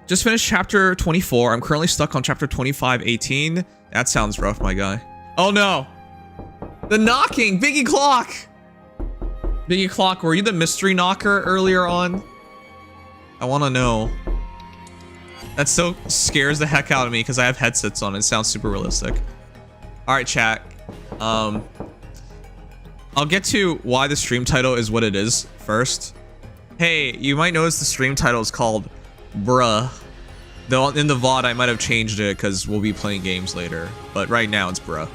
Just finished chapter 24. I'm currently stuck on chapter 25:18. That sounds rough, my guy. Oh no! The knocking! Biggie Clock! Biggie Clock, were you the mystery knocker earlier on? I want to know. That so scares the heck out of me because I have headsets on. It sounds super realistic. Alright, chat. I'll get to why the stream title is what it is first. Hey, you might notice the stream title is called Bruh. Though in the VOD I might have changed it because we'll be playing games later. But right now it's Bruh.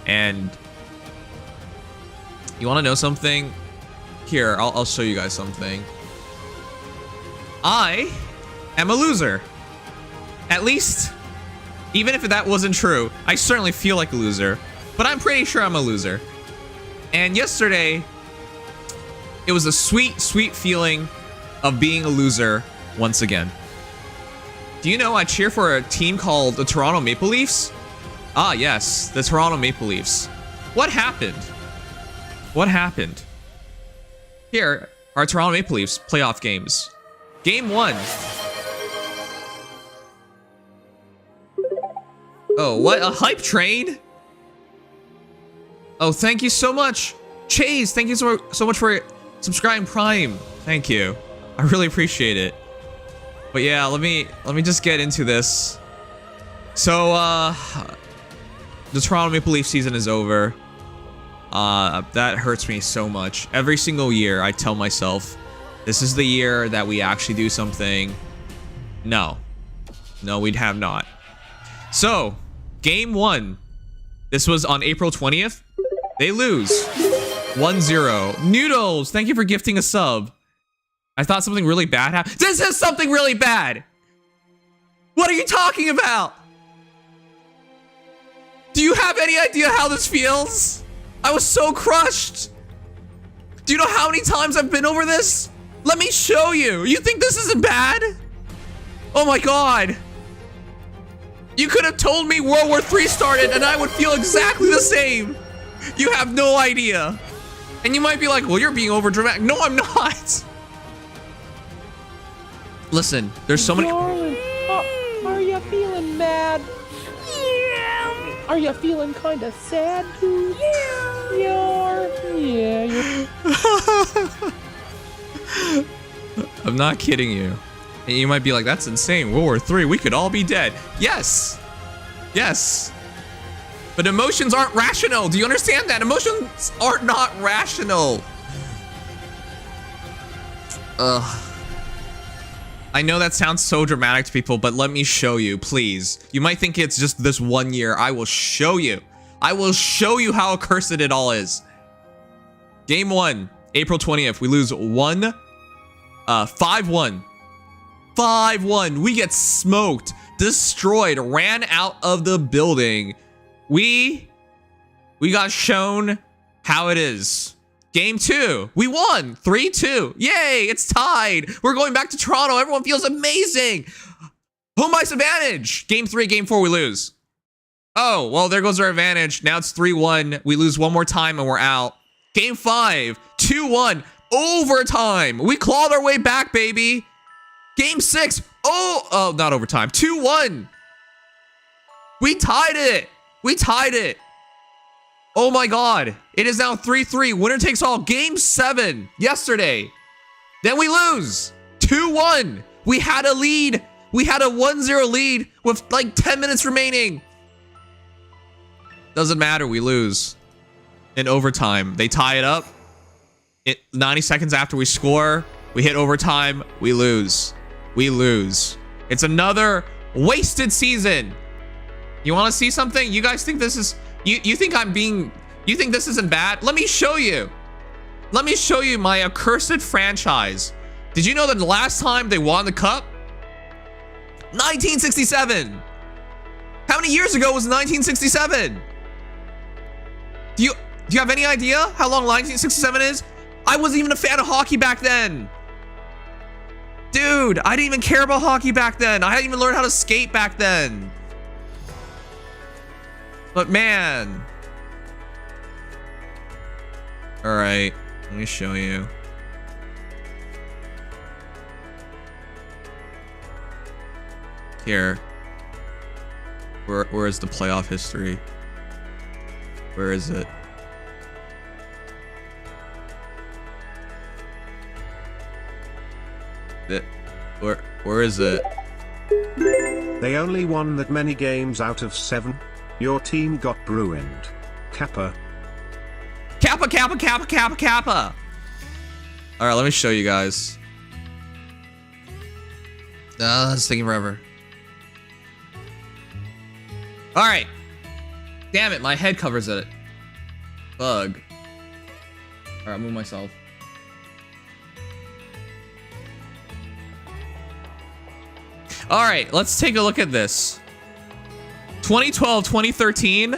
And you want to know something? Here, I'll show you guys something. I am a loser. At least, even if that wasn't true, I certainly feel like a loser. But I'm pretty sure I'm a loser. And yesterday, it was a sweet, sweet feeling of being a loser once again. Do you know I cheer for a team called the Toronto Maple Leafs? Ah, yes, the Toronto Maple Leafs. What happened? What happened? Here are Toronto Maple Leafs playoff games. Game 1. Oh, what? A hype train? Oh, thank you so much. Chase, thank you so much for subscribing Prime. Thank you. I really appreciate it. But yeah, let me just get into this. So, the Toronto Maple Leaf season is over. That hurts me so much. Every single year, I tell myself, this is the year that we actually do something. No. No, we'd have not. So, game 1. This was on April 20th. They lose. 1-0. Noodles, thank you for gifting a sub. I thought something really bad happened. This is something really bad! What are you talking about? Do you have any idea how this feels? I was so crushed. Do you know how many times I've been over this? Let me show you. You think this isn't bad? Oh my god. You could have told me World War III started and I would feel exactly the same. You have no idea. And you might be like, well, you're being over dramatic. No, I'm not. Listen, there's so many. Darling, are you feeling mad? Yeah. Are you feeling kind of sad too? Yeah. Yeah. I'm not kidding you. And you might be like, that's insane. World War III, we could all be dead. Yes. Yes. But emotions aren't rational. Do you understand that? Emotions are not rational. Ugh. I know that sounds so dramatic to people, but let me show you, please. You might think it's just this 1 year. I will show you. I will show you how accursed it all is. Game 1, April 20th. We lose 5-1. 5-1. We get smoked, destroyed, ran out of the building. We got shown how it is. Game 2, we won 3-2. Yay, it's tied. We're going back to Toronto. Everyone feels amazing. Home ice advantage. Game 3, game 4, we lose. Oh, well, there goes our advantage. Now it's 3-1. We lose one more time and we're out. Game 5, 2-1, overtime. We clawed our way back, baby. Game 6, oh, not overtime, 2-1. We tied it. We tied it. Oh my god. It is now 3-3. Winner takes all. Game 7 yesterday. Then we lose. 2-1. We had a lead. We had a 1-0 lead with like 10 minutes remaining. Doesn't matter. We lose. In overtime. They tie it up. 90 seconds after we score, we hit overtime. We lose. We lose. It's another wasted season. You want to see something? You guys think this is... You think you think this isn't bad? Let me show you. Let me show you my accursed franchise. Did you know that the last time they won the cup? 1967. How many years ago was 1967? Do you have any idea how long 1967 is? I wasn't even a fan of hockey back then. Dude, I didn't even care about hockey back then. I hadn't even learned how to skate back then. But man. All right, let me show you. Here. Where is the playoff history? Where is it? Where is it? They only won that many games out of 7. Your team got ruined. Kappa. Kappa, Kappa, Kappa, Kappa, Kappa. All right, let me show you guys. It's taking forever. All right. Damn it, my head covers it. Bug. All right, move myself. All right, let's take a look at this. 2012, 2013.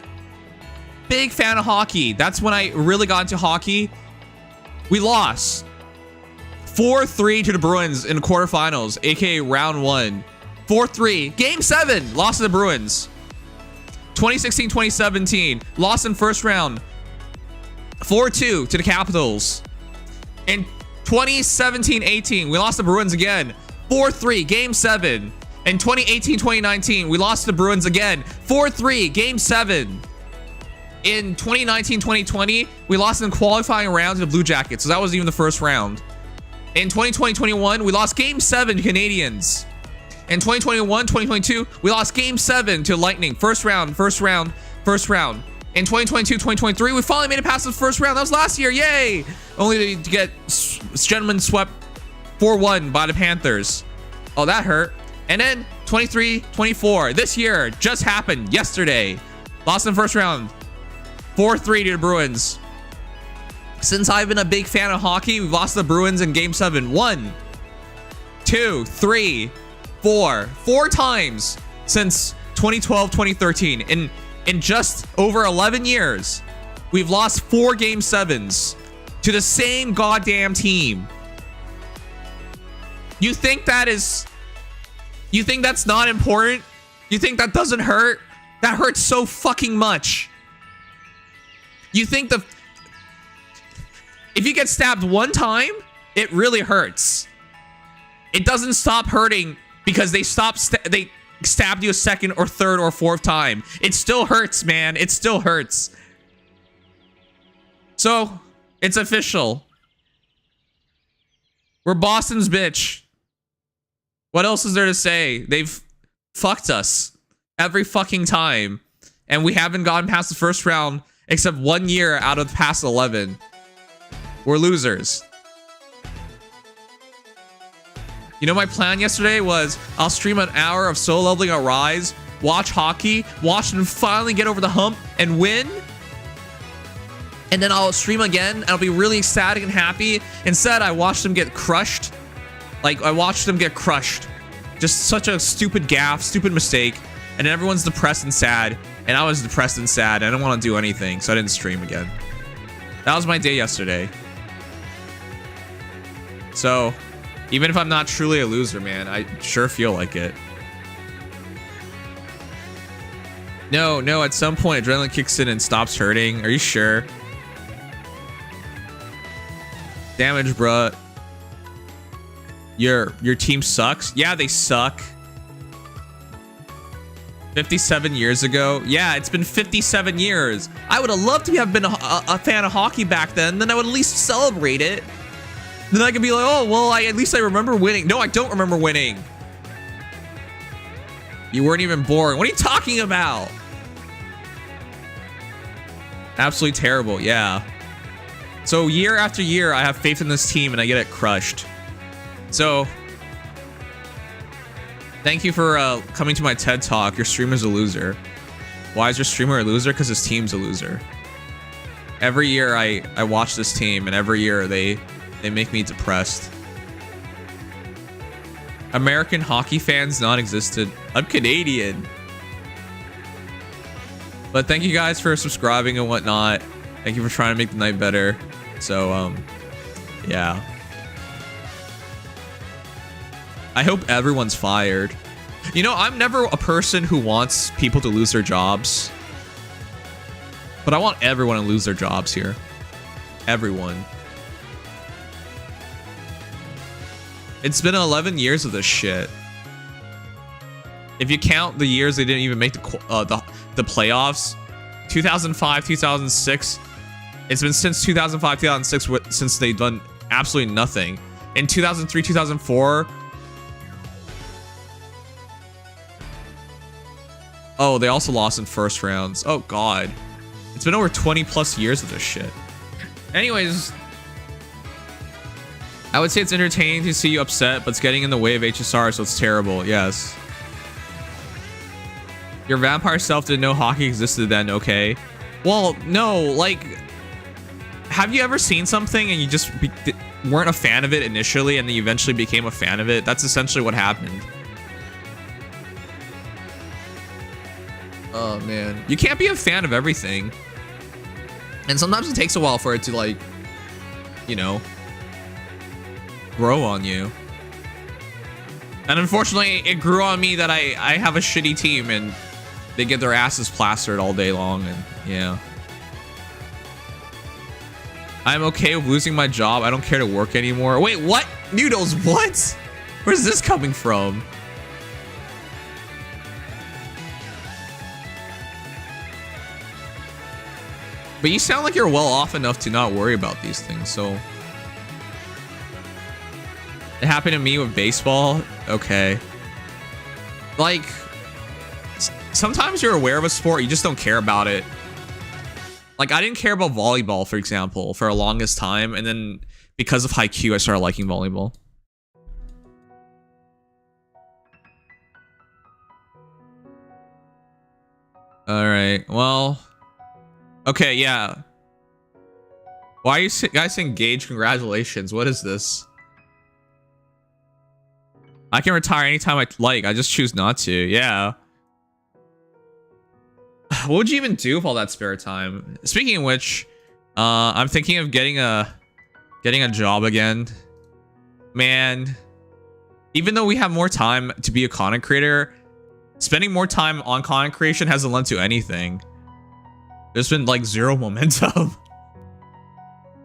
Big fan of hockey. That's when I really got into hockey. We lost 4-3 to the Bruins in the quarterfinals, aka round 1. 4-3. Game 7, lost to the Bruins. 2016, 2017, lost in first round. 4-2 to the Capitals. In 2017-18, we lost to the Bruins again. 4-3, game 7. In 2018-2019, we lost to the Bruins again. 4-3, game 7. In 2019-2020, we lost in qualifying rounds to the Blue Jackets, so that was even the first round. In 2020-21, we lost game 7 to Canadians. In 2021-2022, we lost game 7 to Lightning. First round. In 2022-2023, we finally made it past the first round. That was last year, yay! Only to get gentlemen swept 4-1 by the Panthers. Oh, that hurt. And then 23-24, this year, just happened yesterday. Lost in first round, 4-3 to the Bruins. Since I've been a big fan of hockey, we've lost the Bruins in game 7. 1, 2, 3, 4. 4 times since 2012-2013. In just over 11 years, we've lost 4 game 7s to the same goddamn team. You think that's not important? You think that doesn't hurt? That hurts so fucking much. You think if you get stabbed one time, it really hurts. It doesn't stop hurting because they stabbed you a second or third or fourth time. It still hurts, man. It still hurts. So, it's official. We're Boston's bitch. What else is there to say? They've fucked us every fucking time. And we haven't gotten past the first round except 1 year out of the past 11. We're losers. You know, my plan yesterday was I'll stream an hour of solo leveling at Rise, watch hockey, watch them finally get over the hump and win. And then I'll stream again and I'll be really ecstatic and happy. Instead, I watched them get crushed. Like, I watched them get crushed. Just such a stupid gaffe, stupid mistake. And then everyone's depressed and sad. And I was depressed and sad. I didn't want to do anything, so I didn't stream again. That was my day yesterday. So, even if I'm not truly a loser, man, I sure feel like it. No, at some point, adrenaline kicks in and stops hurting. Are you sure? Damage, bruh. Your team sucks? Yeah, they suck. 57 years ago? Yeah, it's been 57 years. I would have loved to have been a fan of hockey back then. Then I would at least celebrate it. Then I could be like, oh, well, at least I remember winning. No, I don't remember winning. You weren't even born. What are you talking about? Absolutely terrible, yeah. So year after year, I have faith in this team and I get it crushed. So, thank you for coming to my TED Talk. Your streamer's a loser. Why is your streamer a loser? Because his team's a loser. Every year I watch this team, and every year they make me depressed. American hockey fans non-existent. I'm Canadian. But thank you guys for subscribing and whatnot. Thank you for trying to make the night better. So, yeah. I hope everyone's fired. You know, I'm never a person who wants people to lose their jobs. But I want everyone to lose their jobs here. Everyone. It's been 11 years of this shit. If you count the years they didn't even make the playoffs, 2005, 2006. It's been since 2005, 2006 since they've done absolutely nothing. In 2003, 2004. Oh, they also lost in first rounds. Oh God, it's been over 20 plus years of this shit. Anyways, I would say it's entertaining to see you upset, but it's getting in the way of HSR, so it's terrible. Yes. Your vampire self didn't know hockey existed then, okay? Well, no, like, have you ever seen something and you just weren't a fan of it initially and then you eventually became a fan of it? That's essentially what happened. Oh man, you can't be a fan of everything. And sometimes it takes a while for it to, like, you know, grow on you. And unfortunately, it grew on me that I have a shitty team and they get their asses plastered all day long, and yeah. I'm okay with losing my job. I don't care to work anymore. Wait, what? Noodles, what? Where's this coming from? But you sound like you're well off enough to not worry about these things, so. It happened to me with baseball. Okay. Like, sometimes you're aware of a sport, you just don't care about it. Like, I didn't care about volleyball, for example, for the longest time, and then because of Haikyuu, I started liking volleyball. Alright, well... Okay, yeah. Why are you guys engaged? Congratulations. What is this? I can retire anytime I like. I just choose not to. Yeah. What would you even do with all that spare time? Speaking of which, I'm thinking of getting a job again. Man, even though we have more time to be a content creator, spending more time on content creation hasn't led to anything. There's been like zero momentum.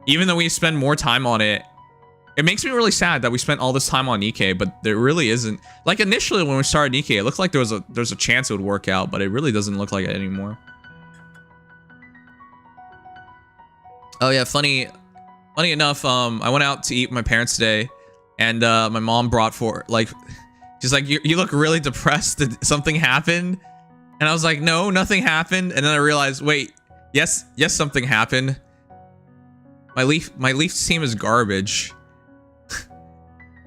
Even though we spend more time on it, it makes me really sad that we spent all this time on Nikkei, but there really isn't. Like initially when we started Nikkei, it looked like there's a chance it would work out, but it really doesn't look like it anymore. Oh yeah, funny enough, I went out to eat with my parents today, and my mom brought she's like, you look really depressed. Did something happen? And I was like, no, nothing happened. And then I realized, wait, yes, something happened. My Leafs team is garbage.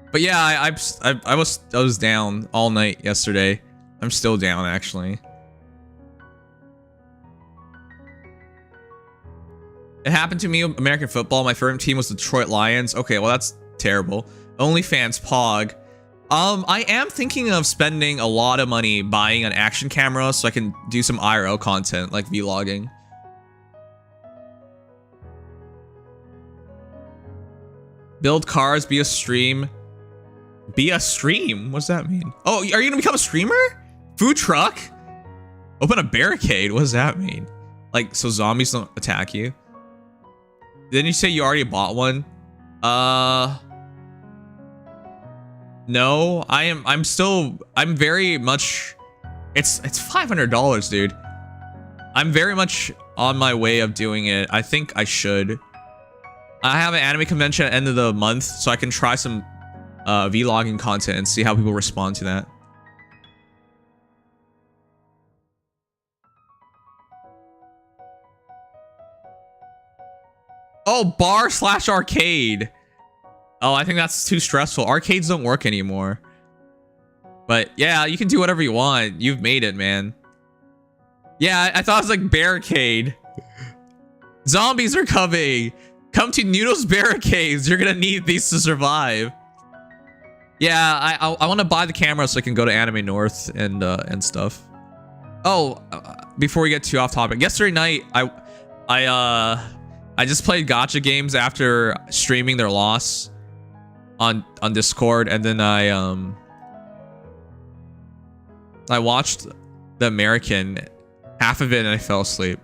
But yeah, I was down all night yesterday. I'm still down, actually. It happened to me with American football. My favorite team was Detroit Lions. Okay, well that's terrible. OnlyFans Pog. I am thinking of spending a lot of money buying an action camera so I can do some IRL content like vlogging. Build cars, be a stream. Be a stream? What's that mean? Oh, are you gonna become a streamer? Food truck? Open a barricade? What does that mean? Like, so zombies don't attack you? Didn't you say you already bought one? No, I'm very much, it's $500, dude. I'm very much on my way of doing it. I think I should. I have an anime convention at the end of the month, so I can try some vlogging content and see how people respond to that. Oh, bar/arcade. Oh, I think that's too stressful. Arcades don't work anymore. But yeah, you can do whatever you want. You've made it, man. Yeah, I thought it was like barricade. Zombies are coming. Come to Noodle's barricades. You're gonna need these to survive. Yeah, I want to buy the camera so I can go to Anime North and stuff. Oh, before we get too off topic, yesterday night I just played gacha games after streaming their loss on Discord, and then I watched the American, half of it, and I fell asleep.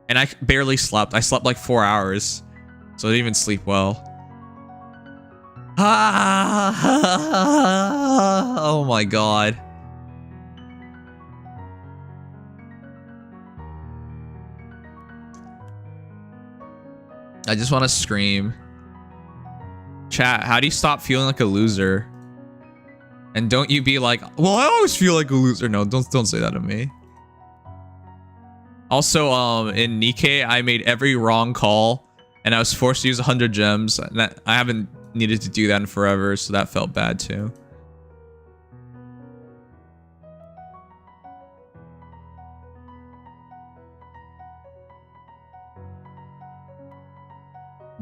And I barely slept. I slept like 4 hours, so I didn't even sleep well. Oh my god. I just want to scream. Chat, how do you stop feeling like a loser? And don't you be like, well, I always feel like a loser. No, don't say that to me. Also, in Nikkei, I made every wrong call and I was forced to use 100 gems. And I haven't needed to do that in forever, so that felt bad too.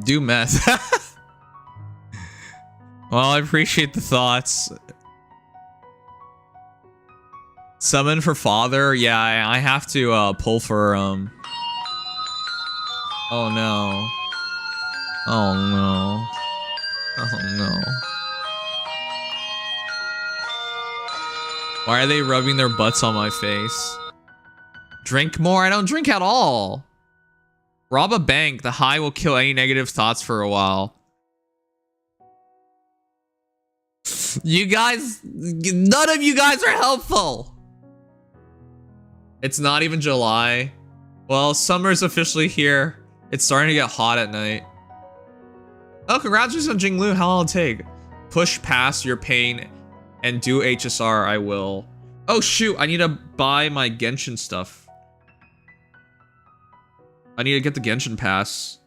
Do meth. Well, I appreciate the thoughts. Summon for father? Yeah, I have to pull for oh no. Oh no. Oh no. Why are they rubbing their butts on my face? Drink more? I don't drink at all. Rob a bank. The high will kill any negative thoughts for a while. You guys, none of you guys are helpful. It's not even July. Well, summer's officially here. It's starting to get hot at night. Oh, congratulations on Jinglu. How long will it take? Push past your pain and do HSR. I will. Oh shoot, I need to buy my Genshin stuff. I need to get the Genshin pass.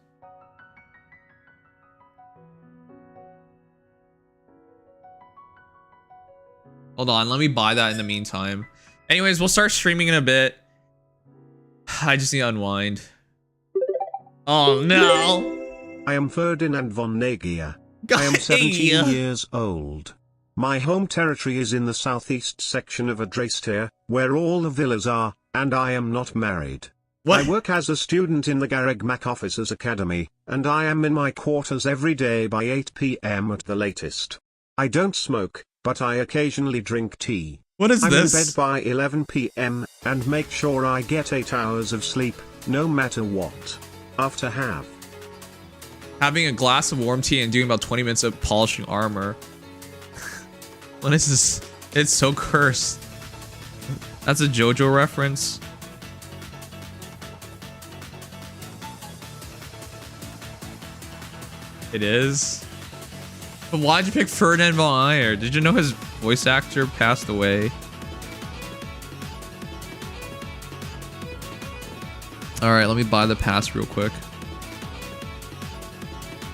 Hold on, let me buy that in the meantime. Anyways, we'll start streaming in a bit. I just need to unwind. Oh no! I am Ferdinand von Nagia. I am 17 years old. My home territory is in the southeast section of Adrastir, where all the villas are, and I am not married. What? I work as a student in the Garreg Officers Academy, and I am in my quarters every day by 8 PM at the latest. I don't smoke, but I occasionally drink tea. What is I'm this? in bed by 11 PM, and make sure I get 8 hours of sleep, no matter what. After having a glass of warm tea and doing about 20 minutes of polishing armor. What is this? It's so cursed. That's a JoJo reference. It is. But why'd you pick Ferdinand von Ayer? Did you know his voice actor passed away? Alright, let me buy the pass real quick.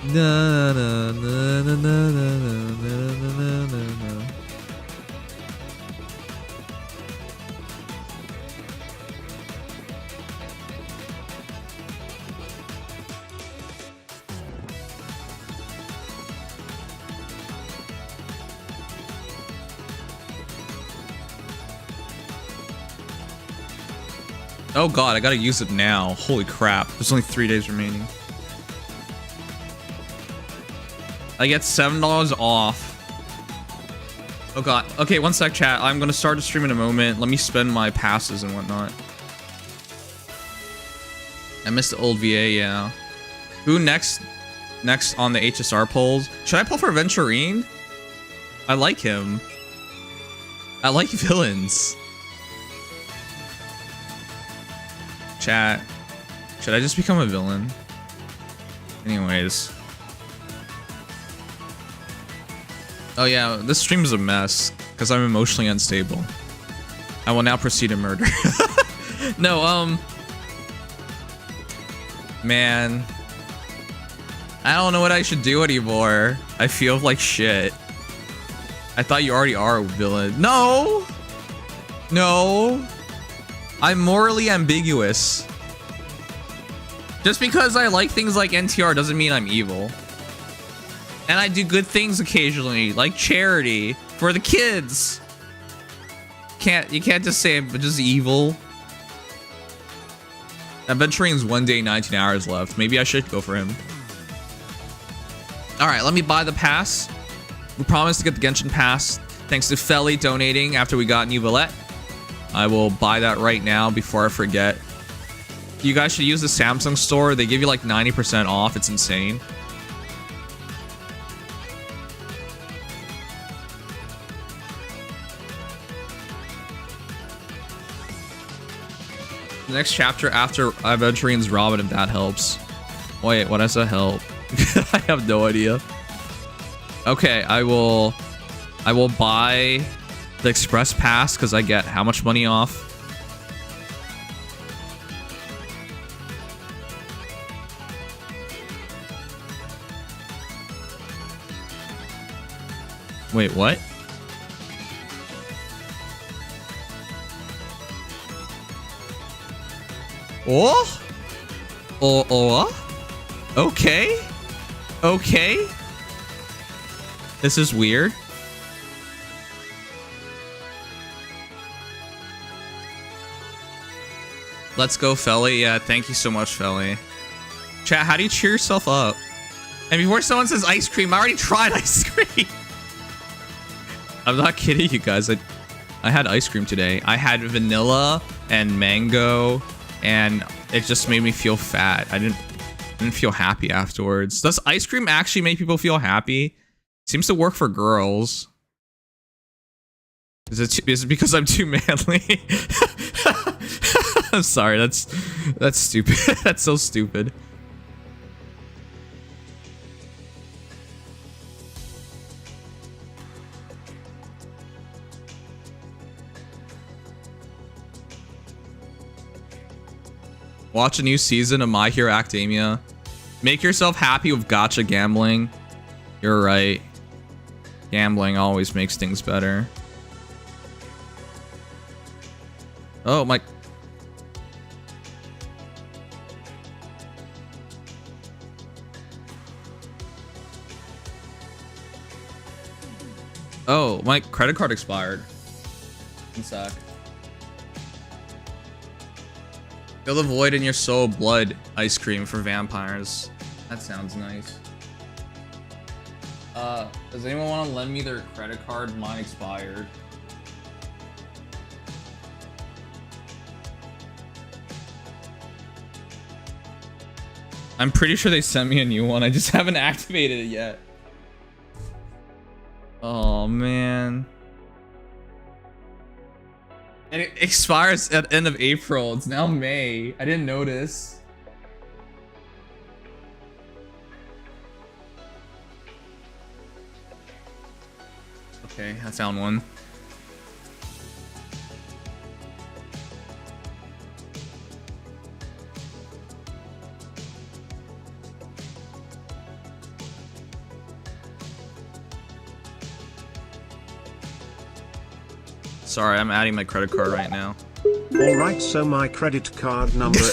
Na, na, na, na, na, na, na, na, na. Oh god, I gotta use it now. Holy crap. There's only 3 days remaining. I get $7 off. Oh god. Okay, one sec, chat. I'm gonna start the stream in a moment. Let me spend my passes and whatnot. I missed the old VA, yeah. Who next on the HSR polls? Should I pull for Aventurine? I like him. I like villains. Chat. Should I just become a villain? Anyways. Oh yeah, this stream is a mess because I'm emotionally unstable. I will now proceed to murder. No, man. I don't know what I should do anymore. I feel like shit. I thought you already are a villain. No! No! I'm morally ambiguous. Just because I like things like NTR doesn't mean I'm evil. And I do good things occasionally, like charity for the kids. You can't just say I'm just evil. Aventurine's 1 day, 19 hours left. Maybe I should go for him. Alright, let me buy the pass. We promised to get the Genshin pass. Thanks to Felly donating after we got New Valette. I will buy that right now before I forget. You guys should use the Samsung store. They give you like 90% off. It's insane. The next chapter after Aventurine's Robin, if that helps. Wait, what does that help? I have no idea. Okay, I will buy the express pass because I get how much money off? Wait, what? Oh? Okay. Okay. This is weird. Let's go, Felly. Yeah, thank you so much, Felly. Chat, how do you cheer yourself up? And before someone says ice cream, I already tried ice cream. I'm not kidding you guys. I had ice cream today. I had vanilla and mango, and it just made me feel fat. I didn't feel happy afterwards. Does ice cream actually make people feel happy? Seems to work for girls. Is it because I'm too manly? I'm sorry. That's stupid. That's so stupid. Watch a new season of My Hero Academia. Make yourself happy with gacha gambling. You're right. Gambling always makes things better. Oh my. Oh, my credit card expired. One sec. Fill the void in your soul, blood ice cream for vampires. That sounds nice. Does anyone want to lend me their credit card? Mine expired. I'm pretty sure they sent me a new one. I just haven't activated it yet. Oh man. And it expires at end of April. It's now May. I didn't notice. Okay, I found one. Sorry, I'm adding my credit card right now. Alright, so my credit card number is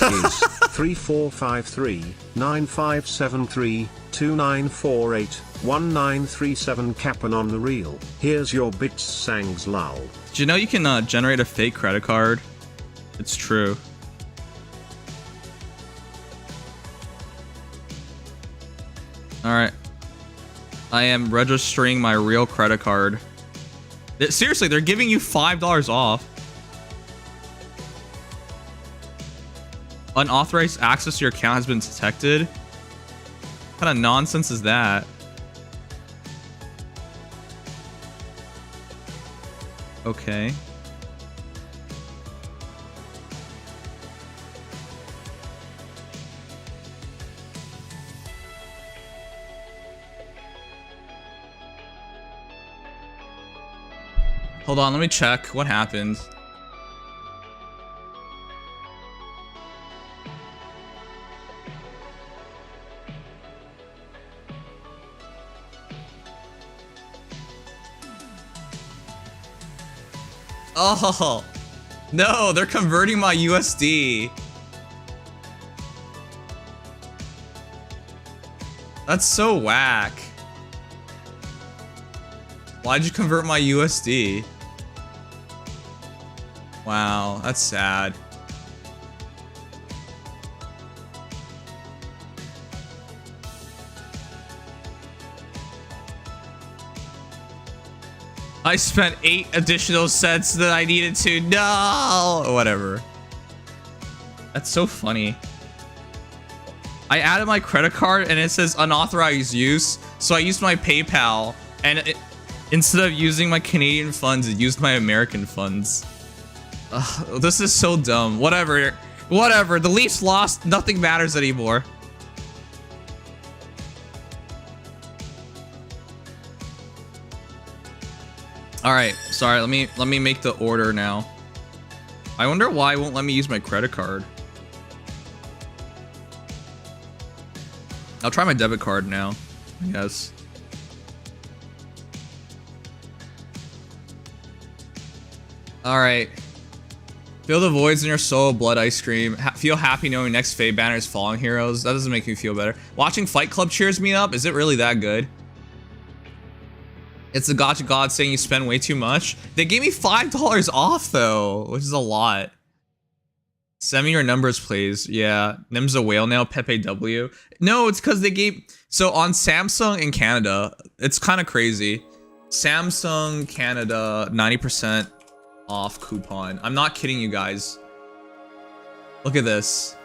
3453-9573-2948-1937 Cap'n on the reel. Here's your bits sangs lol. Did you know you can generate a fake credit card? It's true. Alright. I am registering my real credit card. Seriously, they're giving you $5 off. Unauthorized access to your account has been detected. What kind of nonsense is that? Okay. Hold on, let me check what happened. Oh, no, they're converting my USD. That's so whack. Why'd you convert my USD? Wow, that's sad. I spent 8 additional cents that I needed to. No, whatever. That's so funny. I added my credit card and it says unauthorized use. So I used my PayPal and instead of using my Canadian funds, it used my American funds. Ugh, this is so dumb. Whatever. Whatever. The Leafs lost. Nothing matters anymore. All right, sorry. Let me make the order now. I wonder why it won't let me use my credit card. I'll try my debit card now, I guess. All right. Feel the voids in your soul, blood ice cream. Feel happy knowing next Fate banner is Fallen Heroes. That doesn't make me feel better. Watching Fight Club cheers me up. Is it really that good? It's the Gacha God saying you spend way too much. They gave me $5 off though, which is a lot. Send me your numbers, please. Yeah, Nim's a whale now. Pepe W. No, it's because they gave. So on Samsung in Canada, it's kind of crazy. Samsung Canada 90% off coupon. I'm not kidding you guys. Look at this.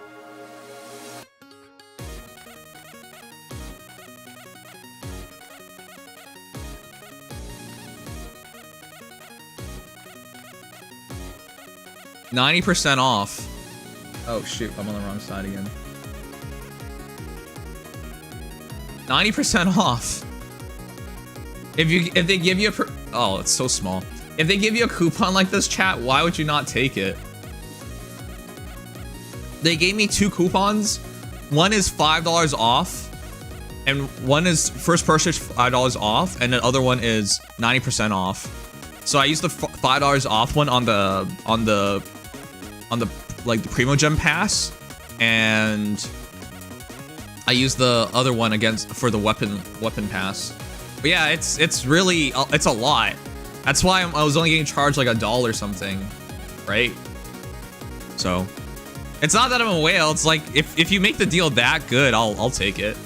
$90 off. Oh shoot, I'm on the wrong side again. 90% off. If they give you a oh, it's so small. If they give you a coupon like this, chat, why would you not take it? They gave me 2 coupons. One is $5 off, and one is first purchase $5 off, and the other one is 90% off. So I used the $5 off one on the like the Primo Gem Pass, and I used the other one for the weapon pass. But yeah, it's really it's a lot. That's why I was only getting charged like $1 or something, right? So it's not that I'm a whale. It's like if you make the deal that good, I'll take it.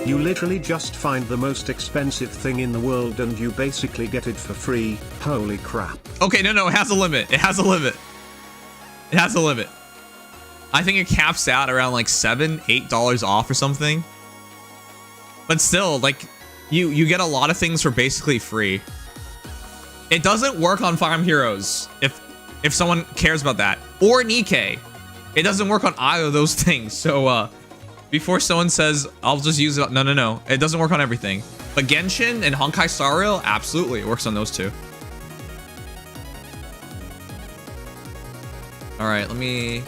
You literally just find the most expensive thing in the world and you basically get it for free. Holy crap. Okay, no, it has a limit. It has a limit. It has a limit. I think it caps out around like $7, $8 off or something. But still, like, you get a lot of things for basically free. It doesn't work on Fire Emblem Heroes if someone cares about that. Or Nikkei. It doesn't work on either of those things. So, before someone says, I'll just use it. No. It doesn't work on everything. But Genshin and Honkai Star Rail, absolutely. It works on those two. All right, let me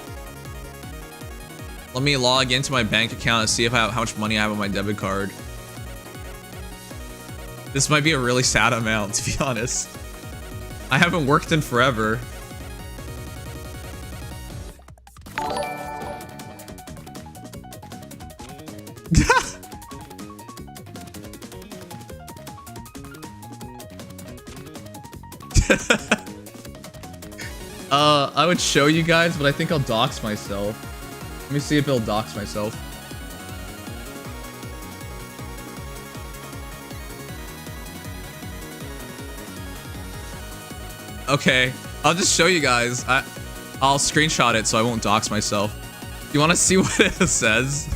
log into my bank account and see if how much money I have on my debit card. This might be a really sad amount, to be honest. I haven't worked in forever. I would show you guys, but I think I'll dox myself. Let me see if it'll dox myself. Okay, I'll just show you guys. I'll screenshot it so I won't dox myself. You want to see what it says?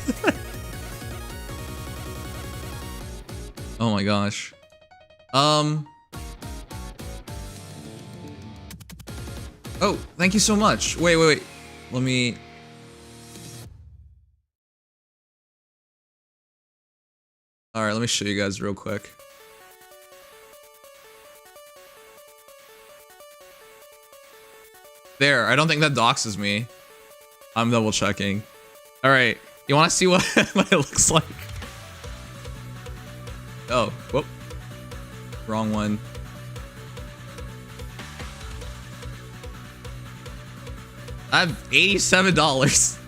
Oh my gosh. Oh, thank you so much. Wait. Let me... Alright, let me show you guys real quick. There, I don't think that doxes me. I'm double checking. Alright, you want to see what, what it looks like? Oh, whoop. Wrong one. I have $87.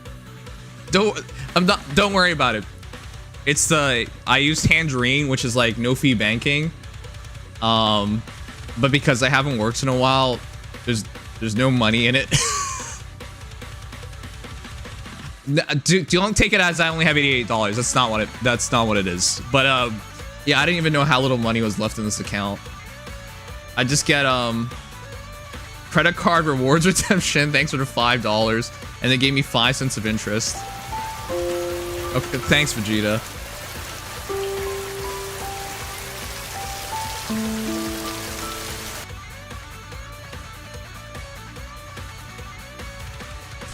Don't worry about it. It's I used Tangerine, which is like no fee banking. But because I haven't worked in a while, there's no money in it. Don't take it as I only have $88. That's not what it is. But yeah, I didn't even know how little money was left in this account. I just get credit card rewards redemption. Thanks for the $5, and they gave me 5 cents of interest. Okay, thanks, Vegeta.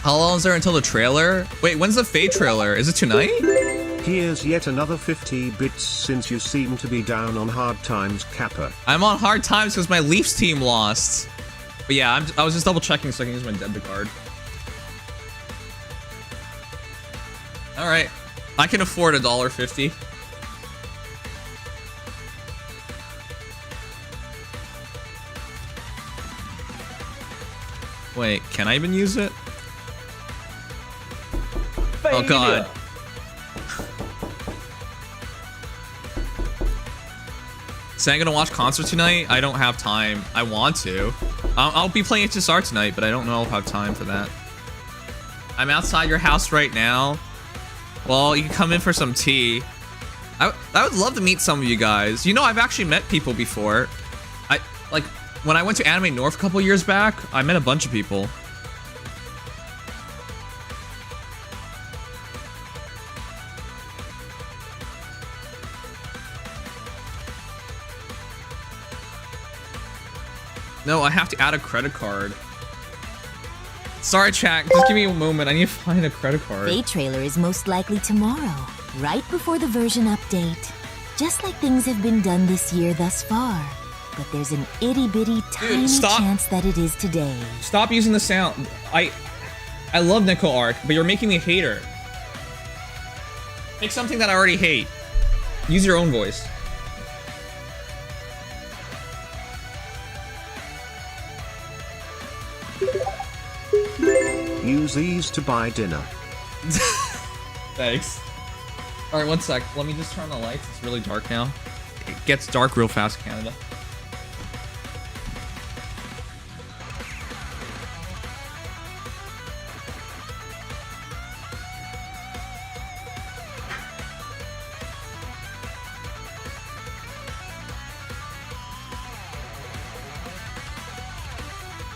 How long is there until the trailer? Wait, when's the Fate trailer? Is it tonight? Here's yet another 50 bits since you seem to be down on hard times, Kappa. I'm on hard times because my Leafs team lost. But yeah, I was just double checking so I can use my debit card. All right, I can afford $1.50. Wait, can I even use it? Oh god. Saying I'm gonna watch concert tonight? I don't have time. I want to. I'll be playing HSR tonight, but I don't know if I'll have time for that. I'm outside your house right now. Well, you can come in for some tea. I would love to meet some of you guys. You know, I've actually met people before. Like, when I went to Anime North a couple years back, I met a bunch of people. No, I have to add a credit card. Sorry, chat. Just give me a moment. I need to find a credit card. Day trailer is most likely tomorrow, right before the version update. Just like things have been done this year thus far. But there's an itty-bitty tiny chance that it is today. Stop using the sound. I love Nico Arc, but you're making me a hater. Pick something that I already hate. Use your own voice. Use these to buy dinner. Thanks. Alright, one sec. Let me just turn on the lights. It's really dark now. It gets dark real fast, Canada.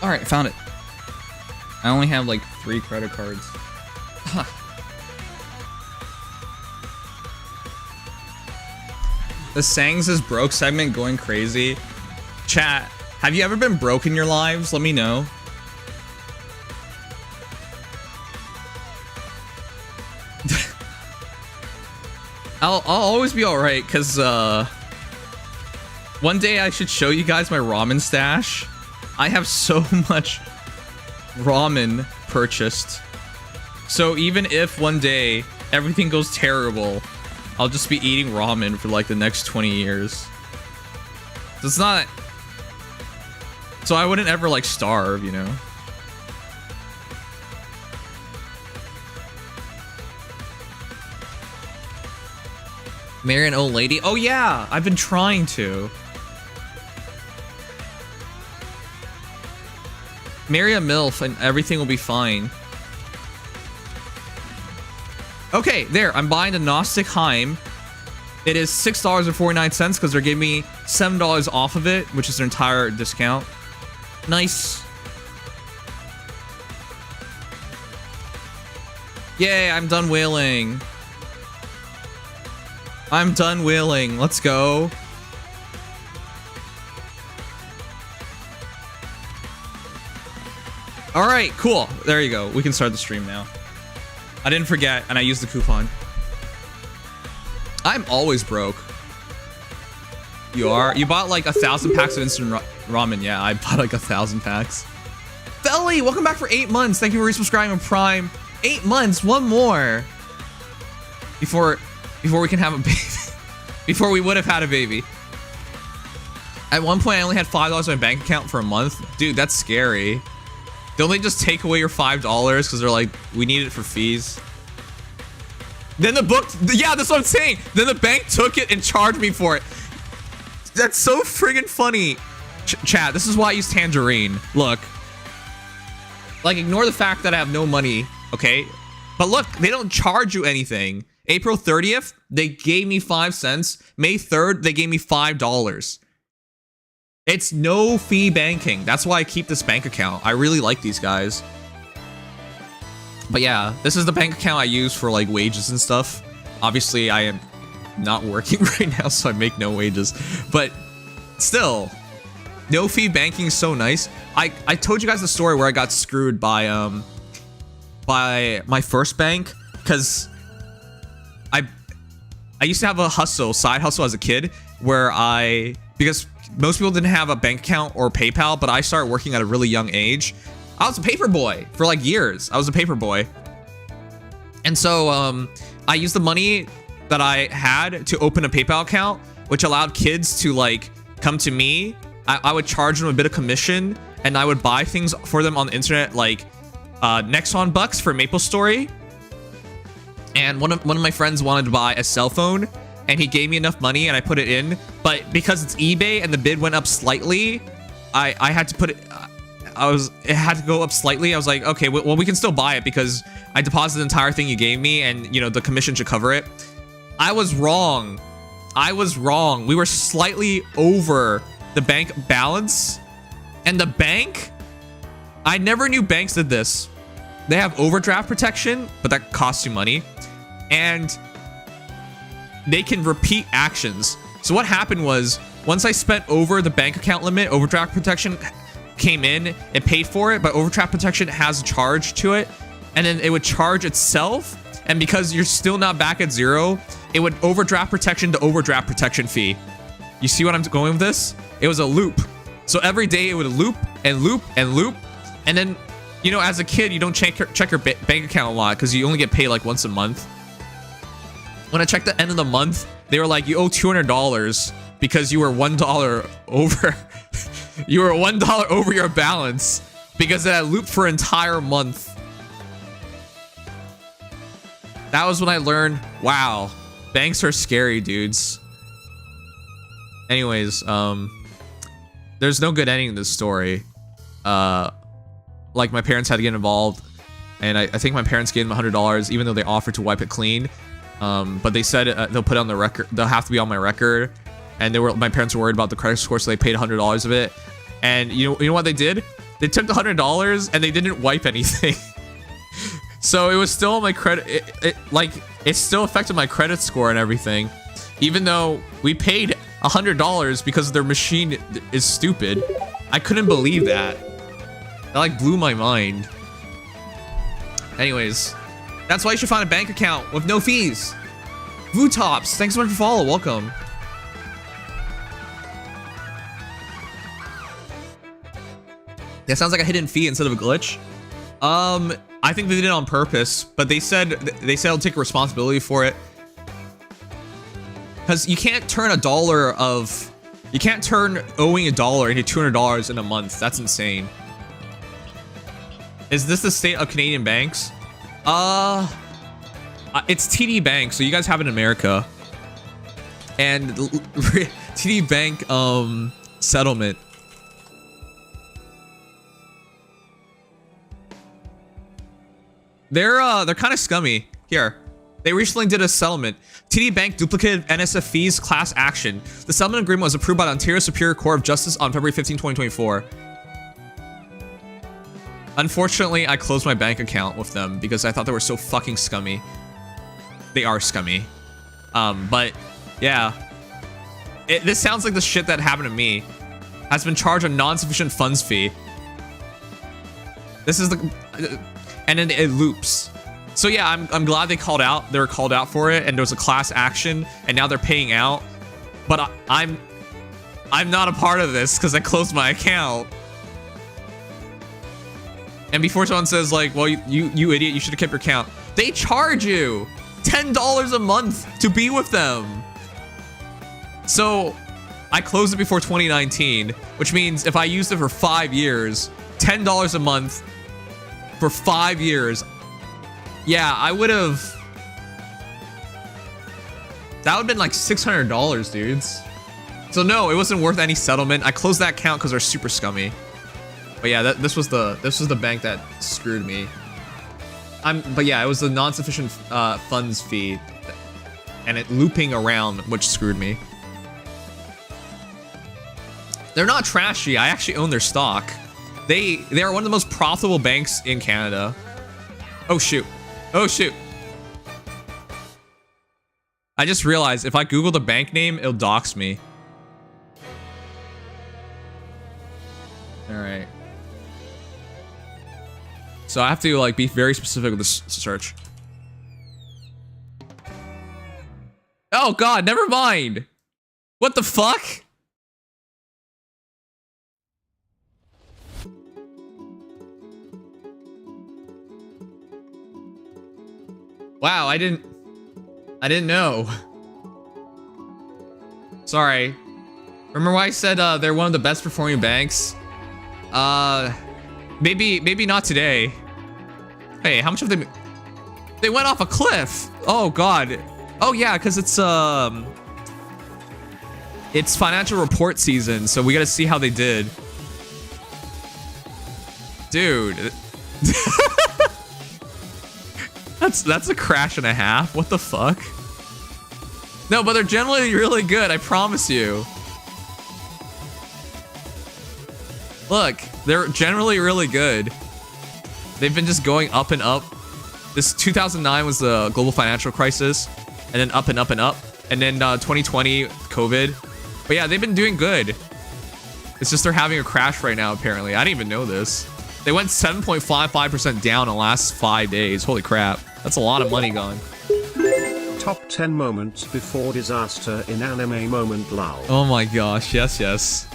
Alright, found it. I only have like 3 credit cards. Huh. The Sangs is broke segment going crazy. Chat, have you ever been broke in your lives? Let me know. I'll always be alright, because one day I should show you guys my ramen stash. I have so much ramen purchased. So even if one day everything goes terrible, I'll just be eating ramen for like the next 20 years. So it's not... So I wouldn't ever like starve, you know? Marry an old lady? Oh yeah, I've been trying to. Marry a MILF and everything will be fine. Okay, there. I'm buying the Gnostic Heim. It is $6.49 because they're giving me $7 off of it, which is their entire discount. Nice. Yay, I'm done whaling. I'm done whaling. Let's go. All right, cool. There you go. We can start the stream now. I didn't forget, and I used the coupon. I'm always broke. You are? You bought like 1,000 packs of instant ramen. Yeah, I bought like 1,000 packs. Felly, welcome back for 8 months. Thank you for resubscribing on Prime. 8 months, one more. Before we can have a baby. Before we would have had a baby. At one point, I only had $5 in my bank account for a month. Dude, that's scary. Don't they just take away your $5 because they're like, we need it for fees? Then the book, yeah, that's what I'm saying. Then the bank took it and charged me for it. That's so friggin' funny. Chat, this is why I use Tangerine. Look. Like, ignore the fact that I have no money, okay? But look, they don't charge you anything. April 30th, they gave me 5 cents. May 3rd, they gave me $5. It's no fee banking. That's why I keep this bank account. I really like these guys. But yeah, this is the bank account I use for like wages and stuff. Obviously, I am not working right now, so I make no wages. But still, no fee banking is so nice. I told you guys the story where I got screwed by my first bank because I used to have a side hustle as a kid where because most people didn't have a bank account or PayPal, but I started working at a really young age. I was a paper boy for like years. I was a paper boy. And so I used the money that I had to open a PayPal account, which allowed kids to like come to me. I would charge them a bit of commission, and I would buy things for them on the internet, like Nexon bucks for MapleStory. And one of my friends wanted to buy a cell phone, and he gave me enough money, and I put it in. But because it's eBay and the bid went up slightly, I had to put it. It had to go up slightly. I was like, okay, well, we can still buy it because I deposited the entire thing you gave me, and you know the commission should cover it. I was wrong. We were slightly over the bank balance, and the bank. I never knew banks did this. They have overdraft protection, but that costs you money, and they can repeat actions. So what happened was, once I spent over the bank account limit, overdraft protection came in, it paid for it, but overdraft protection has a charge to it, and then it would charge itself, and because you're still not back at zero, it would overdraft protection to overdraft protection fee. You see what I'm going with this? It was a loop. So every day it would loop and loop and loop, and then, you know, as a kid, you don't check your bank account a lot because you only get paid like once a month. When I checked the end of the month, they were like, you owe $200 because you were $1 over. You were $1 over your balance because it had looped for an entire month. That was when I learned, wow, banks are scary, dudes. Anyways, there's no good ending to this story. Like, my parents had to get involved, and I think my parents gave them $100, even though they offered to wipe it clean. But they said they'll put it on the record. They'll have to be on my record. And my parents were worried about the credit score, so they paid $100 of it. And you know what they did? They took the $100 and they didn't wipe anything. So it was still on my credit. It still affected my credit score and everything, even though we paid $100 because their machine is stupid. I couldn't believe that. That like blew my mind. Anyways, that's why you should find a bank account with no fees. Vutops, thanks so much for follow. Welcome. That sounds like a hidden fee instead of a glitch. I think they did it on purpose, but they said they'll take responsibility for it. Because you can't turn owing $1 into $200 in a month. That's insane. Is this the state of Canadian banks? It's TD Bank, so you guys have it in America. And TD Bank settlement. They're kind of scummy. Here, they recently did a settlement. TD Bank duplicated NSFE's class action. The settlement agreement was approved by the Ontario Superior Court of Justice on February 15, 2024. Unfortunately, I closed my bank account with them because I thought they were so fucking scummy. They are scummy. But yeah, this sounds like the shit that happened to me. Has been charged a non-sufficient funds fee. This is and then it loops. So yeah, I'm glad they called out. They were called out for it, and there was a class action, and now they're paying out. But I'm not a part of this because I closed my account. And before someone says like, well, you idiot, you should have kept your account. They charge you $10 a month to be with them. So I closed it before 2019, which means if I used it for 5 years, $10 a month for 5 years. Yeah, I would have. That would have been like $600, dudes. So no, it wasn't worth any settlement. I closed that account because they're super scummy. But yeah, this was the bank that screwed me. But yeah, it was the non-sufficient funds fee, and it looping around, which screwed me. They're not trashy. I actually own their stock. They are one of the most profitable banks in Canada. Oh shoot. Oh shoot. I just realized if I Google the bank name, it'll dox me. All right. So I have to like be very specific with this search. Oh god, never mind. What the fuck? Wow, I didn't know. Sorry. Remember why I said they're one of the best performing banks? Maybe not today. Hey, how much have they? They went off a cliff. Oh god. Oh yeah, because it's financial report season, so we gotta see how they did. Dude. That's a crash and a half. What the fuck? No, but they're generally really good, I promise you. Look, they're generally really good. They've been just going up and up. This 2009 was the global financial crisis, and then up and up and up. And then 2020, COVID. But yeah, they've been doing good. It's just they're having a crash right now, apparently. I didn't even know this. They went 7.55% down in the last 5 days. Holy crap. That's a lot of money gone. Top 10 moments before disaster in anime moment lol. Oh my gosh, yes, yes.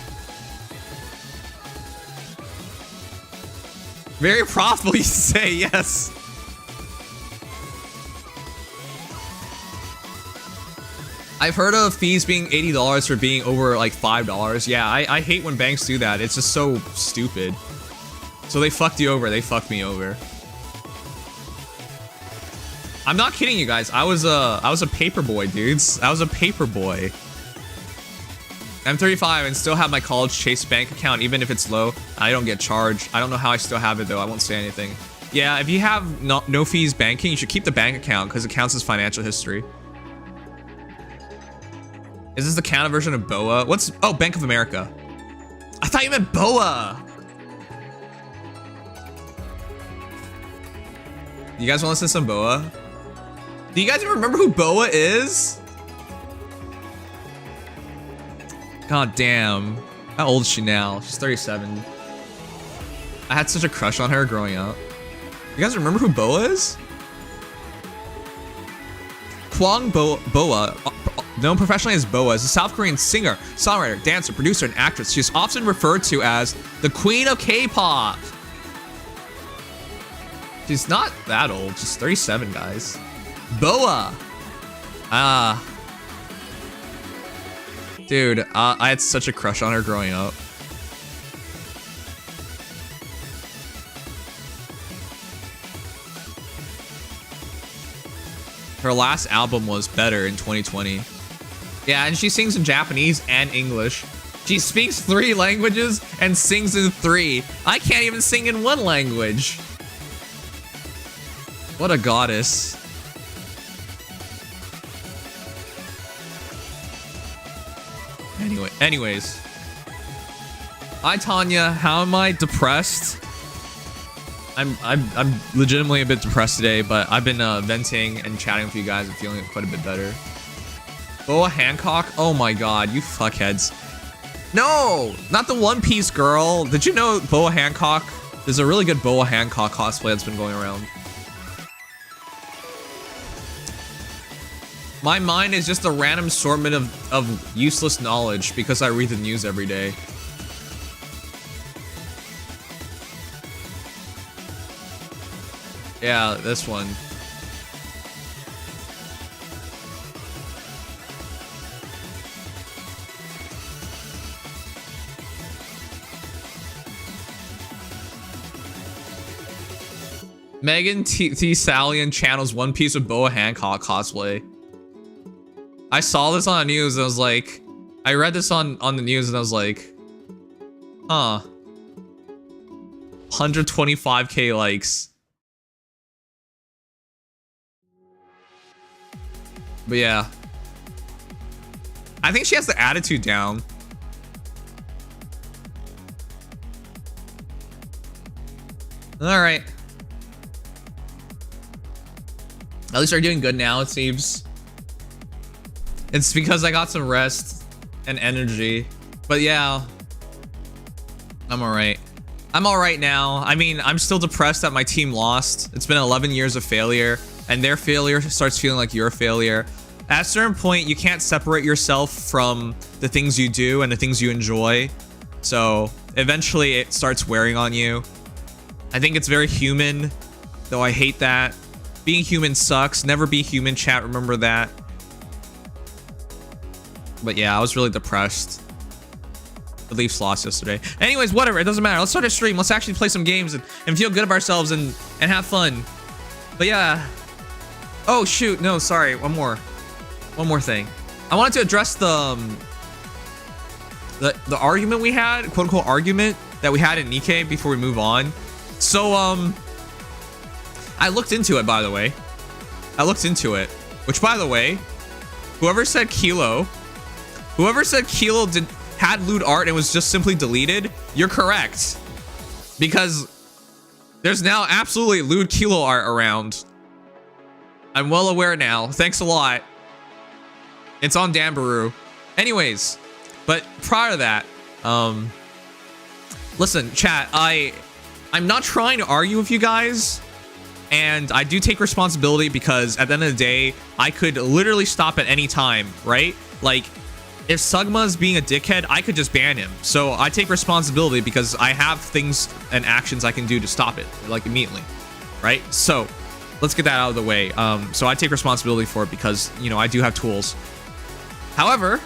Very profitable, you say, yes. I've heard of fees being $80 for being over like $5. Yeah, I hate when banks do that. It's just so stupid. So they fucked you over. They fucked me over. I'm not kidding you guys. I was a paper boy, dudes. I was a paper boy. I'm 35 and still have my college Chase bank account, even if it's low. I don't get charged. I don't know how I still have it though. I won't say anything. Yeah, if you have no fees banking, you should keep the bank account because it counts as financial history. Is this the counter version of BOA? What's... Oh, Bank of America. I thought you meant BOA. You guys want to listen to some BOA? Do you guys even remember who BOA is? God damn. How old is she now? She's 37. I had such a crush on her growing up. You guys remember who BOA is? Kwang BOA, known professionally as BOA, is a South Korean singer, songwriter, dancer, producer, and actress. She is often referred to as the Queen of K-pop. She's not that old. She's 37, guys. BOA. Dude, I had such a crush on her growing up. Her last album was Better in 2020. Yeah, and she sings in Japanese and English. She speaks 3 languages and sings in 3. I can't even sing in 1 language. What a goddess. Anyways. Hi Tanya, how am I? Depressed? I'm legitimately a bit depressed today, but I've been venting and chatting with you guys and feeling quite a bit better. Boa Hancock? Oh my god, you fuckheads. No! Not the One Piece girl. Did you know Boa Hancock? There's a really good Boa Hancock cosplay that's been going around. My mind is just a random assortment of useless knowledge because I read the news every day. Yeah, this one. Megan T. Stallion channels One Piece of Boa Hancock cosplay. I saw this on the news and I was like, I read this on the news and I was like, huh. 125k likes. But yeah. I think she has the attitude down. Alright. At least we're doing good now, it seems. It's because I got some rest and energy. But yeah. I'm alright. I'm alright now. I mean, I'm still depressed that my team lost. It's been 11 years of failure. And their failure starts feeling like your failure. at a certain point, you can't separate yourself from the things you do and the things you enjoy. So eventually it starts wearing on you. I think it's very human, though I hate that. Being human sucks. Never be human, chat. Remember that. But yeah, I was really depressed. The Leafs lost yesterday. Anyways, whatever. It doesn't matter. Let's start a stream. Let's actually play some games and feel good of ourselves and have fun. But yeah. Oh, shoot. No, sorry. One more thing. I wanted to address the argument we had, quote unquote argument that we had in Nikkei before we move on. So, I looked into it, by the way. Which, by the way, whoever said Kilo had lewd art and was just simply deleted, you're correct. Because there's now absolutely lewd Kilo art around. I'm well aware now. Thanks a lot. It's on Dambaru. Anyways, but prior to that, listen, chat, I'm not trying to argue with you guys, and I do take responsibility because at the end of the day, I could literally stop at any time, right? Like, if Sugma's being a dickhead, I could just ban him. So I take responsibility because I have things and actions I can do to stop it, like immediately, right? So let's get that out of the way. So I take responsibility for it because, you know, I do have tools. However,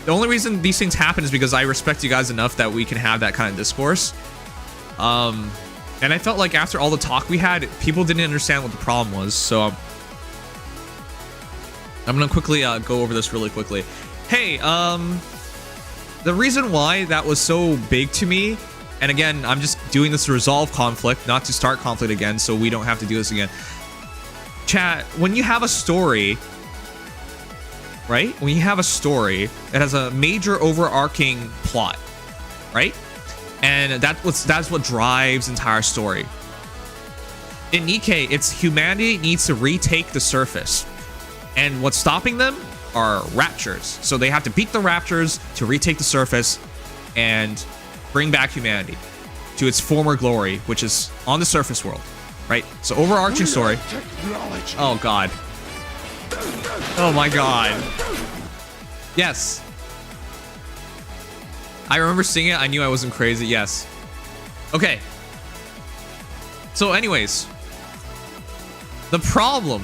the only reason these things happen is because I respect you guys enough that we can have that kind of discourse. And I felt like after all the talk we had, people didn't understand what the problem was. So I'm gonna quickly go over this really quickly. Hey, the reason why that was so big to me, and again, I'm just doing this to resolve conflict, not to start conflict again, so we don't have to do this again. Chat, when you have a story, right? When you have a story that has a major overarching plot, right? And that's what drives the entire story. In Nikkei, it's humanity needs to retake the surface. And what's stopping them are raptures. So they have to beat the raptors to retake the surface and bring back humanity to its former glory, which is on the surface world, right? So overarching story. Oh God. Oh my God. Yes. I remember seeing it. I knew I wasn't crazy. Yes. Okay. So anyways, the problem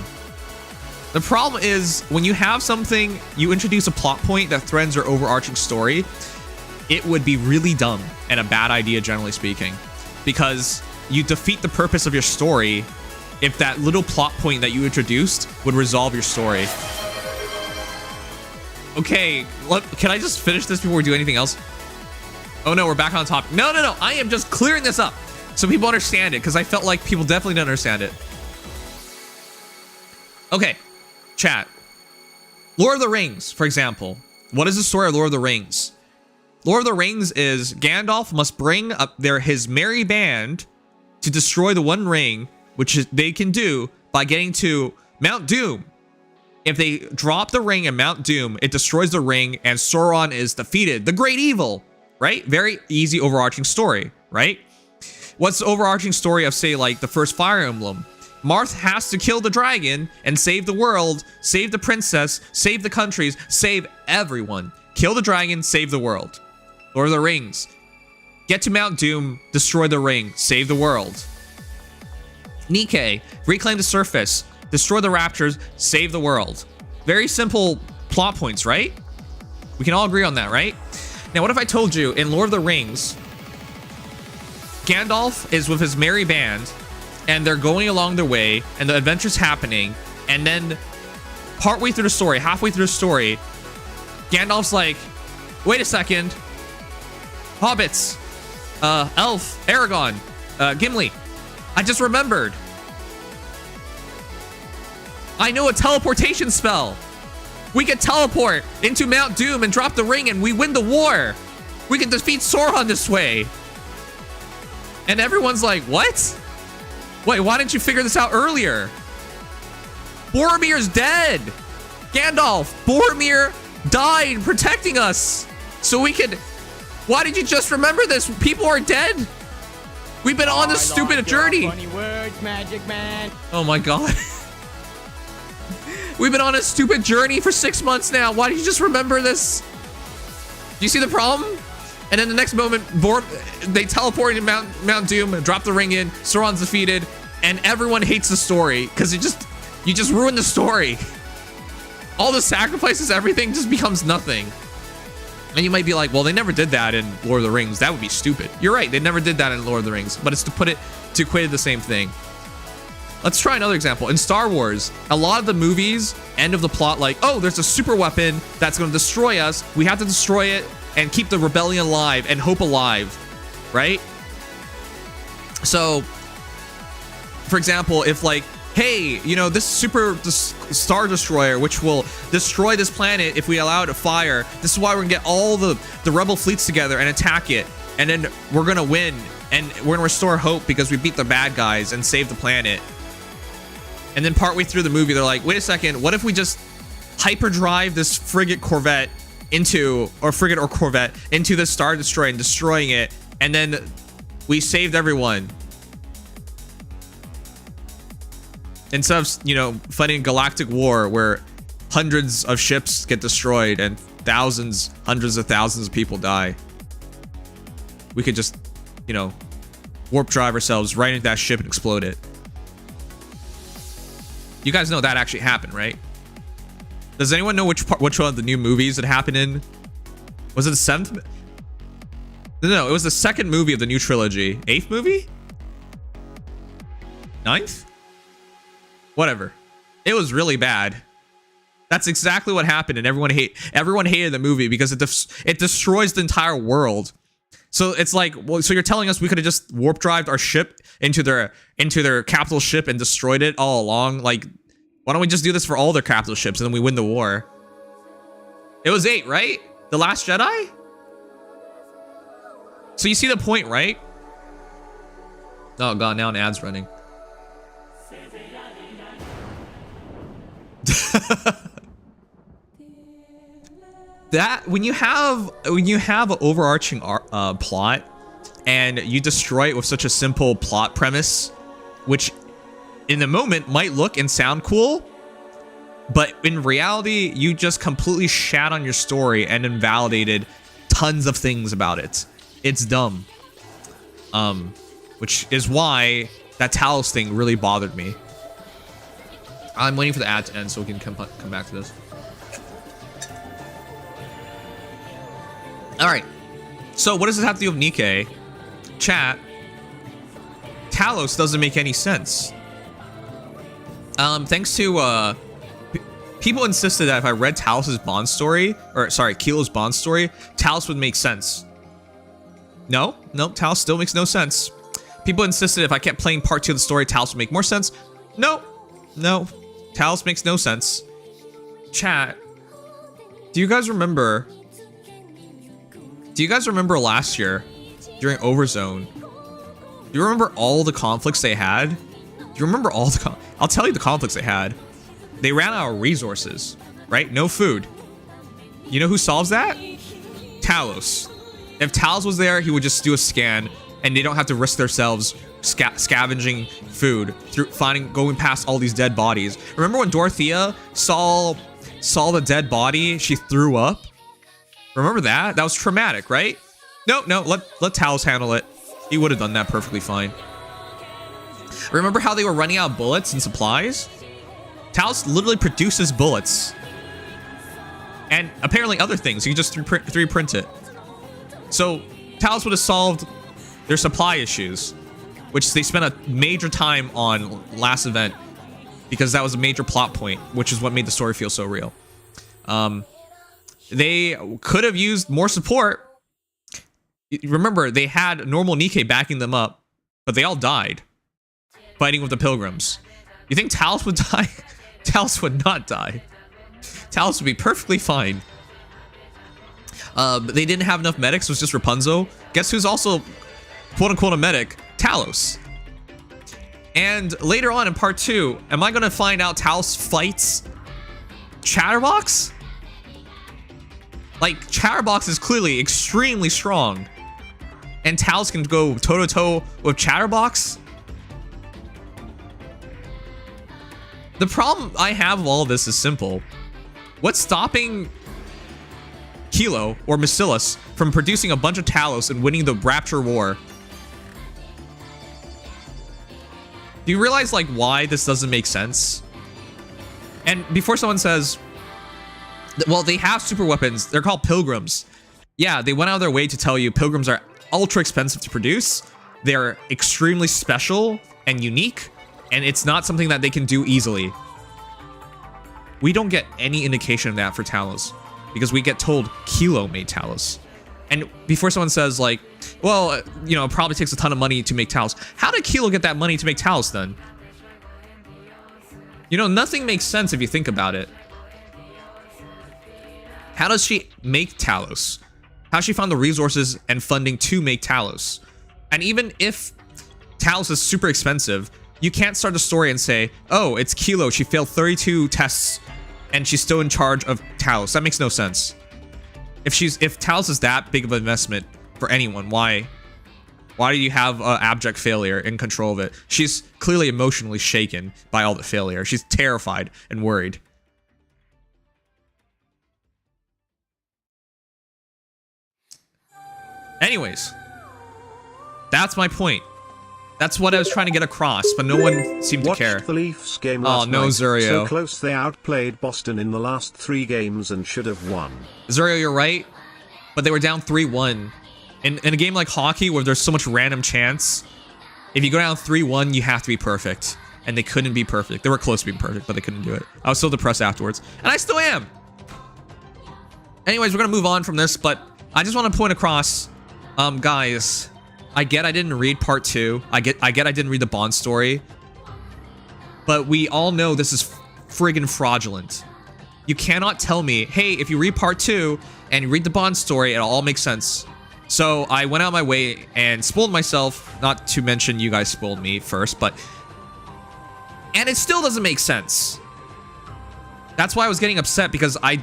is when you have something, you introduce a plot point that threatens your overarching story, it would be really dumb and a bad idea, generally speaking, because you defeat the purpose of your story if that little plot point that you introduced would resolve your story. Okay, look, can I just finish this before we do anything else? Oh no, we're back on topic. No, I am just clearing this up so people understand it, because I felt like people definitely didn't understand it. Okay, chat. Lord of the Rings, for example. What is the story of Lord of the Rings? Lord of the Rings is Gandalf must bring up his merry band to destroy the One Ring, which they can do by getting to Mount Doom. If they drop the ring in Mount Doom, it destroys the ring and Sauron is defeated. The great evil, right? Very easy overarching story, right? What's the overarching story of, say, like the first Fire Emblem? Marth has to kill the dragon and save the world, save the princess, save the countries, save everyone. Kill the dragon, save the world. Lord of the Rings. Get to Mount Doom, destroy the ring, save the world. Nikkei, reclaim the surface, destroy the raptors, save the world. Very simple plot points, right? We can all agree on that, right? Now, what if I told you in Lord of the Rings, Gandalf is with his merry band, and they're going along their way, and the adventure's happening, and then partway through the story, halfway through the story, Gandalf's like, wait a second, hobbits, elf, Aragorn, Gimli, I just remembered. I know a teleportation spell. We can teleport into Mount Doom and drop the ring and we win the war. We can defeat Sauron this way. And everyone's like, what? Wait, why didn't you figure this out earlier? Boromir's dead. Gandalf, Boromir died protecting us. So we could... Why did you just remember this? People are dead. We've been on this stupid journey. Funny words, Magic Man. Oh my God. We've been on a stupid journey for 6 months now. Why don't you just remember this? Do you see the problem? And then the next moment, they teleport into Mount Doom, drop the ring in, Sauron's defeated, and everyone hates the story because you just ruined the story. All the sacrifices, everything just becomes nothing. And you might be like, well, they never did that in Lord of the Rings. That would be stupid. You're right, they never did that in Lord of the Rings, but it's to equate the same thing. Let's try another example. In Star Wars, a lot of the movies end of the plot like, oh, there's a super weapon that's going to destroy us. We have to destroy it and keep the rebellion alive and hope alive, right? So, for example, if like, hey, you know, this star destroyer, which will destroy this planet if we allow it to fire, this is why we're gonna get all the rebel fleets together and attack it, and then we're gonna win, and we're gonna restore hope because we beat the bad guys and save the planet. And then partway through the movie, they're like, wait a second, what if we just hyperdrive this Corvette into the Star Destroyer and destroying it, and then we saved everyone. Instead of, you know, fighting a galactic war where hundreds of ships get destroyed and hundreds of thousands of people die, we could just, you know, warp drive ourselves right into that ship and explode it. You guys know that actually happened, right? Does anyone know which one of the new movies it happened in? Was it the 7th? No, it was the 2nd movie of the new trilogy. 8th movie? 9th? Whatever. It was really bad. That's exactly what happened, and everyone hated the movie because it destroys the entire world. So it's like, well, so you're telling us we could have just warp drived our ship into their capital ship and destroyed it all along? Like, why don't we just do this for all their capital ships and then we win the war? It was 8, right? The Last Jedi? So you see the point, right? Oh god, now an ad's running. That when you have an overarching plot and you destroy it with such a simple plot premise, which in the moment might look and sound cool, but in reality you just completely shat on your story and invalidated tons of things about it. It's dumb. Which is why that Talos thing really bothered me. I'm waiting for the ad to end so we can come back to this. All right. So what does this have to do with Nikke? Chat. Talos doesn't make any sense. Thanks to people insisted that if I read Talos's Bond story, or sorry, Kilo's Bond story, Talos would make sense. No, Talos still makes no sense. People insisted if I kept playing part 2 of the story, Talos would make more sense. No, Talos makes no sense. Chat, do you guys remember last year during Overzone? Do you remember all the conflicts they had? Do you remember all the I'll tell you the conflicts they had. They ran out of resources, right? No food. You know who solves that? Talos. If Talos was there, he would just do a scan and they don't have to risk themselves scavenging food through going past all these dead bodies. Remember when Dorothea saw the dead body, she threw up? Remember that? That was traumatic, right? No, let Talos handle it. He would have done that perfectly fine. Remember how they were running out of bullets and supplies? Talos literally produces bullets. And apparently other things. You can just 3D print it. So Talos would have solved their supply issues, which they spent a major time on last event because that was a major plot point, which is what made the story feel so real. They could have used more support. Remember, they had normal Nikke backing them up, but they all died fighting with the pilgrims. You think Talos would die? Talos would not die. Talos would be perfectly fine. They didn't have enough medics. It was just Rapunzel. Guess who's also quote-unquote a medic? Talos. And later on in part 2, am I gonna find out Talos fights Chatterbox? Like, Chatterbox is clearly extremely strong, and Talos can go toe-to-toe with Chatterbox? The problem I have with all of this is simple. What's stopping Kilo or Bacillus from producing a bunch of Talos and winning the Rapture War? Do you realize, like, why this doesn't make sense? And before someone says, well, they have super weapons. They're called Pilgrims. Yeah, they went out of their way to tell you Pilgrims are ultra expensive to produce. They're extremely special and unique, and it's not something that they can do easily. We don't get any indication of that for Talos, because we get told Kilo made Talos. And before someone says, like, well, you know, it probably takes a ton of money to make Talos. How did Kilo get that money to make Talos then? You know, nothing makes sense if you think about it. How does she make Talos? How she found the resources and funding to make Talos? And even if Talos is super expensive, you can't start a story and say, oh, it's Kilo. She failed 32 tests and she's still in charge of Talos. That makes no sense. If Talos is that big of an investment for anyone, why do you have abject failure in control of it? She's clearly emotionally shaken by all the failure. She's terrified and worried. Anyways, that's my point. That's what I was trying to get across, but no one seemed to care. Watched the Leafs game last no, night. Zurio. So close they outplayed Boston in the last 3 games and should have won. Zurio, you're right, but they were down 3-1. In a game like hockey where there's so much random chance, if you go down 3-1, you have to be perfect. And they couldn't be perfect. They were close to being perfect, but they couldn't do it. I was so depressed afterwards. And I still am. Anyways, we're going to move on from this, but I just want to point across, guys, I get I didn't read part 2. I get I didn't read the Bond story. But we all know this is friggin' fraudulent. You cannot tell me, hey, if you read part 2 and you read the Bond story, it'll all make sense. So I went out my way and spoiled myself, not to mention you guys spoiled me first, but... And it still doesn't make sense. That's why I was getting upset, because I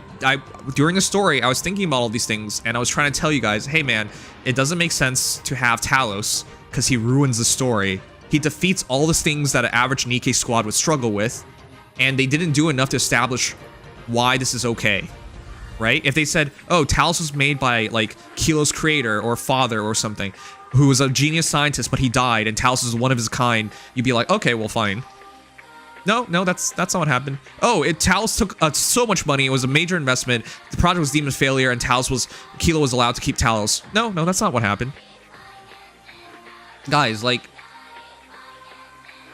during the story, I was thinking about all these things, and I was trying to tell you guys, hey man, it doesn't make sense to have Talos, because he ruins the story. He defeats all the things that an average Nikkei squad would struggle with, and they didn't do enough to establish why this is okay. Right? If they said, oh, Talos was made by, like, Kilo's creator or father or something, who was a genius scientist, but he died, and Talos is one of his kind, you'd be like, okay, well, fine. No, that's not what happened. Oh, Talos took so much money. It was a major investment. The project was deemed a failure, and Kilo was allowed to keep Talos. No, that's not what happened. Guys, like,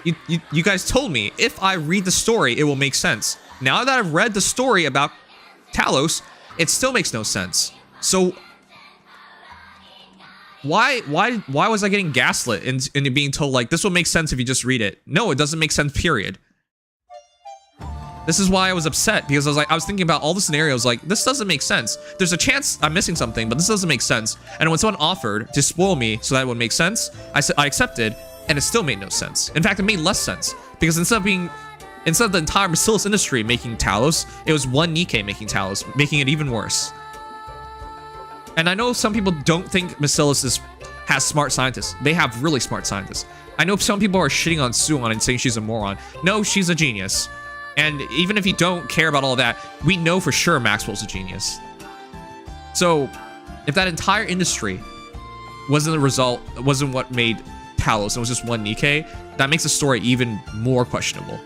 you guys told me if I read the story, it will make sense. Now that I've read the story about Talos, it still makes no sense. So why was I getting gaslit and being told, like, this will make sense if you just read it? No, it doesn't make sense, period. This is why I was upset, because I was thinking about all the scenarios, like, this doesn't make sense. There's a chance I'm missing something, but this doesn't make sense. And when someone offered to spoil me so that it would make sense, I accepted, and it still made no sense. In fact, it made less sense, because instead of the entire Bacillus industry making Talos, it was one Nikkei making Talos, making it even worse. And I know some people don't think Bacillus has smart scientists. They have really smart scientists. I know some people are shitting on Suon and saying she's a moron. No, she's a genius. And even if you don't care about all that, we know for sure Maxwell's a genius. So, if that entire industry wasn't what made Talos, it was just one Nikkei, that makes the story even more questionable.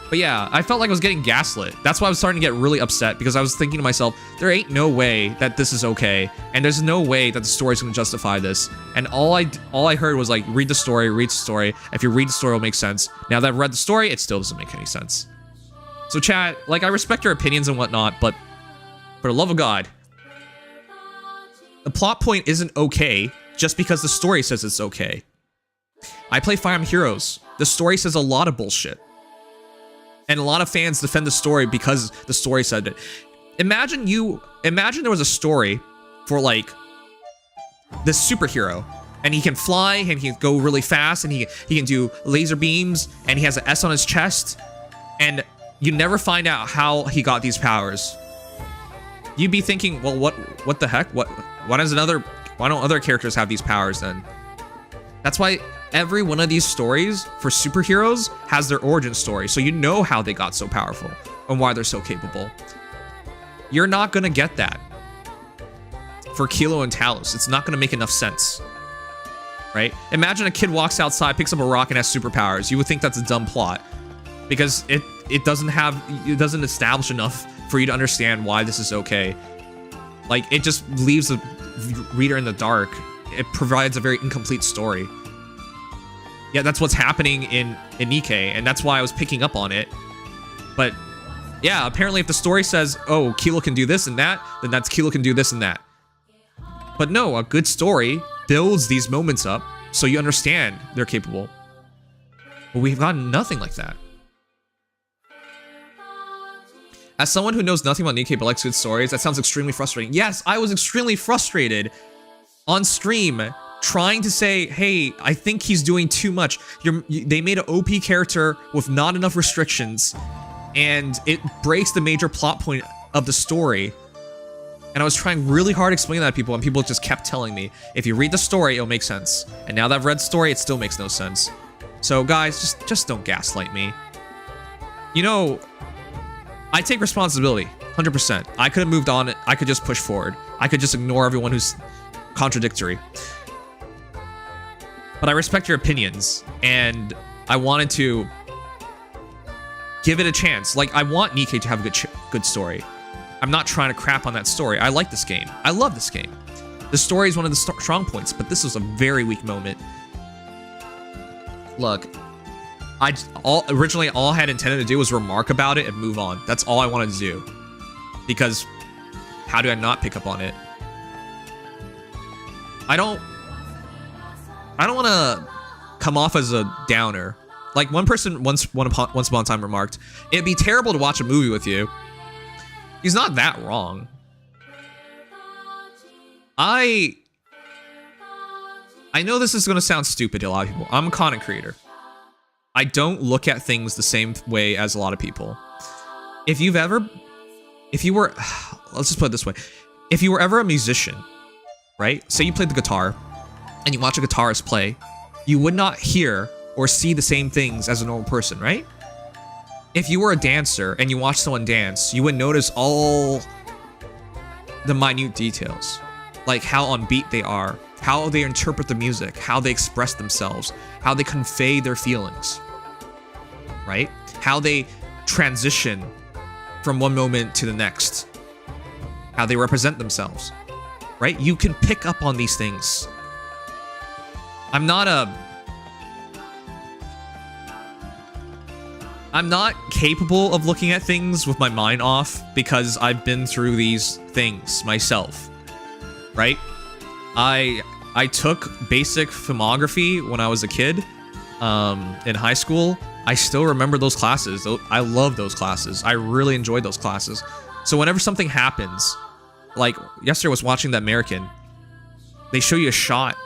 But yeah, I felt like I was getting gaslit. That's why I was starting to get really upset, because I was thinking to myself, there ain't no way that this is okay, and there's no way that the story's gonna justify this. And all I heard was, like, read the story. If you read the story, it'll make sense. Now that I've read the story, it still doesn't make any sense. So chat, like, I respect your opinions and whatnot, but for the love of God, the plot point isn't okay just because the story says it's okay. I play Fire Emblem Heroes. The story says a lot of bullshit. And a lot of fans defend the story because the story said it. Imagine there was a story for, like, this superhero, and he can fly, and he can go really fast, and he can do laser beams, and he has an S on his chest, and you never find out how he got these powers. You'd be thinking, well, what the heck? Why don't other characters have these powers then? That's why every one of these stories for superheroes has their origin story, so you know how they got so powerful and why they're so capable. You're not gonna get that for Kilo and Talos. It's not gonna make enough sense, right? Imagine a kid walks outside, picks up a rock, and has superpowers. You would think that's a dumb plot because it doesn't establish enough for you to understand why this is okay. Like, it just leaves the reader in the dark. It provides a very incomplete story. Yeah, that's what's happening in Nikkei, and that's why I was picking up on it. But yeah, apparently if the story says, oh, Kilo can do this and that, then that's Kilo can do this and that. But no, a good story builds these moments up so you understand they're capable. But we've gotten nothing like that. As someone who knows nothing about Nikkei but likes good stories, that sounds extremely frustrating. Yes, I was extremely frustrated on stream trying to say, hey, I think he's doing too much. They made an OP character with not enough restrictions, and it breaks the major plot point of the story. And I was trying really hard to explain that to people, and people just kept telling me, if you read the story, it'll make sense. And now that I've read the story, it still makes no sense. So guys, just don't gaslight me. You know, I take responsibility, 100%. I could have moved on. I could just push forward. I could just ignore everyone who's contradictory. But I respect your opinions, and I wanted to give it a chance. Like, I want Nikkei to have a good story. I'm not trying to crap on that story. I like this game. I love this game. The story is one of the strong points, but this was a very weak moment. Look, originally all I had intended to do was remark about it and move on. That's all I wanted to do. Because how do I not pick up on it? I don't want to come off as a downer. Like, one person once upon a time remarked, it'd be terrible to watch a movie with you. He's not that wrong. I know this is going to sound stupid to a lot of people. I'm a content creator. I don't look at things the same way as a lot of people. If you were, let's just put it this way. If you were ever a musician, right? Say you played the guitar and you watch a guitarist play, you would not hear or see the same things as a normal person, right? If you were a dancer and you watch someone dance, you would notice all the minute details, like how on beat they are, how they interpret the music, how they express themselves, how they convey their feelings, right? How they transition from one moment to the next, how they represent themselves, right? You can pick up on these things. I'm not capable of looking at things with my mind off because I've been through these things myself, right? I took basic filmography when I was a kid in high school. I still remember those classes. I love those classes. I really enjoyed those classes. So whenever something happens, like yesterday I was watching The American, they show you a shot,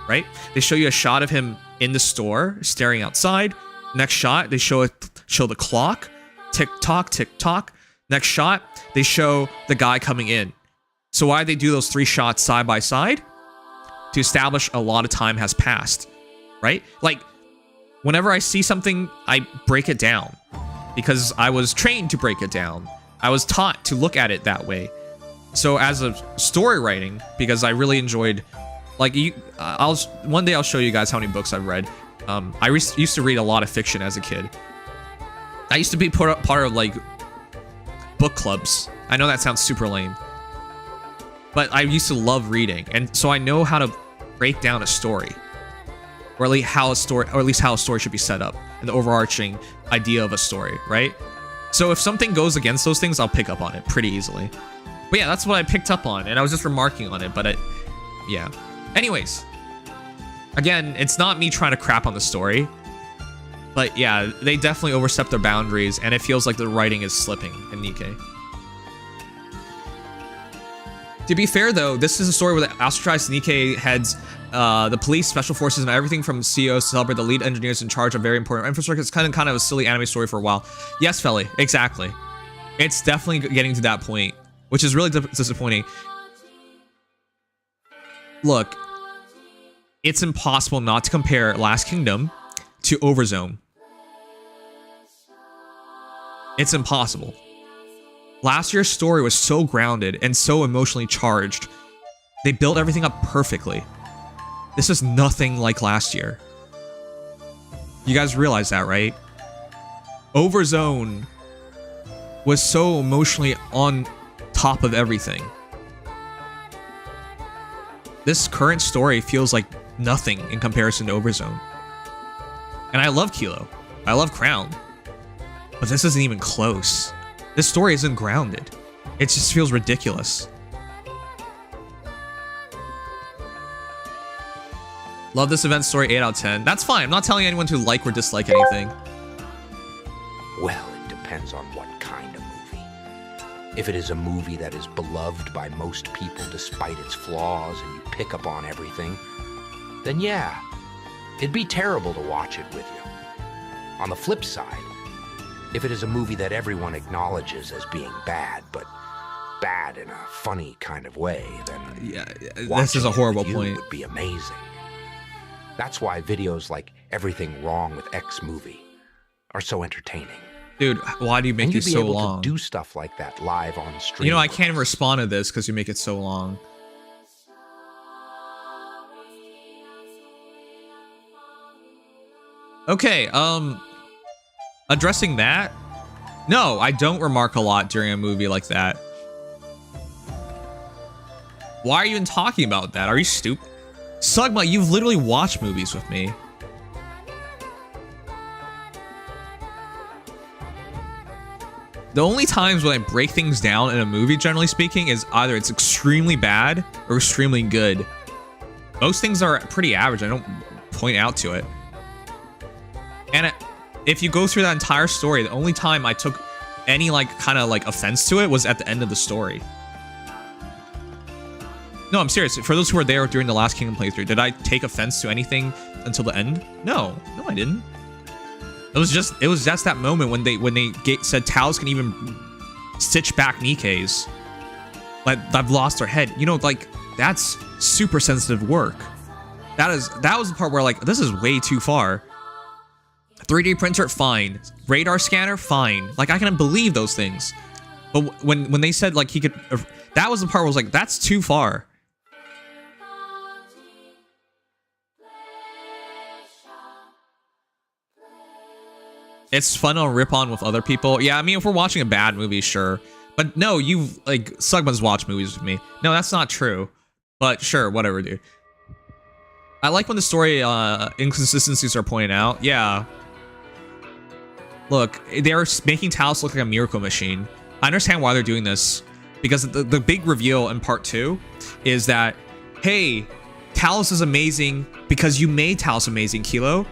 right? They show you a shot of him in the store staring outside. Next shot, they show the clock, tick tock, tick tock. Next shot, they show the guy coming in. So why they do those 3 shots side by side? To establish a lot of time has passed, right? Like, whenever I see something, I break it down because I was trained to break it down. I was taught to look at it that way. So as a story writing, because I really enjoyed, like, one day I'll show you guys how many books I've read. I used to read a lot of fiction as a kid. I used to be part of like book clubs. I know that sounds super lame, but I used to love reading, and so I know how to break down a story, or at least how a story should be set up, and the overarching idea of a story, right? So if something goes against those things, I'll pick up on it pretty easily. But yeah, that's what I picked up on, and I was just remarking on it. But yeah. Anyways, again, it's not me trying to crap on the story. But yeah, they definitely overstep their boundaries, and it feels like the writing is slipping in Nikkei. To be fair, though, this is a story where the ostracized Nikkei heads the police, special forces, and everything from CEOs to celebrate the lead engineers in charge of very important infrastructure. It's kind of a silly anime story for a while. Yes, Felly, exactly. It's definitely getting to that point, which is really disappointing. Look, it's impossible not to compare Last Kingdom to Overzone. It's impossible. Last year's story was so grounded and so emotionally charged. They built everything up perfectly. This is nothing like last year. You guys realize that, right? Overzone was so emotionally on top of everything. This current story feels like nothing in comparison to Overzone. And I love Kilo. I love Crown. But this isn't even close. This story isn't grounded. It just feels ridiculous. Love this event story, 8 out of 10. That's fine. I'm not telling anyone to like or dislike anything. Well, it depends on what kind of movie. If it is a movie that is beloved by most people despite its flaws and you pick up on everything, then yeah, it'd be terrible to watch it with you. On the flip side, if it is a movie that everyone acknowledges as being bad, but bad in a funny kind of way, then yeah, this is a horrible point. Would be amazing. That's why videos like Everything Wrong with X Movie are so entertaining. Dude, why do you make these so long? And you'd be able to do stuff like that live on stream. You know, I can't even respond to this because you make it so long. Okay, addressing that? No, I don't remark a lot during a movie like that. Why are you even talking about that? Are you stupid? Sugma, you've literally watched movies with me. The only times when I break things down in a movie, generally speaking, is either it's extremely bad or extremely good. Most things are pretty average. I don't point out to it. And if you go through that entire story, the only time I took any kind of offense to it was at the end of the story. No, I'm serious. For those who were there during the Last Kingdom playthrough, did I take offense to anything until the end? No, I didn't. It was just that moment when they said Taos can even stitch back Nikke's. Like, I've lost their head. You know, that's super sensitive work. That was the part where this is way too far. 3D printer, fine. Radar scanner, fine. I can believe those things. But when they said he could, that was the part where I was like, that's too far. It's fun to rip on with other people. Yeah, I mean, if we're watching a bad movie, sure. But no, you've, Sugman's watched movies with me. No, that's not true. But sure, whatever, dude. I like when the story inconsistencies are pointed out. Yeah. Look, they're making Talos look like a miracle machine. I understand why they're doing this. Because the big reveal in part 2 is that, hey, Talos is amazing because you made Talos amazing, Kilo.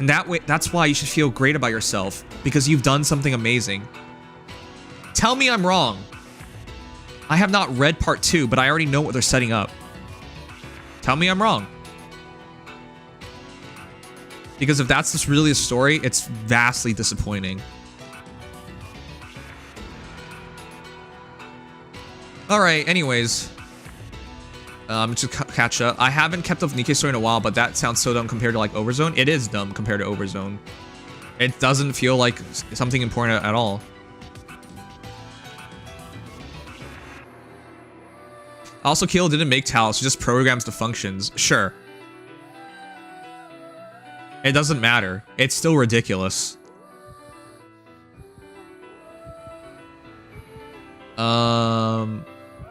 And that's why you should feel great about yourself, because you've done something amazing. Tell me I'm wrong. I have not read part 2, but I already know what they're setting up. Tell me I'm wrong. Because if that's just really a story, it's vastly disappointing. Alright, anyways. Just catch up. I haven't kept up with Nikke's story in a while, but that sounds so dumb compared to Overzone. It is dumb compared to Overzone. It doesn't feel like something important at all. Also, Kilo didn't make Talos, just programs the functions. Sure. It doesn't matter. It's still ridiculous.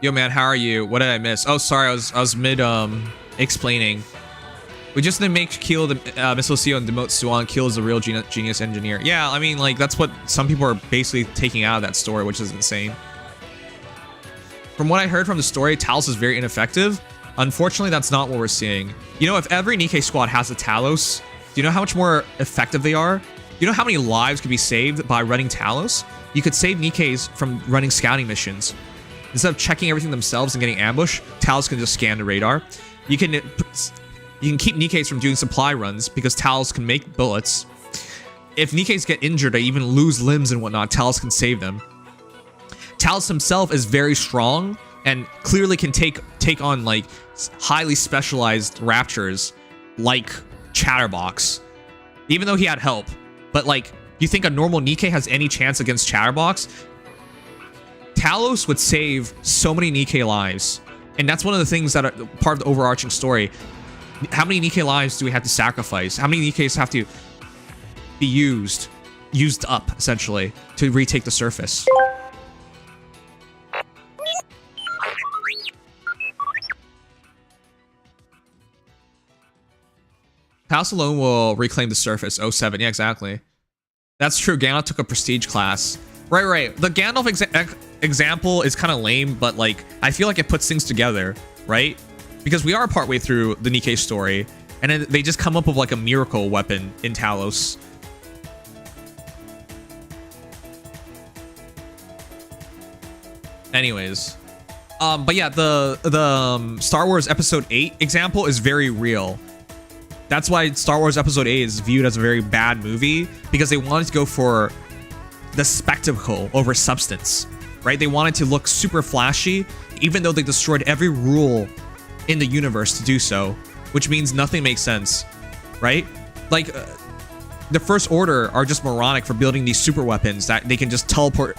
Yo man, how are you? What did I miss? Oh, sorry, I was mid explaining. We just didn't make Keel the Misocio and demote Suan. Keel is a real genius engineer. Yeah, I mean, that's what some people are basically taking out of that story, which is insane. From what I heard from the story, Talos is very ineffective. Unfortunately, that's not what we're seeing. You know, if every Nikke squad has a Talos, do you know how much more effective they are? Do you know how many lives could be saved by running Talos? You could save Nikke's from running scouting missions. Instead of checking everything themselves and getting ambushed, Talos can just scan the radar. You can keep Nikke's from doing supply runs because Talos can make bullets. If Nikke's get injured or even lose limbs and whatnot, Talos can save them. Talos himself is very strong and clearly can take on highly specialized raptures like Chatterbox, even though he had help. But like, you think a normal Nikke has any chance against Chatterbox? Talos would save so many Nikke lives, and that's one of the things that are part of the overarching story. How many Nikke lives do we have to sacrifice? How many Nikkes have to be used up, essentially, to retake the surface? House alone will reclaim the surface. 07, yeah, exactly. That's true. Gandalf took a prestige class. Right. The Gandalf example is kind of lame, but like, I feel like it puts things together, right? Because we are partway through the Nikke story, and then they just come up with like a miracle weapon in Talos. Anyways, but yeah, the Star Wars Episode 8 example is very real. That's why Star Wars Episode 8 is viewed as a very bad movie, because they wanted to go for the spectacle over substance, right? They wanted to look super flashy, even though they destroyed every rule in the universe to do so, which means nothing makes sense, right? Like, the First Order are just moronic for building these super weapons that they can just teleport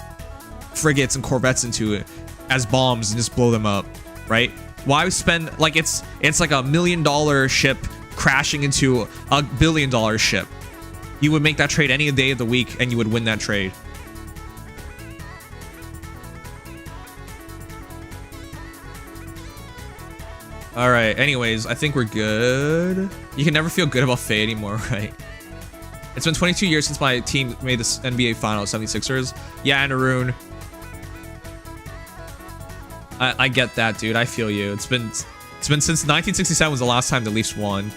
frigates and corvettes into as bombs and just blow them up, right? Why spend, like, it's like $1 million ship crashing into a $1 billion ship. You would make that trade any day of the week and you would win that trade. All right, anyways, I think we're good. You can never feel good about Faye anymore, right? It's been 22 years since my team made this NBA Finals, 76ers. Yeah, and Arun. I get that, dude. I feel you. It's been since 1967 was the last time the Leafs won.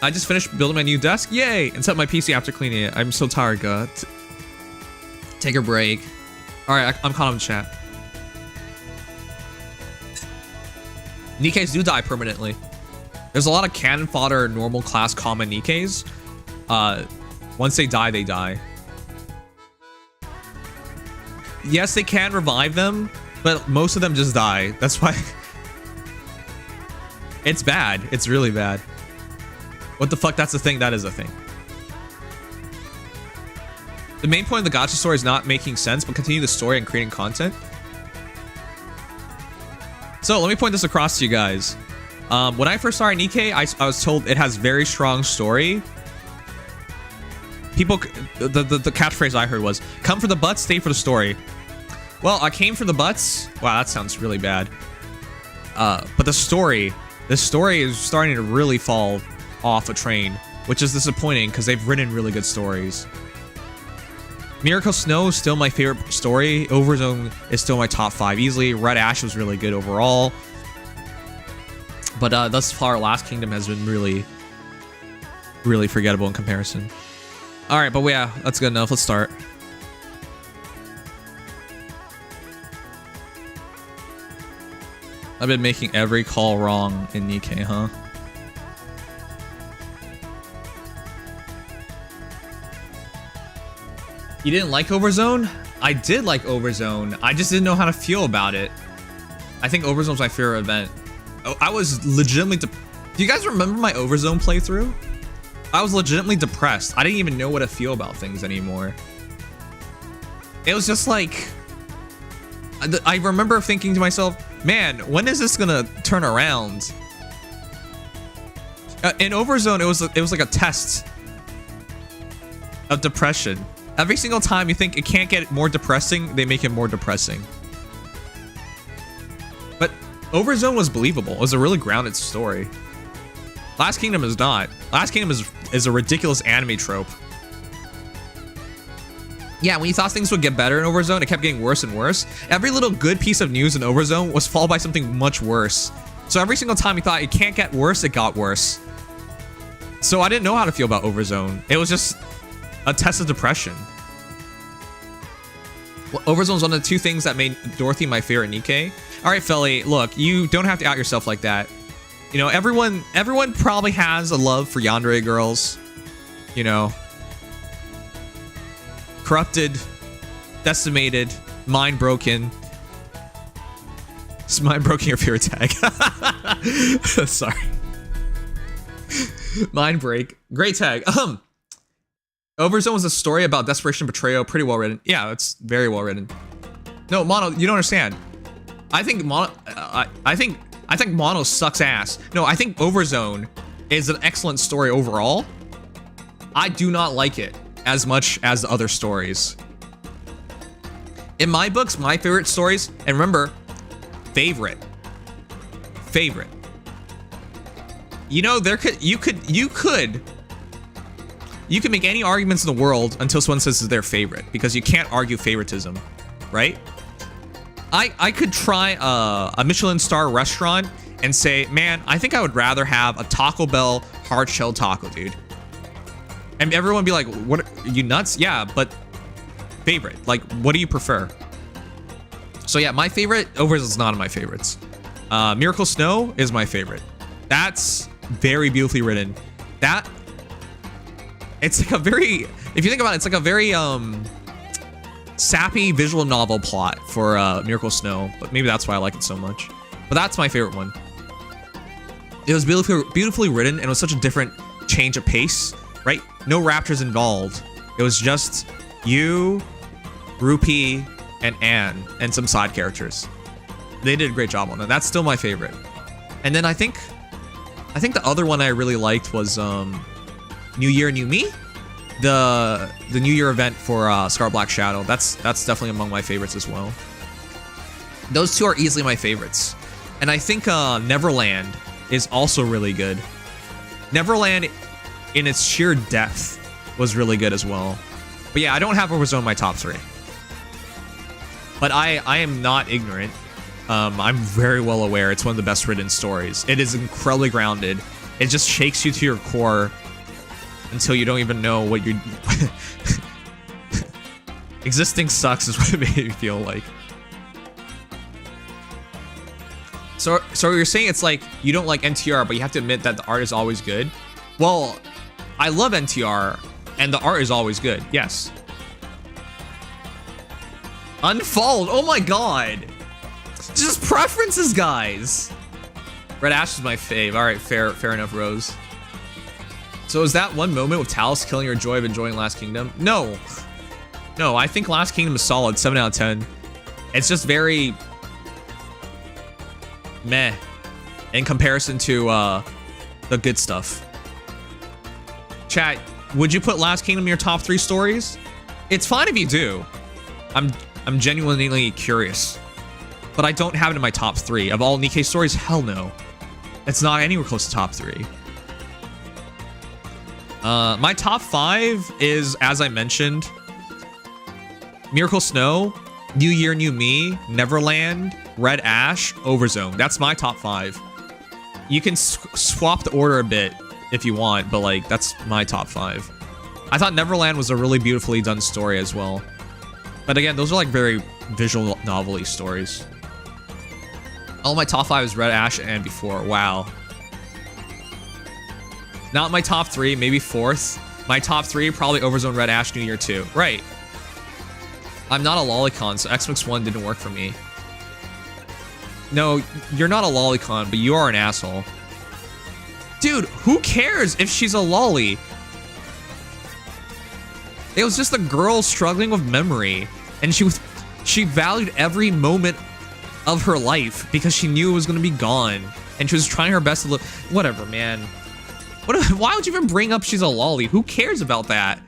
I just finished building my new desk. Yay! And set my PC after cleaning it. I'm so tired, gut. Take a break. All right, I'm caught on chat. Nikkes do die permanently. There's a lot of cannon fodder, normal class, common Nikkes. Once they die, they die. Yes, they can revive them, but most of them just die. That's why it's bad. It's really bad. What the fuck? That's a thing. That is a thing. The main point of the gacha story is not making sense, but continue the story and creating content. So let me point this across to you guys. When I first started Nikke, I was told it has very strong story. People, the catchphrase I heard was, come for the butts, stay for the story. Well, I came for the butts. Wow, that sounds really bad. But the story is starting to really fall off a train, which is disappointing because they've written really good stories. Miracle Snow is still my favorite story. Overzone is still my top 5 easily. Red Ash was really good overall. But thus far, Last Kingdom has been really, really forgettable in comparison. All right, but yeah, that's good enough. Let's start. I've been making every call wrong in Nikke, huh? You didn't like Overzone? I did like Overzone. I just didn't know how to feel about it. I think Overzone was my favorite event. Oh, I was legitimately... Do you guys remember my Overzone playthrough? I was legitimately depressed. I didn't even know what to feel about things anymore. It was just like... I remember thinking to myself, man, when is this gonna turn around? In Overzone, it was like a test of depression. Every single time you think it can't get more depressing, they make it more depressing. But Overzone was believable. It was a really grounded story. Last Kingdom is not. Last Kingdom is a ridiculous anime trope. Yeah, when you thought things would get better in Overzone, it kept getting worse and worse. Every little good piece of news in Overzone was followed by something much worse. So every single time you thought it can't get worse, it got worse. So I didn't know how to feel about Overzone. It was just a test of depression. Well, Overzone was one of the 2 things that made Dorothy my favorite Nikke. All right, Felly, look, you don't have to out yourself like that. You know, everyone probably has a love for yandere girls. You know, corrupted, decimated, mind broken. Is mind broken your favorite tag? Sorry. Mind break. Great tag. Overzone was a story about desperation and betrayal. Pretty well written. Yeah, it's very well written. No, Mono, you don't understand. I think Mono. I think Mono sucks ass. No, I think Overzone is an excellent story overall. I do not like it as much as the other stories. In my books, my favorite stories, and remember, favorite. You know, you could make any arguments in the world until someone says it's their favorite, because you can't argue favoritism, right? I could try a Michelin star restaurant and say, man, I think I would rather have a Taco Bell hard shell taco, dude. And everyone would be like, what, are you nuts? Yeah, but favorite, like, what do you prefer? So yeah, my favorite, Overs is not in my favorites. Miracle Snow is my favorite. That's very beautifully written. It's like a very, if you think about it, it's like a very sappy visual novel plot for Miracle Snow, but maybe that's why I like it so much. But that's my favorite one. It was beautifully written, and it was such a different change of pace, right? No raptors involved. It was just you, Rupee, and Anne, and some side characters. They did a great job on that. That's still my favorite. And then I think the other one I really liked was New Year, New Me, the New Year event for Scar Black Shadow. That's definitely among my favorites as well. Those two are easily my favorites. And I think Neverland is also really good. Neverland, in its sheer depth, was really good as well. But yeah, I don't have Overzone in my top 3. But I am not ignorant. I'm very well aware it's one of the best written stories. It is incredibly grounded. It just shakes you to your core until you don't even know what you're... Existing sucks is what it made me feel like. So you're saying it's like you don't like NTR, but you have to admit that the art is always good? Well, I love NTR, and the art is always good, yes. Unfold, oh my god. Just preferences, guys. Red Ash is my fave. All right, fair enough, Rose. So is that one moment with Talus killing your joy of enjoying Last Kingdom? No, I think Last Kingdom is solid, 7 out of 10. It's just very meh in comparison to the good stuff. Chat, would you put Last Kingdom in your top 3 stories? It's fine if you do. I'm genuinely curious. But I don't have it in my top 3. Of all Nikkei stories, hell no. It's not anywhere close to top 3. My top 5 is, as I mentioned, Miracle Snow, New Year, New Me, Neverland, Red Ash, Overzone. That's my top 5. You can swap the order a bit if you want, but like, that's my top 5. I thought Neverland was a really beautifully done story as well. But again, those are like very visual novel-y stories. All my top 5 is Red Ash and before. Wow. Not my top 3, maybe 4th. My top 3, probably Overzone, Red Ash, New Year 2. Right. I'm not a lolicon, so Xbox One didn't work for me. No, you're not a lolicon, but you are an asshole. Dude, who cares if she's a lolly? It was just a girl struggling with memory, and she valued every moment of her life because she knew it was gonna be gone, and she was trying her best to look. Whatever, man. Why would you even bring up she's a lolly? Who cares about that?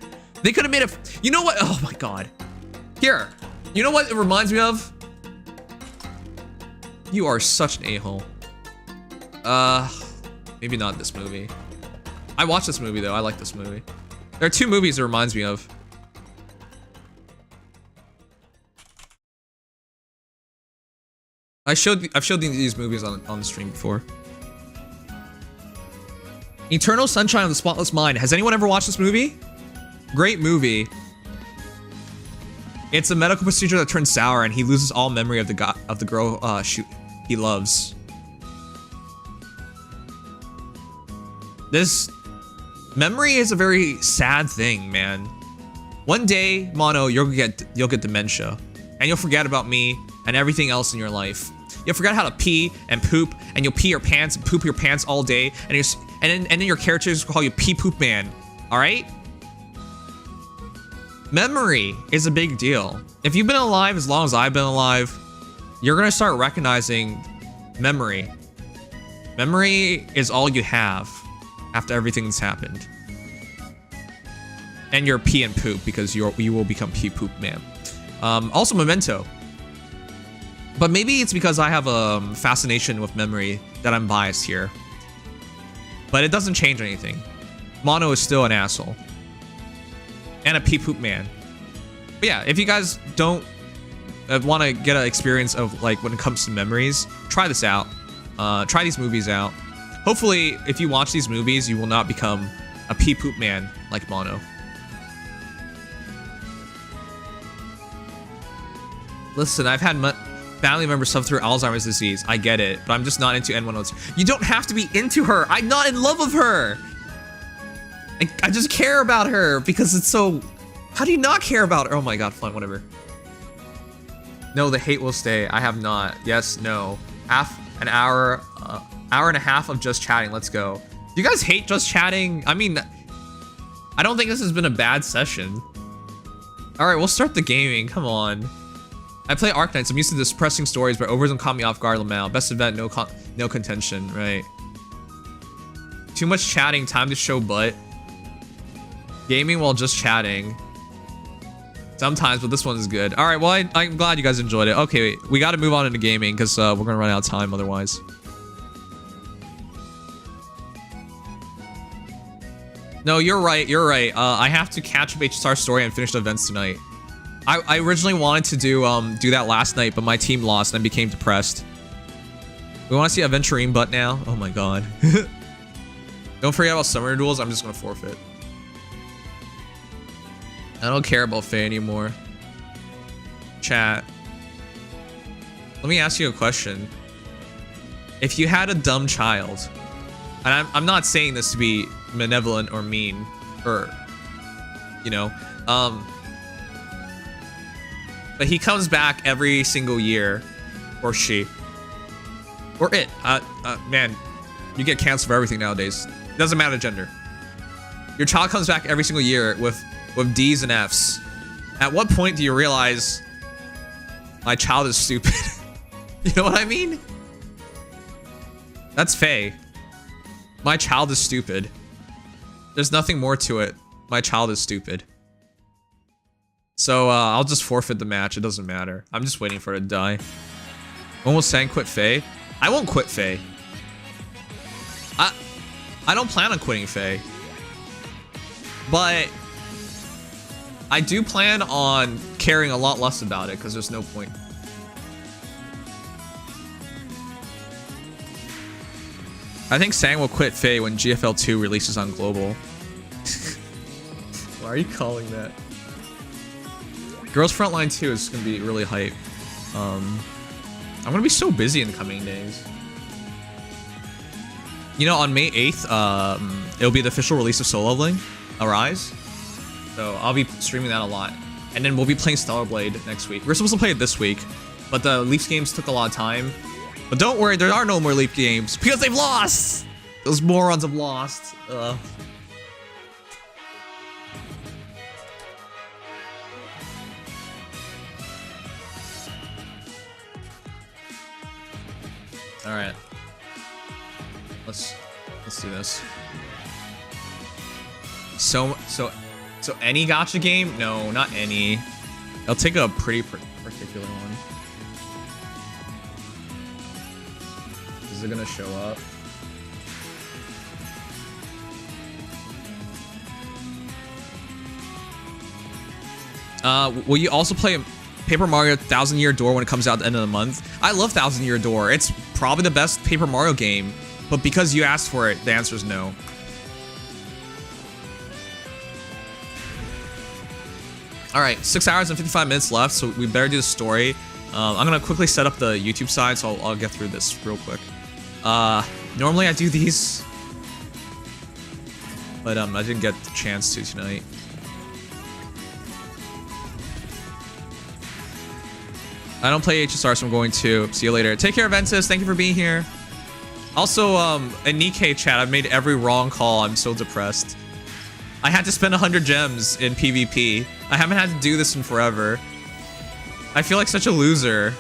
They could have made a. You know what? Oh my god. Here. You know what it reminds me of? You are such an a-hole. Maybe not this movie. I watched this movie though. I like this movie. There are 2 movies it reminds me of. I've showed these movies on the stream before. Eternal Sunshine of the Spotless Mind. Has anyone ever watched this movie? Great movie. It's a medical procedure that turns sour, and he loses all memory of the girl he loves. This memory is a very sad thing, man. One day, Mono, you'll get dementia, and you'll forget about me, and everything else in your life. You'll forget how to pee and poop, and you'll pee your pants and poop your pants all day, and then your characters will call you Pee Poop Man. All right? Memory is a big deal. If you've been alive as long as I've been alive, you're gonna start recognizing memory. Memory is all you have after everything's happened. And your pee and poop, because you will become Pee Poop Man. Also Memento. But maybe it's because I have a fascination with memory that I'm biased here. But it doesn't change anything. Mono is still an asshole. And a Pee Poop Man. But yeah, if you guys don't want to get an experience of like when it comes to memories, try this out. Try these movies out. Hopefully, if you watch these movies, you will not become a Pee Poop Man like Mono. Listen, I've had family members suffer through Alzheimer's disease. I get it, but I'm just not into N102. You don't have to be into her. I'm not in love with her. I just care about her because it's so... How do you not care about her? Oh my god, fine, whatever. No, the hate will stay. I have not. Yes, no. An hour and a half of just chatting. Let's go. Do you guys hate just chatting? I mean, I don't think this has been a bad session. All right, we'll start the gaming. Come on. I play Arknights. I'm used to the depressing stories, but overs caught me off guard. Lamau. Best event, no contention. Right. Too much chatting. Time to show butt. Gaming while just chatting. Sometimes, but this one is good. All right, well, I'm glad you guys enjoyed it. Okay, we got to move on into gaming because we're going to run out of time otherwise. No, you're right. You're right. I have to catch up Star Story and finish the events tonight. I originally wanted to do that last night, but my team lost and I became depressed. We want to see Aventurine butt now? Oh my god. Don't forget about Summoner Duels. I'm just going to forfeit. I don't care about Faye anymore. Chat. Let me ask you a question. If you had a dumb child, and I'm not saying this to be malevolent or mean, or, you know, but he comes back every single year, or she, or it. Man, you get canceled for everything nowadays. Doesn't matter gender. Your child comes back every single year with D's and F's. At what point do you realize my child is stupid? You know what I mean? That's Faye. My child is stupid. There's nothing more to it. My child is stupid. So I'll just forfeit the match. It doesn't matter. I'm just waiting for it to die. When will Sang quit Faye? I won't quit Faye. I don't plan on quitting Faye. But I do plan on caring a lot less about it because there's no point. I think Sang will quit Faye when GFL 2 releases on Global. Why are you calling that? Girls Frontline 2 is going to be really hype. I'm going to be so busy in the coming days. You know, on May 8th, it'll be the official release of Solo Leveling, Arise. So I'll be streaming that a lot. And then we'll be playing Stellar Blade next week. We're supposed to play it this week, but the Leafs games took a lot of time. But don't worry, there are no more Leaf games because they've lost! Those morons have lost. All right. Let's do this. So any gacha game? No, not any. I'll take a pretty particular one. Is it gonna show up? Will you also play Paper Mario 1000 Year Door when it comes out at the end of the month? I love 1000 Year Door. It's probably the best Paper Mario game, but because you asked for it, the answer is no. All right, 6 hours and 55 minutes left, so we better do the story. I'm gonna quickly set up the YouTube side, so I'll get through this real quick. Normally I do these, but I didn't get the chance to tonight. I don't play HSR, so I'm going to. See you later. Take care, Ventus. Thank you for being here. Also, in Nikkei chat, I've made every wrong call. I'm so depressed. I had to spend 100 gems in PvP. I haven't had to do this in forever. I feel like such a loser.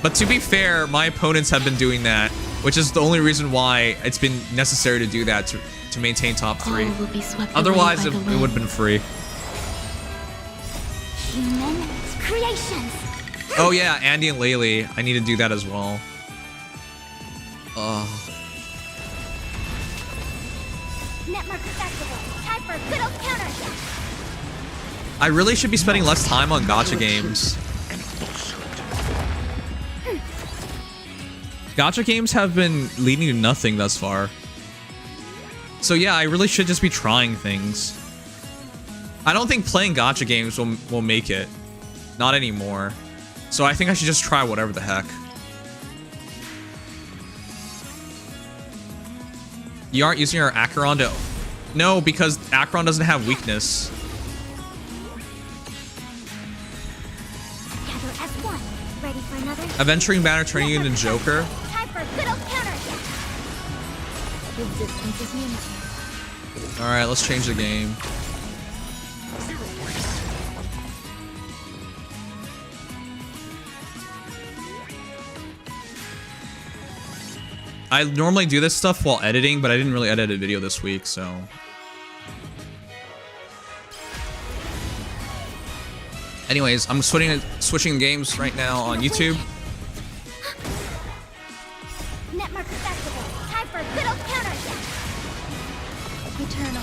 But to be fair, my opponents have been doing that, which is the only reason why it's been necessary to do that to maintain top 3. Otherwise, it would have been free. Human creations. Oh yeah, Andy and Laylee. I need to do that as well. Netmark festival. Time for good old counter. I really should be spending less time on gacha games. Gacha games have been leading to nothing thus far. So yeah, I really should just be trying things. I don't think playing gacha games will make it. Not anymore. So I think I should just try whatever the heck. You aren't using your Acheron to... No, because Acheron doesn't have weakness. Gather as one. Ready for another? Aventurine banner turning you into Joker. Time for good old counter. Resistance is unity. Alright, let's change the game. I normally do this stuff while editing, but I didn't really edit a video this week, so... Anyways, I'm switching games right now on YouTube. Netmark festival. Time for good old counter. Eternal.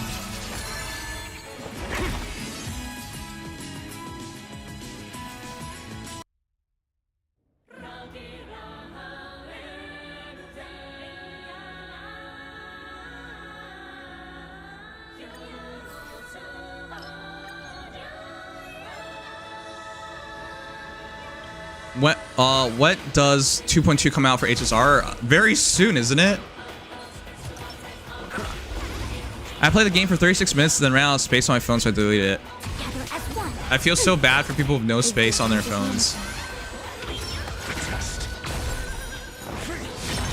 What does 2.2 come out for HSR? Very soon, isn't it? I played the game for 36 minutes, then ran out of space on my phone, so I deleted it. I feel so bad for people with no space on their phones.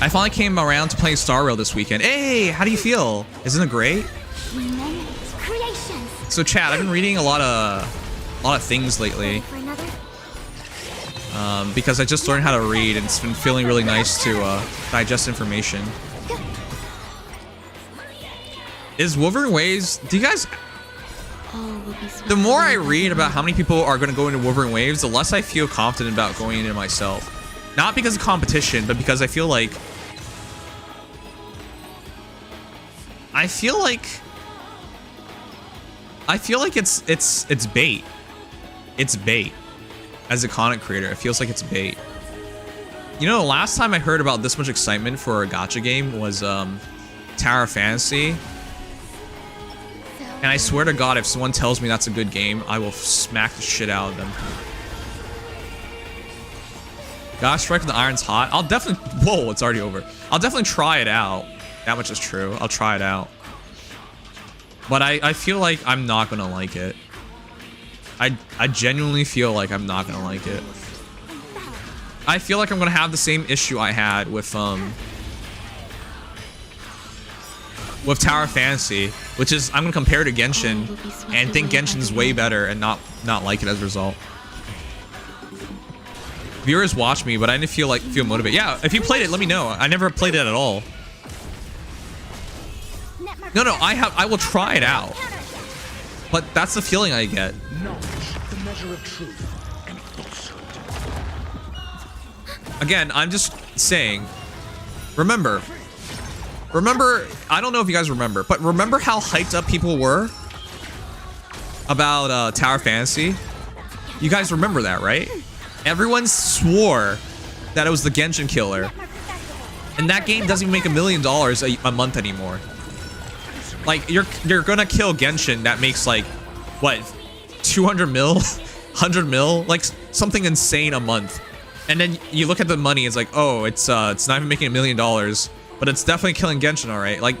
I finally came around to playing Star Rail this weekend. Hey, how do you feel? Isn't it great? So, chat, I've been reading a lot of things lately. Because I just learned how to read, and it's been feeling really nice to digest information. Is Wolverine Waves... Do you guys... The more I read about how many people are going to go into Wolverine Waves, the less I feel confident about going into myself. Not because of competition, but because I feel like... it's bait. It's bait. As a content creator, it feels like it's bait. You know, the last time I heard about this much excitement for a gacha game was Tower of Fantasy. And I swear to God, if someone tells me that's a good game, I will smack the shit out of them. Gosh, Strike the Iron's hot. I'll definitely... Whoa, it's already over. I'll definitely try it out. That much is true. I'll try it out. But I feel like I'm not gonna like it. I genuinely feel like I'm not gonna like it. I feel like I'm gonna have the same issue I had with Tower of Fantasy, which is I'm gonna compare it to Genshin and think Genshin's way better and not like it as a result. Viewers watch me, but I didn't feel motivated. Yeah, if you played it, let me know. I never played it at all. No, I will try it out. But that's the feeling I get. Again, I'm just saying, remember, I don't know if you guys remember, but remember how hyped up people were about Tower Fantasy? You guys remember that, right? Everyone swore that it was the Genshin killer. And that game doesn't even make $1 million a month anymore. Like, you're gonna kill Genshin that makes like, what, 200 mil? 100 mil? Like, something insane a month. And then you look at the money, it's like, oh, it's not even making $1 million, but it's definitely killing Genshin, alright? Like,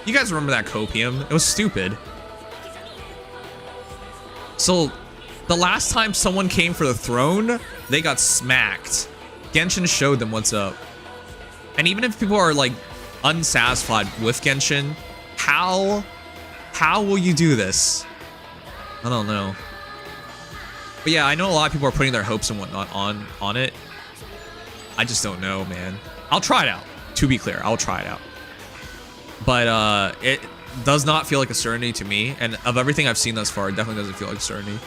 you guys remember that copium? It was stupid. So, The last time someone came for the throne, they got smacked. Genshin showed them what's up. And even if people are like unsatisfied with Genshin, how will you do this? I don't know. But yeah, I know a lot of people are putting their hopes and whatnot on it. I just don't know, man. I'll try it out. To be clear, I'll try it out. But it does not feel like a certainty to me. And of everything I've seen thus far, it definitely doesn't feel like a certainty.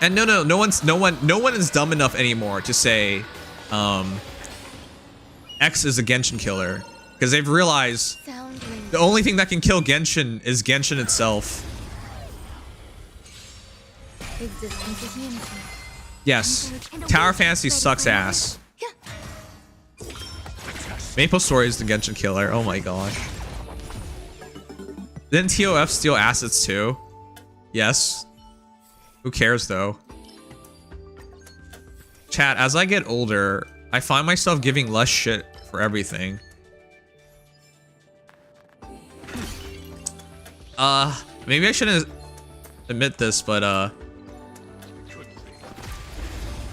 And no one is dumb enough anymore to say X is a Genshin killer, because they've realized the only thing that can kill Genshin is Genshin itself. Yes, Tower Fantasy sucks ass. Maple Story is the Genshin killer. Oh my gosh. Didn't TOF steal assets too? Yes. Who cares though? Chat, as I get older, I find myself giving less shit for everything. Maybe I shouldn't admit this, but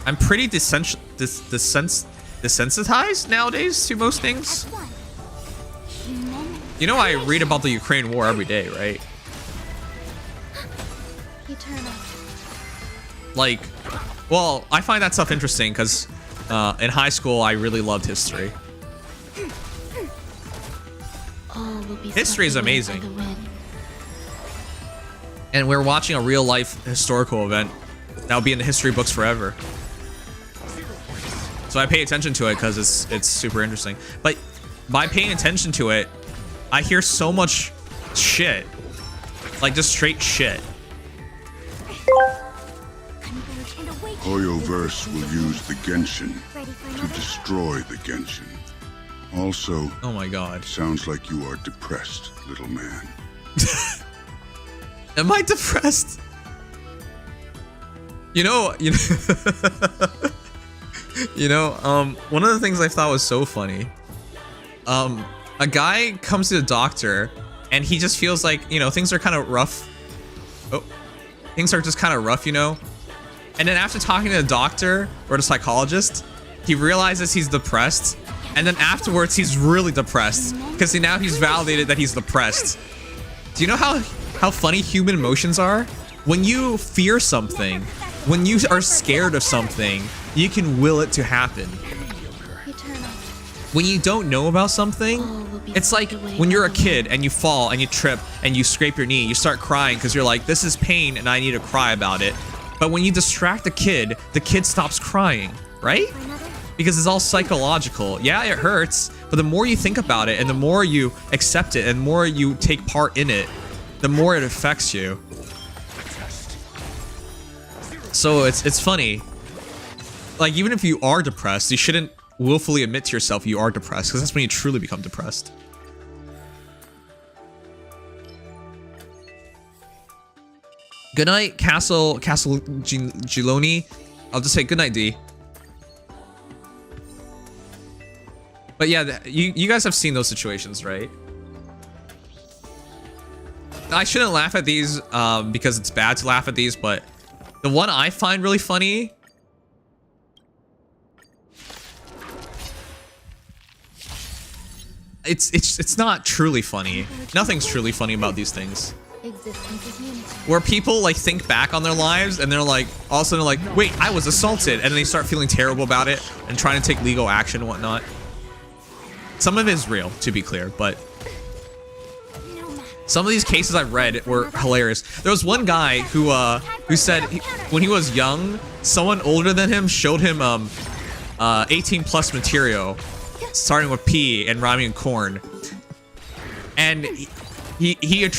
I'm pretty desensitized nowadays to most things. You know, I read about the Ukraine war every day, right? Like, well, I find that stuff interesting because in high school I really loved history. History is amazing. And we're watching a real life historical event that'll be in the history books forever. So I pay attention to it because it's super interesting. But by paying attention to it, I hear so much shit. Like just straight shit. Hoyoverse will use the Genshin to destroy the Genshin. Also, oh my god. Sounds like you are depressed, little man. Am I depressed? You know, one of the things I thought was so funny. A guy comes to the doctor and he just feels like, you know, things are kind of rough. Oh, things are just kind of rough, you know? And then after talking to the doctor or the psychologist, he realizes he's depressed. And then afterwards, he's really depressed because now he's validated that he's depressed. Do you know how funny human emotions are? When you fear something, when you are scared of something, you can will it to happen. When you don't know about something, it's like when you're a kid and you fall and you trip and you scrape your knee, you start crying because you're like, this is pain and I need to cry about it. But when you distract the kid stops crying, right? Because it's all psychological. Yeah, it hurts, but the more you think about it and the more you accept it and the more you take part in it, the more it affects you. So it's funny. Like, even if you are depressed, you shouldn't willfully admit to yourself you are depressed, because that's when you truly become depressed. Good night, Castle Giloni. I'll just say good night, D. But yeah, you guys have seen those situations, right? I shouldn't laugh at these because it's bad to laugh at these, but the one I find really funny. It's not truly funny. Nothing's truly funny about these things. Where people like think back on their lives and they're like, all of a sudden they're like, wait, I was assaulted, and then they start feeling terrible about it and trying to take legal action and whatnot. Some of it is real, to be clear, but some of these cases I've read were hilarious. There was one guy who said when he was young, someone older than him showed him 18+ material, starting with P and rhyming corn, and he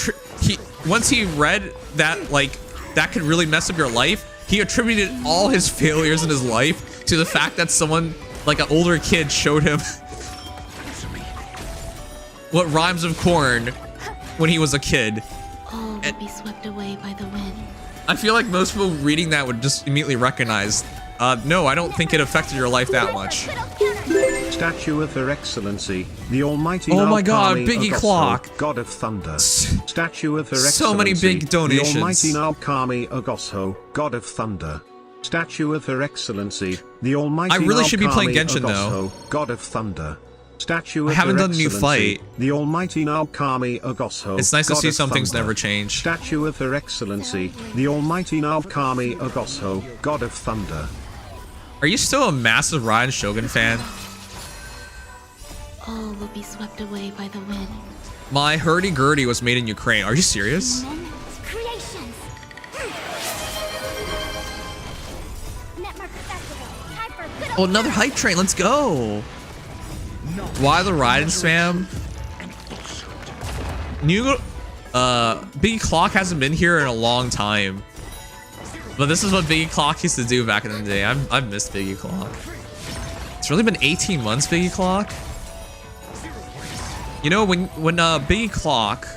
once he read that, like, that could really mess up your life, he attributed all his failures in his life to the fact that someone, like an older kid, showed him what rhymes of corn when he was a kid. All will be swept away by the wind. I feel like most people reading that would just immediately recognize, no, I don't think it affected your life that much. Statue of Her Excellency, the Almighty Oh my God, Naokami Biggie Ogoso, Clock. God of Thunder. Statue of Her Excellency, So many big donations. the Almighty Naokami Ogoso, God of Thunder. Statue of Her Excellency, the Almighty I really should be playing Naokami Genshin, though. Ogoso, God of Thunder. Statue I of haven't Her done a new Excellency, fight. the Almighty Naokami Ogoso. It's nice to God see of some things Thunder. never change. Statue of Her Excellency, the Almighty Naokami Ogoso, God of Thunder. Are you still a massive Raiden Shogun fan? All will be swept away by the wind. My hurdy-gurdy was made in Ukraine. Are you serious? Creations. Oh, another hype train. Let's go. Why the Raiden spam? Biggie Clock hasn't been here in a long time. But this is what Biggie Clock used to do back in the day. I've missed Biggie Clock. It's really been 18 months, Biggie Clock. You know, when Biggie Clock...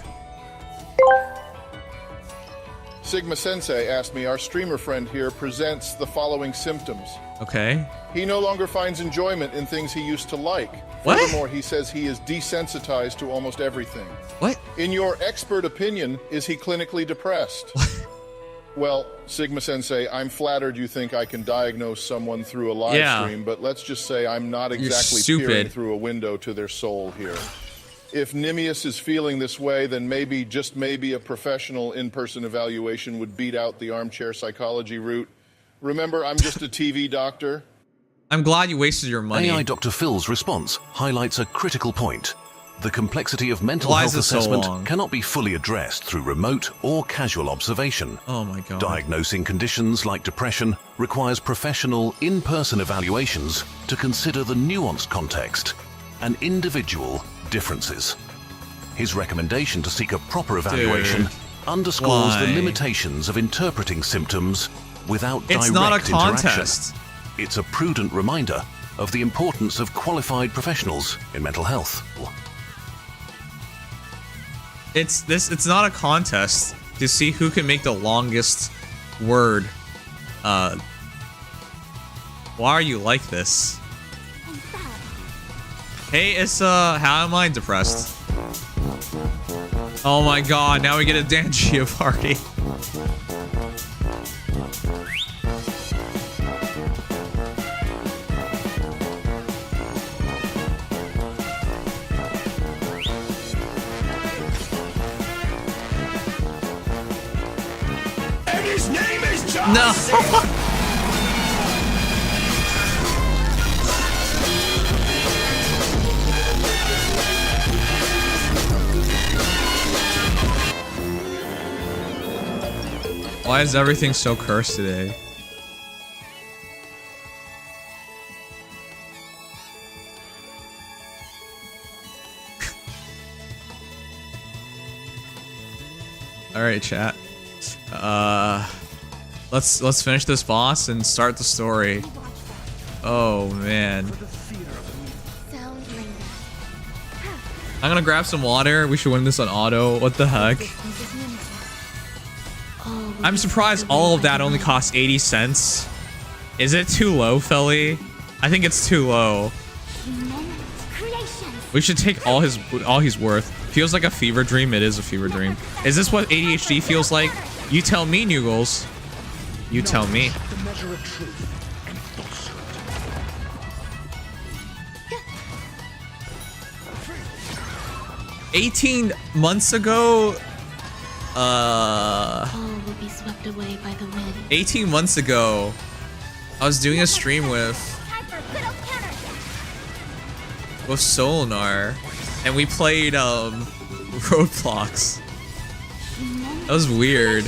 Sigma Sensei asked me, our streamer friend here presents the following symptoms. Okay. He no longer finds enjoyment in things he used to like. What? Furthermore, he says he is desensitized to almost everything. What? In your expert opinion, is he clinically depressed? Well, Sigma Sensei, I'm flattered you think I can diagnose someone through a live stream, but let's just say I'm not exactly peering through a window to their soul here. If Nimius is feeling this way, then maybe, just maybe, a professional in-person evaluation would beat out the armchair psychology route. Remember, I'm just a TV doctor. I'm glad you wasted your money. AI Dr. Phil's response highlights a critical point. The complexity of mental health assessment cannot be fully addressed through remote or casual observation. Oh my God. Diagnosing conditions like depression requires professional, in-person evaluations to consider the nuanced context and individual differences. His recommendation to seek a proper evaluation underscores the limitations of interpreting symptoms without direct not a interaction. contest. It's a prudent reminder of the importance of qualified professionals in mental health. It's not a contest to see who can make the longest word. Why are you like this? Hey Issa, how am I depressed? Oh my God, now we get a Dangia party. And his name is John. No. Why is everything so cursed today? All right, chat. Let's finish this boss and start the story. Oh man. I'm gonna grab some water. We should win this on auto. What the heck? I'm surprised all of that only costs 80 cents. Is it too low, Felly? I think it's too low. We should take all he's worth. Feels like a fever dream. It is a fever dream. Is this what ADHD feels like? You tell me, Noogles. You tell me. 18 months ago, All will be swept away by the wind. 18 months ago, I was doing a stream with Solinar, and we played Roadblocks. That was weird.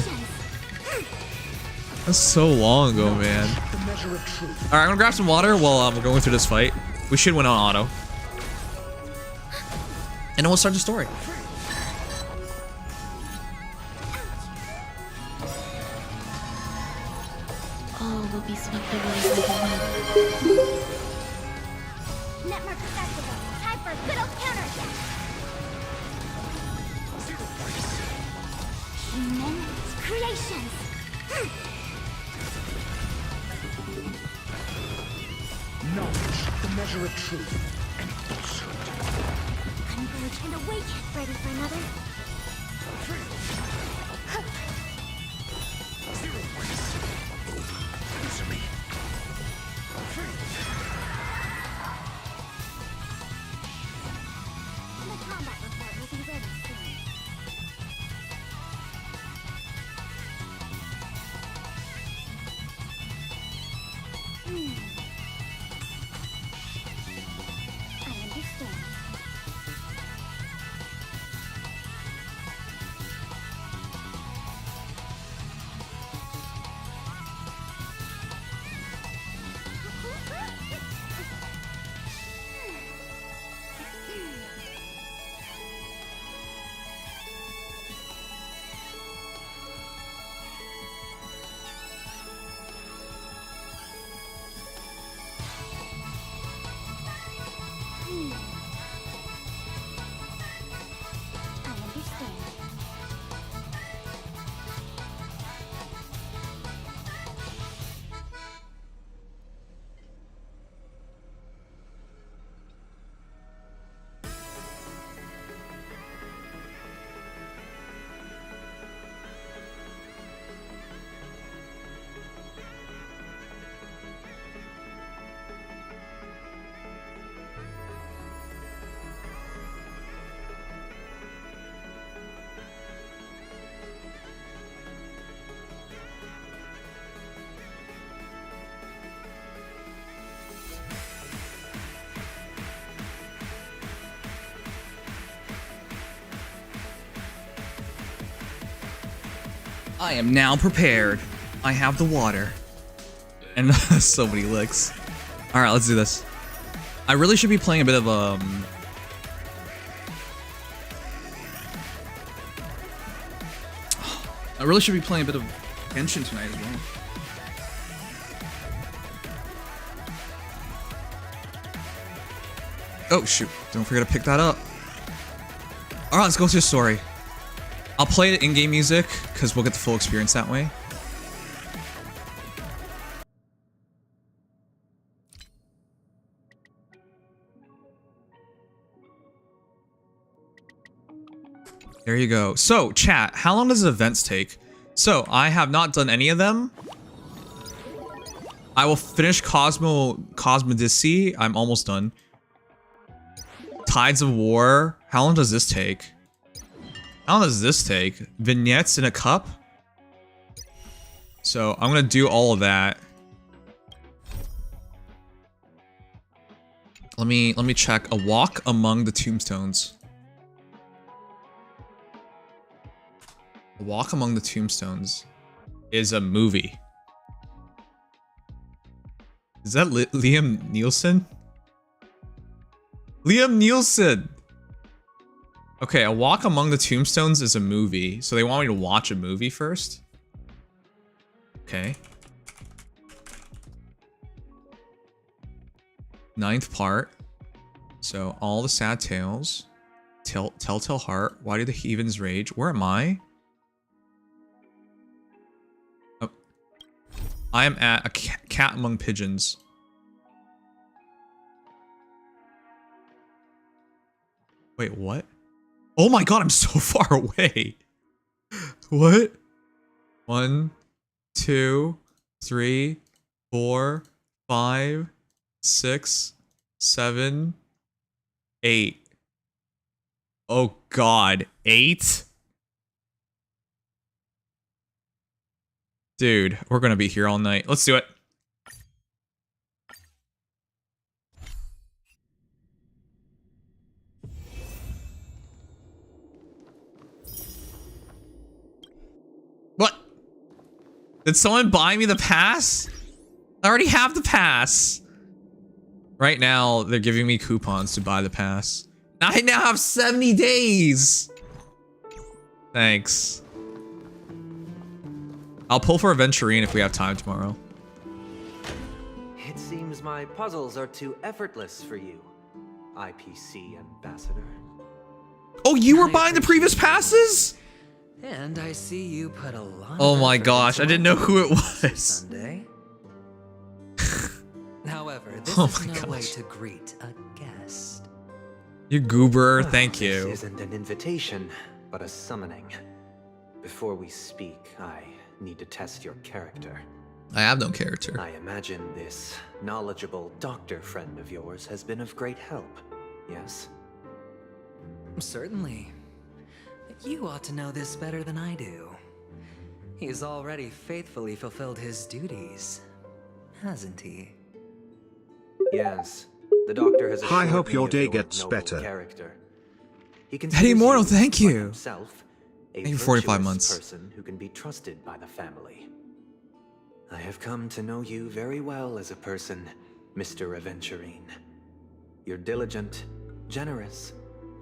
That's so long ago, man. Alright, I'm gonna grab some water while we're going through this fight. We should win on auto. And then we'll start the story. All will be swept away by the wind. Network accessible. Time for good old counterattack. Humans, creations. Knowledge, the measure of truth. emerge and awake. Ready for another? The combat report will be ready soon. I understand. I understand. I am now prepared. I have the water. And so many licks. Alright, let's do this. I really should be playing a bit of, I really should be playing a bit of Genshin tonight as well. Oh shoot, don't forget to pick that up. Alright, let's go to the story. I'll play the in-game music, because we'll get the full experience that way. There you go. So, chat, how long does events take? So, I have not done any of them. I will finish Cosmodicy. I'm almost done. Tides of War. How long does this take? How long does this take? Vignettes in a cup? So, I'm gonna do all of that. Let me check. A walk among the tombstones. A walk among the tombstones is a movie. Is that Liam Nielsen? Liam Nielsen! Okay, A Walk Among the Tombstones is a movie. So they want me to watch a movie first? Okay. 9th part. So, all the sad tales. Telltale Heart. Why do the heathens rage? Where am I? Oh. I am at a cat among pigeons. Wait, what? Oh my god, I'm so far away. What? 1, 2, 3, 4, 5, 6, 7, 8. Oh god, 8? Dude, we're gonna be here all night. Let's do it. What? Did someone buy me the pass? I already have the pass. Right now, they're giving me coupons to buy the pass. I now have 70 days. Thanks. I'll pull for Aventurine if we have time tomorrow. It seems my puzzles are too effortless for you, IPC ambassador. Oh, you were buying the previous passes? And I see you put a lot. Oh my gosh, I didn't know who it was. Sunday. However, this Oh is my no way gosh. to greet a guest. You goober, thank you. This isn't an invitation, but a summoning. Before we speak, I need to test your character. I have no character. I imagine this knowledgeable doctor friend of yours has been of great help, yes? Certainly. You ought to know this better than I do. He's already faithfully fulfilled his duties, hasn't he? Yes. The doctor has I hope assured your me of day your gets noble better. Character. He Eddie considers Mortal, you, thank like you. himself, a Thank you for 45 virtuous months. person who can be trusted by the family. I have come to know you very well as a person, Mr. Aventurine. You're diligent, generous,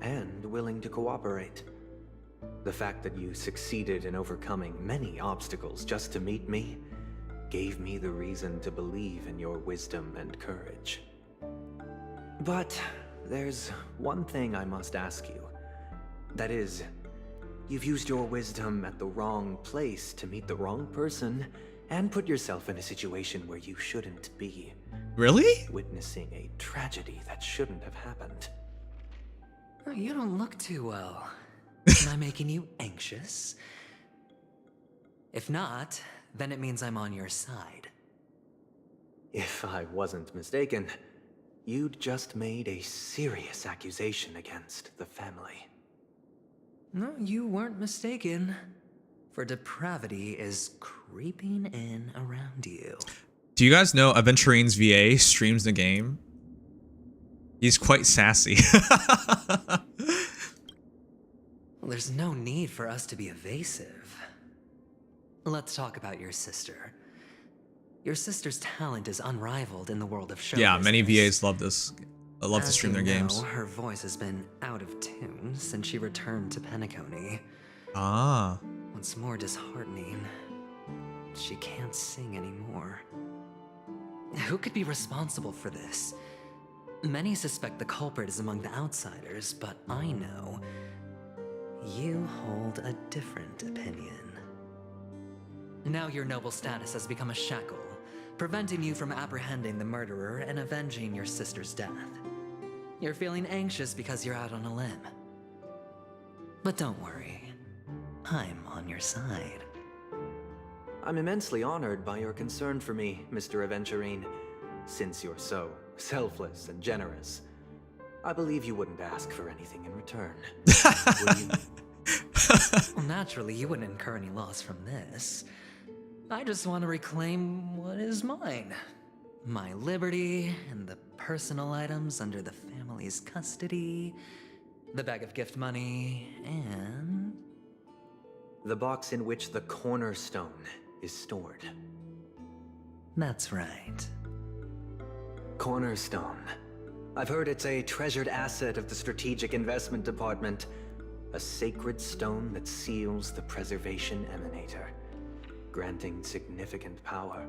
and willing to cooperate. The fact that you succeeded in overcoming many obstacles just to meet me gave me the reason to believe in your wisdom and courage. But there's one thing I must ask you. That is, you've used your wisdom at the wrong place to meet the wrong person and put yourself in a situation where you shouldn't be. Really? Witnessing a tragedy that shouldn't have happened. You don't look too well. Am I making you anxious? If not, then it means I'm on your side. If I wasn't mistaken, you'd just made a serious accusation against the family. No, you weren't mistaken. For depravity is creeping in around you. Do you guys know Aventurine's VA streams the game? He's quite sassy. Well, there's no need for us to be evasive. Let's talk about your sister. Your sister's talent is unrivaled in the world of show Yeah, business. many VAs love this. I love to stream their games. Her voice has been out of tune since she returned to Penacony. Ah. What's more disheartening, she can't sing anymore. Who could be responsible for this? Many suspect the culprit is among the outsiders, but I know you hold a different opinion. Now your noble status has become a shackle, preventing you from apprehending the murderer and avenging your sister's death. You're feeling anxious because you're out on a limb. But don't worry, I'm on your side. I'm immensely honored by your concern for me, Mr. Aventurine. Since you're so selfless and generous, I believe you wouldn't ask for anything in return. Will you? Well, naturally, you wouldn't incur any loss from this. I just want to reclaim what is mine. My liberty and the personal items under the family's custody, the bag of gift money, and the box in which the cornerstone is stored. That's right. Cornerstone. I've heard it's a treasured asset of the Strategic Investment Department. A sacred stone that seals the Preservation Emanator, granting significant power.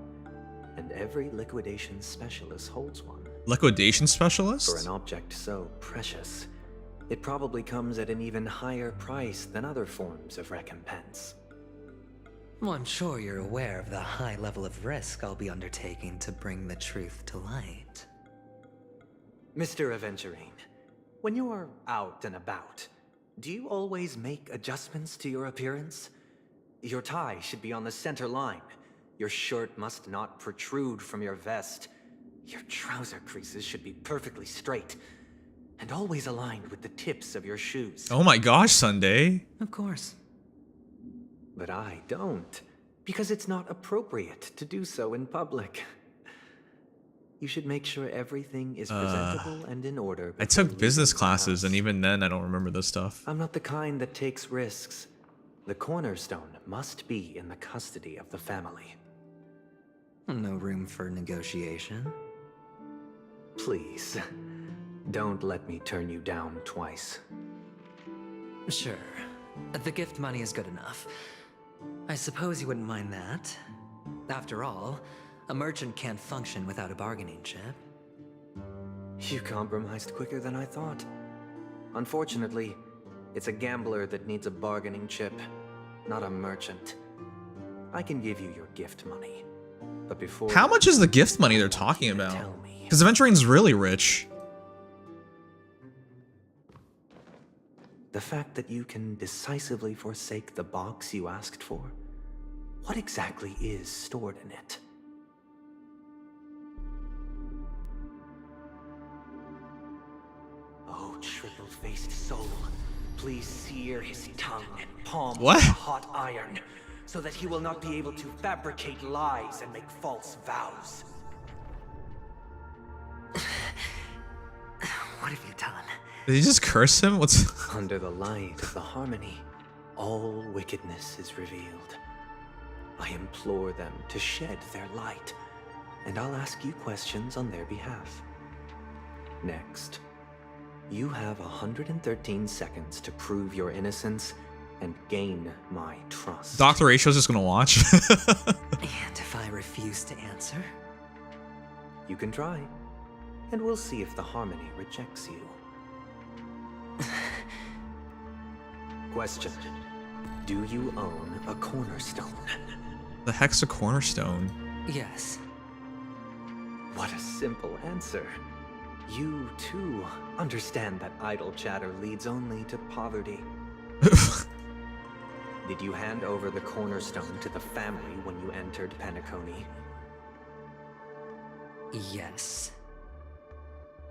And every liquidation specialist holds one. Liquidation specialist? For an object so precious, it probably comes at an even higher price than other forms of recompense. Well, I'm sure you're aware of the high level of risk I'll be undertaking to bring the truth to light. Mr. Aventurine, when you're out and about, do you always make adjustments to your appearance? Your tie should be on the center line. Your shirt must not protrude from your vest. Your trouser creases should be perfectly straight and always aligned with the tips of your shoes. Oh my gosh, Sunday. Of course. But I don't, because it's not appropriate to do so in public. You should make sure everything is presentable and in order. I took business classes, and even then, I don't remember this stuff. I'm not the kind that takes risks. The cornerstone must be in the custody of the family. No room for negotiation. Please, don't let me turn you down twice. Sure. The gift money is good enough. I suppose you wouldn't mind that. After all, a merchant can't function without a bargaining chip. You compromised quicker than I thought. Unfortunately, it's a gambler that needs a bargaining chip, not a merchant. I can give you your gift money, but before... How much is the gift money they're talking about? Because Aventurine's really rich. The fact that you can decisively forsake the box you asked for. What exactly is stored in it? Oh, triple-faced soul, please sear his tongue and palm with a hot iron, so that he will not be able to fabricate lies and make false vows. What have you done? Did he just curse him? What's... Under the light of the harmony, all wickedness is revealed. I implore them to shed their light, and I'll ask you questions on their behalf. Next, you have 113 seconds to prove your innocence and gain my trust. Dr. Rachel's just gonna watch. And if I refuse to answer? You can try, and we'll see if the harmony rejects you. Question. Do you own a cornerstone? The heck's a cornerstone? Yes. What a simple answer. You, too, understand that idle chatter leads only to poverty. Did you hand over the cornerstone to the family when you entered Penacony? Yes.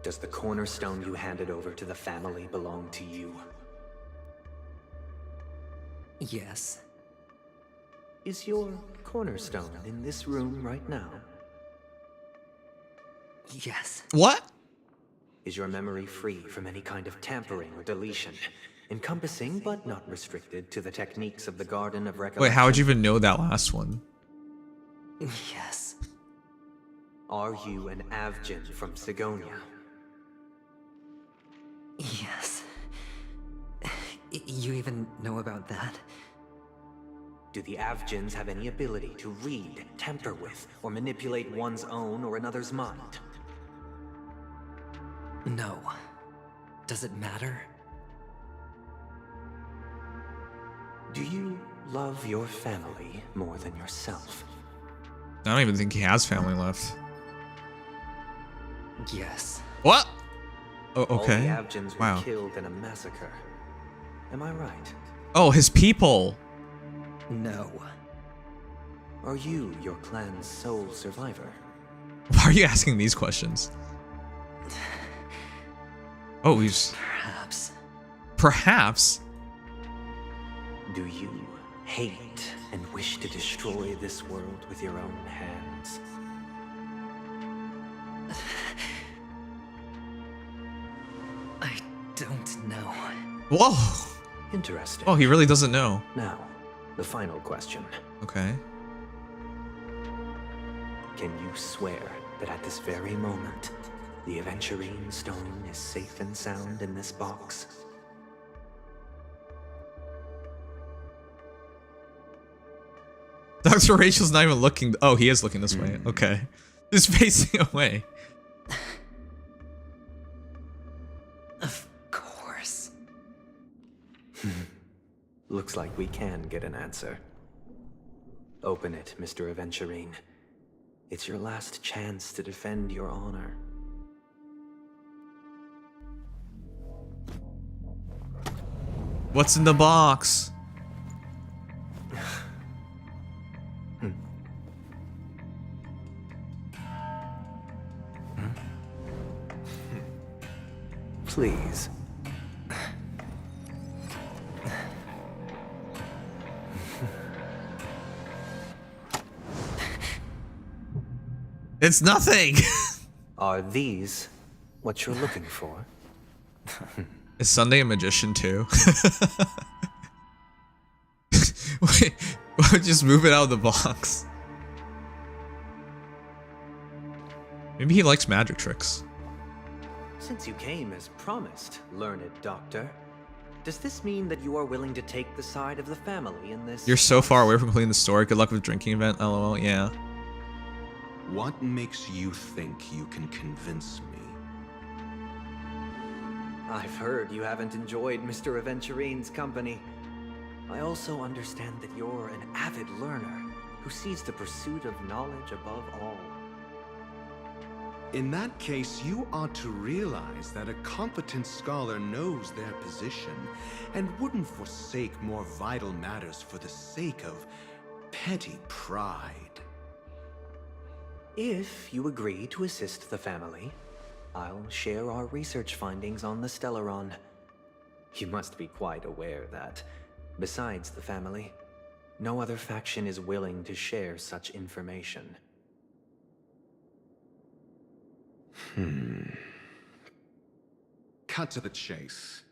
Does the cornerstone you handed over to the family belong to you? Yes. Is your cornerstone in this room right now? Yes. What? Is your memory free from any kind of tampering or deletion, encompassing but not restricted to the techniques of the Garden of Recollection? Wait, how would you even know that last one? Yes. Are you an Avgin from Sigonia? Yes. You even know about that? Do the Avgins have any ability to read, tamper with, or manipulate one's own or another's mind? No. Does it matter? Do you love your family more than yourself? I don't even think he has family left. Yes. What? Oh, okay. All the Avgins were killed in a massacre. Am I right? Oh, his people. No. Are you your clan's sole survivor? Why are you asking these questions? Oh, he's... Perhaps. Perhaps? Do you hate and wish to destroy this world with your own hands? I don't know. Whoa! Interesting. Oh, he really doesn't know. Now, the final question. Okay. Can you swear that at this very moment, the Aventurine stone is safe and sound in this box? Dr. Rachel's not even looking. Oh, he is looking this way. Okay. He's facing away. Of course. Looks like we can get an answer. Open it, Mr. Aventurine. It's your last chance to defend your honor. What's in the box? Please. It's nothing. Are these what you're looking for? Is Sunday a magician too? Wait, just move it out of the box. Maybe he likes magic tricks. Since you came as promised, learned doctor, does this mean that you are willing to take the side of the family in this? You're so far away from completing the story. Good luck with drinking event. LOL. Yeah. What makes you think you can convince me? I've heard you haven't enjoyed Mr. Aventurine's company. I also understand that you're an avid learner who sees the pursuit of knowledge above all. In that case, you ought to realize that a competent scholar knows their position and wouldn't forsake more vital matters for the sake of petty pride. If you agree to assist the family, I'll share our research findings on the Stellaron. You must be quite aware that, besides the family, no other faction is willing to share such information. Cut to the chase.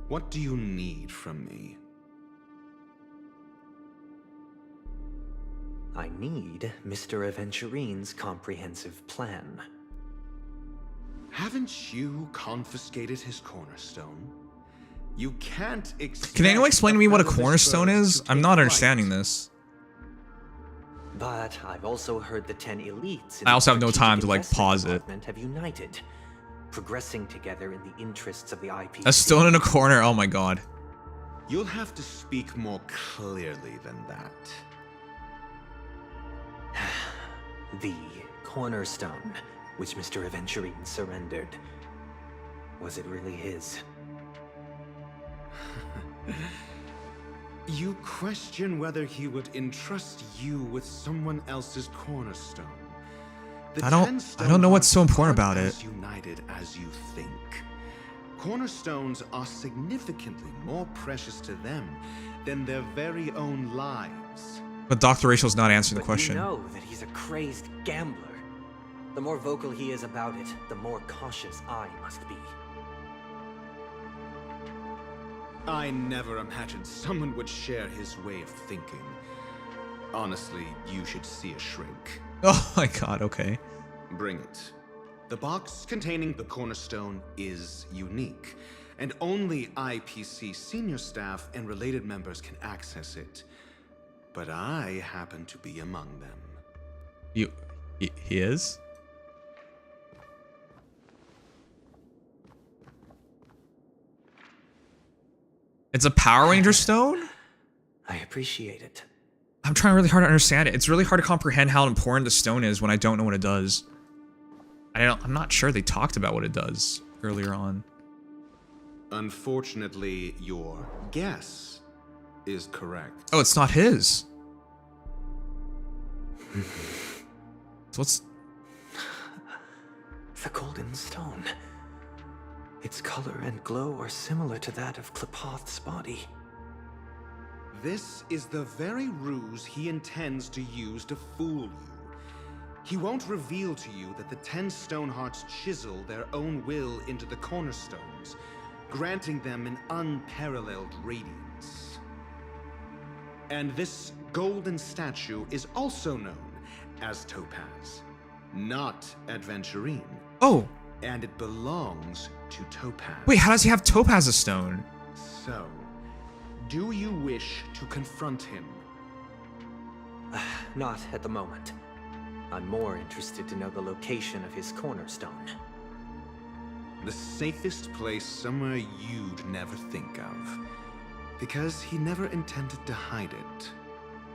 What do you need from me? I need Mr. Aventurine's comprehensive plan. Haven't you confiscated his cornerstone? You can't expect... Can anyone explain to me what a cornerstone is? I'm not understanding this. But I've also heard the 10 elites in I also the have no time to like pause it. have united, progressing together in the interests of the IPC. A stone in a corner. Oh my god. You'll have to speak more clearly than that. The cornerstone, which Mr. Aventurine surrendered. Was it really his? You question whether he would entrust you with someone else's cornerstone. I don't know what's so important about it. As united as you think. Cornerstones are significantly more precious to them than their very own lives. But Dr. Rachel's not answering the question. You know that he's a crazed gambler. The more vocal he is about it, the more cautious I must be. I never imagined someone would share his way of thinking. Honestly, you should see a shrink. Oh my god, okay. Bring it. The box containing the cornerstone is unique, and only IPC senior staff and related members can access it. But I happen to be among them. He is? It's a Power Ranger stone? I appreciate it. I'm trying really hard to understand it. It's really hard to comprehend how important the stone is when I don't know what it does. I'm not sure they talked about what it does earlier on. Unfortunately, your guess is correct. Oh, it's not his. So what's... The golden stone. Its color and glow are similar to that of Klepoth's body. This is the very ruse he intends to use to fool you. He won't reveal to you that the 10 Stonehearts chisel their own will into the cornerstones, granting them an unparalleled radiance. And this golden statue is also known as Topaz, not Aventurine. Oh! And it belongs to Topaz. Wait, how does he have Topaz's stone? So, do you wish to confront him? Not at the moment. I'm more interested to know the location of his cornerstone. The safest place somewhere you'd never think of. Because he never intended to hide it.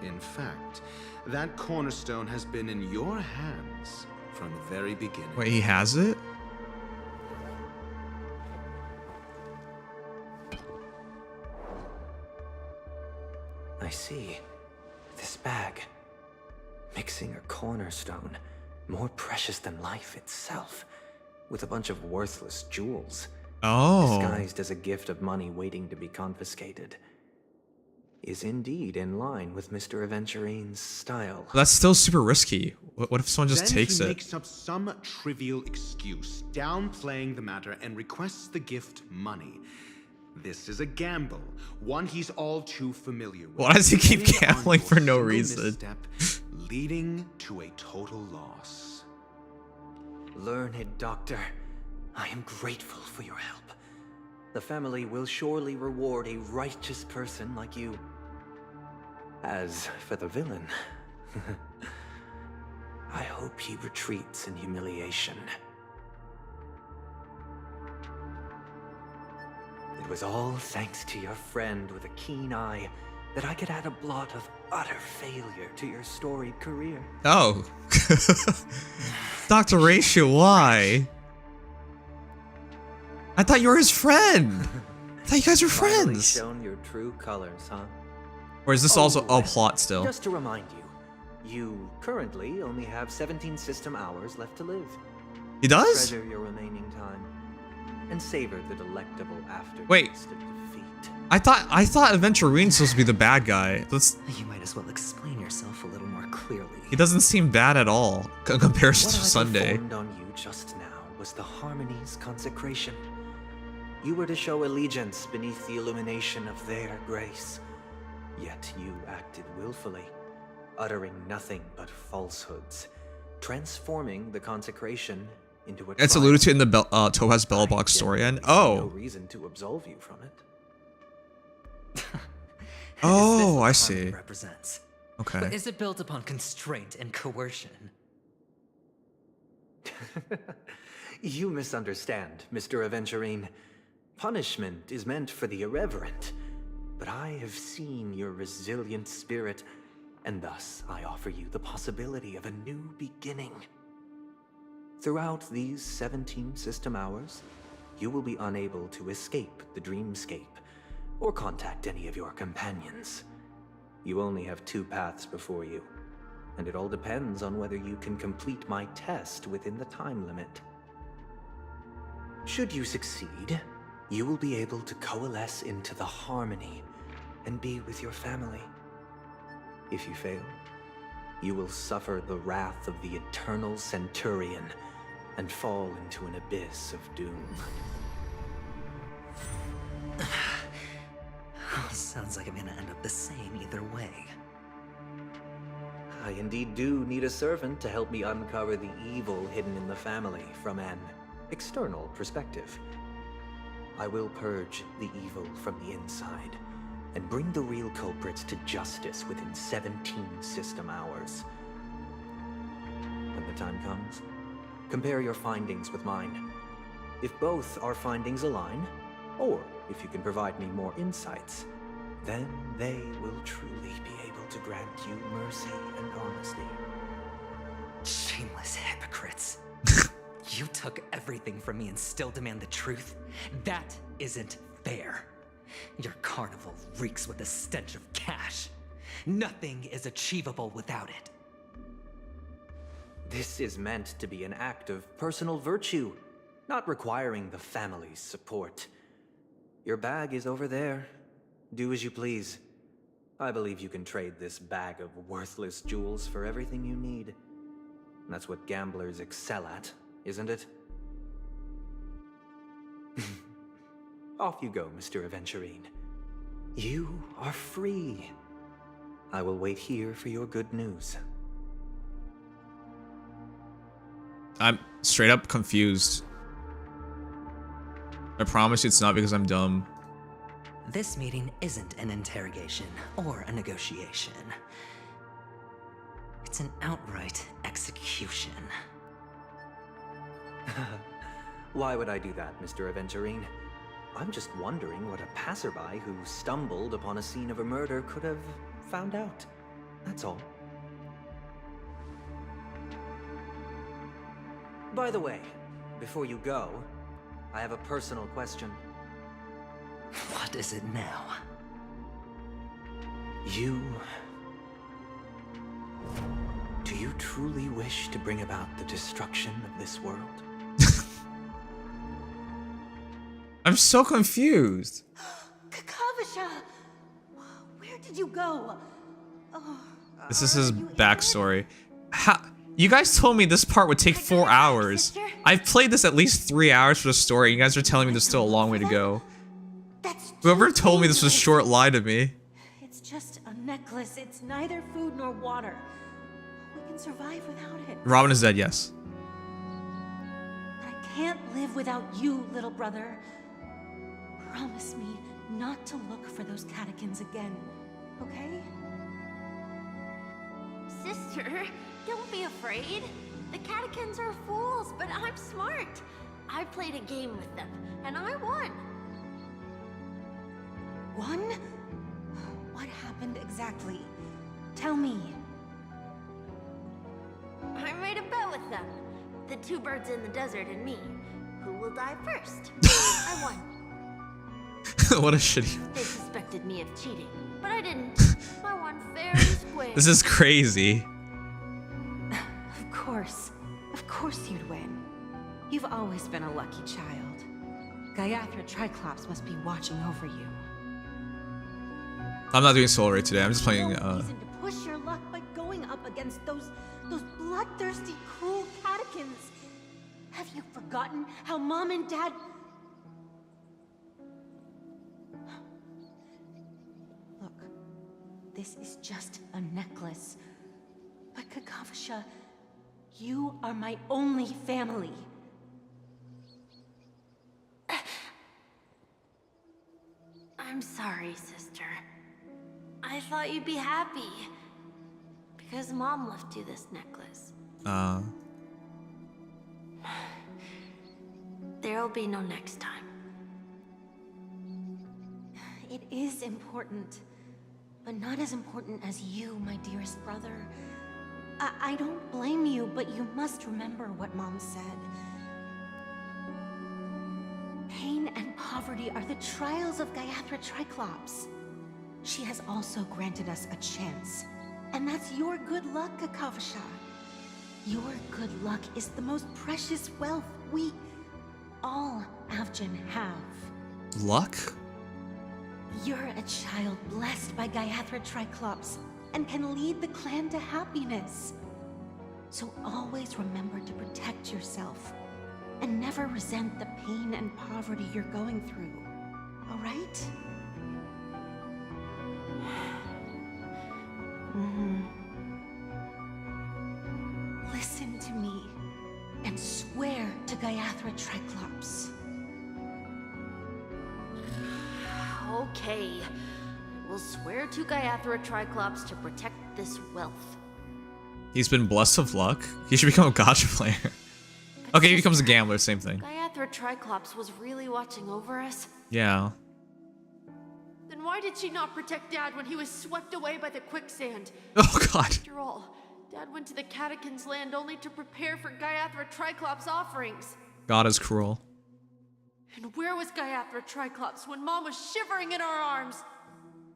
In fact, that cornerstone has been in your hands from the very beginning. Wait, he has it? I see. This bag. Mixing a cornerstone, more precious than life itself, with a bunch of worthless jewels. Oh. Disguised as a gift of money waiting to be confiscated. Is indeed in line with Mr. Aventurine's style. That's still super risky. What if someone just takes it? Then he makes up some trivial excuse, downplaying the matter, and requests the gift money. This is a gamble, one he's all too familiar with. Why does he keep gambling for no reason? Misstep, leading to a total loss. Learned doctor, I am grateful for your help. The family will surely reward a righteous person like you. As for the villain, I hope he retreats in humiliation. It was all thanks to your friend with a keen eye that I could add a blot of utter failure to your storied career. Oh. Dr. Ratio, why? I thought you were his friend. I thought you guys were friends. Shown your true colors, huh? Or is this also a plot still? Just to remind you, you currently only have 17 system hours left to live. He does? Treasure your remaining time and savor the delectable aftertaste Wait. of defeat. I thought Aventurine's supposed to be the bad guy. You might as well explain yourself a little more clearly. He doesn't seem bad at all in comparison to Sunday. What I performed on you just now was the Harmony's consecration. You were to show allegiance beneath the illumination of their grace. Yet you acted willfully, uttering nothing but falsehoods, transforming the consecration into a It's alluded to in the Topaz Bell Box story, and no reason to absolve you from it. Oh, I see. Represents. Okay. But is it built upon constraint and coercion? You misunderstand, Mr. Aventurine. Punishment is meant for the irreverent, but I have seen your resilient spirit, and thus I offer you the possibility of a new beginning. Throughout these 17 system hours, you will be unable to escape the dreamscape or contact any of your companions. You only have 2 paths before you, and it all depends on whether you can complete my test within the time limit. Should you succeed, you will be able to coalesce into the Harmony and be with your family. If you fail, you will suffer the wrath of the Eternal Centurion and fall into an abyss of doom. Sounds like I'm gonna end up the same either way. I indeed do need a servant to help me uncover the evil hidden in the family from an external perspective. I will purge the evil from the inside and bring the real culprits to justice within 17 system hours. When the time comes, compare your findings with mine. If both our findings align, or if you can provide me more insights, then they will truly be able to grant you mercy and honesty. Shameless hypocrites. You took everything from me and still demand the truth? That isn't fair. Your carnival reeks with the stench of cash. Nothing is achievable without it. This is meant to be an act of personal virtue, not requiring the family's support. Your bag is over there. Do as you please. I believe you can trade this bag of worthless jewels for everything you need. That's what gamblers excel at, isn't it? Off you go, Mr. Aventurine. You are free. I will wait here for your good news. I'm straight up confused. I promise you it's not because I'm dumb. This meeting isn't an interrogation or a negotiation. It's an outright execution. Why would I do that, Mr. Aventurine? I'm just wondering what a passerby who stumbled upon a scene of a murder could have found out. That's all. By the way, before you go, I have a personal question. What is it now? Do you truly wish to bring about the destruction of this world? I'm so confused. Kakavasha! Where did you go? This is his backstory. You guys told me this part would take 4 hours. I've played this at least 3 hours for the story. You guys are telling me there's still a long way to go. Whoever told me this was short lied to me. It's just a necklace. It's neither food nor water. We can survive without it. Robin is dead, yes. But I can't live without you, little brother. Promise me not to look for those catechins again, okay? Sister, don't be afraid. The catechins are fools, but I'm smart. I played a game with them, and I won. Won? What happened? happened exactly? Tell me. I made a bet with them. The two birds in the desert and me. Who will die first? I won. What a shitty. They suspected me of cheating, but I didn't. I won fair and square. This is crazy. Of course you'd win. You've always been a lucky child. Gaiathra Triclops must be watching over you. I'm not doing Soul Ray today. I'm just playing. No reason to push your luck by going up against those bloodthirsty, cruel catechins. Have you forgotten how Mom and Dad? Look, this is just a necklace. But Kakavasha, you are my only family. I'm sorry, sister. I thought you'd be happy. Because Mom left you this necklace. There'll be no next time. It is important, but not as important as you, my dearest brother. I don't blame you, but you must remember what Mom said. Pain and poverty are the trials of Gaiathra Triclops. She has also granted us a chance. And that's your good luck, Kakavasha. Your good luck is the most precious wealth we, all Avgin, have. Luck? You're a child blessed by Gaiathra Triclops and can lead the clan to happiness. So always remember to protect yourself and never resent the pain and poverty you're going through. All right? Listen to me and swear to Gaiathra Triclops. Okay. We'll swear to Gaiathra Triclops to protect this wealth. He's been blessed with luck. He should become a gacha player. Okay, he becomes a gambler, same thing. Gaiathra Triclops was really watching over us? Yeah. Then why did she not protect Dad when he was swept away by the quicksand? Oh god. After all, Dad went to the Catechins' land only to prepare for Gaiathra Triclops' offerings. God is cruel. And where was Gaiathra Triclops when Mom was shivering in our arms?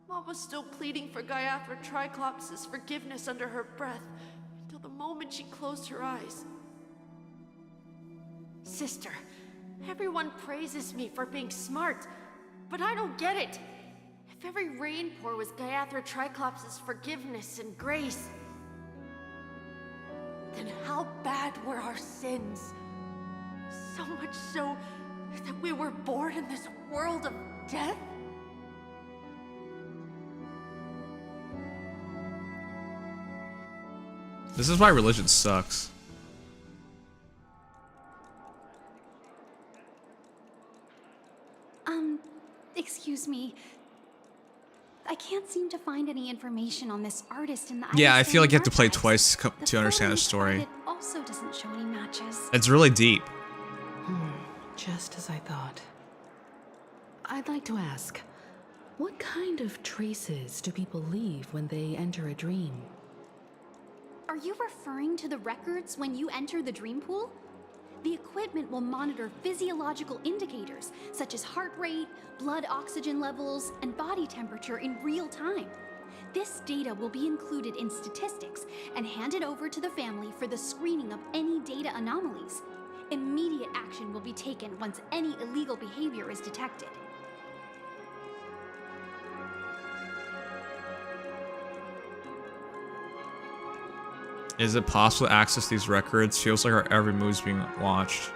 Mom was still pleading for Gaiathra Triclops' forgiveness under her breath, until the moment she closed her eyes. Sister, everyone praises me for being smart, but I don't get it. If every rainpour was Gaiathra Triclops' forgiveness and grace, then how bad were our sins? So much so that we were born in this world of death? This is why religion sucks. Excuse me. I can't seem to find any information on this artist in the Yeah, I feel like you have to play twice to understand the story. It also doesn't show any matches. It's really deep. Just as I thought. I'd like to ask, what kind of traces do people leave when they enter a dream? Are you referring to the records when you enter the dream pool? The equipment will monitor physiological indicators such as heart rate, blood oxygen levels, and body temperature in real time. This data will be included in statistics and handed over to the family for the screening of any data anomalies. Immediate action will be taken once any illegal behavior is detected. Is it possible to access these records? Feels like our every move is being watched.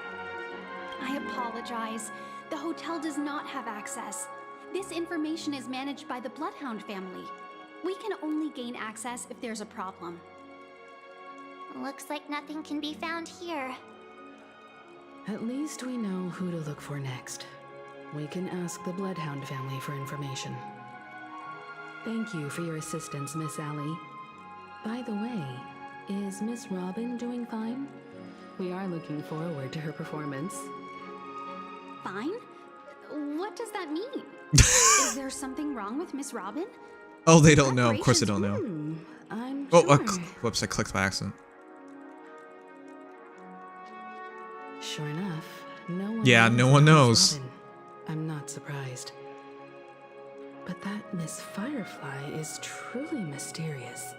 I apologize. The hotel does not have access. This information is managed by the Bloodhound family. We can only gain access if there's a problem. Looks like nothing can be found here. At least we know who to look for next. We can ask the Bloodhound family for information. Thank you for your assistance, Miss Allie. By the way, is Miss Robin doing fine? We are looking forward to her performance. Fine? What does that mean? Is there something wrong with Miss Robin? Oh, they don't know. Of course they don't know. I'm Oh, sure. whoops! I clicked by accident. Sure enough, no one. Yeah, no one knows. Robin. I'm not surprised. But that Miss Firefly is truly mysterious.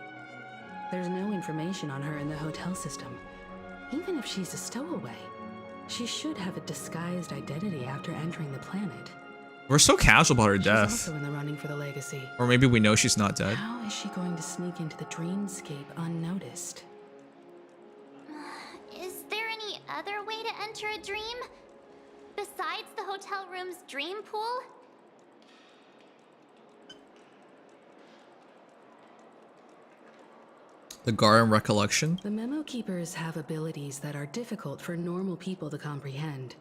There's no information on her in the hotel system. Even if she's a stowaway, she should have a disguised identity after entering the planet. We're so casual about her She's death. also in the running for the legacy. Or maybe we know she's not dead. How is she going to sneak into the dreamscape unnoticed? Is there any other way to enter a dream? Besides the hotel room's dream pool? The Garan recollection? The Memo Keepers have abilities that are difficult for normal people to comprehend.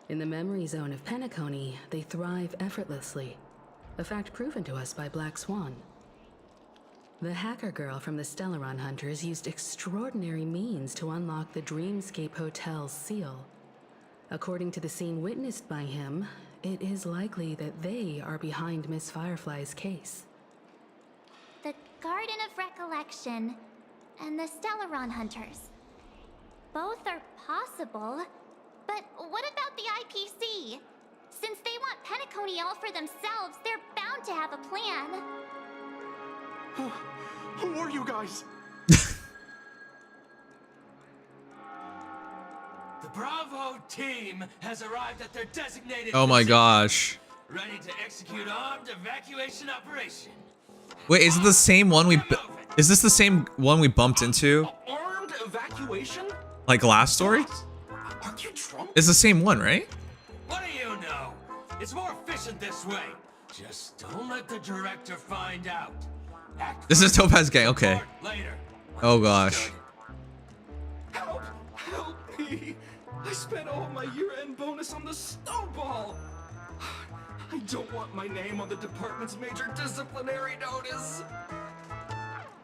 In the memory zone of Penacony, they thrive effortlessly, a fact proven to us by Black Swan. The hacker girl from the Stellaron Hunters used extraordinary means to unlock the Dreamscape Hotel's seal. According to the scene witnessed by him, it is likely that they are behind Miss Firefly's case. The Garden of Recollection and the Stellaron Hunters. Both are possible, but what about the IPC? Since they want Penacony all for themselves, they're bound to have a plan. Who are you guys? The Bravo team has arrived at their designated Oh my gosh. ready to execute armed evacuation operation. Wait, is it the same one is this the same one we bumped into? Armed evacuation? Like last story? Are you drunk? It's the same one, right? What do you know? It's more efficient this way. Just don't let the director find out. Act This is Topaz Gang, okay. later. Oh gosh. Help! Help me! I spent all my year-end bonus on the snowball! I don't want my name on the department's major disciplinary notice!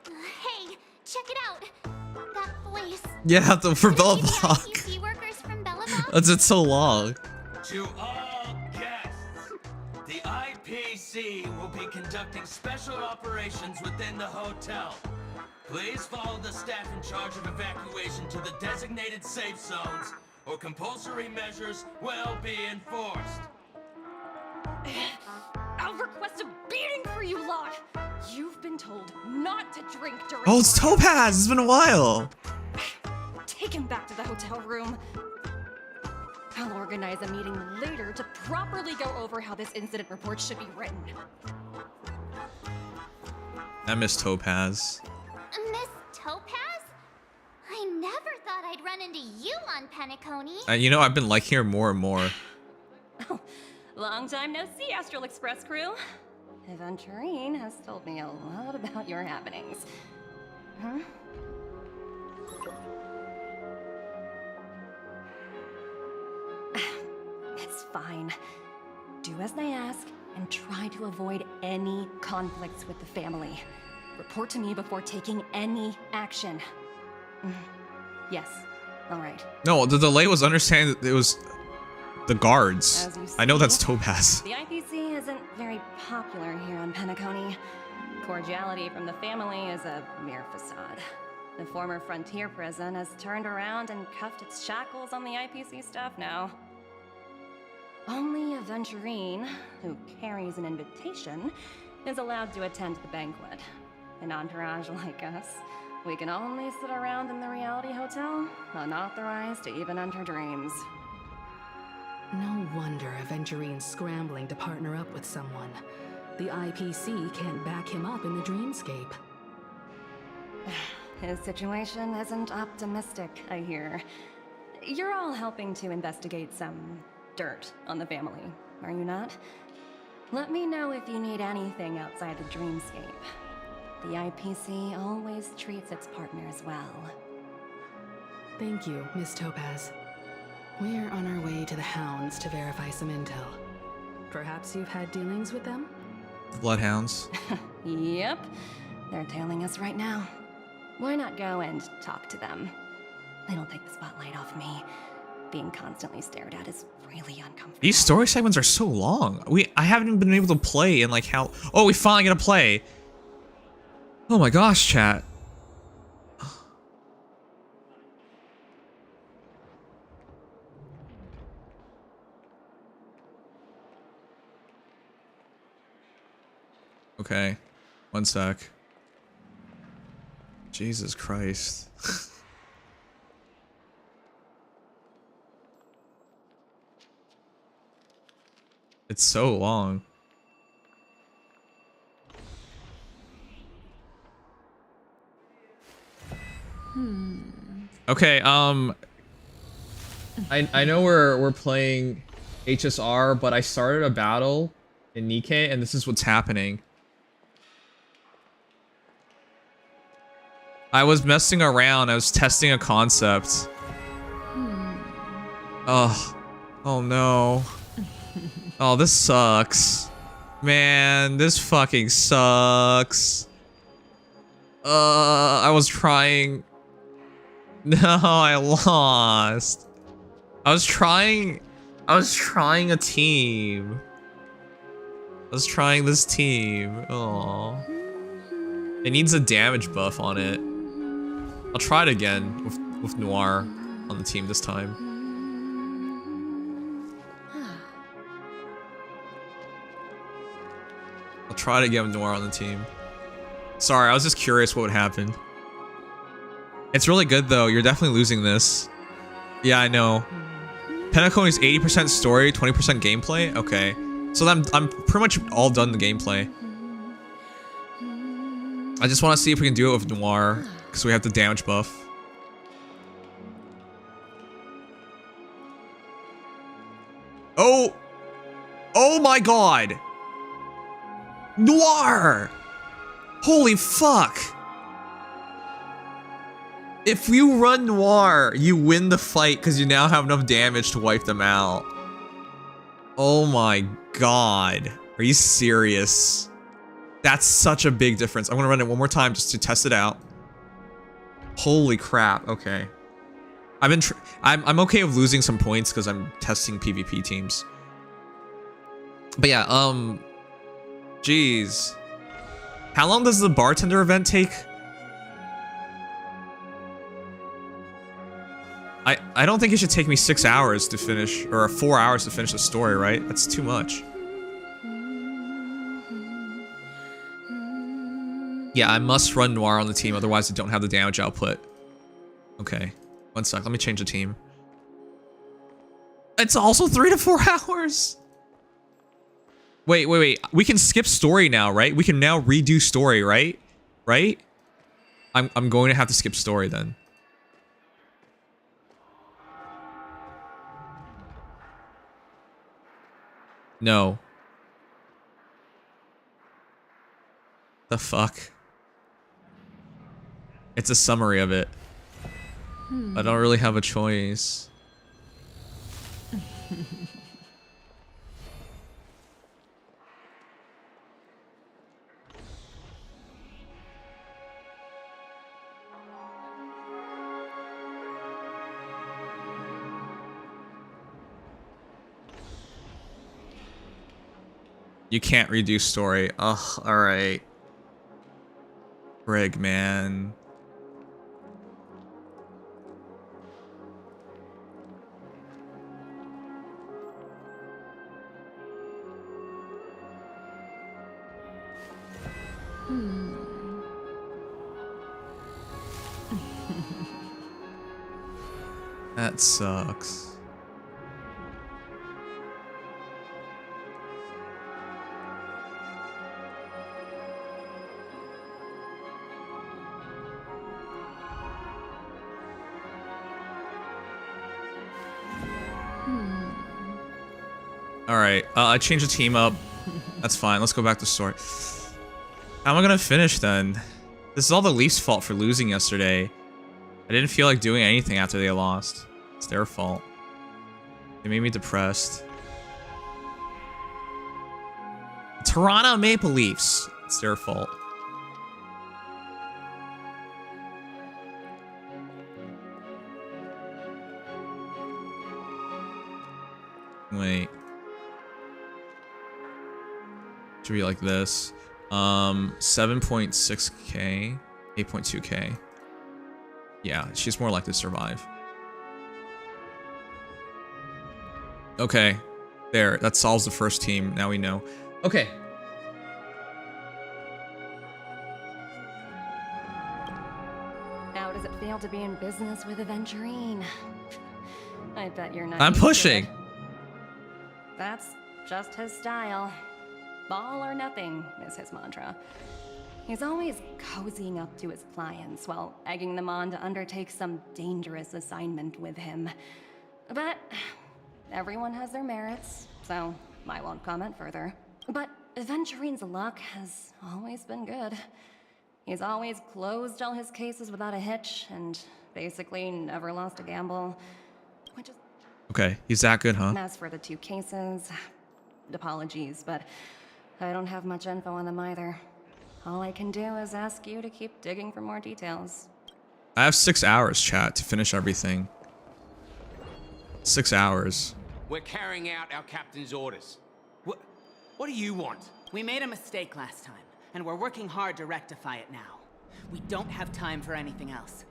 Hey, check it out. That voice. Yeah, for Bella Block. IPC workers from Bellablock? That's it's so long. To all guests, the IPC will be conducting special operations within the hotel. Please follow the staff in charge of evacuation to the designated safe zones, or compulsory measures will be enforced. I'll request a beating for you lot. You've been told not to drink during. Oh, it's Topaz. It's been a while. Take him back to the hotel room. I'll organize a meeting later to properly go over how this incident report should be written. I miss Topaz. Miss Topaz? I never thought I'd run into you on Penacony. You know, I've been liking her more and more. Long time no see, Astral Express crew. Aventurine has told me a lot about your happenings. Huh? It's fine. Do as I ask and try to avoid any conflicts with the family. Report to me before taking any action. Yes, all right. No, the delay was understanding that it was the guards. I know that's Topaz. The IPC isn't very popular here on Penacony. Cordiality from the family is a mere facade. The former frontier prison has turned around and cuffed its shackles on the IPC staff now. Only Aventurine, who carries an invitation, is allowed to attend the banquet. An entourage like us, we can only sit around in the reality hotel, unauthorized to even enter dreams. No wonder Aventurine's scrambling to partner up with someone. The IPC can't back him up in the dreamscape. His situation isn't optimistic, I hear. You're all helping to investigate some dirt on the family, are you not? Let me know if you need anything outside the dreamscape. The IPC always treats its partners well. Thank you, Miss Topaz. We're on our way to the Hounds to verify some intel. Perhaps you've had dealings with them? Bloodhounds. Yep, they're tailing us right now. Why not go and talk to them? It'll take the spotlight off me. Being constantly stared at is really uncomfortable. These story segments are so long. I haven't even been able to play in like how. Oh, we finally get to play. Oh my gosh, chat. Okay, one sec. Jesus Christ. It's so long. Okay, I know we're playing HSR, but I started a battle in Nikkei, and this is what's happening. I was messing around, I was testing a concept. Oh no. Oh, this sucks. Man, this fucking sucks. I was trying. No, I lost. I was trying a team. I was trying this team. Oh. It needs a damage buff on it. I'll try it again with Noir on the team this time. I'll try it again with Noir on the team. Sorry, I was just curious what would happen. It's really good though. You're definitely losing this. Yeah, I know. Pentacone is 80% story, 20% gameplay. Okay, so I'm pretty much all done the gameplay. I just want to see if we can do it with Noir because we have the damage buff. Oh my god! Noir! Holy fuck! If you run Noir, you win the fight because you now have enough damage to wipe them out. Oh my god. Are you serious? That's such a big difference. I'm gonna run it one more time just to test it out. Holy crap, okay. I'm okay with losing some points because I'm testing PvP teams. But yeah, jeez. How long does the bartender event take? I don't think it should take me 6 hours to finish, or 4 hours to finish the story, right? That's too much. Yeah, I must run Noir on the team, otherwise I don't have the damage output. Okay, one sec, let me change the team. It's also 3 to 4 hours! Wait, we can skip story now, right? We can now redo story, right? Right? I'm going to have to skip story then. No. The fuck? It's a summary of it. I don't really have a choice. You can't redo story. Ugh, alright. Frig, man. That sucks. Alright, I changed the team up. That's fine, let's go back to story. How am I gonna finish then? This is all the Leafs' fault for losing yesterday. I didn't feel like doing anything after they lost. It's their fault. They made me depressed. Toronto Maple Leafs. It's their fault. Wait. Should be like this. 7.6k, 8.2k. Yeah, she's more likely to survive. Okay, there. That solves the first team. Now we know. Okay. How does it feel to be in business with Aventurine? I bet you're not. I'm pushing. That's just his style. All or nothing is his mantra. He's always cozying up to his clients while egging them on to undertake some dangerous assignment with him. But everyone has their merits, so I won't comment further. But Aventurine's luck has always been good. He's always closed all his cases without a hitch and basically never lost a gamble, which is... Okay, he's that good, huh? As for the 2 cases, apologies, but I don't have much info on them either. All I can do is ask you to keep digging for more details. I have 6 hours, chat, to finish everything. 6 hours. We're carrying out our captain's orders. What do you want? We made a mistake last time, and we're working hard to rectify it now. We don't have time for anything else.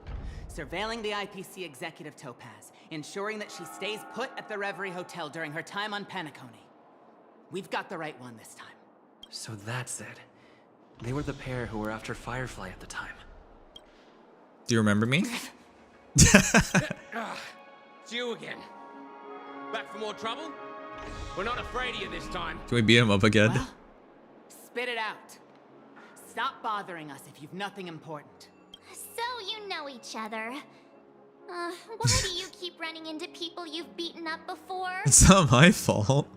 Surveilling the IPC executive Topaz, ensuring that she stays put at the Reverie Hotel during her time on Penacony. We've got the right one this time. So that's it. They were the pair who were after Firefly at the time. Do you remember me? It's you again. Back for more trouble? We're not afraid of you this time. Can we beat him up again? Well, spit it out. Stop bothering us if you've nothing important. So you know each other. Why do you keep running into people you've beaten up before? It's not my fault.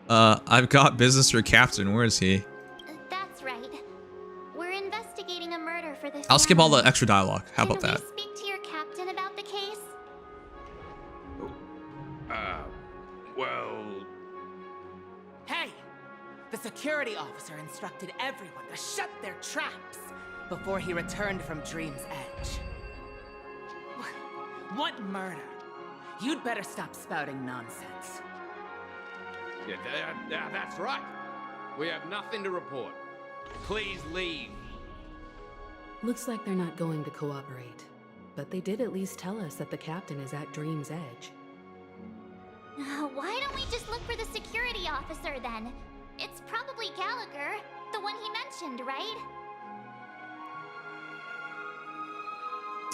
I've got business for Captain. Where is he? That's right. We're investigating a murder for this. I'll skip all the extra dialogue. How about that? Can we speak to your captain about the case? Well... Hey! The security officer instructed everyone to shut their traps before he returned from Dream's Edge. What murder? You'd better stop spouting nonsense. Yeah, that's right. We have nothing to report. Please leave. Looks like they're not going to cooperate. But they did at least tell us that the captain is at Dream's Edge. Why don't we just look for the security officer then? It's probably Gallagher, the one he mentioned, right?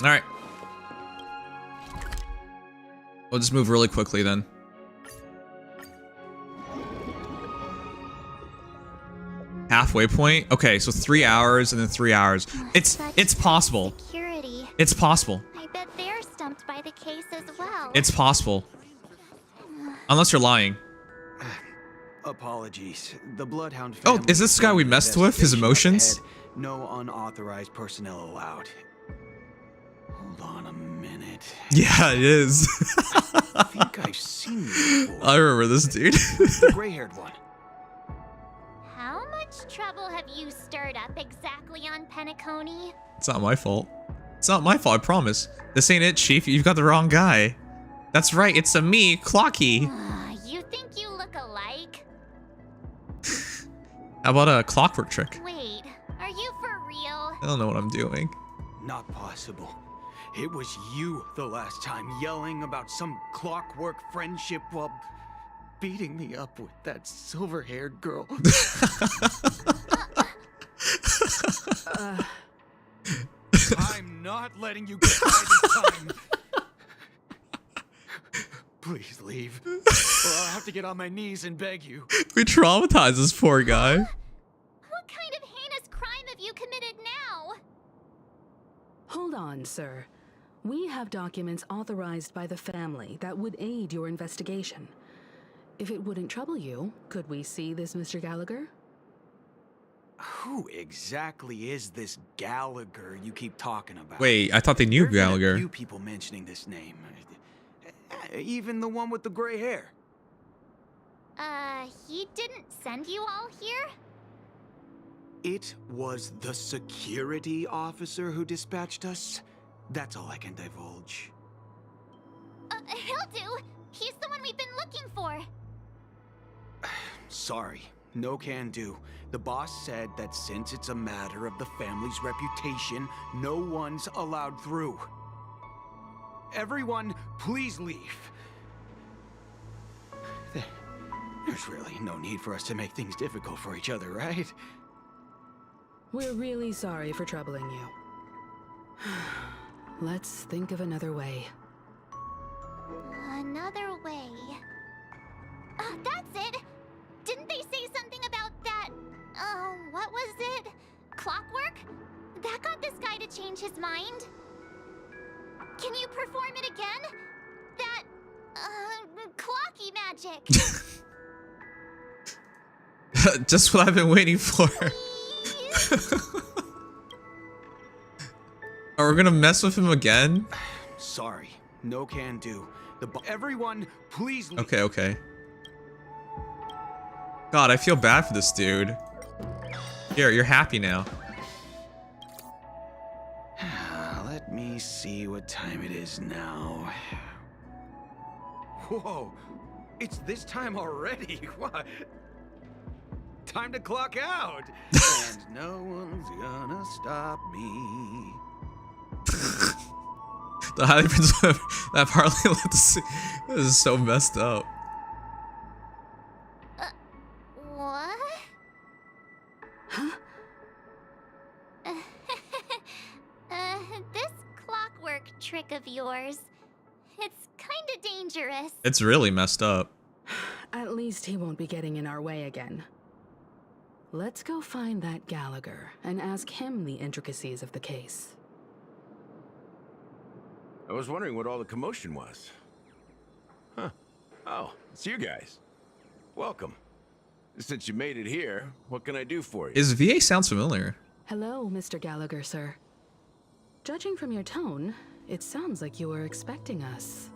All right. We'll just move really quickly then. Halfway point? Okay, so 3 hours and then 3 hours. It's possible. Security. It's possible. I bet they're stumped by the case as well. It's possible. Unless you're lying. Apologies. The Bloodhound family. Oh, is this guy we messed with? His emotions? No unauthorized personnel allowed. Hold on a minute. Yeah, it is. I think I've seen you before. I remember this dude. The gray-haired one. How much trouble have you stirred up exactly on Penacony? It's not my fault. It's not my fault, I promise. This ain't it, Chief. You've got the wrong guy. That's right, it's a me, Clocky. You think you look alike? How about a clockwork trick? Wait, are you for real? I don't know what I'm doing. Not possible. It was you the last time yelling about some clockwork friendship while beating me up with that silver-haired girl. I'm not letting you get by this time. Please leave, or I'll have to get on my knees and beg you. We traumatized this poor guy. What kind of heinous crime have you committed now? Hold on, sir. We have documents authorized by the family that would aid your investigation. If it wouldn't trouble you, could we see this Mr. Gallagher? Who exactly is this Gallagher you keep talking about? Wait, I thought they knew Gallagher. There have been a few people mentioning this name. Even the one with the gray hair. He didn't send you all here? It was the security officer who dispatched us. That's all I can divulge. He'll do. He's the one we've been looking for. Sorry. no can do. The boss said that since it's a matter of the family's reputation, no one's allowed through. Everyone, please leave. There's really no need for us to make things difficult for each other, right? We're really sorry for troubling you. Let's think of another way. Another way. That's it! Didn't they say something about that? What was it? Clockwork? That got this guy to change his mind. Can you perform it again? That, clocky magic. Just what I've been waiting for. Are we gonna mess with him again? Sorry, no can do. Everyone, please leave. Okay. God, I feel bad for this dude. Here, you're happy now. Let me see what time it is now. Whoa, it's this time already. What? Time to clock out. And no one's gonna stop me. The highly principal that partly let us see. This is so messed up. What? Huh? This clockwork trick of yours, it's kinda dangerous. It's really messed up. At least he won't be getting in our way again. Let's go find that Gallagher and ask him the intricacies of the case. I was wondering what all the commotion was. Huh. Oh, it's you guys. Welcome. Since you made it here, what can I do for you? His VA sounds familiar. Hello, Mr. Gallagher, sir. Judging from your tone, it sounds like you were expecting us.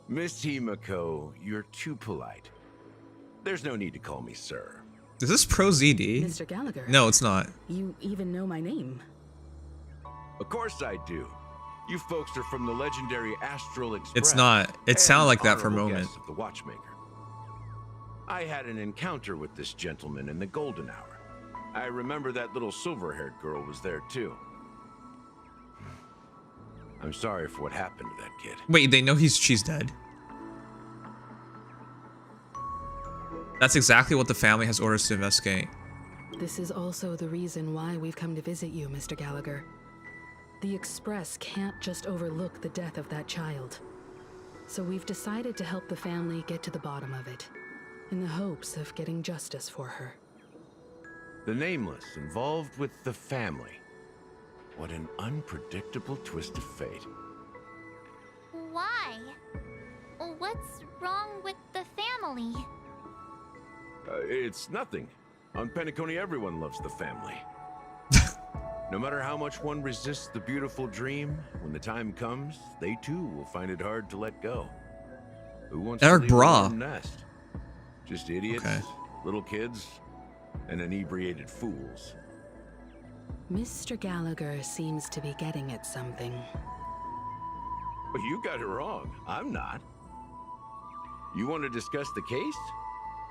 Miss Himiko, you're too polite. There's no need to call me sir. Is this Pro ZD? Mr. Gallagher. No, it's not. You even know my name. Of course I do. You folks are from the legendary Astral Express. It's not. It sounded like that for a honorable moment. guest of the Watchmaker. I had an encounter with this gentleman in the golden hour. I remember that little silver-haired girl was there too. I'm sorry for what happened to that kid. Wait, they know she's dead? That's exactly what the family has orders to investigate. This is also the reason why we've come to visit you, Mr. Gallagher. The Express can't just overlook the death of that child. So we've decided to help the family get to the bottom of it, in the hopes of getting justice for her. The Nameless involved with the family. What an unpredictable twist of fate. Why? What's wrong with the family? It's nothing. On Penacony, everyone loves the family. No matter how much one resists the beautiful dream, when the time comes, they too will find it hard to let go. Who wants to leave a warm nest? Just idiots, little kids, and inebriated fools. Mr. Gallagher seems to be getting at something. Well, you got it wrong. I'm not. You want to discuss the case?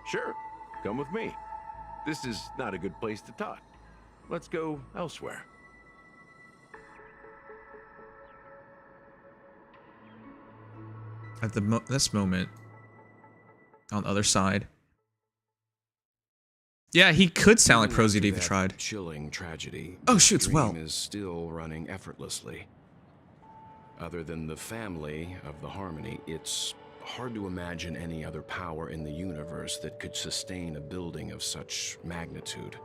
Sure, come with me. This is not a good place to talk. Let's go elsewhere. At this moment, on the other side. Yeah, he could sound like Pro ZD if he tried. Chilling tragedy. Oh shoot, it's well. Is still running effortlessly. Other than the family of the Harmony, it's hard to imagine any other power in the universe that could sustain a building of such magnitude.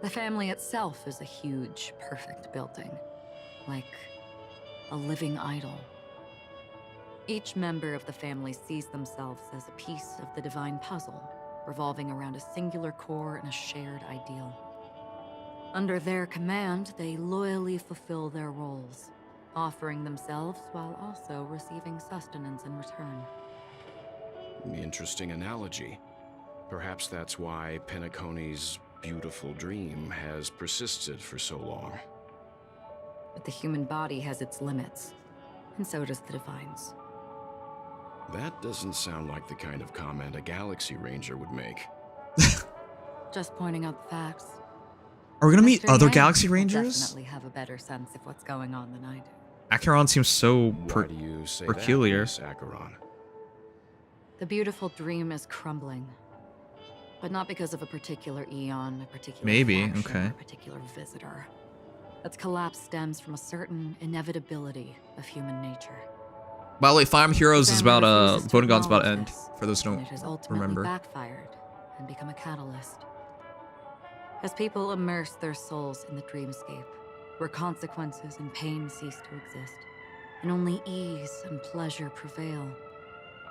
The family itself is a huge, perfect building. Like a living idol. Each member of the family sees themselves as a piece of the divine puzzle, revolving around a singular core and a shared ideal. Under their command, they loyally fulfill their roles, offering themselves while also receiving sustenance in return. Interesting analogy. Perhaps that's why Penacony's beautiful dream has persisted for so long. But the human body has its limits, and so does the divine's. That doesn't sound like the kind of comment a Galaxy Ranger would make. Just pointing out the facts. Are we gonna meet Mr. other Yang Galaxy will Rangers? definitely have a better sense of what's going on than I do. Acheron seems so Why do you say peculiar. that, Miss Acheron? The beautiful dream is crumbling. But not because of a particular eon, a particular Maybe, faction, okay. or a particular visitor. Its collapse stems from a certain inevitability of human nature. By the way, Fire Emblem Heroes is about refuses to voting God's about to acknowledge end. this, For those who and don't it has ultimately remember. backfired and become a catalyst. As people immerse their souls in the dreamscape, where consequences and pain cease to exist, and only ease and pleasure prevail,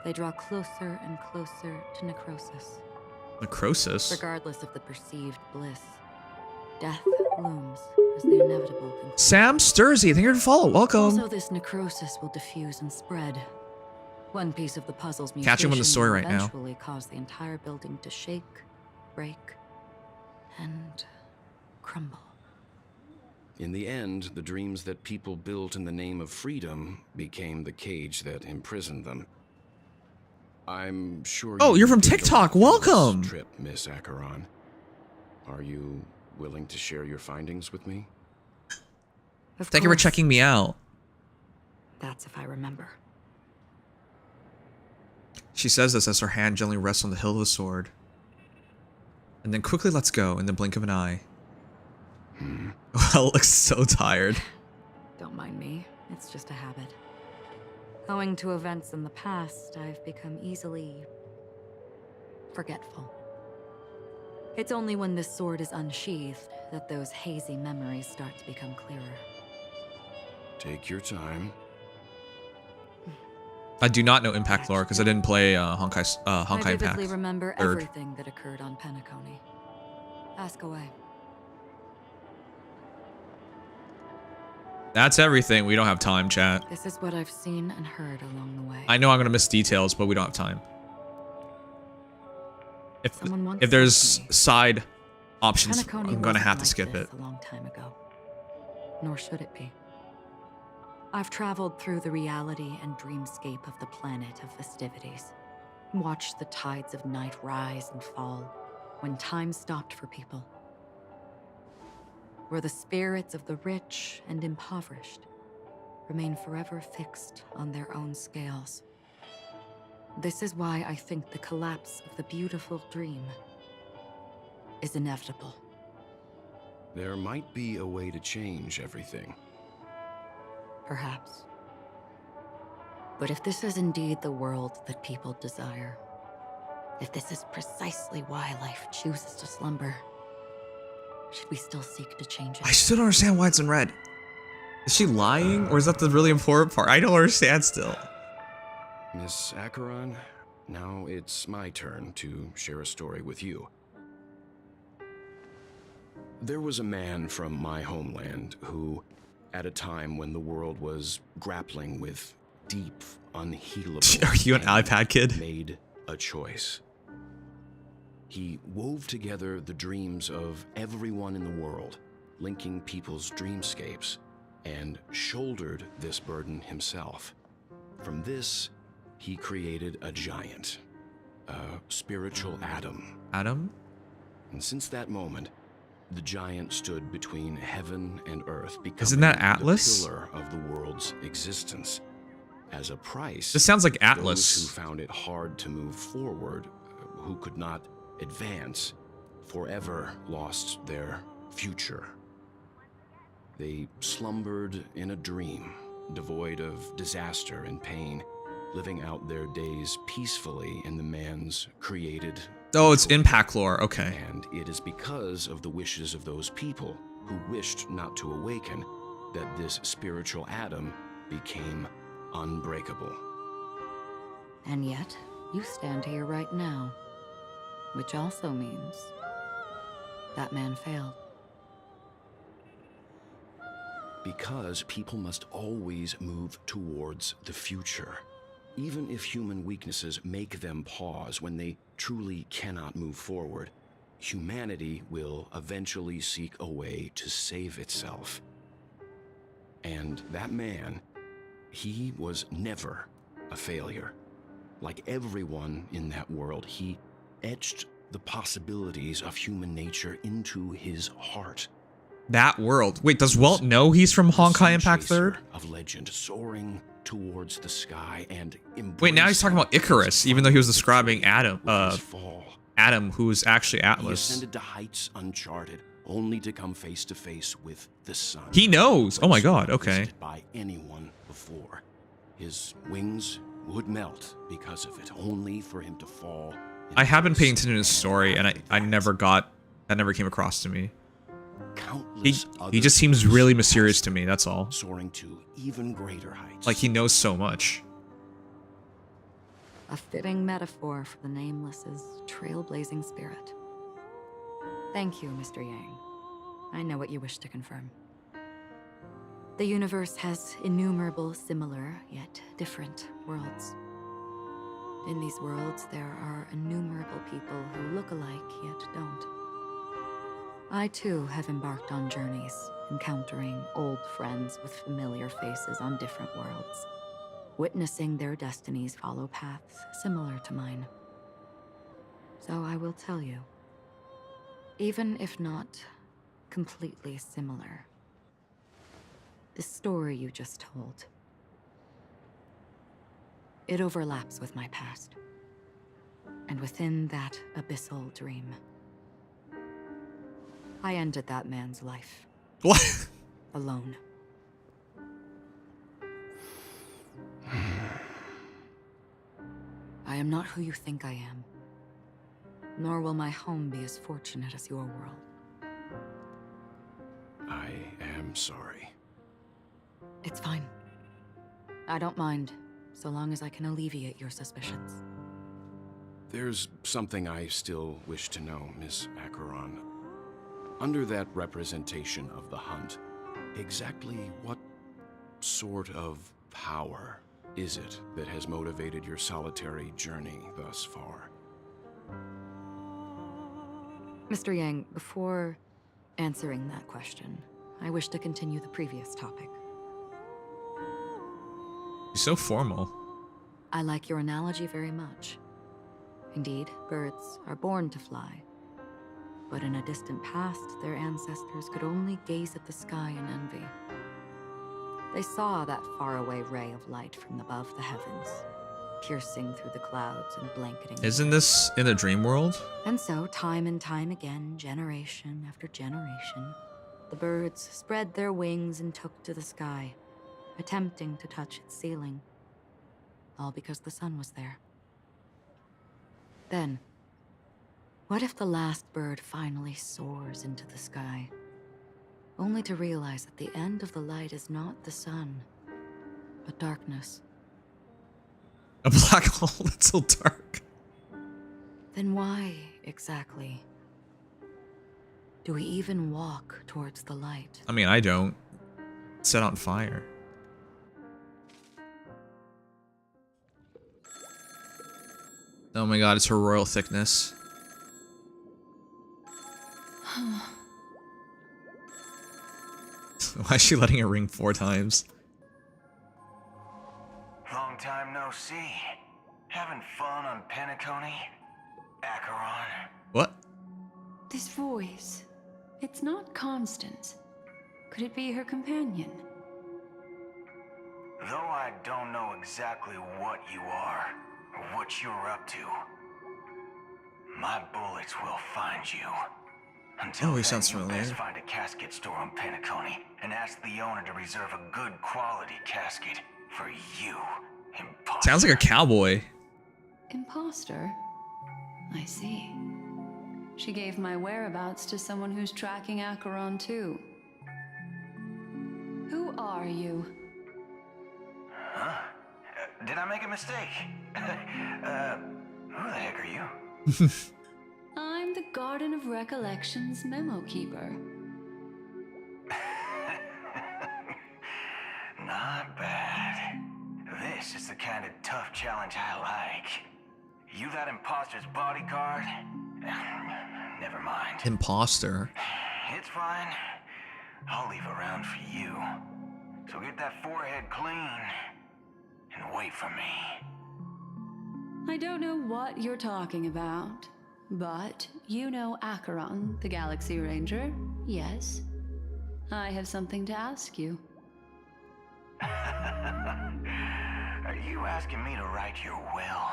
they draw closer and closer to necrosis. Necrosis? Regardless of the perceived bliss, death looms as the inevitable conclusion. Sam Sturzy, thank you for the follow. Welcome. Also, this necrosis will diffuse and spread. One piece of the puzzle's mutation Catching him in the story will right now. eventually cause the entire building to shake, break, and crumble. In the end, the dreams that people built in the name of freedom became the cage that imprisoned them. I'm sure. Oh, you're from did a TikTok. lot for this Welcome. Trip, Miss Acheron. Are you willing to share your findings with me? Thank you for checking me out. That's if I remember. She says this as her hand gently rests on the hilt of the sword. And then quickly lets go in the blink of an eye. Well, looks so tired. Don't mind me. It's just a habit. Owing to events in the past, I've become easily forgetful. It's only when this sword is unsheathed that those hazy memories start to become clearer. Take your time. I do not know Impact lore because I didn't play Honkai I Impact. vividly remember Third. everything that occurred on Penacony. Ask away. That's everything. We don't have time, chat. This is what I've seen and heard along the way. I know I'm gonna miss details, but we don't have time. Someone once If there's side options, Penacony I'm gonna wasn't have to like skip this it. a long time ago. Nor should it be. I've traveled through the reality and dreamscape of the planet of festivities. Watched the tides of night rise and fall when time stopped for people. Where the spirits of the rich and impoverished remain forever fixed on their own scales. This is why I think the collapse of the beautiful dream is inevitable. There might be a way to change everything. Perhaps. But if this is indeed the world that people desire, if this is precisely why life chooses to slumber, should we still seek to change it? I still don't understand why it's in red. Is she lying, or is that the really important part? I don't understand still. Miss Acheron, now it's my turn to share a story with you. There was a man from my homeland who, at a time when the world was grappling with deep, unhealable Are you an pain, iPad kid? made a choice. He wove together the dreams of everyone in the world, linking people's dreamscapes, and shouldered this burden himself. From this, he created a giant, a spiritual atom. Adam? And since that moment, the giant stood between heaven and earth, becoming Isn't that Atlas? the pillar of the world's existence. As a price, This sounds like Atlas. those who found it hard to move forward, who could not advance, forever lost their future. They slumbered in a dream, devoid of disaster and pain, living out their days peacefully in the man's created. Oh, it's Impact lore. Okay. And it is because of the wishes of those people who wished not to awaken that this spiritual atom became unbreakable. And yet, you stand here right now. Which also means that man failed. Because people must always move towards the future. Even if human weaknesses make them pause when they truly cannot move forward, humanity will eventually seek a way to save itself. And that man, he was never a failure. Like everyone in that world, he etched the possibilities of human nature into his heart. That world. Wait, does Walt know he's from Honkai Impact 3rd? Of legend soaring towards the sky and wait, now he's talking about Icarus, even though he was describing Adam, Adam, who was actually He Atlas. ascended to heights uncharted, only to come face to face with the sun. He knows. Oh my god, okay. Visited by anyone before. His wings would melt because of it, only for him to fall. I have been paying attention to his story, and I never got, that never came across to me. He just seems really mysterious to me, that's all. Soaring to even greater heights. Like he knows so much. A fitting metaphor for the Nameless's trailblazing spirit. Thank you, Mr. Yang. I know what you wish to confirm. The universe has innumerable similar, yet different worlds. In these worlds, there are innumerable people who look alike, yet don't. I too have embarked on journeys, encountering old friends with familiar faces on different worlds, witnessing their destinies follow paths similar to mine. So I will tell you, even if not completely similar, the story you just told, it overlaps with my past. And within that abyssal dream, I ended that man's life. What? Alone. I am not who you think I am, nor will my home be as fortunate as your world. I am sorry. It's fine. I don't mind, so long as I can alleviate your suspicions. There's something I still wish to know, Miss Acheron. Under that representation of the hunt, exactly what sort of power is it that has motivated your solitary journey thus far? Mr. Yang, before answering that question, I wish to continue the previous topic. He's so formal. I like your analogy very much. Indeed, birds are born to fly. But in a distant past, their ancestors could only gaze at the sky in envy. They saw that faraway ray of light from above the heavens, piercing through the clouds and blanketing. Isn't this in the dream world? And so, time and time again, generation after generation, the birds spread their wings and took to the sky, attempting to touch its ceiling, all because the sun was there. Then, what if the last bird finally soars into the sky, only to realize that the end of the light is not the sun, but darkness? A black hole that's so dark. Then why, exactly, do we even walk towards the light? I mean, I don't. Set on fire. Oh my god, it's her royal thickness. Why is she letting it ring 4 times? Long time no see. Having fun on Penacony? Acheron? What? This voice, it's not Constance. Could it be her companion? Though I don't know exactly what you are, or what you're up to, my bullets will find you. Until he then, sounds you familiar. best find a casket store on Penacony and ask the owner to reserve a good quality casket for you, imposter. Sounds like a cowboy. Imposter? I see. She gave my whereabouts to someone who's tracking Acheron too. Who are you? Huh? Did I make a mistake? Who the heck are you? I'm the Garden of Recollection's memo keeper. Not bad. This is the kind of tough challenge I like. You that imposter's bodyguard? Never mind. Imposter. It's fine. I'll leave a round for you. So get that forehead clean and wait for me. I don't know what you're talking about, but you know Acheron, the Galaxy Ranger, yes? I have something to ask you. Are you asking me to write your will?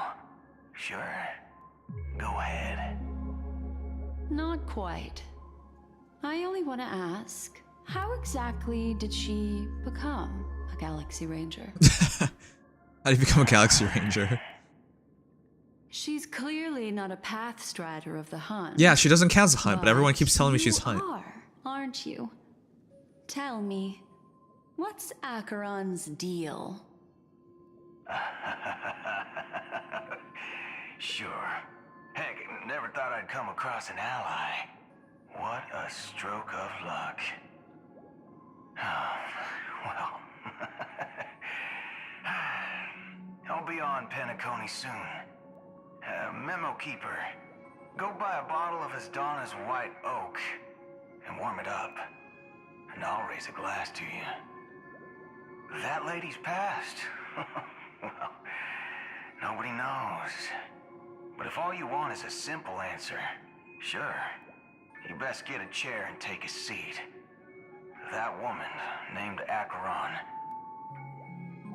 Sure. Go ahead. Not quite. I only want to ask, how exactly did she become a Galaxy Ranger? How do you become a Galaxy Ranger? She's clearly not a path strider of the Hunt. Yeah, she doesn't count as a Hunt, but everyone keeps telling me she's Hunt. You are, aren't you? Tell me, what's Acheron's deal? Sure. Heck, never thought I'd come across an ally. What a stroke of luck. Well, I'll be on Penacony soon. Memo Keeper, go buy a bottle of Asdana's White Oak and warm it up, and I'll raise a glass to you. That lady's passed. Well, nobody knows. But if all you want is a simple answer, sure, you best get a chair and take a seat. That woman, named Acheron,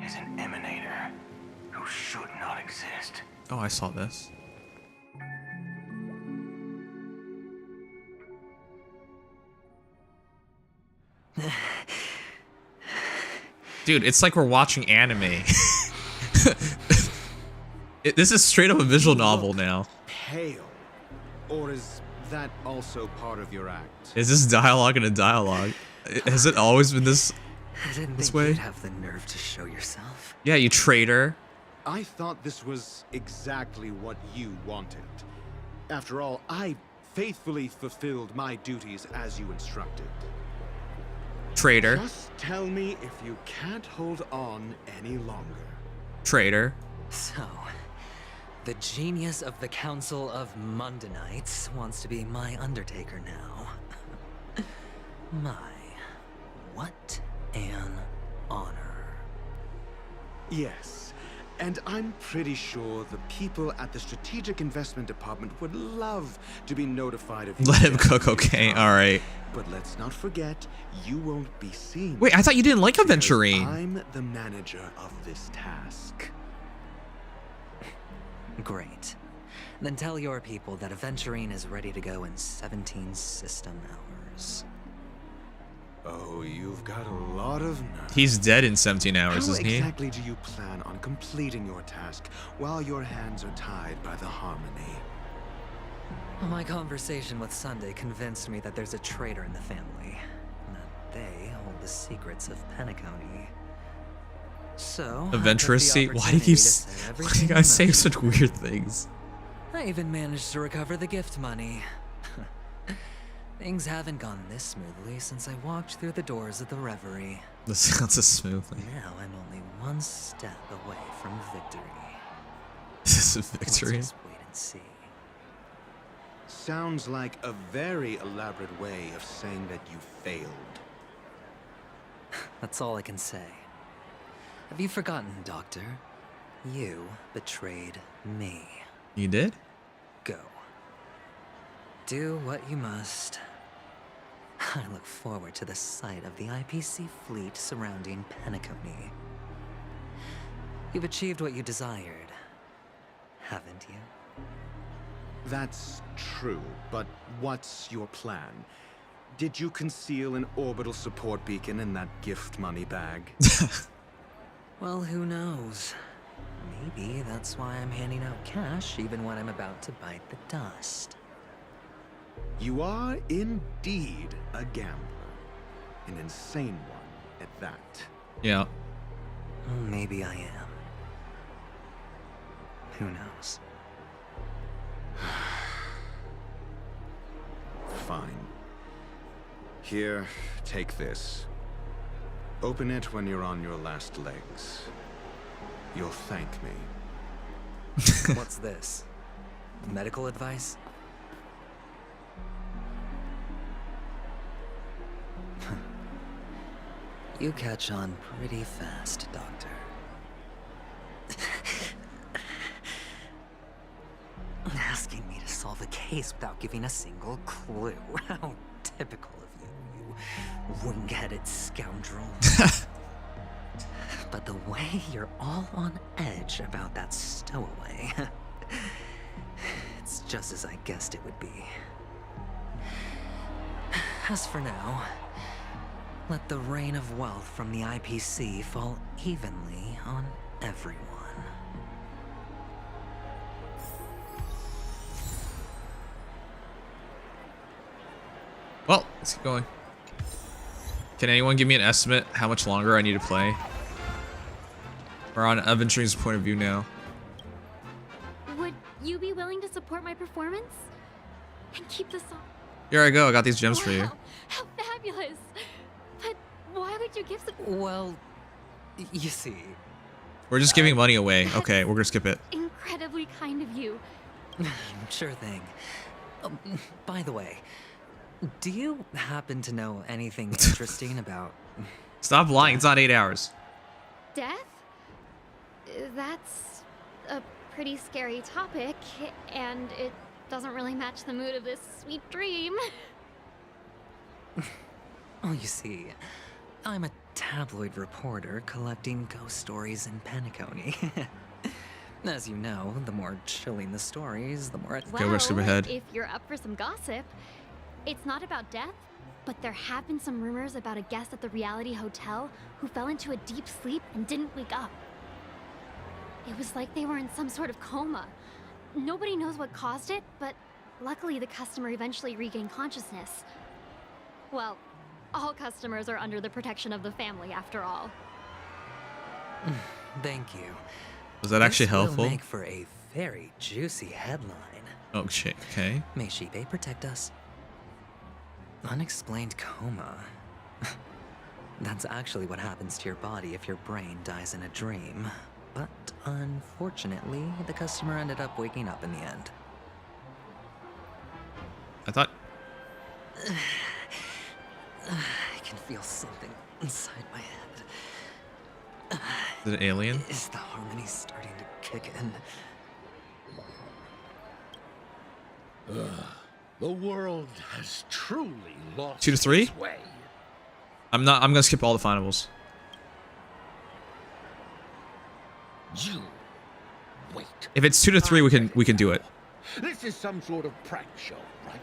is an emanator who should not exist. Oh, I saw this. Dude, it's like we're watching anime. This is straight up a visual novel now. Pale. Or is that also part of your act? Is this dialogue in a dialogue? Has it always been this way? You'd have the nerve to show yourself. Yeah, you traitor. I thought this was exactly what you wanted. After all, I faithfully fulfilled my duties as you instructed. Traitor. Just tell me if you can't hold on any longer. Traitor. So, the genius of the Council of Mundanites wants to be my Undertaker now. My, what an honor. Yes, and I'm pretty sure the people at the Strategic Investment Department would love to be notified of you. Let him cook cocaine, alright. But let's not forget, you won't be seen. Wait, I thought you didn't like Aventurine. I'm the manager of this task. Great. Then tell your people that Aventurine is ready to go in 17 system hours. Oh, you've got a lot of nerve. He's dead in 17 hours, isn't he? How exactly do you plan on completing your task while your hands are tied by the Harmony? My conversation with Sunday convinced me that there's a traitor in the family, and that they hold the secrets of Penacony. So, Adventurous seat? Why do you guys say such weird things? I even managed to recover the gift money. Things haven't gone this smoothly since I walked through the doors of the Reverie. This sounds so smoothly. Now I'm only one step away from victory. This is victory? Let's just wait and see. Sounds like a very elaborate way of saying that you failed. That's all I can say. Have you forgotten, Doctor? You betrayed me. You did? Go. Do what you must. I look forward to the sight of the IPC fleet surrounding Penacony. You've achieved what you desired, haven't you? That's true, but what's your plan? Did you conceal an orbital support beacon in that gift money bag? Well, who knows? Maybe that's why I'm handing out cash even when I'm about to bite the dust. You are indeed a gambler. An insane one at that. Yeah. Maybe I am. Who knows? Fine. Here, take this. Open it when you're on your last legs. You'll thank me. What's this? Medical advice? You catch on pretty fast, Doctor. asking me to solve a case without giving a single clue. How typical of you, you wing-headed scoundrel. But the way you're all on edge about that stowaway, it's just as I guessed it would be. As for now, let the rain of wealth from the IPC fall evenly on everyone. Well, let's keep going. Can anyone give me an estimate how much longer I need to play? We're on Aventurine's point of view now. Would you be willing to support my performance? And keep the song? Here I go. I got these gems for you. Wow, how fabulous! But why would you give so— Well, you see... We're just giving money away. Okay, we're gonna skip it. Incredibly kind of you. Sure thing. By the way, do you happen to know anything interesting about... Stop lying. It's not 8 hours. Death? That's a pretty scary topic, and it doesn't really match the mood of this sweet dream. Oh, you see, I'm a tabloid reporter collecting ghost stories in Penacony. As you know, the more chilling the stories, the more... Okay, we're skip ahead. If you're up for some gossip, it's not about death, but there have been some rumors about a guest at the reality hotel who fell into a deep sleep and didn't wake up. It was like they were in some sort of coma. Nobody knows what caused it, but luckily the customer eventually regained consciousness. Well, all customers are under the protection of the family, after all. Thank you. Was that actually helpful? Will make for a very juicy headline. Oh shit. Okay. May Shibe protect us. Unexplained coma. That's actually what happens to your body if your brain dies in a dream. But unfortunately, the customer ended up waking up in the end. I thought... I can feel something inside my head. Is it an alien? Is the harmony starting to kick in? The world has truly lost 2 to 3? its way. I'm gonna skip all the finals. You wait. If it's 2 to 3, we can do it. This is some sort of prank show, right?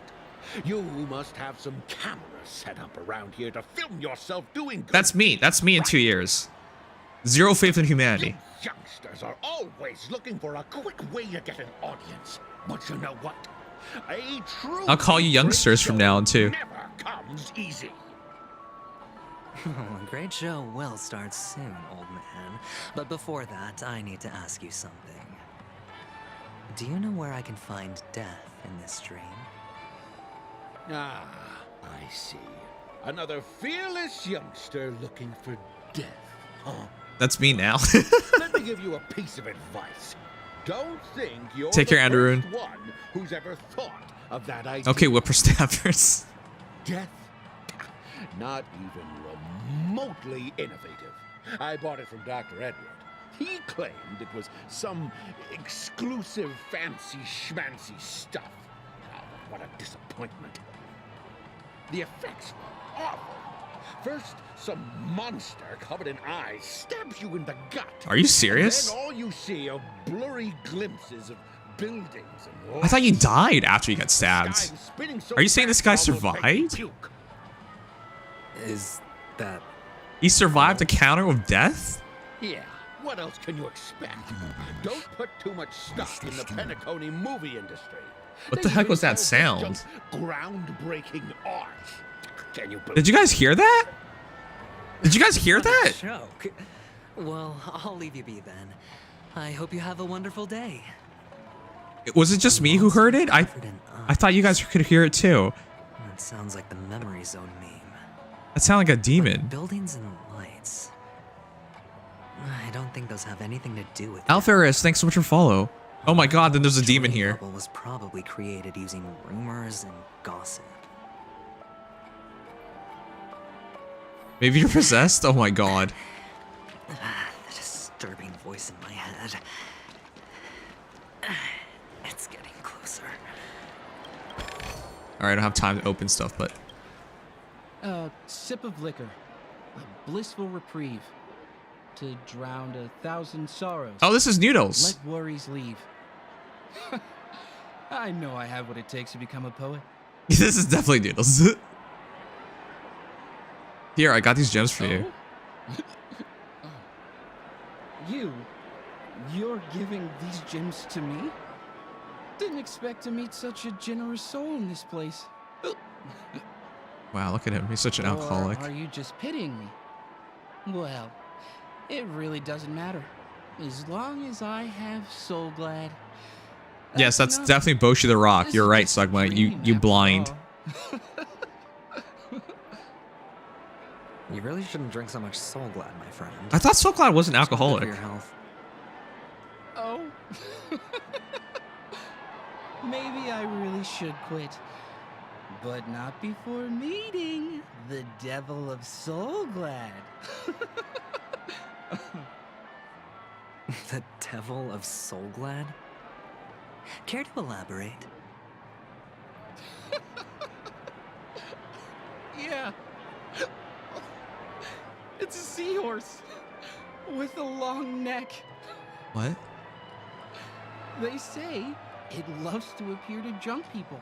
You must have some cameras set up around here to film yourself doing good. That's me. That's me in 2 years. Zero faith in humanity. You youngsters are always looking for a quick way to get an audience. But you know what? A true I'll call you youngsters from now on too. never comes easy. A great show will start soon, old man. But before that, I need to ask you something. Do you know where I can find death in this dream? Ah, I see. Another fearless youngster looking for death, huh? That's me now. Let me give you a piece of advice. Don't think you're Take care, the Aventurine. first one who's ever thought of that idea. Okay, whippersnappers. Death? Not even remotely innovative. I bought it from Dr. Edward. He claimed it was some exclusive fancy schmancy stuff. Oh, what a disappointment. The effects were awful. First, some monster covered in eyes stabs you in the gut. Are you serious? And then all you see are blurry glimpses of buildings and I thought you died after you got stabbed. spinning so Are you saying this guy fast it almost makes survived? you puke. Is that... He survived a counter of death? Yeah, what else can you expect? Don't put too much stock in the Penacony movie industry. What the heck was that sound? Just groundbreaking art. Can you believe Did you guys hear that? Did you guys hear that? Joke. Well, I'll leave you be then. I hope you have a wonderful day. Was it just me who heard it? I thought you guys could hear it too. That sounds like the memory zone meme. That sounded like a demon. Buildings and lights. I don't think those have anything to do with Alferis, thanks so much for follow. Oh my god, then there's a demon here. Bubble was probably created using rumors and gossip. Maybe you're possessed? Oh my god. The disturbing voice in my head. It's getting closer. Alright, I don't have time to open stuff, but... A sip of liquor. A blissful reprieve. To drown 1,000 sorrows. Oh, this is noodles. Let worries leave. I know I have what it takes to become a poet. This is definitely noodles. Here, I got these gems for you. You're giving these gems to me? Didn't expect to meet such a generous soul in this place. Wow, look at him. He's such an alcoholic. Or are you just pitying me? Well, it really doesn't matter. As long as I have Soul Glad. Yes, that's definitely Boshi the Rock. You're right, Sugma. You blind. You really shouldn't drink so much Soul Glad, my friend. I thought Soul Glad wasn't alcoholic. For your health. Oh. Maybe I really should quit. But not before meeting the Devil of Soul Glad. The Devil of Soul Glad? Care to elaborate? Yeah. It's a seahorse with a long neck. What? They say it loves to appear to drunk people,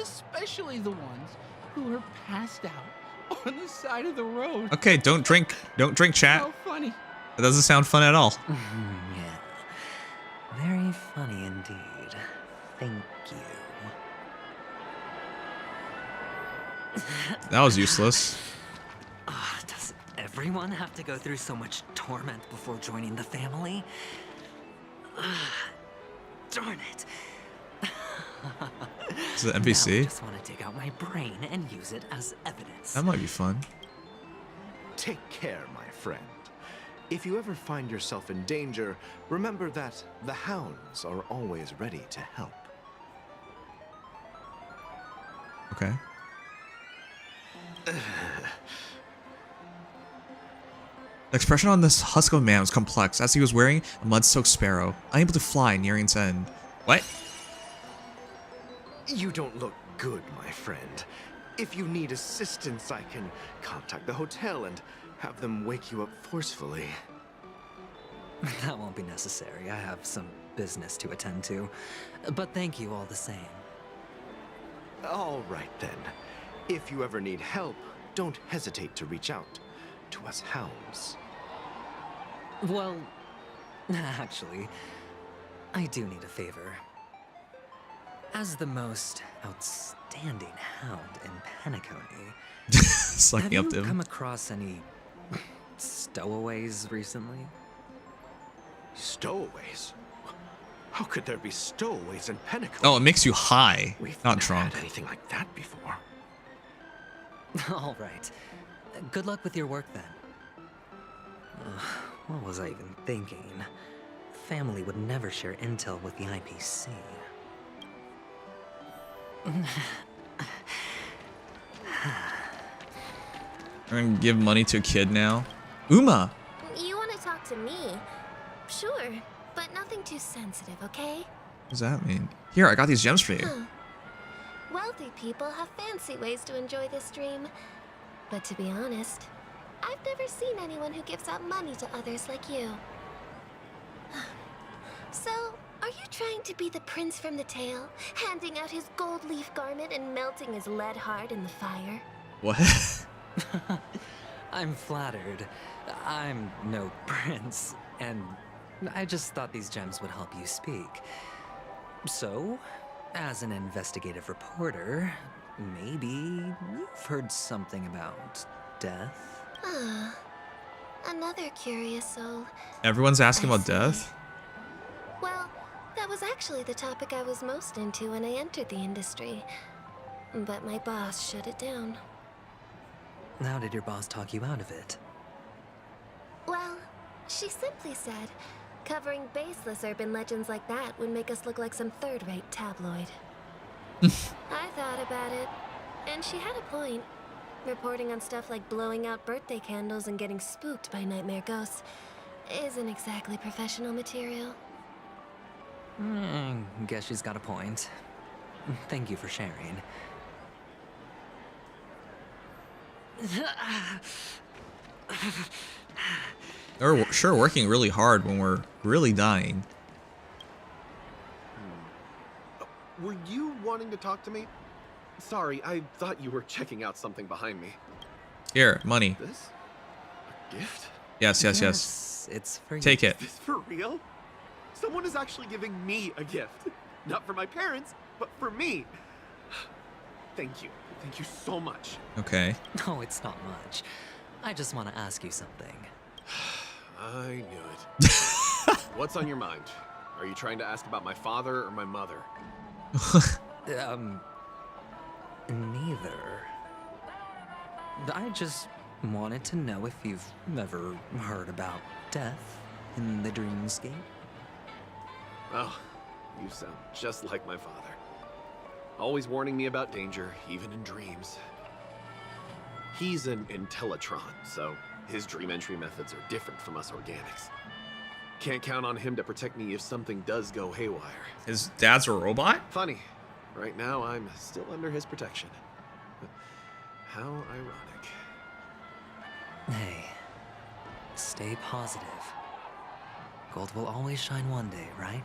especially the ones who are passed out on the side of the road. Okay, don't drink, chat. How funny. That doesn't sound fun at all. Yeah. Very funny indeed. Thank you. That was useless. Does everyone have to go through so much torment before joining the family? Darn it. Is it NPC? Now I just want to dig out my brain and use it as evidence. That might be fun. Take care, my friend. If you ever find yourself in danger, remember that the hounds are always ready to help. Okay. The expression on this husk of a man was complex, as he was wearing a mud-soaked sparrow, unable to fly, nearing its end. What? You don't look good, my friend. If you need assistance, I can contact the hotel and have them wake you up forcefully. That won't be necessary. I have some business to attend to. But thank you all the same. All right, then. If you ever need help, don't hesitate to reach out to us hounds. Well, actually, I do need a favor. As the most outstanding hound in Penacony, Sucking have up to you him. come across any stowaways recently? Stowaways? How could there be stowaways in Penacony? Oh, it makes you high, not drunk. Had anything like that before. All right. Good luck with your work then. What was I even thinking? Family would never share intel with the IPC. We're gonna give money to a kid now. Uma! You want to talk to me? Sure, but nothing too sensitive, okay? What does that mean? Here, I got these gems for you. Wealthy people have fancy ways to enjoy this dream. But to be honest, I've never seen anyone who gives out money to others like you. So, are you trying to be the prince from the tale, handing out his gold leaf garment and melting his lead heart in the fire? What? I'm flattered. I'm no prince, and I just thought these gems would help you speak. So, as an investigative reporter, maybe you've heard something about death? Ah, another curious soul. Everyone's asking about death? Well, that was actually the topic I was most into when I entered the industry. But my boss shut it down. How did your boss talk you out of it? Well, she simply said, covering baseless urban legends like that would make us look like some third-rate tabloid. I thought about it, and she had a point. Reporting on stuff like blowing out birthday candles and getting spooked by nightmare ghosts isn't exactly professional material. Guess she's got a point. Thank you for sharing. They're sure working really hard when we're really dying. Were you wanting to talk to me? Sorry, I thought you were checking out something behind me. Here, money. This? A gift? Yes, yes, yes. It's for you. Take it. Is this for real? Someone is actually giving me a gift. Not for my parents, but for me. Thank you. Thank you so much. Okay. No, it's not much. I just want to ask you something. I knew it. What's on your mind? Are you trying to ask about my father or my mother? Neither. I just wanted to know if you've ever heard about death in the dreamscape. Oh, you sound just like my father. Always warning me about danger, even in dreams. He's an Intellitron, so his dream entry methods are different from us organics. Can't count on him to protect me if something does go haywire. His dad's a robot? Funny. Right now, I'm still under his protection. How ironic. Hey, stay positive. Gold will always shine one day, right?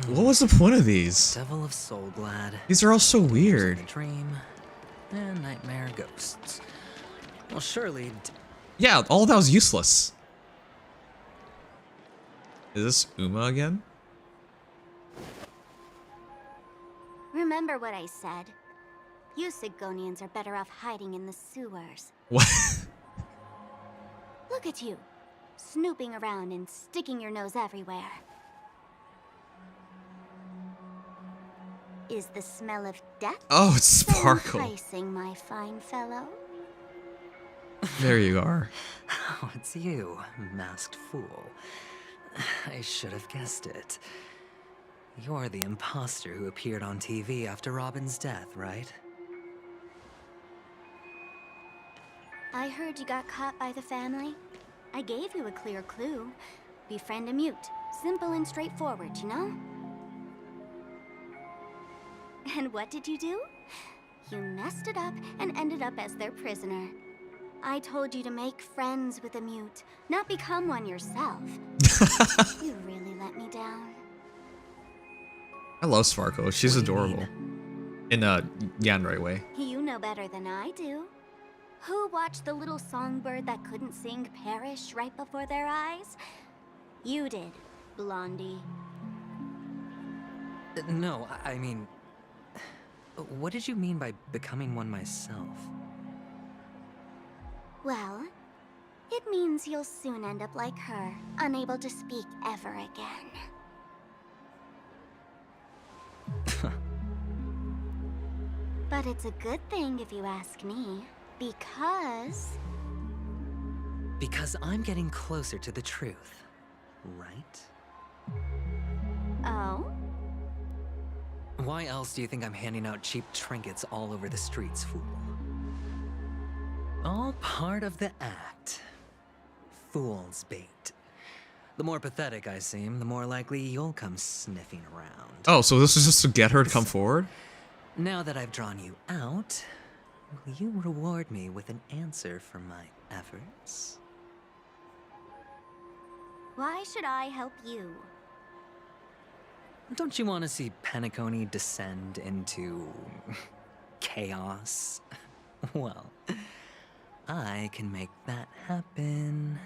What was the point of these? Devil of Soulglad. These are all so weird. Dream and nightmare ghosts. Well, surely. Yeah, all of that was useless. Is this Uma again? Remember what I said. You Sigonians are better off hiding in the sewers. What? Look at you, snooping around and sticking your nose everywhere. Is the smell of death Oh, it's so Sparkle. enticing, my fine fellow? There you are. Oh, it's you, masked fool. I should have guessed it. You're the imposter who appeared on TV after Robin's death, right? I heard you got caught by the family. I gave you a clear clue. Befriend a mute. Simple and straightforward, you know? And what did you do? You messed it up and ended up as their prisoner. I told you to make friends with a mute, not become one yourself. You really let me down. I love Sparkle. She's adorable. In a Yanrai way. You know better than I do. Who watched the little songbird that couldn't sing perish right before their eyes? You did, Blondie. No, I mean... What did you mean by becoming one myself? Well, it means you'll soon end up like her, unable to speak ever again. But it's a good thing if you ask me, because... Because I'm getting closer to the truth, right? Oh? Why else do you think I'm handing out cheap trinkets all over the streets, fool? All part of the act. Fool's bait. The more pathetic I seem, the more likely you'll come sniffing around. Oh, so this is just to get her to come forward? Now that I've drawn you out, will you reward me with an answer for my efforts? Why should I help you? Don't you want to see Penacony descend into... chaos? Well, I can make that happen.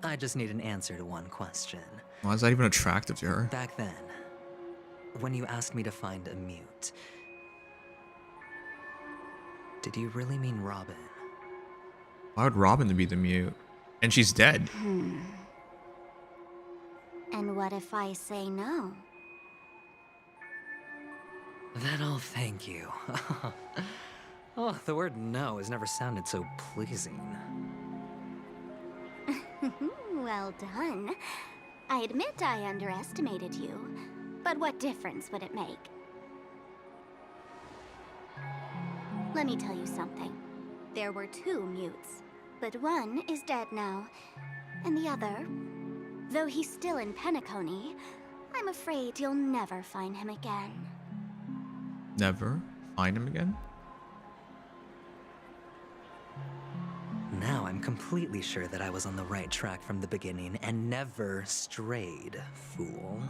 I just need an answer to one question. Why is that even attractive to her? Back then, when you asked me to find a mute, did you really mean Robin? Why would Robin be the mute? And she's dead. And what if I say no? Then I'll thank you. Oh, the word no has never sounded so pleasing. Well done. I admit I underestimated you, but what difference would it make? Let me tell you something. There were two mutes, but one is dead now, and the other, Though he's still in Penacony, I'm afraid you'll never find him again. Never find him again? Now I'm completely sure that I was on the right track from the beginning and never strayed, fool.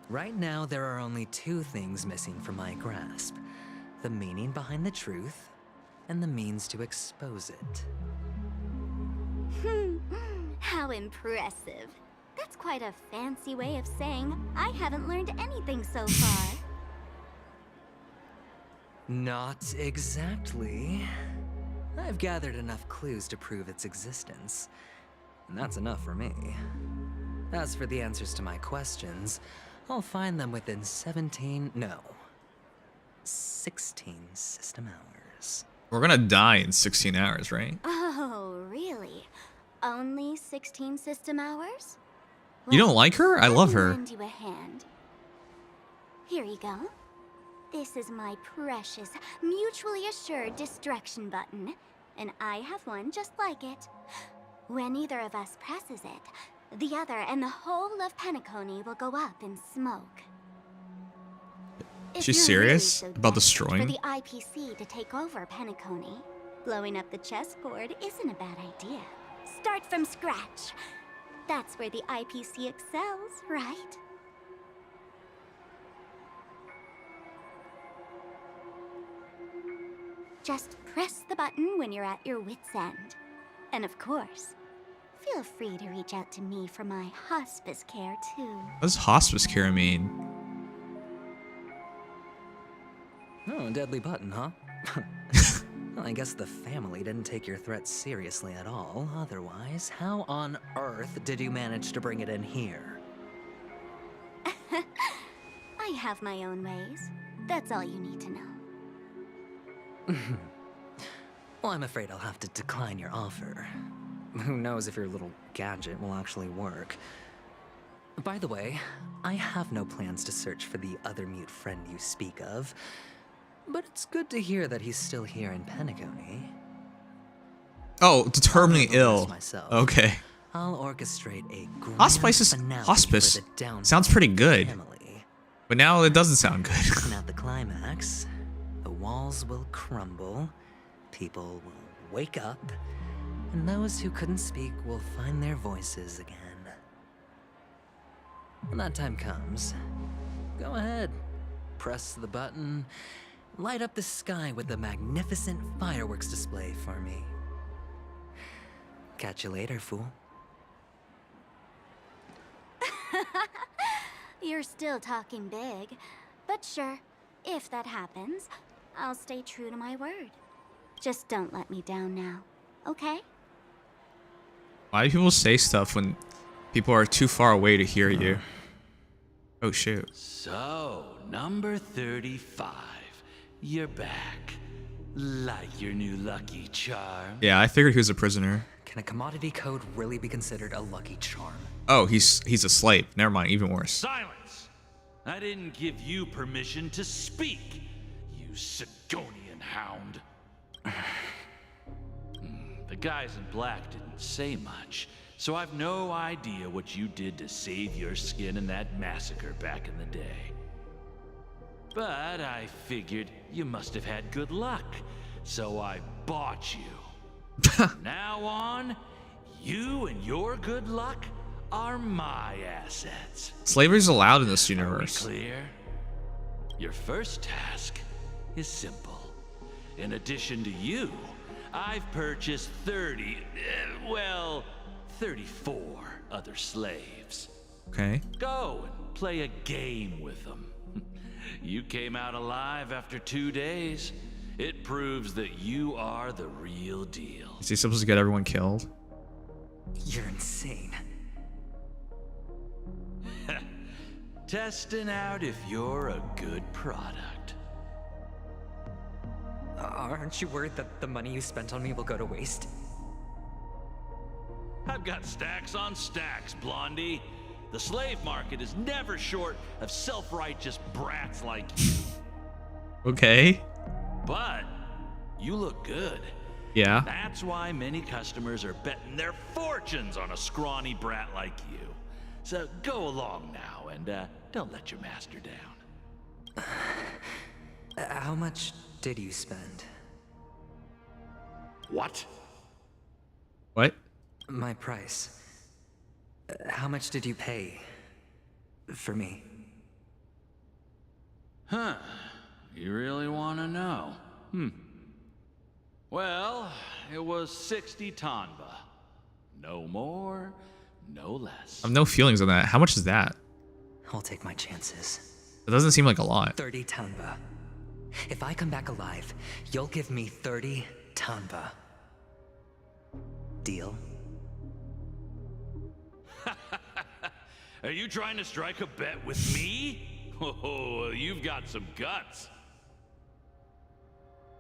Right now, there are only two things missing from my grasp. The meaning behind the truth, and the means to expose it. How impressive. That's quite a fancy way of saying I haven't learned anything so far. Not exactly. I've gathered enough clues to prove its existence, and that's enough for me. As for the answers to my questions, I'll find them within 16 system hours. We're gonna die in 16 hours, right? Oh, really? Only 16 system hours? You don't like her? I love her. Lend you a hand. Here you go. This is my precious, mutually assured destruction button, and I have one just like it. When either of us presses it, the other and the whole of Penacony will go up in smoke. If She's you're really serious so about desperate destroying? for the IPC to take over Penacony, blowing up the chessboard isn't a bad idea. Start from scratch. That's where the IPC excels, right? Just press the button when you're at your wit's end. And of course, feel free to reach out to me for my hospice care too. What does hospice care mean? Oh, a deadly button, huh? Well, I guess the family didn't take your threat seriously at all. Otherwise, how on earth did you manage to bring it in here? I have my own ways. That's all you need to know. Well, I'm afraid I'll have to decline your offer. Who knows if your little gadget will actually work. By the way, I have no plans to search for the other mute friend you speak of, but it's good to hear that he's still here in Penacony. Oh, terminally ill. Myself. Okay. I'll orchestrate a grand Hospice finale hospice for the down sounds pretty good, family. but now it doesn't sound good. And at the climax, the walls will crumble, people will wake up, and those who couldn't speak will find their voices again. When that time comes, go ahead, press the button, light up the sky with a magnificent fireworks display for me. Catch you later, fool. You're still talking big, but sure, if that happens, I'll stay true to my word. Just don't let me down now, okay? Why do people say stuff when people are too far away to hear you? Oh shoot. So, number 35. You're back. Like your new lucky charm. Yeah, I figured he was a prisoner. Can a commodity code really be considered a lucky charm? Oh, he's a slave. Never mind, even worse. Silence! I didn't give you permission to speak, you Sigonian hound. The guys in black didn't say much, so I've no idea what you did to save your skin in that massacre back in the day. But I figured you must have had good luck, so I bought you. From now on, you and your good luck are my assets. Slavery's allowed in this universe. Are we clear? Your first task is simple. In addition to you, I've purchased 34 other slaves. Okay. Go and play a game with them. You came out alive after 2 days. It proves that you are the real deal. Is he supposed to get everyone killed? You're insane. Testing out if you're a good product. Aren't you worried that the money you spent on me will go to waste? I've got stacks on stacks, Blondie. The slave market is never short of self-righteous brats like you. Okay. But you look good. Yeah. That's why many customers are betting their fortunes on a scrawny brat like you. So go along now and don't let your master down. How much did you spend? What? What? My price. How much did you pay for me? Huh. You really want to know? Well, it was 60 tanba. No more, no less. I have no feelings on that. How much is that? I'll take my chances. It doesn't seem like a lot. 30 tanba. If I come back alive, you'll give me 30 tanba. Deal? Are you trying to strike a bet with me? Oh, you've got some guts.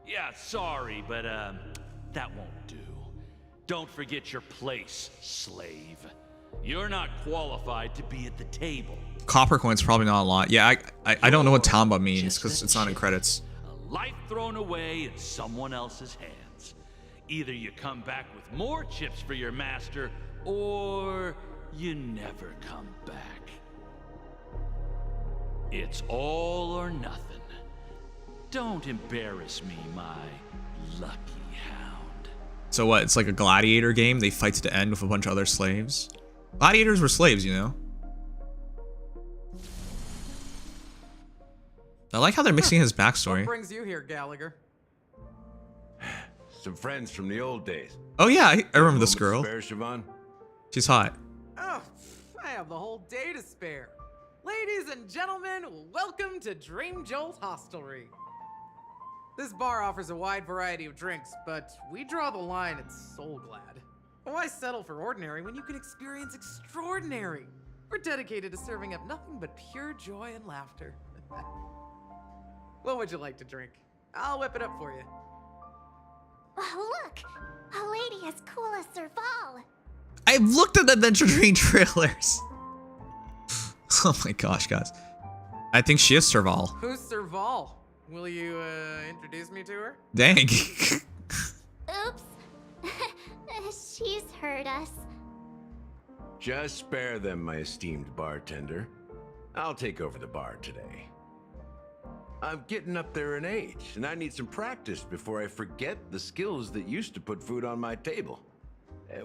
Yeah, sorry, but that won't do. Don't forget your place, slave. You're not qualified to be at the table. Copper coins probably not a lot. Yeah, I don't know what Tamba means because it's not in credits. A life thrown away in someone else's hands. Either you come back with more chips for your master, or you never come back. It's all or nothing. Don't embarrass me, my lucky hound. So what? It's like a gladiator game. They fight to the end with a bunch of other slaves. Gladiators were slaves, you know. I like how they're mixing his backstory. What brings you here, Gallagher? Some friends from the old days. Oh yeah, I remember this girl. Spare, Siobhan? She's hot. Oh, I have the whole day to spare. Ladies and gentlemen, welcome to Dream Jolt Hostelry. This bar offers a wide variety of drinks, but we draw the line at Soul Glad. Why settle for ordinary when you can experience extraordinary? We're dedicated to serving up nothing but pure joy and laughter. What would you like to drink? I'll whip it up for you. Oh, look! A lady as cool as Serval. I've looked at the Aventurine trailers. Oh my gosh, guys. I think she is Serval. Who's Serval? Will you introduce me to her? Dang. Oops. She's heard us. Just spare them, my esteemed bartender. I'll take over the bar today. I'm getting up there in age, and I need some practice before I forget the skills that used to put food on my table.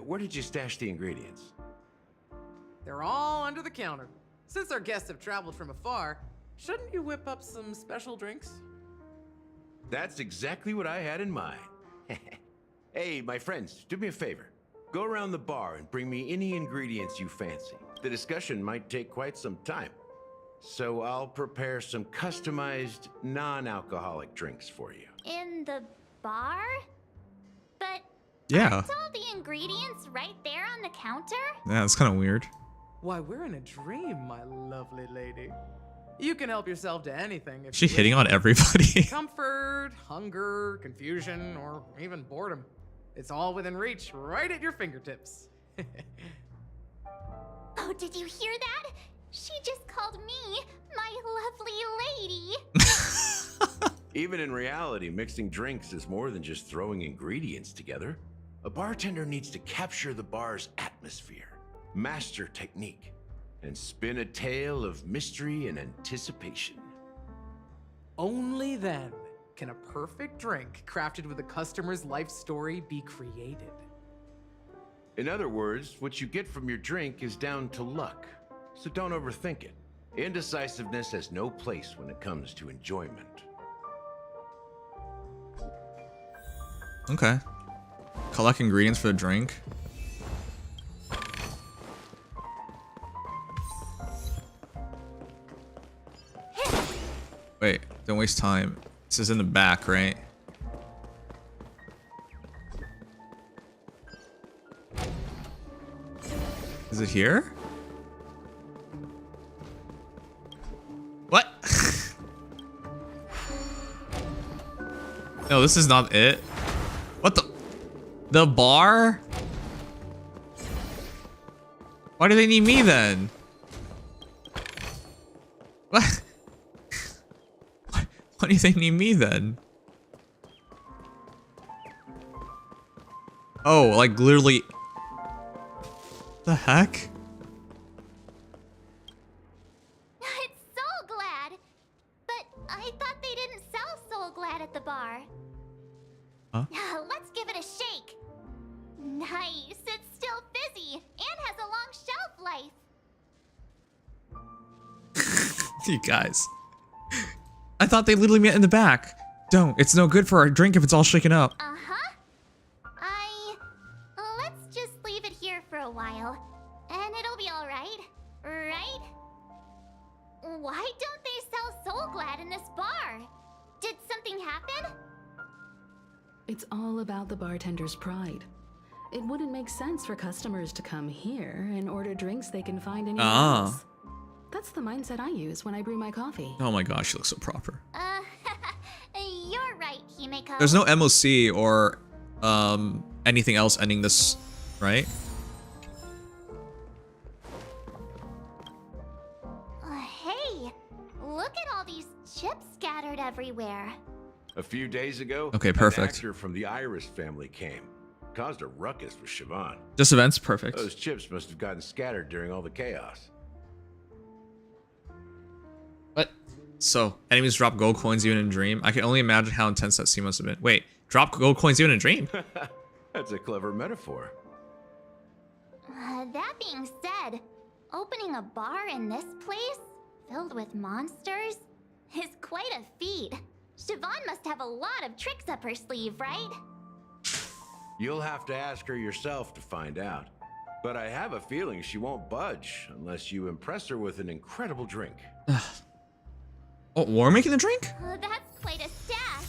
Where did you stash the ingredients? They're all under the counter. Since our guests have traveled from afar, shouldn't you whip up some special drinks? That's exactly what I had in mind. Hey, my friends, do me a favor. Go around the bar and bring me any ingredients you fancy. The discussion might take quite some time. So I'll prepare some customized, non-alcoholic drinks for you. In the bar? But Yeah. aren't all the ingredients right there on the counter? Yeah, that's kind of weird. Why, we're in a dream, my lovely lady. You can help yourself to anything. If Is she you hitting wish. on everybody? Comfort, hunger, confusion, or even boredom. It's all within reach, right at your fingertips. Oh, did you hear that? She just called me my lovely lady. Even in reality, mixing drinks is more than just throwing ingredients together. A bartender needs to capture the bar's atmosphere, master technique, and spin a tale of mystery and anticipation. Only then can a perfect drink crafted with a customer's life story be created. In other words, what you get from your drink is down to luck, so don't overthink it. Indecisiveness has no place when it comes to enjoyment. Okay. Collect ingredients for the drink. Wait, don't waste time. This is in the back, right? Is it here? What? No, this is not it. What the bar? Why do they need me then? What? Why do they need me then? Oh, like literally. The heck? It's Soul Glad! But I thought they didn't sell Soul Glad at the bar. Huh? Let's give it a shake. Nice, it's still fizzy and has a long shelf life. You guys. I thought they literally met in the back. Don't. It's no good for our drink if it's all shaken up. Let's just leave it here for a while, and it'll be alright, right? Why don't they sell Soul Glad in this bar? Did something happen? It's all about the bartender's pride. It wouldn't make sense for customers to come here and order drinks they can find anywhere else. That's the mindset I use when I brew my coffee. Oh my gosh, she looks so proper. You're right, Himeko. There's no MOC or anything else ending this, right? Hey, look at all these chips scattered everywhere. A few days ago, Okay, perfect. an actor from the Iris family came. Caused a ruckus with Siobhan. This event's perfect. Those chips must have gotten scattered during all the chaos. What? So, enemies drop gold coins even in Dream? I can only imagine how intense that scene must have been. Wait, drop gold coins even in Dream? That's a clever metaphor. That being said, opening a bar in this place, filled with monsters, is quite a feat. Siobhan must have a lot of tricks up her sleeve, right? You'll have to ask her yourself to find out. But I have a feeling she won't budge unless you impress her with an incredible drink. Oh, we're making the drink? That's quite a stash.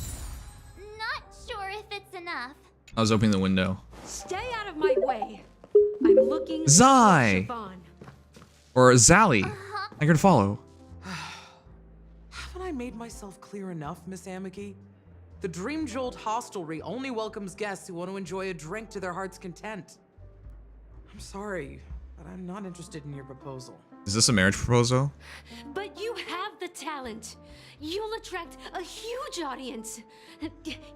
Not sure if it's enough. I was opening the window. Stay out of my way. I'm looking Zai! for Siobhan. Or Zally. I could follow. Haven't I made myself clear enough, Miss Amiki? The Dream Jolt hostelry only welcomes guests who want to enjoy a drink to their heart's content. I'm sorry, but I'm not interested in your proposal. Is this a marriage proposal? But you have the talent. You'll attract a huge audience.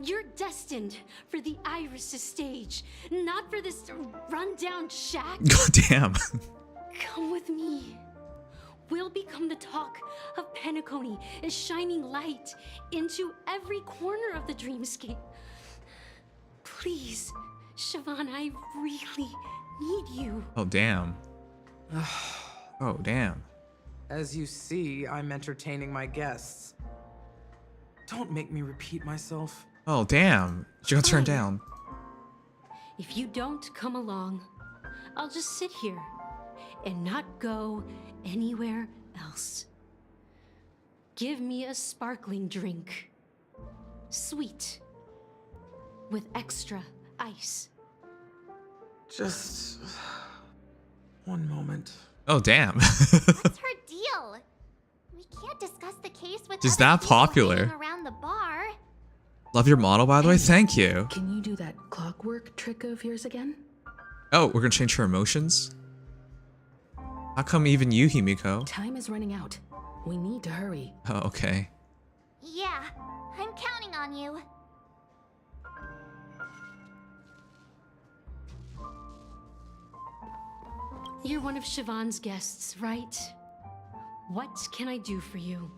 You're destined for the Iris' stage, not for this rundown shack. God damn. Come with me. We'll become the talk of Penacony, is shining light into every corner of the dreamscape. Please, Siobhan, I really need you. Oh, damn. Oh, damn. As you see, I'm entertaining my guests. Don't make me repeat myself. Oh, damn. She got turned Fine. down. If you don't come along, I'll just sit here and not go anywhere else. Give me a sparkling drink. Sweet. With extra ice. Just one moment. Oh, damn. What's her deal? We can't discuss the case with She's other that people popular. hanging around the bar. Love your model, by the way. Thank you. Can you do that clockwork trick of yours again? Oh, we're gonna change her emotions? How come even you, Himiko? Time is running out. We need to hurry. Oh, okay. Yeah, I'm counting on you. You're one of Siobhan's guests, right? What can I do for you?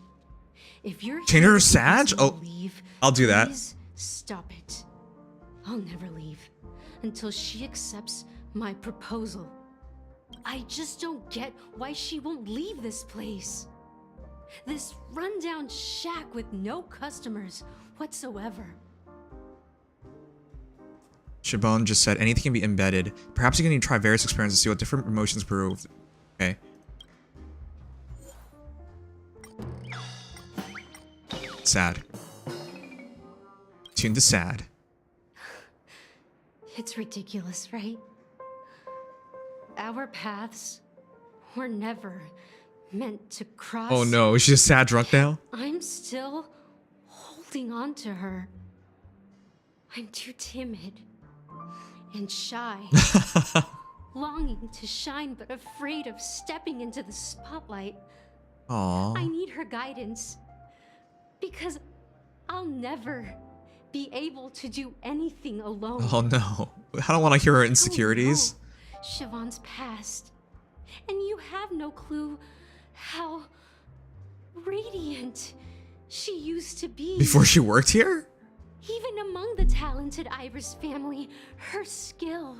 If you're Change her here to Sag? to Oh, leave, I'll do that. Please stop it. I'll never leave until she accepts my proposal. I just don't get why she won't leave this place. This rundown shack with no customers whatsoever. Siobhan just said anything can be embedded. Perhaps you can try various experiments to see what different emotions prove. Okay. Sad. Tune to sad. It's ridiculous, right? Our paths were never meant to cross. Oh no, is she just sad drunk now? I'm still holding on to her. I'm too timid and shy, longing to shine but afraid of stepping into the spotlight. Aww. I need her guidance because I'll never be able to do anything alone. Oh no. I don't want to hear her insecurities. Siobhan's past, and you have no clue how radiant she used to be. Before she worked here? Even among the talented Iris family, her skill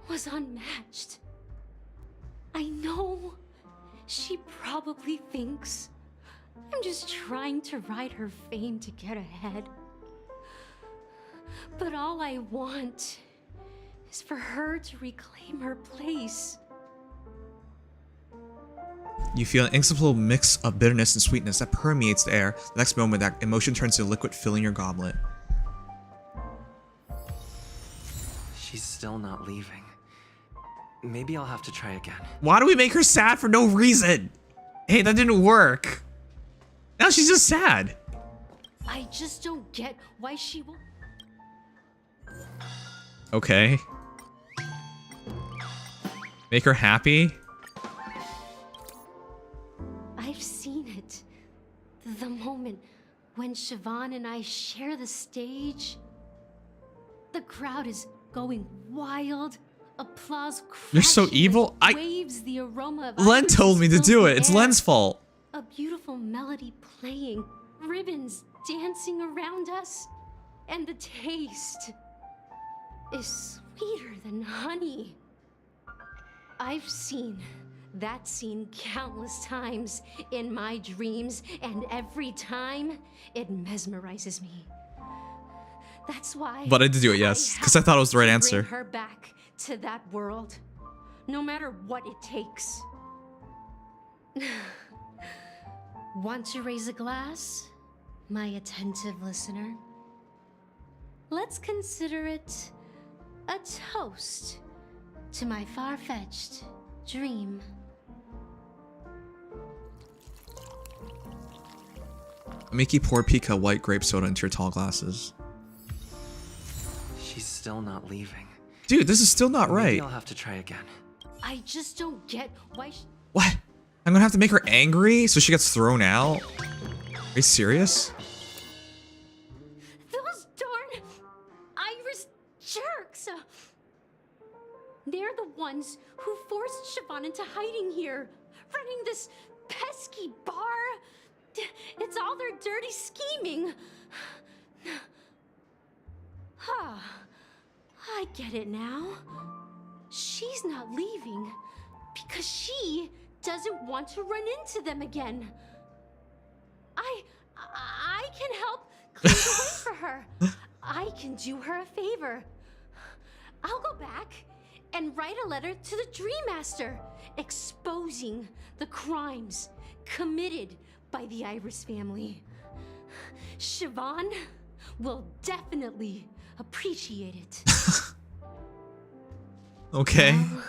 was unmatched. I know she probably thinks I'm just trying to ride her fame to get ahead. But all I want is for her to reclaim her place. You feel an inexplicable mix of bitterness and sweetness that permeates the air. The next moment, that emotion turns to a liquid filling your goblet. She's still not leaving. Maybe I'll have to try again. Why do we make her sad for no reason? Hey, that didn't work. Now she's just sad. I just don't get why she won't. Okay. Make her happy? I've seen it. The moment when Siobhan and I share the stage. The crowd is going wild. Applause You're so evil. waves the aroma of Len told me to do it. It's Len's fault. A beautiful melody playing, ribbons dancing around us, and the taste is sweeter than honey. I've seen that scene countless times in my dreams, and every time it mesmerizes me. That's why. But I did do it, yes, because I thought it was the right answer. Bring her back to that world, no matter what it takes. Want to raise a glass, my attentive listener? Let's consider it a toast to my far-fetched dream. Mickey poured Pika white grape soda into your tall glasses. She's still not leaving. Dude, this is still not right. Maybe I'll have to try again. I just don't get why What? I'm gonna have to make her angry so she gets thrown out? Are you serious? Those darn Irish jerks! They're the ones who forced Siobhan into hiding here, running this pesky bar. It's all their dirty scheming. I get it now. She's not leaving because she doesn't want to run into them again. I can help clear the way for her. I can do her a favor. I'll go back and write a letter to the Dream Master exposing the crimes committed by the Iris family. Siobhan will definitely appreciate it. Okay. Well,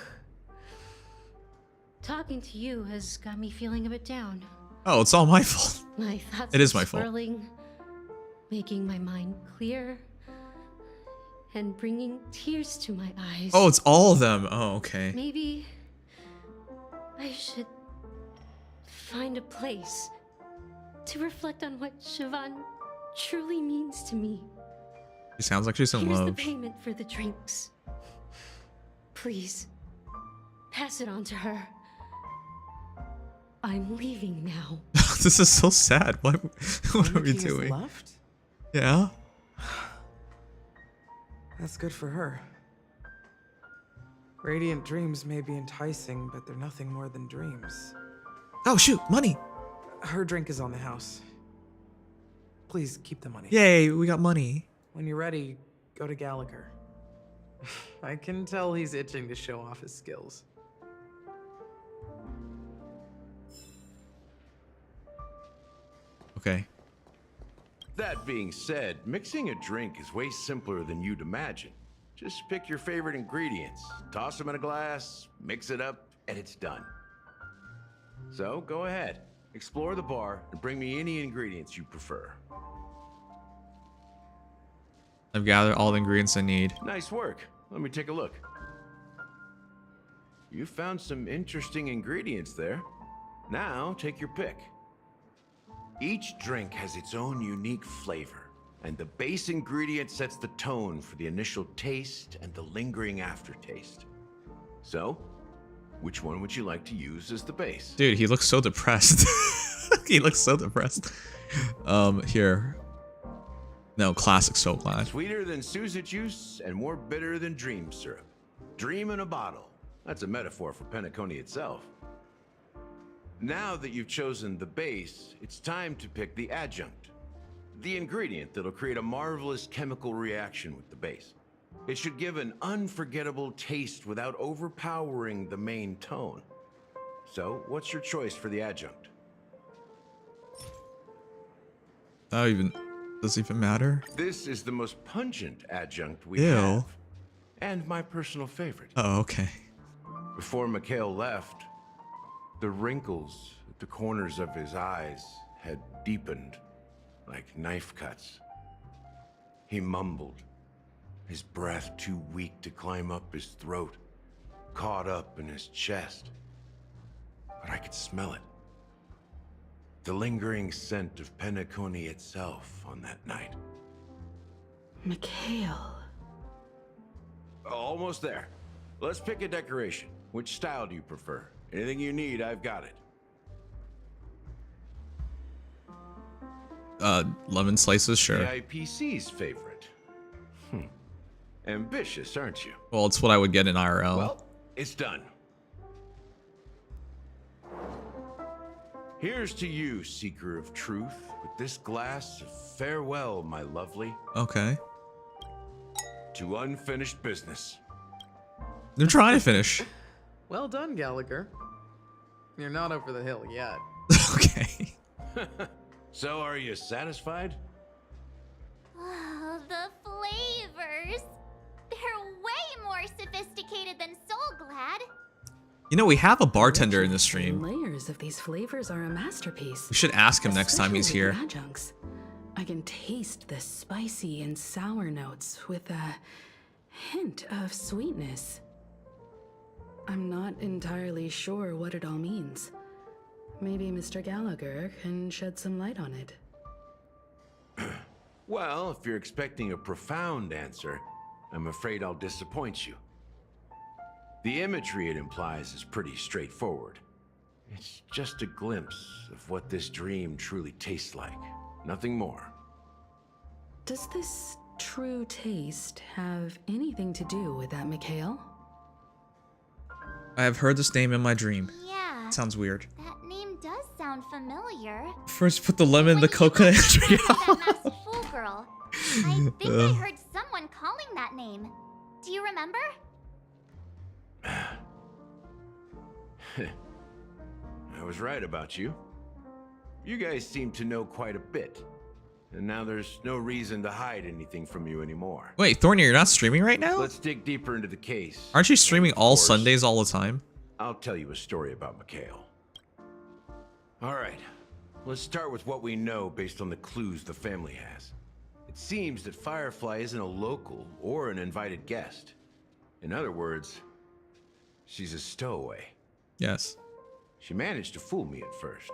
talking to you has got me feeling a bit down. Oh, it's all my fault. My thoughts It is are my fault. swirling, making my mind clear, and bringing tears to my eyes. Oh, it's all of them. Oh, okay. Maybe I should find a place to reflect on what Siobhan truly means to me. She sounds like she's in Here's the love. payment for the drinks. Please, pass it on to her. I'm leaving now. This is so sad. What are we Nikki is doing? left? Yeah? That's good for her. Radiant dreams may be enticing, but they're nothing more than dreams. Oh, shoot. Money. Her drink is on the house. Please keep the money. Yay, we got money. When you're ready, go to Gallagher. I can tell he's itching to show off his skills. Okay. That being said, mixing a drink is way simpler than you'd imagine. Just pick your favorite ingredients, toss them in a glass, mix it up, and it's done. So go ahead, explore the bar, and bring me any ingredients you prefer. I've gathered all the ingredients I need. Nice work. Let me take a look. You found some interesting ingredients there. Now take your pick. Each drink has its own unique flavor, And the base ingredient sets the tone for the initial taste and the lingering aftertaste. So, which one would you like to use as the base? Dude, he looks so depressed. He looks so depressed. Here. No, classic soap glad. Sweeter than Suza juice and more bitter than dream syrup. Dream in a bottle. That's a metaphor for Penacony itself. Now that you've chosen the base, it's time to pick the adjunct. The ingredient that'll create a marvelous chemical reaction with the base. It should give an unforgettable taste without overpowering the main tone. So, what's your choice for the adjunct? Does it even matter? This is the most pungent adjunct we Ew. have. And my personal favorite. Oh, okay. Before Mikhail left, the wrinkles at the corners of his eyes had deepened like knife cuts. He mumbled, his breath too weak to climb up his throat, caught up in his chest. But I could smell it. The lingering scent of Penacony itself on that night. Mikhail. Almost there. Let's pick a decoration. Which style do you prefer? Anything you need, I've got it. Lemon slices, sure. The IPC's favorite. Ambitious, aren't you? Well, it's what I would get in IRL. Well, it's done. Here's to you, seeker of truth, with this glass of farewell, my lovely. Okay. To unfinished business. They're trying to finish. Well done, Gallagher. You're not over the hill yet. Okay. So, are you satisfied? Oh, the flavors. They're way more sophisticated than Soul Glad. You know, we have a bartender in the stream. Layers of these flavors are a masterpiece. We should ask him next time he's Especially the here. Adjuncts. I can taste the spicy and sour notes with a hint of sweetness. I'm not entirely sure what it all means. Maybe Mr. Gallagher can shed some light on it. Well, if you're expecting a profound answer, I'm afraid I'll disappoint you. The imagery it implies is pretty straightforward. It's just a glimpse of what this dream truly tastes like. Nothing more. Does this true taste have anything to do with that, Mikhail? I have heard this name in my dream. Yeah. Sounds weird. That name does sound familiar. First, put the lemon, the coconut drink That masked fool girl. I think I heard someone calling that name. Do you remember? I was right about you. You guys seem to know quite a bit. And now there's no reason to hide anything from you anymore. Wait, Thorny, you're not streaming right now? Let's dig deeper into the case. Aren't you streaming all Sundays all the time? I'll tell you a story about Mikhail. All right, let's start with what we know based on the clues the family has. It seems that Firefly isn't a local or an invited guest. In other words, she's a stowaway. Yes. She managed to fool me at first.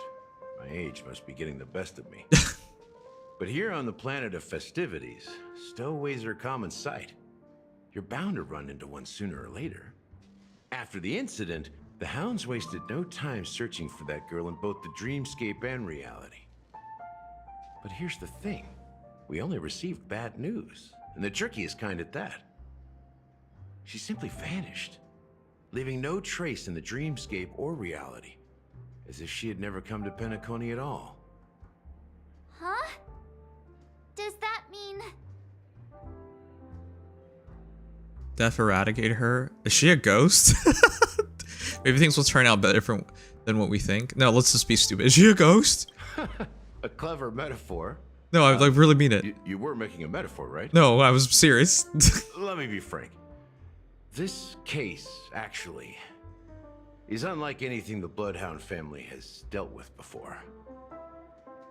My age must be getting the best of me. But here on the planet of festivities, stowaways are a common sight. You're bound to run into one sooner or later. After the incident, the hounds wasted no time searching for that girl in both the dreamscape and reality. But here's the thing. We only received bad news, and the trickiest kind at that. She simply vanished, leaving no trace in the dreamscape or reality, as if she had never come to Penacony at all. Huh? Does that mean... Death eradicated her. Is she a ghost? Maybe things will turn out better than what we think. No, let's just be stupid. Is she a ghost? A clever metaphor. No, I really mean it. You were making a metaphor, right? No, I was serious. Let me be frank. This case, actually, is unlike anything the Bloodhound family has dealt with before.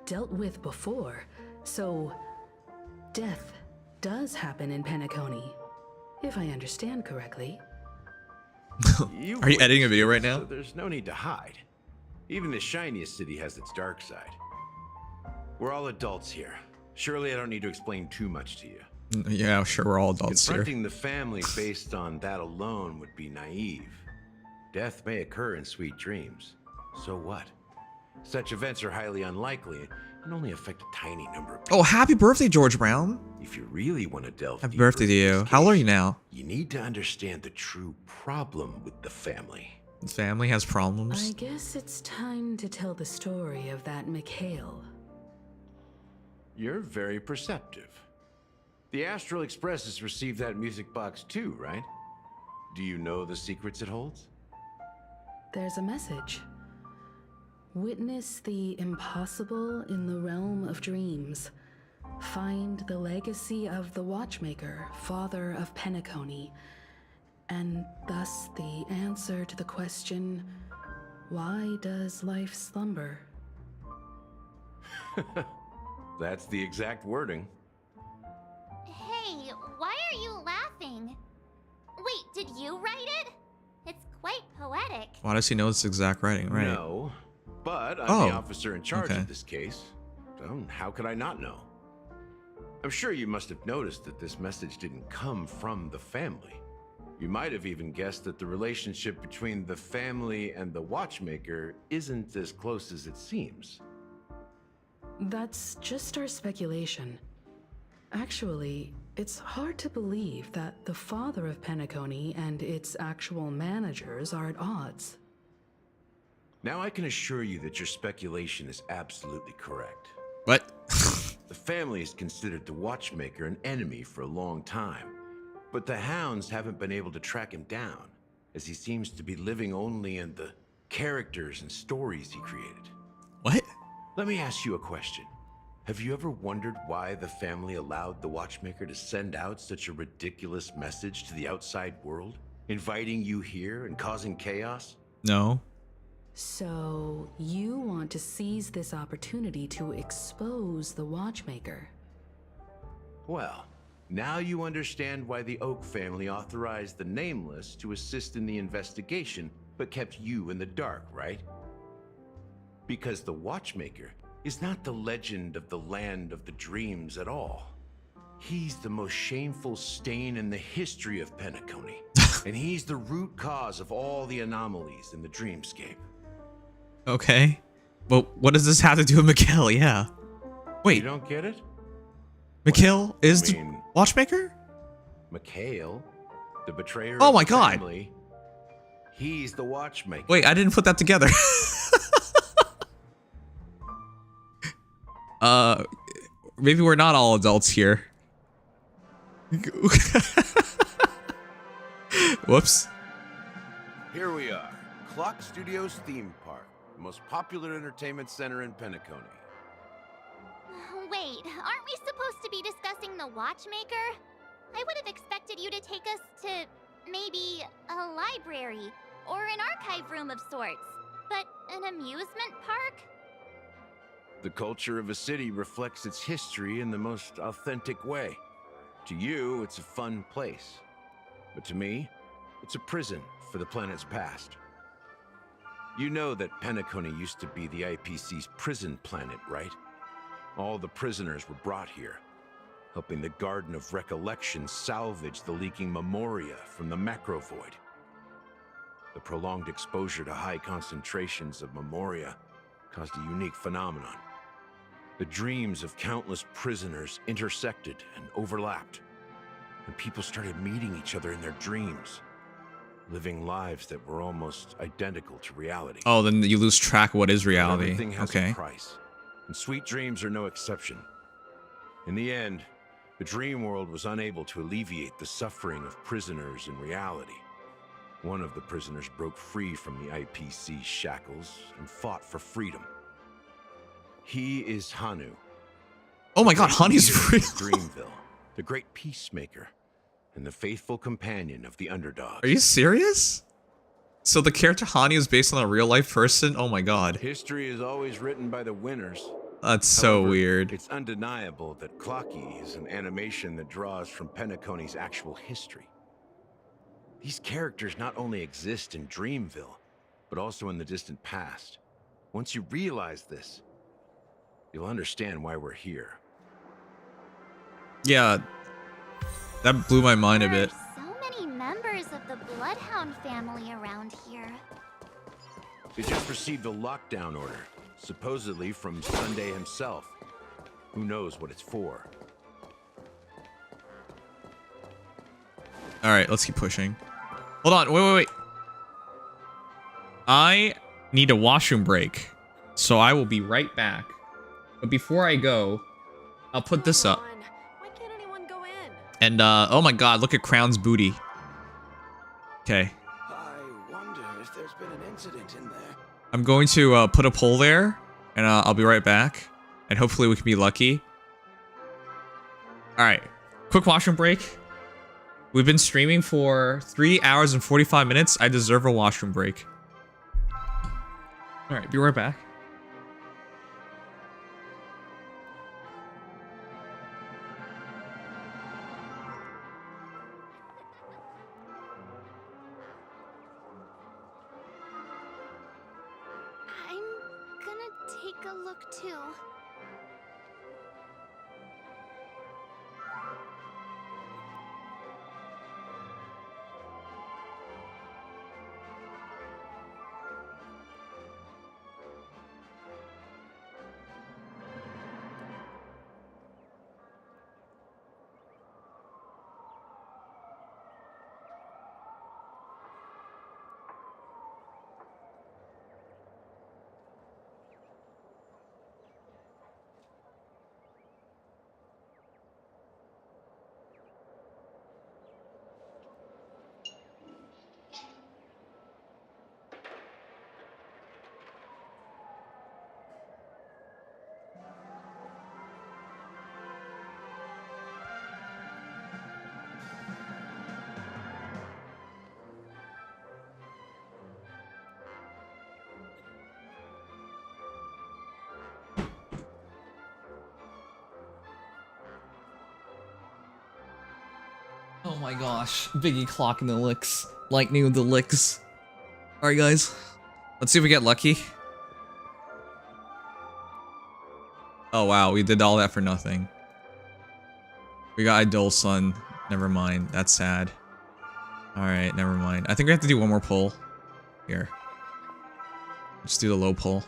Dealt with before? So, death does happen in Penacony, if I understand correctly. Are you editing a video right now? So there's no need to hide. Even the shiniest city has its dark side. We're all adults here. Surely I don't need to explain too much to you. Yeah, sure, we're all adults here. Confronting the family based on that alone would be naive. Death may occur in sweet dreams. So what? Such events are highly unlikely and only affect a tiny number of people. Oh, happy birthday, George Brown. If you really want to delve Happy deeper birthday to you. How old are you now? you need to understand the true problem with the family. The family has problems. I guess it's time to tell the story of that Mikhail. You're very perceptive. The Astral Express has received that music box too, right? Do you know the secrets it holds? There's a message. Witness the impossible in the realm of dreams. Find the legacy of the Watchmaker, father of Penacony, and thus the answer to the question, why does life slumber? That's the exact wording. Hey, why are you laughing? Wait, did you write it? It's quite poetic. Why does he know it's exact writing, right? No, but I'm the officer in charge of this case. So how could I not know? I'm sure you must have noticed that this message didn't come from the family. You might have even guessed that the relationship between the family and the Watchmaker isn't as close as it seems. That's just our speculation. Actually, it's hard to believe that the father of Penacony and its actual managers are at odds. Now I can assure you that your speculation is absolutely correct. What? The family has considered the Watchmaker an enemy for a long time, but the Hounds haven't been able to track him down, as he seems to be living only in the characters and stories he created. What? Let me ask you a question. Have you ever wondered why the family allowed the Watchmaker to send out such a ridiculous message to the outside world, inviting you here and causing chaos? No. So, you want to seize this opportunity to expose the Watchmaker? Well, now you understand why the Oak family authorized the Nameless to assist in the investigation, but kept you in the dark, right? Because the Watchmaker is not the legend of the land of the dreams at all. He's the most shameful stain in the history of Penacony, and he's the root cause of all the anomalies in the dreamscape. Okay. But what does this have to do with Mikhail? Yeah. Wait. You don't get it? Mikhail is the Watchmaker? Mikhail, the betrayer Oh of my the God. family, he's the Watchmaker. Wait, I didn't put that together. Maybe we're not all adults here. Whoops. Here we are, Clock Studios theme park, the most popular entertainment center in Penacony. Wait, aren't we supposed to be discussing the Watchmaker? I would have expected you to take us to maybe a library or an archive room of sorts, but an amusement park? The culture of a city reflects its history in the most authentic way. To you, it's a fun place. But to me, it's a prison for the planet's past. You know that Penacony used to be the IPC's prison planet, right? All the prisoners were brought here, helping the Garden of Recollection salvage the leaking memoria from the macrovoid. The prolonged exposure to high concentrations of memoria caused a unique phenomenon. The dreams of countless prisoners intersected and overlapped, and people started meeting each other in their dreams, living lives that were almost identical to reality. Oh, then you lose track of what is reality. Everything has Okay. a price, and sweet dreams are no exception. In the end, the dream world was unable to alleviate the suffering of prisoners in reality. One of the prisoners broke free from the IPC's shackles and fought for freedom. He is Hanu. Oh my God, Hanu's free. real. Dreamville, the great peacemaker, and the faithful companion of the underdog. Are you serious? So the character Hani is based on a real life person? Oh my God. History is always written by the winners. That's so However, weird. It's undeniable that Clocky is an animation that draws from Penacony's actual history. These characters not only exist in Dreamville, but also in the distant past. Once you realize this, you'll understand why we're here. Yeah, that blew my mind a bit. So many members of the Bloodhound family around here. We just received a lockdown order, supposedly from Sunday himself. Who knows what it's for? All right, let's keep pushing. Hold on, wait. I need a washroom break, so I will be right back. But before I go, I'll put this up. Why can't anyone go in? And oh my God, look at Crown's booty. Okay. I wonder if there's been an incident in there. I'm going to put a poll there, and I'll be right back. And hopefully we can be lucky. All right, quick washroom break. We've been streaming for 3 hours and 45 minutes. I deserve a washroom break. All right, be right back. I'm gonna take a look too. Oh my gosh, Biggie clocking the licks. Lightning with the licks. Alright guys, let's see if we get lucky. Oh wow, we did all that for nothing. We got a dull sun. Never mind, that's sad. Alright, never mind. I think we have to do one more pull. Here. Let's do the low pull.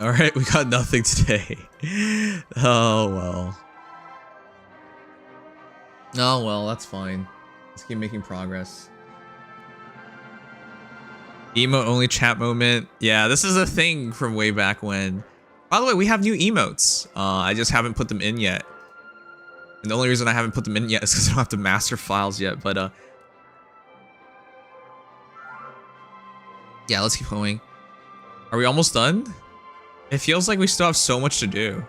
Alright, we got nothing today. Oh well. Oh well, that's fine. Let's keep making progress. Emote only chat moment. Yeah, this is a thing from way back when. By the way, we have new emotes. I just haven't put them in yet. And the only reason I haven't put them in yet is because I don't have the master files yet, but yeah, let's keep going. Are we almost done? It feels like we still have so much to do.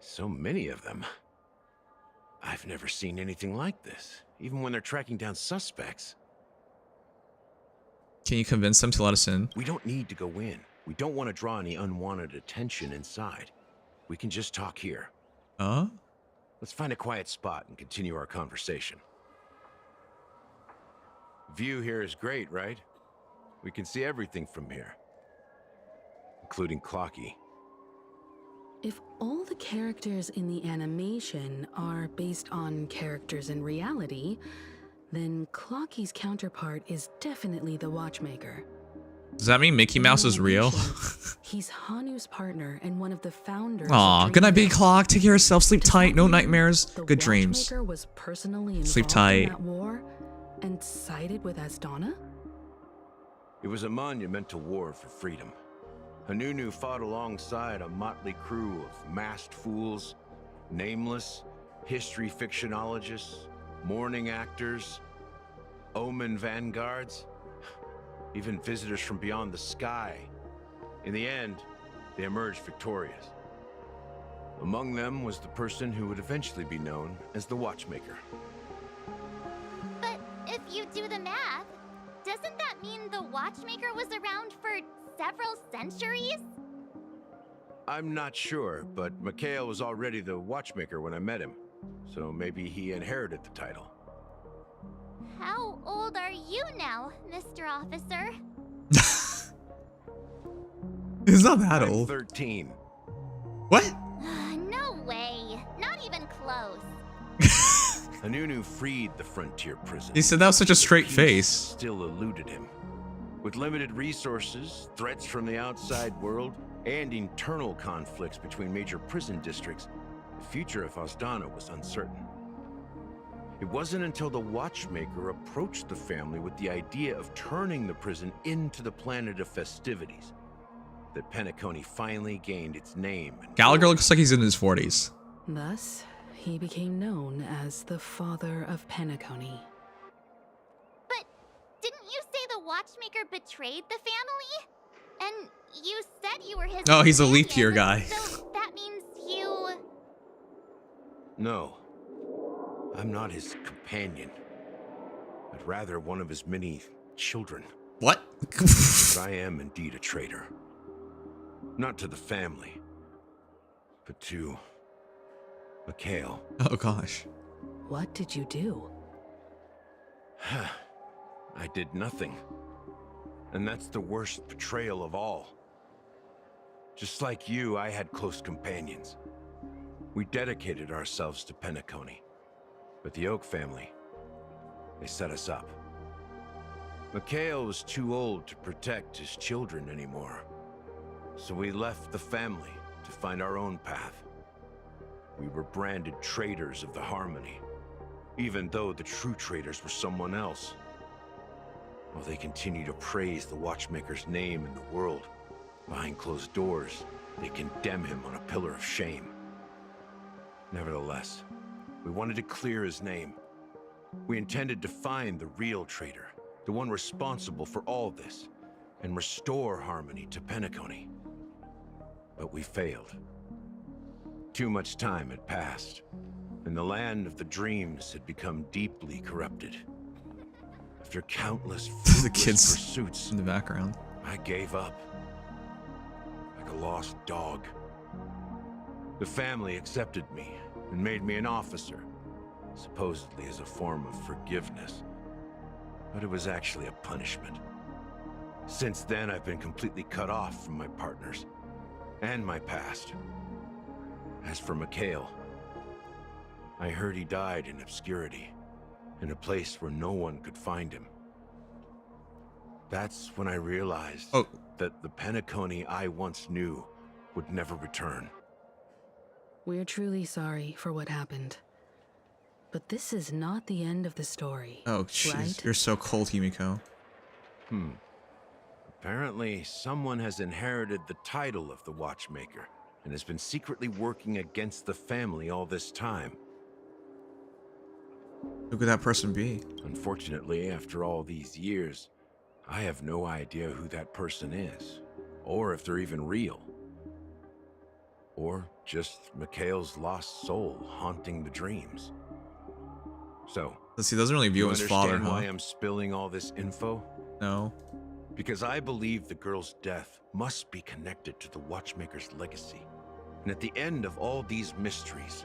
So many of them. I've never seen anything like this, even when they're tracking down suspects. Can you convince them to let us in? We don't need to go in. We don't want to draw any unwanted attention inside. We can just talk here. Huh? Let's find a quiet spot and continue our conversation. View here is great, right? We can see everything from here, including Clocky. If all the characters in the animation are based on characters in reality, then Clocky's counterpart is definitely the Watchmaker. Does that mean Mickey Mouse is real? He's Hanu's partner and one of the founders. Aw, good night, Big Clock. Take care of yourself. Sleep tight. No nightmares. Good dreams. Watchmaker was personally Sleep involved tight. in that war and sided with Asdana? It was a monumental war for freedom. Hanunu fought alongside a motley crew of masked fools, nameless, history fictionologists, mourning actors, omen vanguards, even visitors from beyond the sky. In the end, they emerged victorious. Among them was the person who would eventually be known as the Watchmaker. But if you do the math, doesn't that mean the Watchmaker was around for several centuries? I'm not sure, but Mikhail was already the watchmaker when I met him. So maybe he inherited the title. How old are you now, Mr. Officer? He's not that I'm old. 13. What? No way. Not even close. Anunu freed the frontier prison. He said that with such a straight Peace face. Still eluded him. With limited resources, threats from the outside world, and internal conflicts between major prison districts, the future of Osdana was uncertain. It wasn't until the Watchmaker approached the family with the idea of turning the prison into the planet of festivities that Penacony finally gained its name. Gallagher looks like he's in his 40s. Thus, he became known as the father of Penacony. But didn't you say the Watchmaker betrayed the family? And you said you were his Oh, he's a leap companion, year guy. So that means you... No, I'm not his companion, but rather one of his many children. What? But I am indeed a traitor. Not to the family, but to Mikhail. Oh gosh. What did you do? I did nothing. And that's the worst betrayal of all. Just like you, I had close companions. We dedicated ourselves to Penacony. But the Oak family, they set us up. Mikhail was too old to protect his children anymore. So we left the family to find our own path. We were branded traitors of the Harmony, even though the true traitors were someone else. While they continue to praise the Watchmaker's name in the world, behind closed doors, they condemn him on a pillar of shame. Nevertheless, we wanted to clear his name. We intended to find the real traitor, the one responsible for all this, and restore harmony to Penacony. But we failed. Too much time had passed, and the land of the dreams had become deeply corrupted. After countless The kids pursuits in the background. I gave up. Like a lost dog. The family accepted me and made me an officer, supposedly as a form of forgiveness. But it was actually a punishment. Since then, I've been completely cut off from my partners and my past. As for Mikhail, I heard he died in obscurity, in a place where no one could find him. That's when I realized that the Penacony I once knew would never return. We're truly sorry for what happened. But this is not the end of the story. Oh, jeez. Right? You're so cold, Himiko. Apparently, someone has inherited the title of the Watchmaker and has been secretly working against the family all this time. Who could that person be? Unfortunately, after all these years, I have no idea who that person is, or if they're even real. Or just Mikhail's lost soul haunting the dreams. So, He doesn't really view you him as father, understand huh? why I'm spilling all this info? No. Because I believe the girl's death must be connected to the Watchmaker's legacy. And at the end of all these mysteries,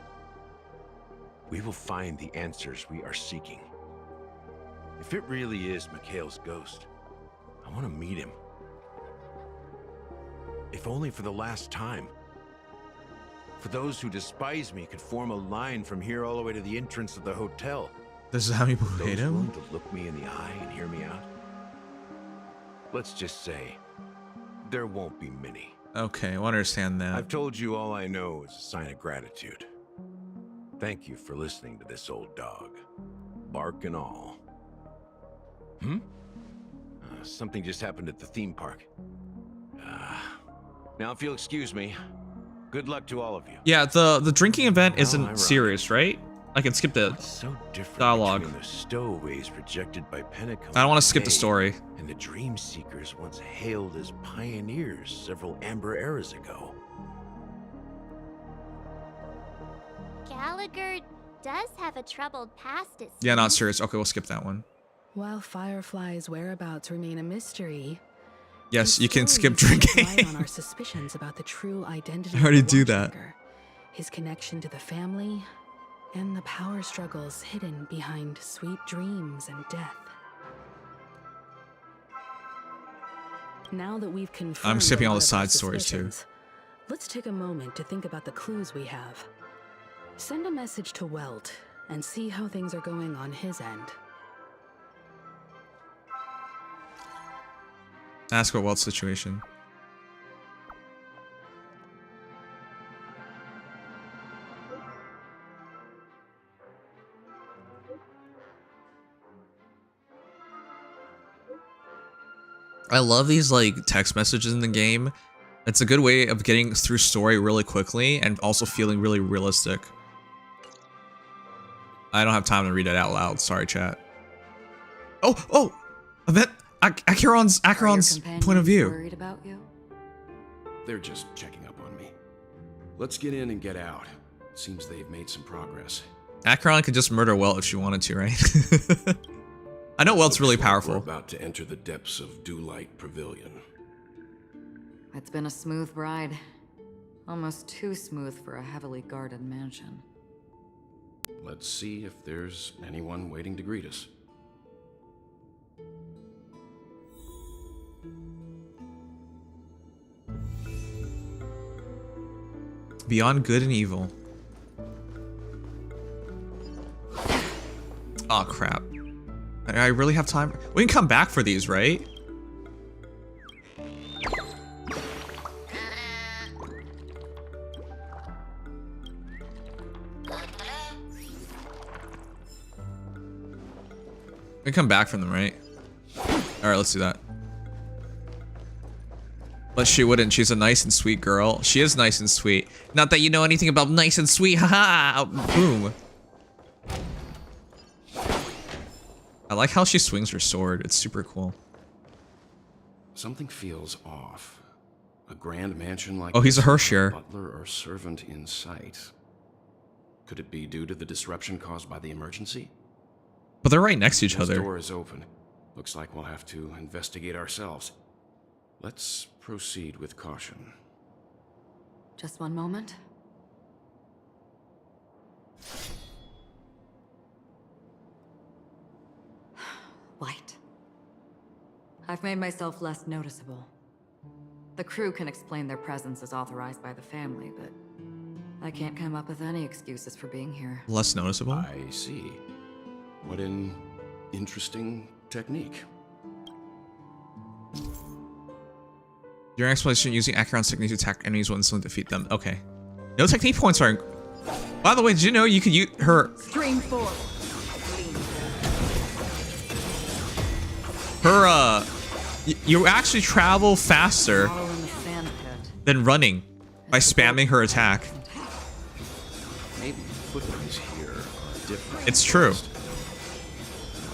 we will find the answers we are seeking. If it really is Mikhail's ghost, I want to meet him. If only for the last time. For those who despise me could form a line from here all the way to the entrance of the hotel. This is how people hate Those him? willing to look me in the eye and hear me out. Let's just say, there won't be many. Okay, I understand that. I've told you all I know is a sign of gratitude. Thank you for listening to this old dog. Bark and all. Something just happened at the theme park. Now if you'll excuse me, good luck to all of you. Yeah, the drinking event isn't ironic. serious, right? I can skip the So different dialogue. between the stowaways rejected by Penacony I don't want to skip the today story. and the Dream Seekers once hailed as pioneers several amber eras ago. Gallagher does have a troubled past, it Yeah, not seems. serious. Okay, we'll skip that one. While Firefly's whereabouts remain a mystery, Yes, you can These skip stories drinking. rely on our suspicions about the true identity I already of the do that. Watchmaker, his connection to the family, and the power struggles hidden behind sweet dreams and death. Now that we've confirmed I'm skipping a all lot the of our side stories too. suspicions, let's take a moment to think about the clues we have. Send a message to Welt and see how things are going on his end. Ask about Welt's situation. I love these like text messages in the game. It's a good way of getting through story really quickly and also feeling really realistic. I don't have time to read it out loud. Sorry, chat. Oh! Acheron's point of view. Worried about you? They're just checking up on me. Let's get in and get out. Seems they've made some progress. Acheron could just murder Welt if she wanted to, right? I know Welt's really powerful. We're about to enter the depths of Dewlight Pavilion. It's been a smooth ride. Almost too smooth for a heavily guarded mansion. Let's see if there's anyone waiting to greet us. Beyond good and evil. Oh crap. I really have time. We can come back for these, right? We can come back from them, right? Alright, let's do that. But she wouldn't. She's a nice and sweet girl. She is nice and sweet. Not that you know anything about nice and sweet. Haha! Boom. I like how she swings her sword. It's super cool. Something feels off. A grand mansion like Oh, he's a this, Hershier. butler or servant in sight. Could it be due to the disruption caused by the emergency? But they're right next to each This other. door is open. Looks like we'll have to investigate ourselves. Let's proceed with caution. Just one moment. White. I've made myself less noticeable. The crew can explain their presence as authorized by the family, but I can't come up with any excuses for being here. Less noticeable? I see. What an interesting technique. Your explanation using Acheron's technique to attack enemies will instantly defeat them. Okay. No technique points are... By the way, did you know you could use her... Stream forward. Her, you actually travel faster than running by spamming her attack. Maybe footprints here are different. It's true.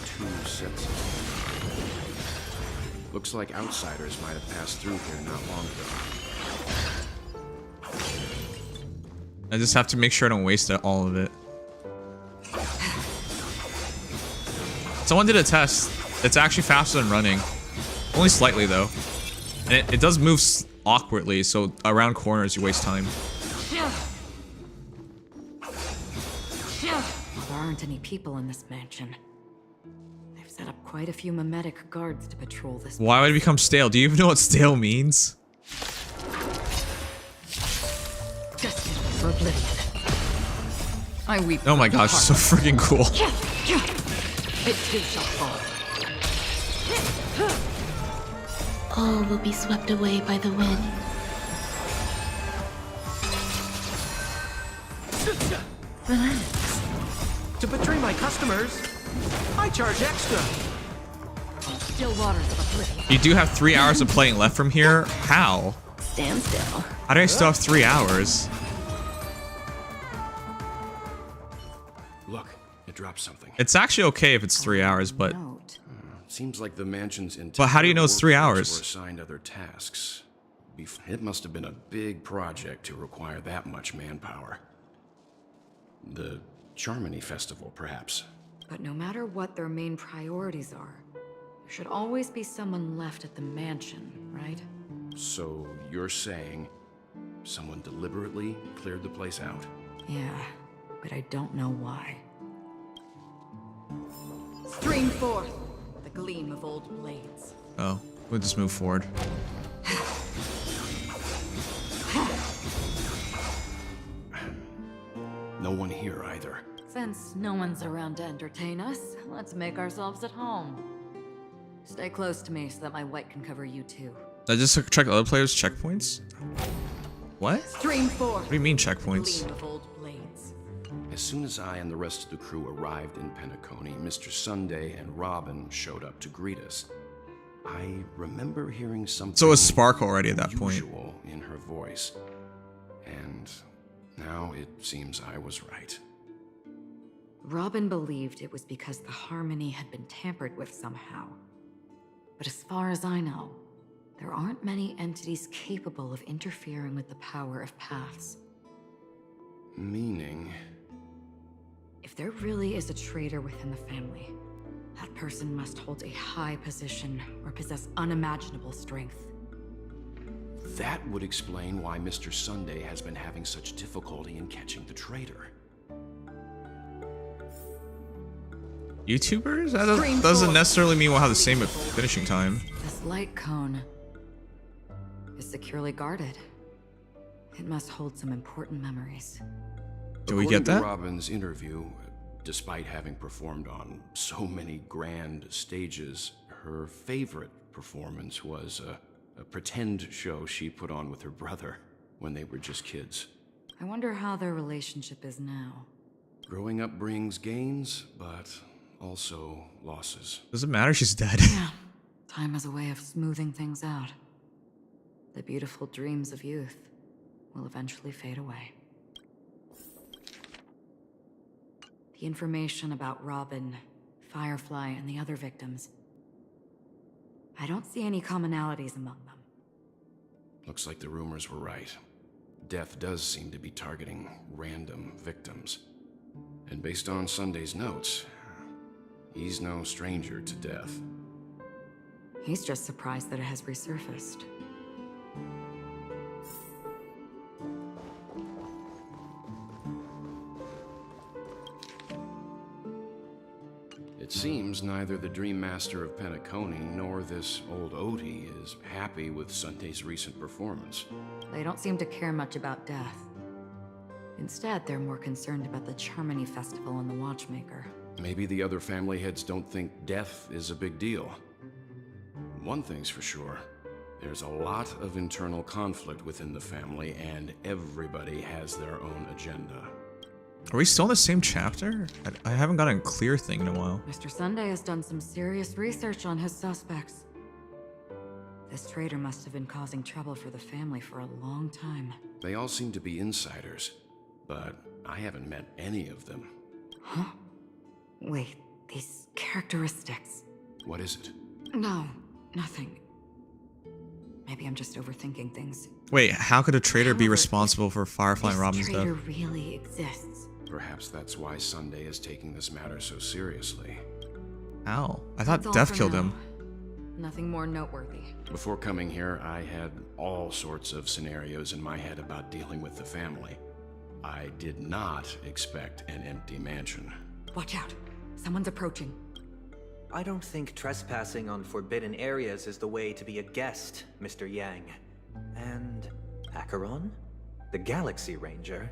Two sets. Looks like outsiders might have passed through here not long ago. I just have to make sure I don't waste all of it. Someone did a test. It's actually faster than running. Only slightly, though. And it does move awkwardly, so around corners you waste time. There aren't any people in this mansion. They've set up quite a few mimetic guards to patrol this. Why would it become stale? Do you even know what stale means? Destined for oblivion. I weep. Oh my gosh, it's so freaking cool. It too shall fall. All will be swept away by the wind. Relax. To betray my customers, I charge extra. Still waters of oblivion. You do have 3 hours of playing left from here? How? Stand still. How do I still have 3 hours? Look, it dropped something. It's actually okay if it's 3 hours, but... Seems like the mansion's entire But how do you know it's 3 workforce hours? were assigned other tasks. It must have been a big project to require that much manpower. The Charmony Festival, perhaps. But no matter what their main priorities are, There should always be someone left at the mansion, right? So you're saying someone deliberately cleared the place out? Yeah, but I don't know why. Stream forth the gleam of old blades. Oh, we'll just move forward. No one here either. Since no one's around to entertain us, let's make ourselves at home. Stay close to me so that my white can cover you too. Did I just check other players' checkpoints? What? Stream forth. What do you mean checkpoints? Gleam of old blades. As soon as I and the rest of the crew arrived in Penacony, Mr. Sunday and Robin showed up to greet us. I remember hearing something So it was Spark already at that point. unusual in her voice. And now it seems I was right. Robin believed it was because the harmony had been tampered with somehow. But as far as I know, there aren't many entities capable of interfering with the power of paths. Meaning? If there really is a traitor within the family, that person must hold a high position or possess unimaginable strength. That would explain why Mr. Sunday has been having such difficulty in catching the traitor. YouTubers? That doesn't necessarily mean we'll have the same finishing time. This light cone is securely guarded. It must hold some important memories. Do we get that? According to Robin's interview, despite having performed on so many grand stages, her favorite performance was a pretend show she put on with her brother when they were just kids. I wonder how their relationship is now. Growing up brings gains, but also losses. Doesn't matter, she's dead. Yeah, time has a way of smoothing things out. The beautiful dreams of youth will eventually fade away. The information about Robin, Firefly, and the other victims. I don't see any commonalities among them. Looks like the rumors were right. Death does seem to be targeting random victims. And based on Sunday's notes, he's no stranger to death. He's just surprised that it has resurfaced. It seems neither the Dream Master of Penacony nor this old Odie is happy with Sunday's recent performance. They don't seem to care much about death. Instead, they're more concerned about the Charmony Festival and the Watchmaker. Maybe the other family heads don't think death is a big deal. One thing's for sure. There's a lot of internal conflict within the family, and everybody has their own agenda. Are we still in the same chapter? I haven't gotten a clear thing in a while. Mr. Sunday has done some serious research on his suspects. This traitor must have been causing trouble for the family for a long time. They all seem to be insiders, but I haven't met any of them. Huh? Wait, these characteristics. What is it? No, nothing. Maybe I'm just overthinking things. Wait, how could a traitor be responsible for Firefly and Robin's This death? traitor really exists. Perhaps that's why Sunday is taking this matter so seriously. How? I That's all thought Death for killed now. him. Nothing more noteworthy. Before coming here, I had all sorts of scenarios in my head about dealing with the family. I did not expect an empty mansion. Watch out. Someone's approaching. I don't think trespassing on forbidden areas is the way to be a guest, Mr. Yang. And Acheron? The Galaxy Ranger?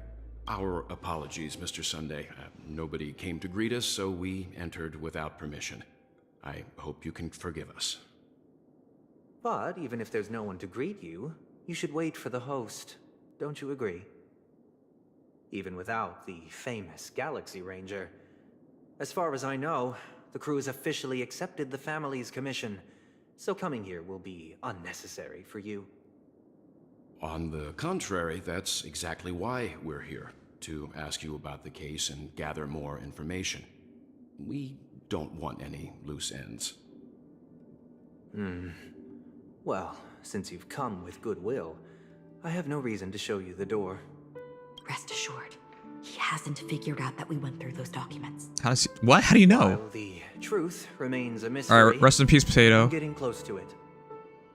Our apologies, Mr. Sunday. Nobody came to greet us, so we entered without permission. I hope you can forgive us. But even if there's no one to greet you, you should wait for the host. Don't you agree? Even without the famous Galaxy Ranger. As far as I know, the crew has officially accepted the family's commission, so coming here will be unnecessary for you. On the contrary, that's exactly why we're here, to ask you about the case and gather more information. We don't want any loose ends. Well, since you've come with goodwill, I have no reason to show you the door. Rest assured, he hasn't figured out that we went through those documents. How does he, what? How do you know? While the truth remains a mystery. All right, rest in peace, Potato. I'm getting close to it.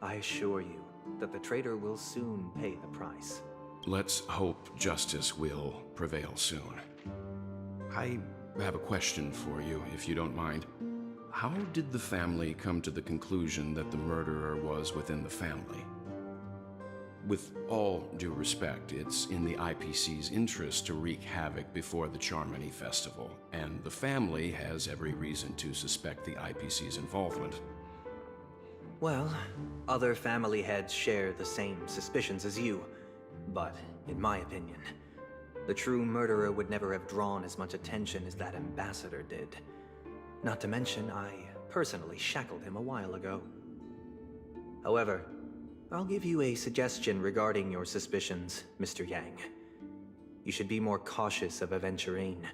I assure you that the traitor will soon pay the price. Let's hope justice will prevail soon. I have a question for you, if you don't mind. How did the family come to the conclusion that the murderer was within the family? With all due respect, it's in the IPC's interest to wreak havoc before the Charmony Festival, and the family has every reason to suspect the IPC's involvement. Well, other family heads share the same suspicions as you, but in my opinion, the true murderer would never have drawn as much attention as that ambassador did. Not to mention, I personally shackled him a while ago. However, I'll give you a suggestion regarding your suspicions, Mr. Yang. You should be more cautious of Aventurine.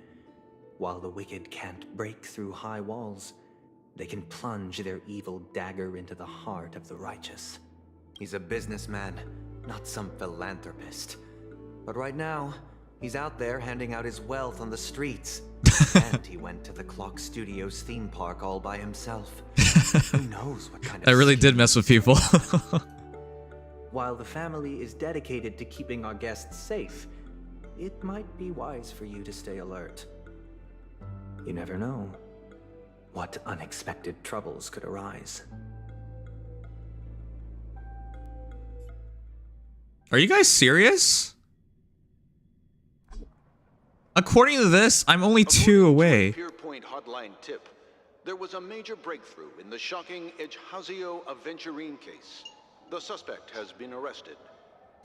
While the wicked can't break through high walls, they can plunge their evil dagger into the heart of the righteous. He's a businessman, not some philanthropist. But right now, he's out there handing out his wealth on the streets. And he went to the Clock Studios theme park all by himself. Who knows what kind of... That really did mess with people. While the family is dedicated to keeping our guests safe, it might be wise for you to stay alert. You never know what unexpected troubles could arise. Are you guys serious? According to this, I'm only 2 away. Pierpoint hotline tip. There was a major breakthrough in the shocking Ejhazio Aventurine case. The suspect has been arrested.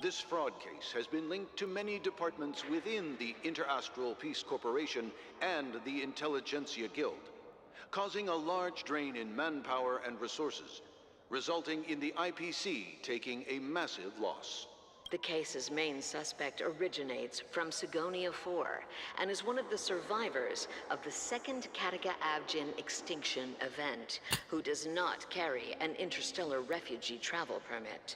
This fraud case has been linked to many departments within the Interastral Peace Corporation and the Intelligentsia Guild, causing a large drain in manpower and resources, resulting in the IPC taking a massive loss. The case's main suspect originates from Sigonia 4 and is one of the survivors of the second Kataka Abjin extinction event, who does not carry an interstellar refugee travel permit.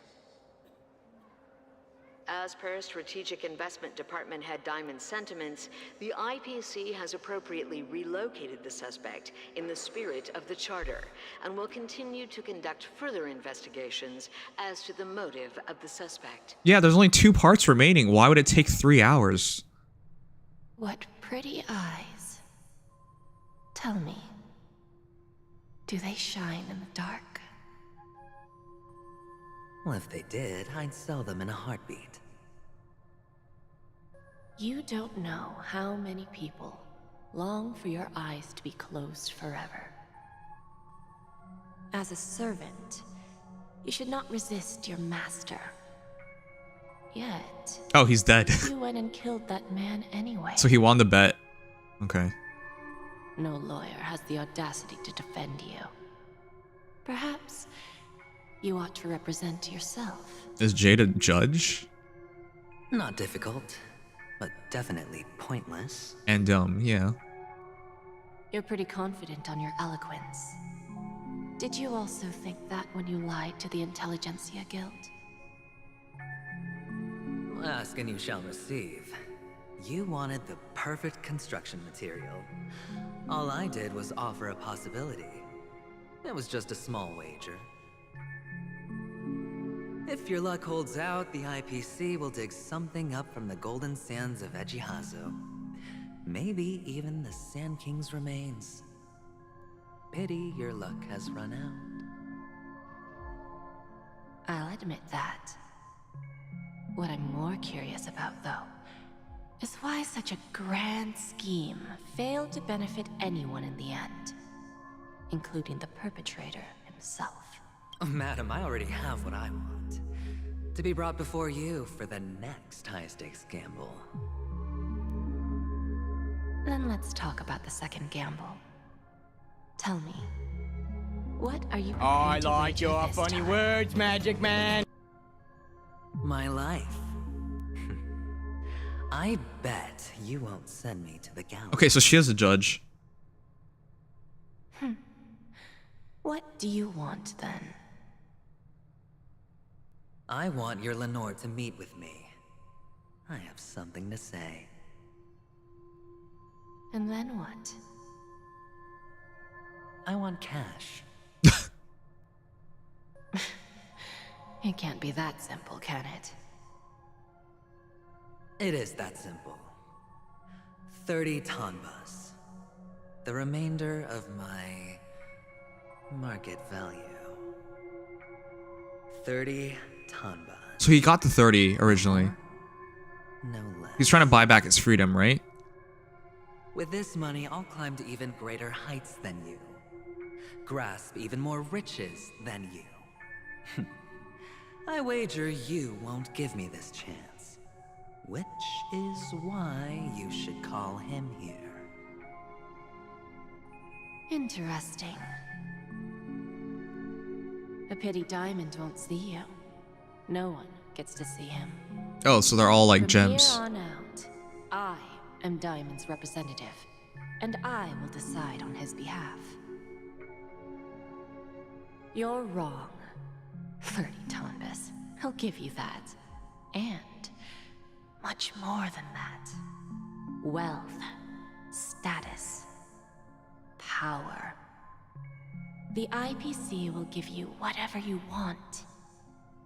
As per Strategic Investment Department Head Diamond's sentiments, the IPC has appropriately relocated the suspect in the spirit of the Charter and will continue to conduct further investigations as to the motive of the suspect. Yeah, there's only 2 parts remaining. Why would it take 3 hours? What pretty eyes. Tell me, do they shine in the dark? Well, if they did, I'd sell them in a heartbeat. You don't know how many people long for your eyes to be closed forever. As a servant, you should not resist your master. Yet... Oh, he's dead. You went and killed that man anyway. So he won the bet. Okay. No lawyer has the audacity to defend you. Perhaps you ought to represent yourself. Is Jade a judge? Not difficult, but definitely pointless. And yeah. You're pretty confident on your eloquence. Did you also think that when you lied to the Intelligentsia Guild? Ask and you shall receive. You wanted the perfect construction material. All I did was offer a possibility. It was just a small wager. If your luck holds out, the IPC will dig something up from the golden sands of Ejhazio. Maybe even the Sand King's remains. Pity your luck has run out. I'll admit that. What I'm more curious about, though, is why such a grand scheme failed to benefit anyone in the end, including the perpetrator himself. Madam, I already have what I want. To be brought before you for the next high-stakes gamble. Then let's talk about the second gamble. Tell me, what are you I prepared to like wager your this funny time? words, Magic Man. My life. I bet you won't send me to the gallows. Okay, so she is a judge. What do you want, then? I want your Lenore to meet with me. I have something to say. And then what? I want cash. It can't be that simple, can it? It is that simple. 30 tanbas. The remainder of my market value. 30 tanbas. So he got the 30 originally. No less. He's trying to buy back his freedom, right? With this money, I'll climb to even greater heights than you. Grasp even more riches than you. I wager you won't give me this chance. Which is why you should call him here. Interesting. A pity Diamond won't see you. No one gets to see him. Oh, so they're all like From gems. here on out, I am Diamond's representative, and I will decide on his behalf. You're wrong. 30 tanbas. I'll give you that. And much more than that. Wealth, status, power. The IPC will give you whatever you want,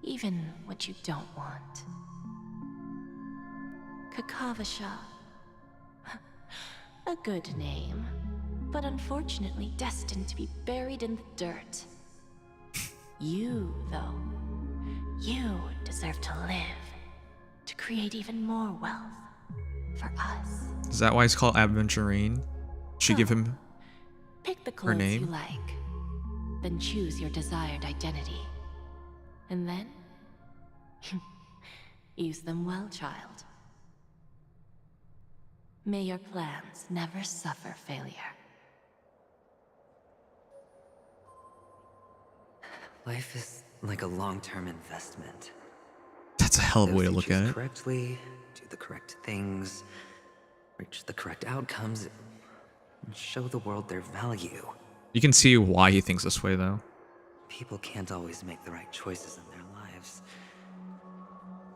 even what you don't want. Kakavasha. A good name, but unfortunately destined to be buried in the dirt. You, though, you deserve to live, to create even more wealth for us. Is that why he's called Aventurine? Should give him Pick the her clothes name? you like, then choose your desired identity. And then, use them well, child. May your plans never suffer failure. Life is like a long-term investment. That's a hell of a way to Those who look at choose it. correctly, do the correct things, reach the correct outcomes, and show the world their value. You can see why he thinks this way, though. People can't always make the right choices in their lives.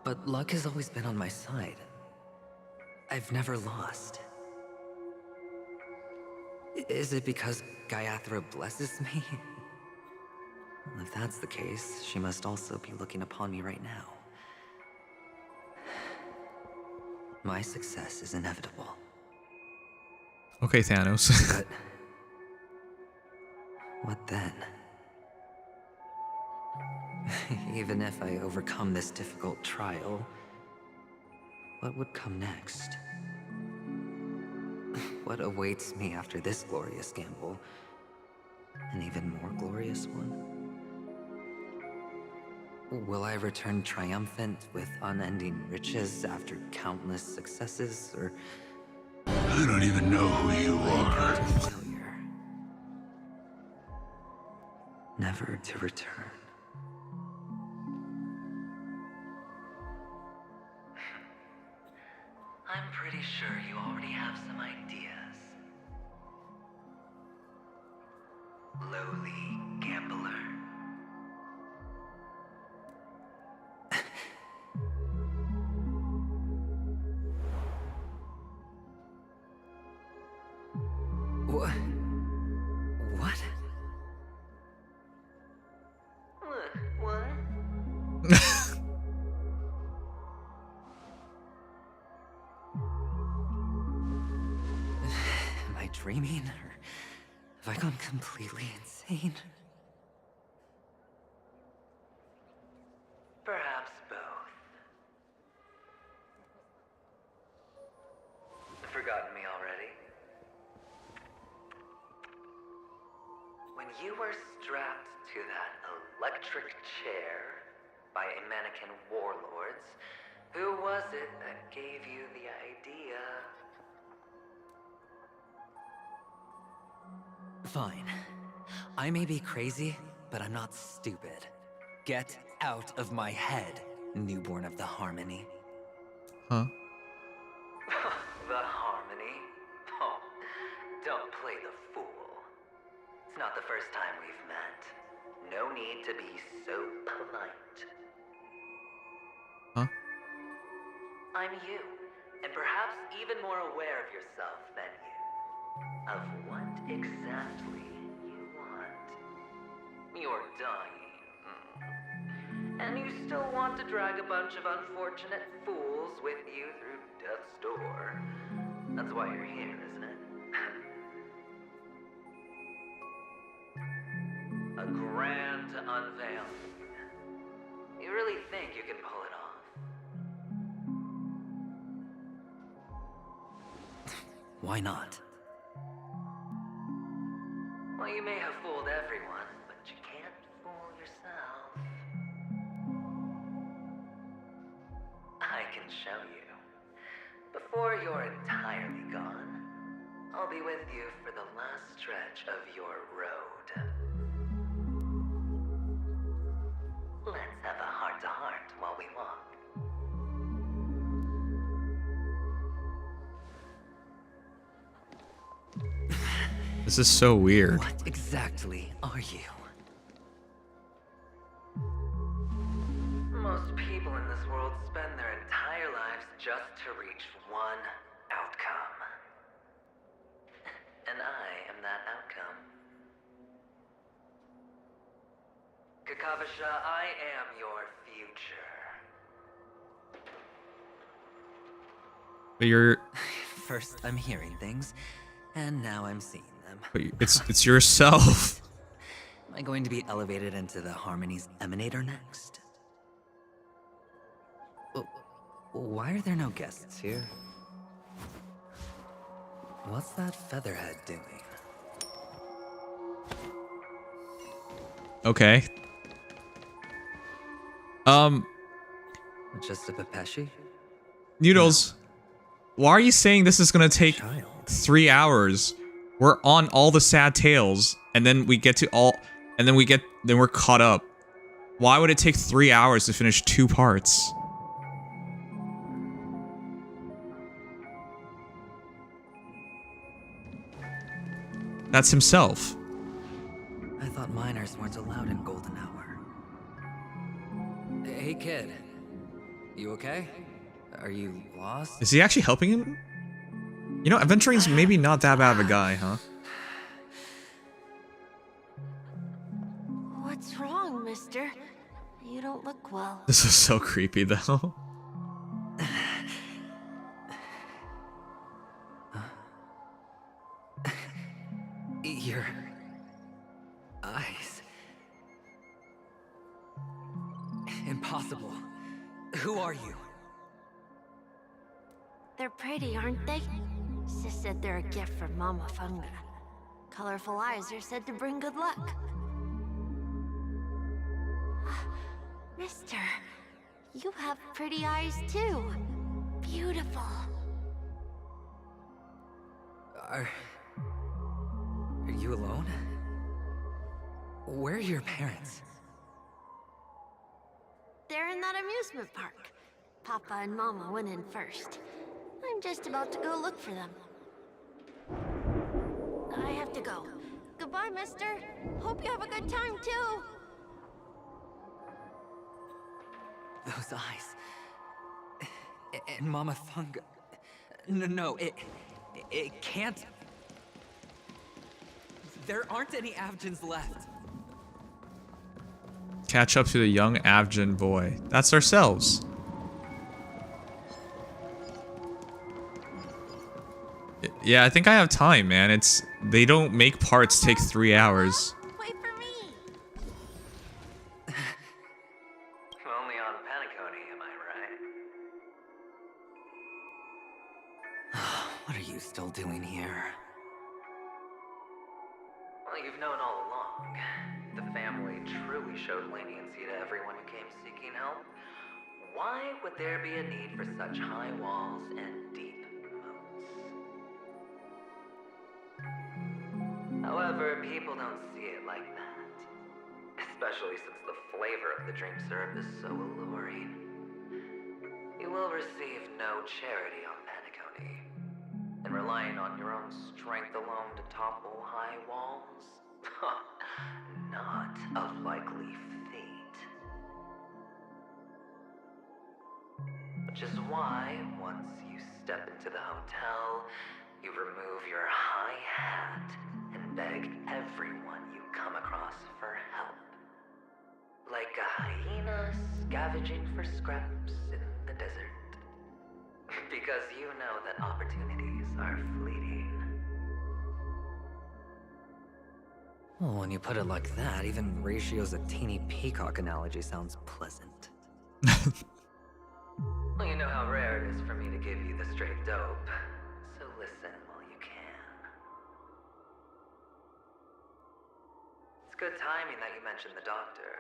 But luck has always been on my side. I've never lost. Is it because Gayatri blesses me? Well, if that's the case, she must also be looking upon me right now. My success is inevitable. Okay, Thanos. But what then? Even if I overcome this difficult trial, what would come next? What awaits me after this glorious gamble? An even more glorious one? Will I return triumphant with unending riches after countless successes, or... I don't even know who you are. Failure. Never to return. I'm pretty sure you already have some ideas. Lowly gambler. What? What? What? Am I dreaming, or have I gone completely insane? Perhaps both. Forgotten me already? When you were strapped to that electric chair by a mannequin warlords, who was it that gave you the idea? Fine. I may be crazy, but I'm not stupid. Get out of my head, newborn of the Harmony. Huh? The Harmony? Oh, don't play the fool. It's not the first time we've met. No need to be so polite. Huh? I'm you, and perhaps even more aware of yourself than you. of what exactly you want. You're dying. And you still want to drag a bunch of unfortunate fools with you through death's door. That's why you're here, isn't it? A grand unveiling. You really think you can pull it off? Why not? Well, you may have fooled everyone, but you can't fool yourself. I can show you. Before you're entirely gone, I'll be with you for the last stretch of your road. Let's have a heart-to-heart while we walk. This is so weird. What exactly are you? Most people in this world spend their entire lives just to reach one outcome. And I am that outcome. Kakavasha, I am your future. But you're. First, I'm hearing things, and now I'm seeing them. But it's yourself. Am I going to be elevated into the Harmony's Emanator next? Why are there no guests here? What's that featherhead doing? Okay. Just a Pepeshi? Noodles, why are you saying this is gonna take 3 hours? We're on all the sad tales, and then we get to all, and then we're caught up. Why would it take 3 hours to finish 2 parts? That's himself. I thought miners weren't allowed in Golden Hour. Hey kid, you okay? Are you lost? Is he actually helping him? You know, Aventurine's maybe not that bad of a guy, huh? What's wrong, mister? You don't look well. This is so creepy, though. Your eyes. Impossible. Who are you? They're pretty, aren't they? Sis said they're a gift from Mama Funga. Colorful eyes are said to bring good luck. Mister, you have pretty eyes too. Beautiful. Are you alone? Where are your parents? They're in that amusement park. Papa and Mama went in first. I'm just about to go look for them. I have to go. Goodbye, mister. Hope you have a good time, too. Those eyes. And Mama Funga. No, it can't. There aren't any Avgens left. Catch up to the young Avgen boy. That's ourselves. Yeah, I think I have time, man. They don't make parts take 3 hours. Wait for me. Only on Penacony, am I right? What are you still doing here? Well, you've known all along. The family truly showed leniency to everyone who came seeking help. Why would there be a need for such high walls and deep moats? However, people don't see it like that. Especially since the flavor of the drink syrup is so alluring. You will receive no charity on Penacony. And relying on your own strength alone to topple high walls? Not a likely fate. Which is why, once you step into the hotel, You remove your high hat and beg everyone you come across for help. Like a hyena scavenging for scraps in the desert. Because you know that opportunities are fleeting. Well, when you put it like that, even Ratio's a teeny peacock analogy sounds pleasant. Well, you know how rare it is for me to give you the straight dope, so listen while you can. It's good timing that you mentioned the doctor.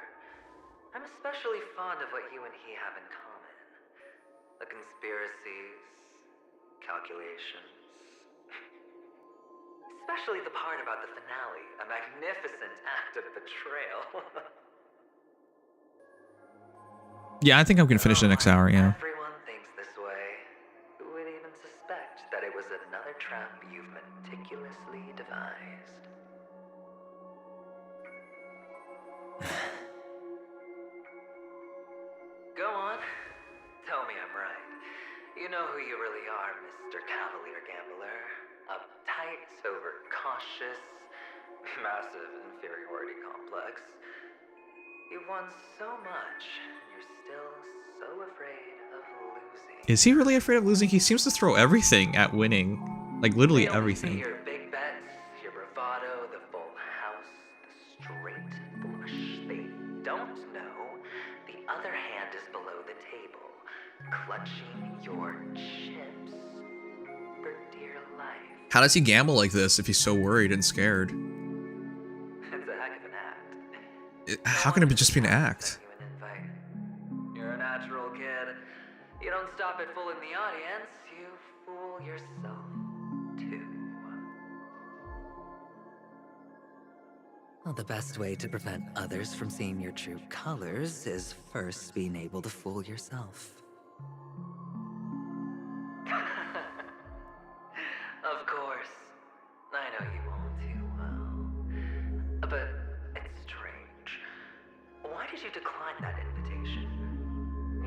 I'm especially fond of what you and he have in common. The conspiracies, calculations. Especially the part about the finale, a magnificent act of betrayal. Yeah, I think I'm gonna finish the next hour, yeah. Everyone thinks this way. Who would even suspect that it was another trap you've meticulously devised? Go on. Tell me I'm right. You know who you really are, Mr. Cavalier Gambler. Uptight, overcautious, massive inferiority complex. You've won so much, and you're still so afraid of losing. Is he really afraid of losing? He seems to throw everything at winning. Like, literally everything. Your big bets, your bravado, the full house, the straight bush. They don't know the other hand is below the table, clutching your chips for dear life. How does he gamble like this if he's so worried and scared? It's a heck of an act. How can it just be an act? You're a natural kid. You don't stop at fooling the audience, you fool yourself too. Well, the best way to prevent others from seeing your true colors is first being able to fool yourself. Of course. I know you won't too well. But it's strange. Why did you decline that invitation?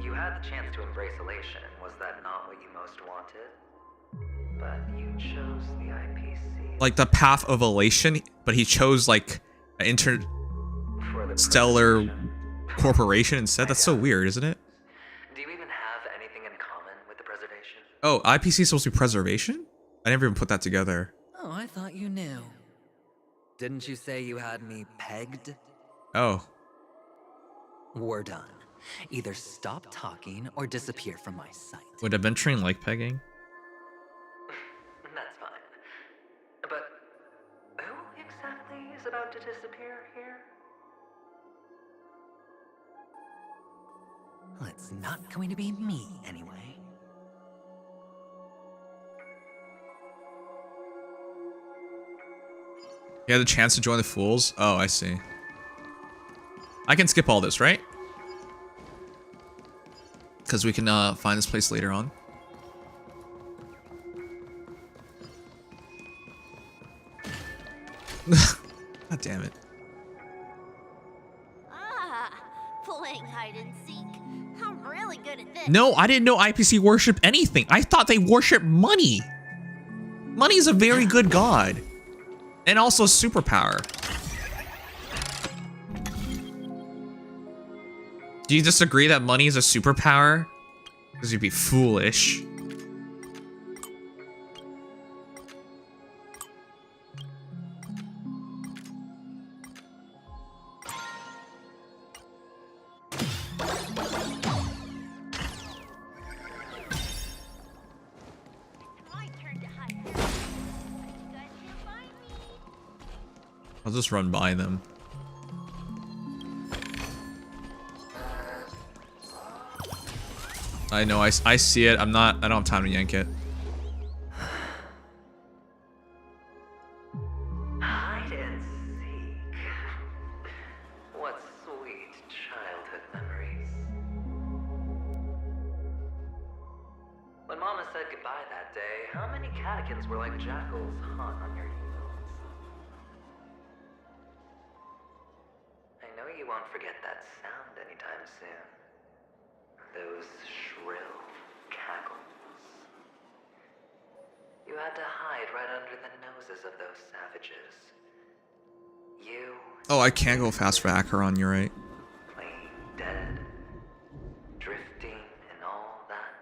You had the chance to embrace elation. Was that not what you most wanted? But you chose the IPC. Like the path of elation, but he chose like an interstellar corporation instead. That's so weird, isn't it? Do you even have anything in common with the preservation? Oh, IPC is supposed to be preservation? I never even put that together. Oh, I thought you knew. Didn't you say you had me pegged? Oh. We're done. Either stop talking or disappear from my sight. Would Aventurine like pegging? That's fine. But who exactly is about to disappear here? Well, it's not going to be me, anyway. You had the chance to join the Fools? Oh, I see. I can skip all this, right? Because we can find this place later on. God damn it. Ah, playing hide and seek. I'm really good at this. No, I didn't know IPC worship anything. I thought they worship money. Money is a very good god. And also superpower. Do you disagree that money is a superpower? Because you'd be foolish. I'll just run by them. I know, I see it. I don't have time to yank it. Hide and seek. What sweet childhood memories. When Mama said goodbye that day, how many catechins were like jackals hung on your heels? I know you won't forget that sound anytime soon. Those shrill cackles. You had to hide right under the noses of those savages. You Oh, I can't go fast for Acheron, you're right. plain dead, drifting in all that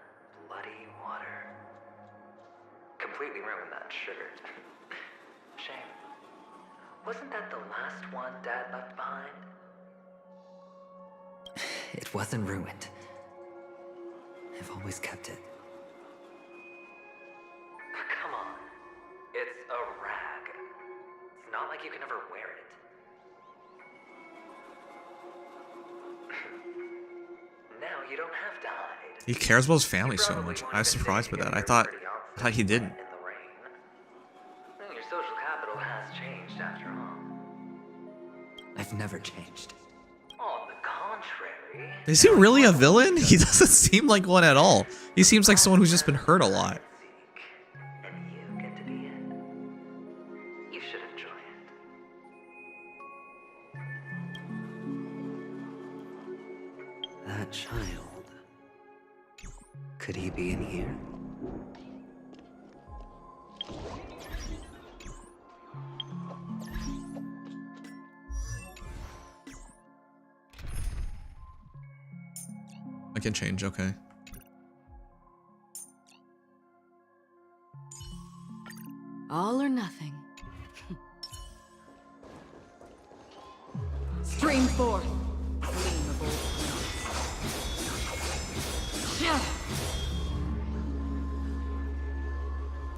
bloody water. Completely ruined that sugar. Shame. Wasn't that the last one Dad left behind? It wasn't ruined. I've always kept it. Come on. It's a rag. It's not like you can ever wear it. Now you don't have to hide. He cares about his family so much. I was surprised by that. I thought he didn't. Well, your social capital has changed after all. I've never changed. On the contrary. Is he really a villain? He doesn't seem like one at all. He seems like someone who's just been hurt a lot. And you get to be it. You should enjoy it. That child. Could he be in here? I can change, okay. All or nothing. Stream forth.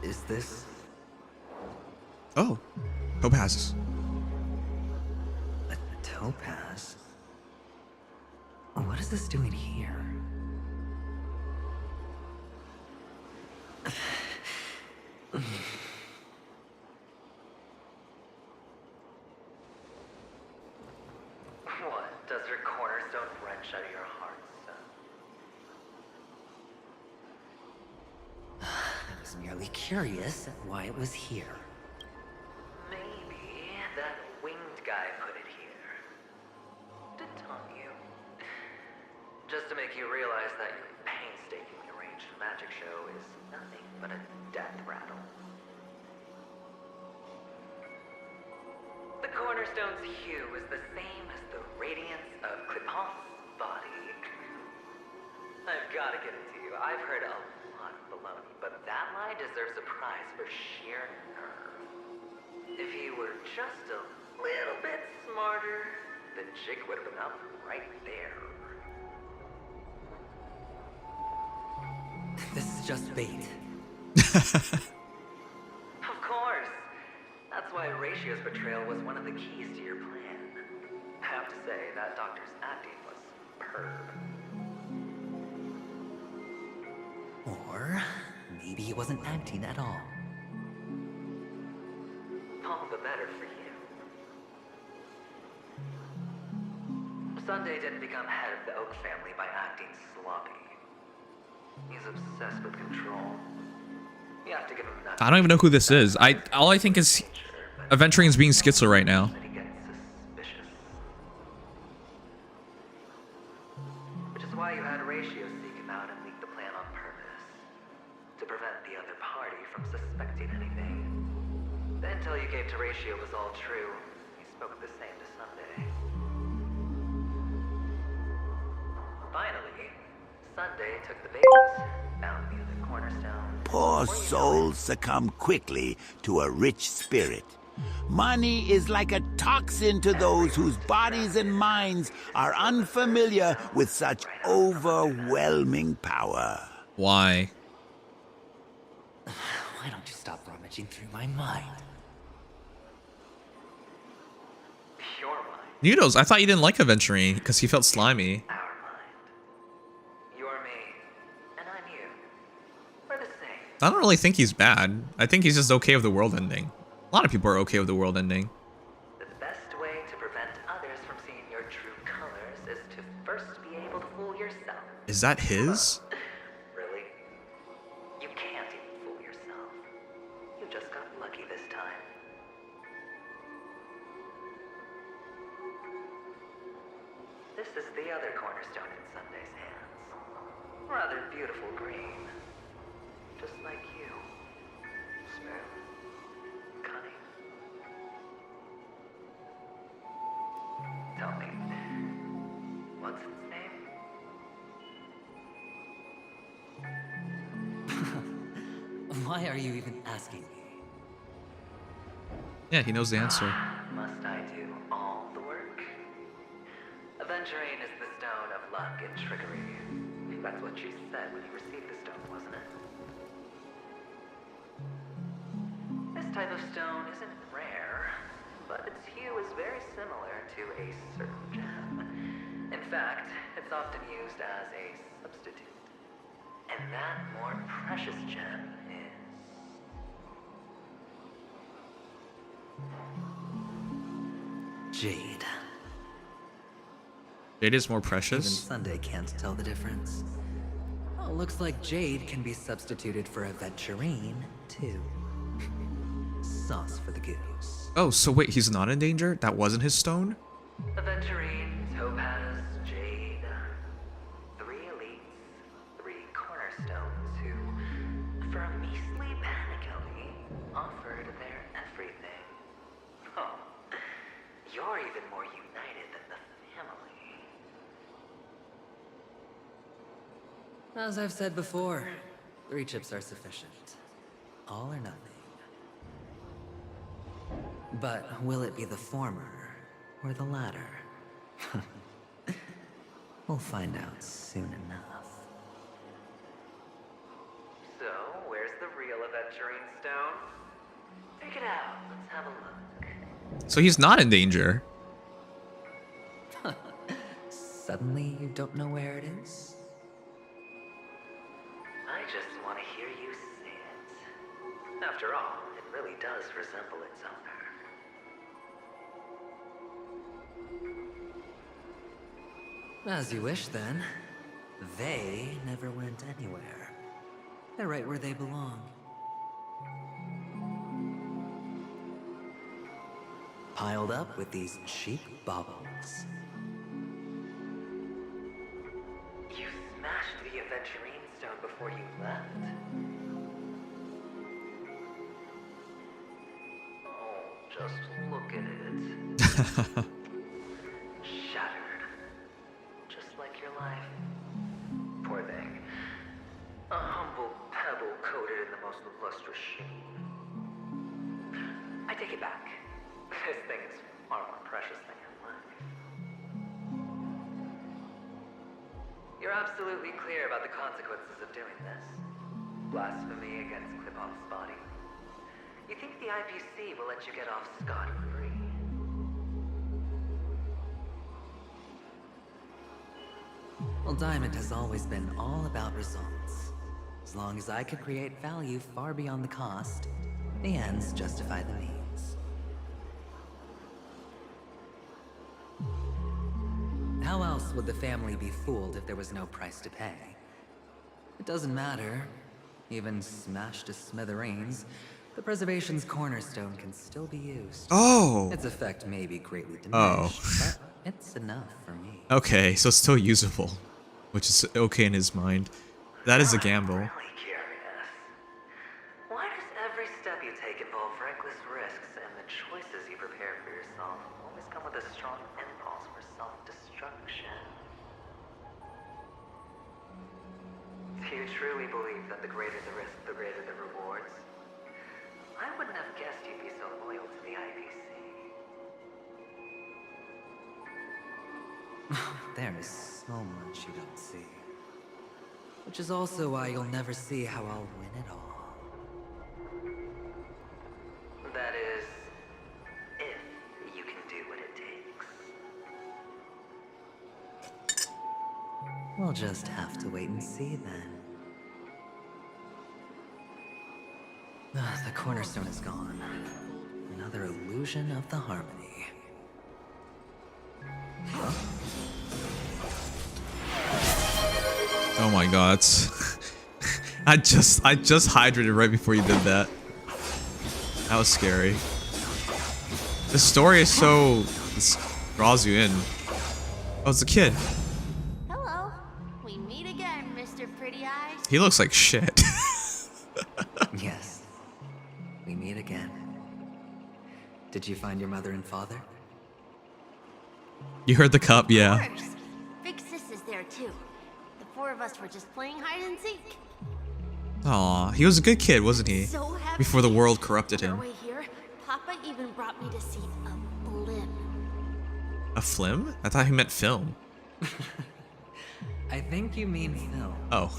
Is this? Oh, topazes. A topaz? What is this doing here? What does your cornerstone wrench out of your heart, son? I was merely curious at why it was here. Maybe that winged guy put it here. To taunt you. Just to make you realize that your painstakingly arranged magic show is nothing but a death rattle. The cornerstone's hue is the same as the radiance of Clipant's body. I've got to get it to you. I've heard a lot of baloney, but that lie deserves a prize for sheer nerve. If he were just a little bit smarter, the jig would have been up right there. This is just bait. Of course. That's why Ratio's betrayal was one of the keys to your plan. I have to say, that doctor's acting was superb. Or maybe he wasn't acting at all. All the better for you. Sunday didn't become head of the Oak family by acting sloppy. He's obsessed with control. You have to give him that. I don't even know who this is. All I think is Aventurine's being schizo right now. Which is why you had Ratio seek him out and leak the plan on purpose. To prevent the other party from suspecting anything. The intel you gave to Ratio was all true. He spoke the same to Sunday. Finally, Sunday took the babies, found the other cornerstone. Poor souls succumb quickly to a rich spirit. Money is like a toxin to those whose bodies and minds are unfamiliar with such overwhelming power. Why? Why don't you stop rummaging through my mind? Your mind. Noodles, I thought you didn't like Aventurine because he felt slimy. You're me, and I'm you. We're the same. I don't really think he's bad. I think he's just okay with the world ending. A lot of people are okay with the world ending. The best way to prevent others from seeing your true colors is to first be able to fool yourself. Is that his? Really? You can't even fool yourself. You just got lucky this time. This is the other cornerstone in Sunday's hands. Rather beautiful green. Just like you. Smooth. tell me. What's its name? Why are you even asking me? Yeah, he knows the answer. Must I do all the work? Aventurine is the stone of luck and trickery. That's what she said when you received the stone, wasn't it? This type of stone isn't rare, but its hue is very similar to a certain gem. In fact, it's often used as a substitute. And that more precious gem is... Jade. Jade is more Even precious. Sunday can't tell the difference. Oh, looks like Jade can be substituted for Aventurine, too. Sauce for the goose. Oh, so wait, he's not in danger? That wasn't his stone? Aventurine, Topaz, Jade. 3 elites, 3 cornerstones who, for a measly penny, offered their everything. Oh, you're even more united than the family. As I've said before, 3 chips are sufficient. All or nothing. But will it be the former or the latter? We'll find out soon enough. So, where's the real Aventurine stone? Take it out. Let's have a look. So he's not in danger. Suddenly you don't know where it is? I just want to hear you say it. After all, it really does resemble its owner. As you wish, then. They never went anywhere. They're right where they belong. Piled up with these cheap baubles. You smashed the Aventurine stone before you left? Oh, just look at it. Shattered. Just like your life. Poor thing. A humble pebble coated in the most lustrous sheen. I take it back. This thing is far more precious than your life. You're absolutely clear about the consequences of doing this. Blasphemy against Clipoff's body. You think the IPC will let you get off scot-free? Well, Diamond has always been all about results. As long as I could create value far beyond the cost, the ends justify the means. How else would the family be fooled if there was no price to pay? It doesn't matter. Even smashed to smithereens, the preservation's cornerstone can still be used. Oh! Its effect may be greatly diminished, Oh. but it's enough for me. Okay, so it's still usable, which is okay in his mind. That is a gamble. Really curious. Why does every step you take involve reckless risks, and the choices you prepare for yourself always come with a strong impulse for self-destruction? Do you truly believe that the greater the risk, the greater the rewards? I wouldn't have guessed you'd be so loyal to the IPC. There is so much you don't see. Which is also why you'll never see how I'll win it all. That is, if you can do what it takes. We'll just have to wait and see then. The cornerstone is gone. Another illusion of the harmony. Huh? Oh my god. I just hydrated right before you did that. That was scary. The story is so... This draws you in. Oh, it's a kid. Hello. We meet again, Mr. Pretty Eyes. He looks like shit. Yes. We meet again. Did you find your mother and father? You heard the cup, yeah. Of course. Big Sis is there too. The four of us were just playing hide and seek. Aw, he was a good kid, wasn't he? So happy. Before the world corrupted On him. our way here, Papa even brought me to see a blimp. A flim? I thought he meant film. I think you mean film. Oh.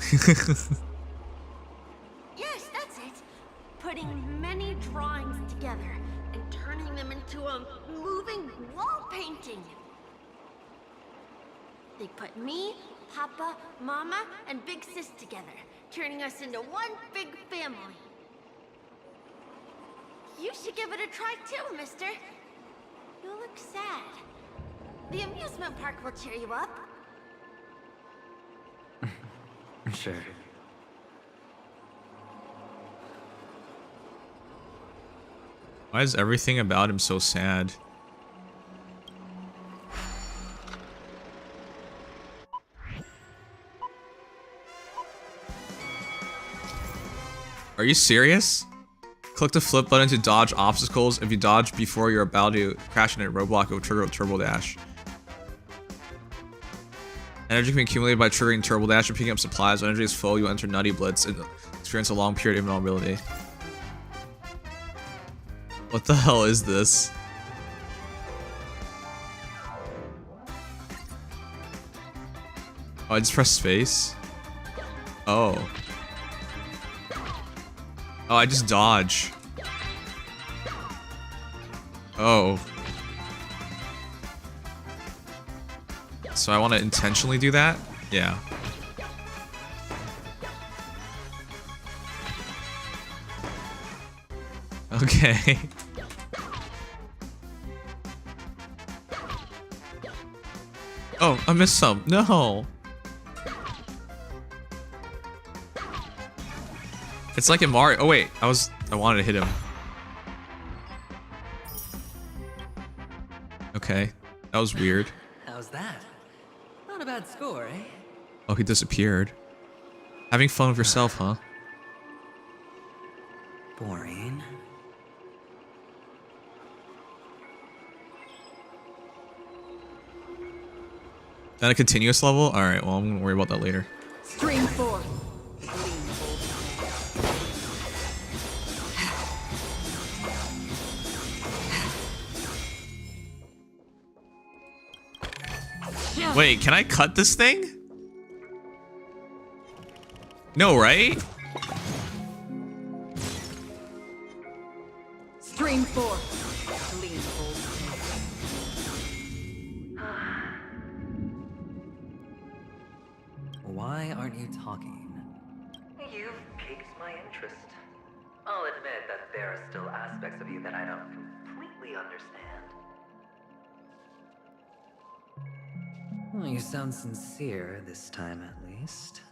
Yes, that's it. Putting many drawings together and turning them into a moving wall painting. They put me, Papa, Mama, and Big Sis together, turning us into one big family. You should give it a try too, mister. You look sad. The amusement park will cheer you up. Sure. Why is everything about him so sad? Are you serious? Click the flip button to dodge obstacles. If you dodge before you're about to crash into a roadblock, it will trigger a turbo dash. Energy can be accumulated by triggering turbo dash and picking up supplies. When energy is full, you enter Nutty Blitz and experience a long period of invulnerability. What the hell is this? Oh, I just pressed space? Oh. Oh, I just dodge. Oh. So I want to intentionally do that? Yeah. Okay. Oh, I missed some. No. It's like in Mario. Oh wait, I wanted to hit him. Okay, that was weird. How's that? Not a bad score, eh? Oh, he disappeared. Having fun with yourself, huh? Boring. Then a continuous level? Alright, well, I'm gonna worry about that later. Stream 4. Wait, can I cut this thing? No, right? Stream 4. Why aren't you talking? You've piqued my interest. I'll admit that there are still aspects of you that I don't completely understand. Well, you sound sincere this time, at least.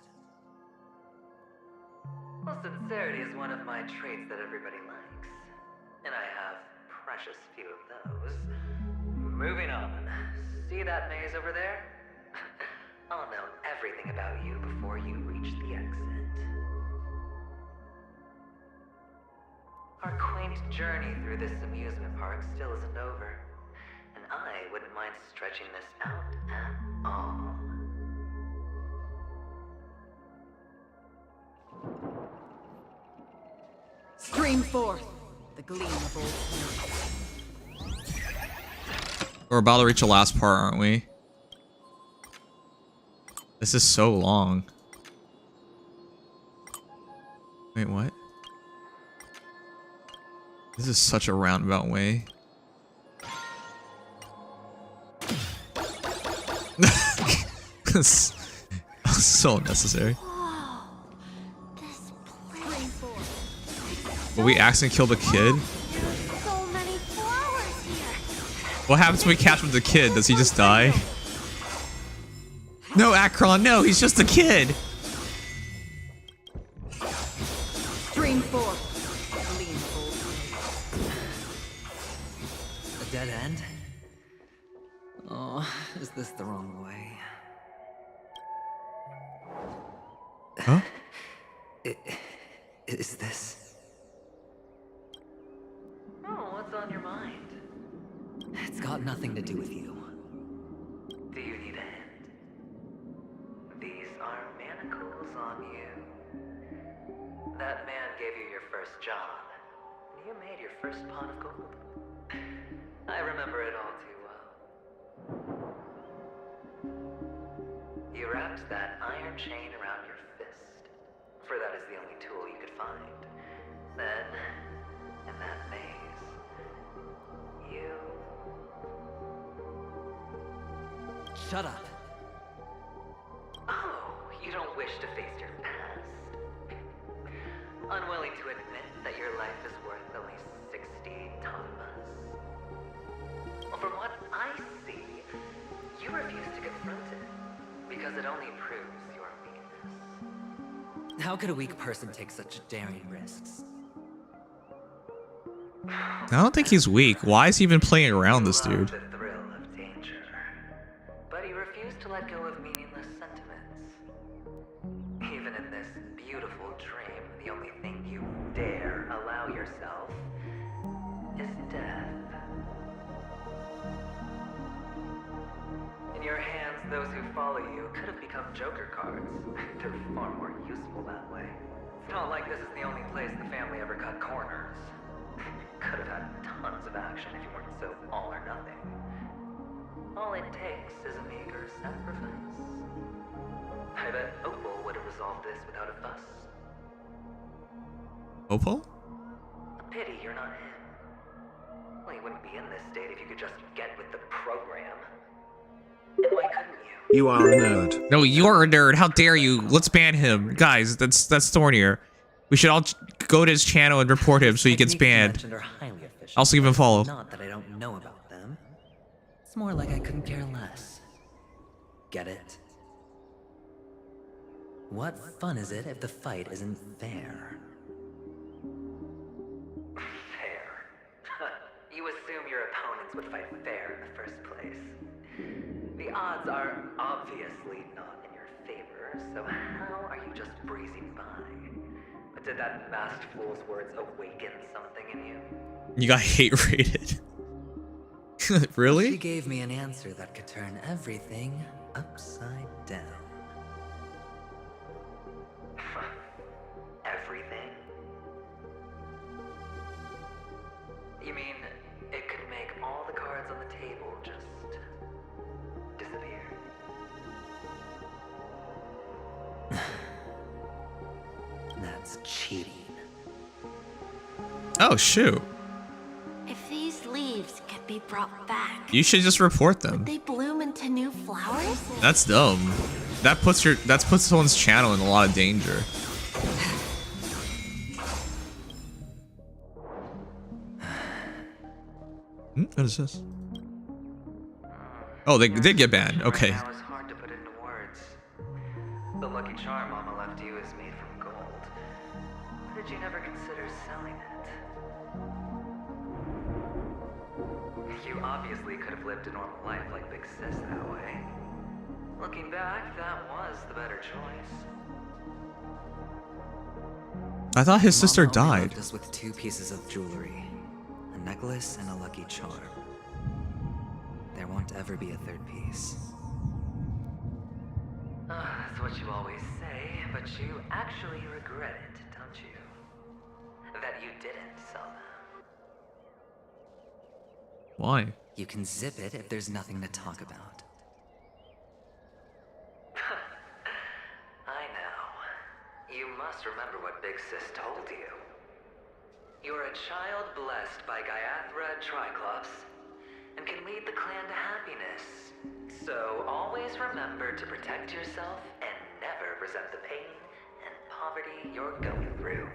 Well, sincerity is one of my traits that everybody likes. And I have precious few of those. Moving on. See that maze over there? I'll know everything about you before you reach the exit. Our quaint journey through this amusement park still isn't over. And I wouldn't mind stretching this out at all. Stream 4. The gleam of old snow. We're about to reach the last part, aren't we? This is so long. Wait, what? This is such a roundabout way. This is so unnecessary. Will we accidentally kill the kid? So many flowers here. What happens when we catch with the kid? Does he just die? No, Akron, no, he's just a kid. Stream 4. A dead end? Oh, is this the wrong way? Huh? Is this? Oh, what's on your mind? It's got nothing to do with you. are manacles on you. That man gave you your first job. You made your first pot of gold. I remember it all too well. You wrapped that iron chain around your fist, for that is the only tool you could find. Then, in that maze, you... Shut up. Oh, you don't wish to face your past? Unwilling to admit that your life is worth only 60 tamas? Well, from what I see, you refuse to confront it, because it only proves your weakness. How could a weak person take such daring risks? I don't think he's weak. Why is he even playing around this dude? The thrill of danger, but he refused to let go of meaningless sentiments. Even in this beautiful dream, the only thing you dare allow yourself is death. In your hands, those who follow you could have become Joker cards. They're far more useful that way. It's not like this is the only place the family ever cut corners. Could have had tons of action if you weren't so all or nothing. All it takes is a meager sacrifice. I bet Opal would have resolved this without a fuss. Opal? A pity you're not him. Well, you wouldn't be in this state if you could just get with the program. And why couldn't you? You are a nerd. No, you're a nerd. How dare you? Let's ban him. Guys, that's thornier. We should all go to his channel and report him so he gets banned. Also give him a follow. Not that I don't know about them. It's more like I couldn't care less. Get it? What fun is it if the fight isn't fair? Fair? You assume your opponents would fight fair in the first place. The odds are obviously not in your favor, so how are you just breezing by? But did that masked fool's words awaken something in you? You got hate rated. Really? She gave me an answer that could turn everything upside down. Everything? You mean it could make all the cards on the table just disappear? That's cheating. Oh, shoot. If these leaves could be brought back, You should just report them. they bloom into new flowers? That's dumb. That puts someone's channel in a lot of danger. What is this? Oh, they did get banned. Okay. Right now is hard to put into words. The lucky charm Mama left you is made from gold. Why did you never consider selling it? You obviously could have lived a normal life like Big Sis that way. Looking back, that was the better choice. I thought his sister Mama only died. left us with 2 pieces of jewelry, a necklace and a lucky charm. There won't ever be a 3rd piece. That's what you always say, but you actually regret it, don't you? That you didn't sell them. Why? You can zip it if there's nothing to talk about. I know. You must remember what Big Sis told you. You're a child blessed by Gaiathra Triclops, and can lead the clan to happiness. So always remember to protect yourself and never resent the pain and poverty you're going through.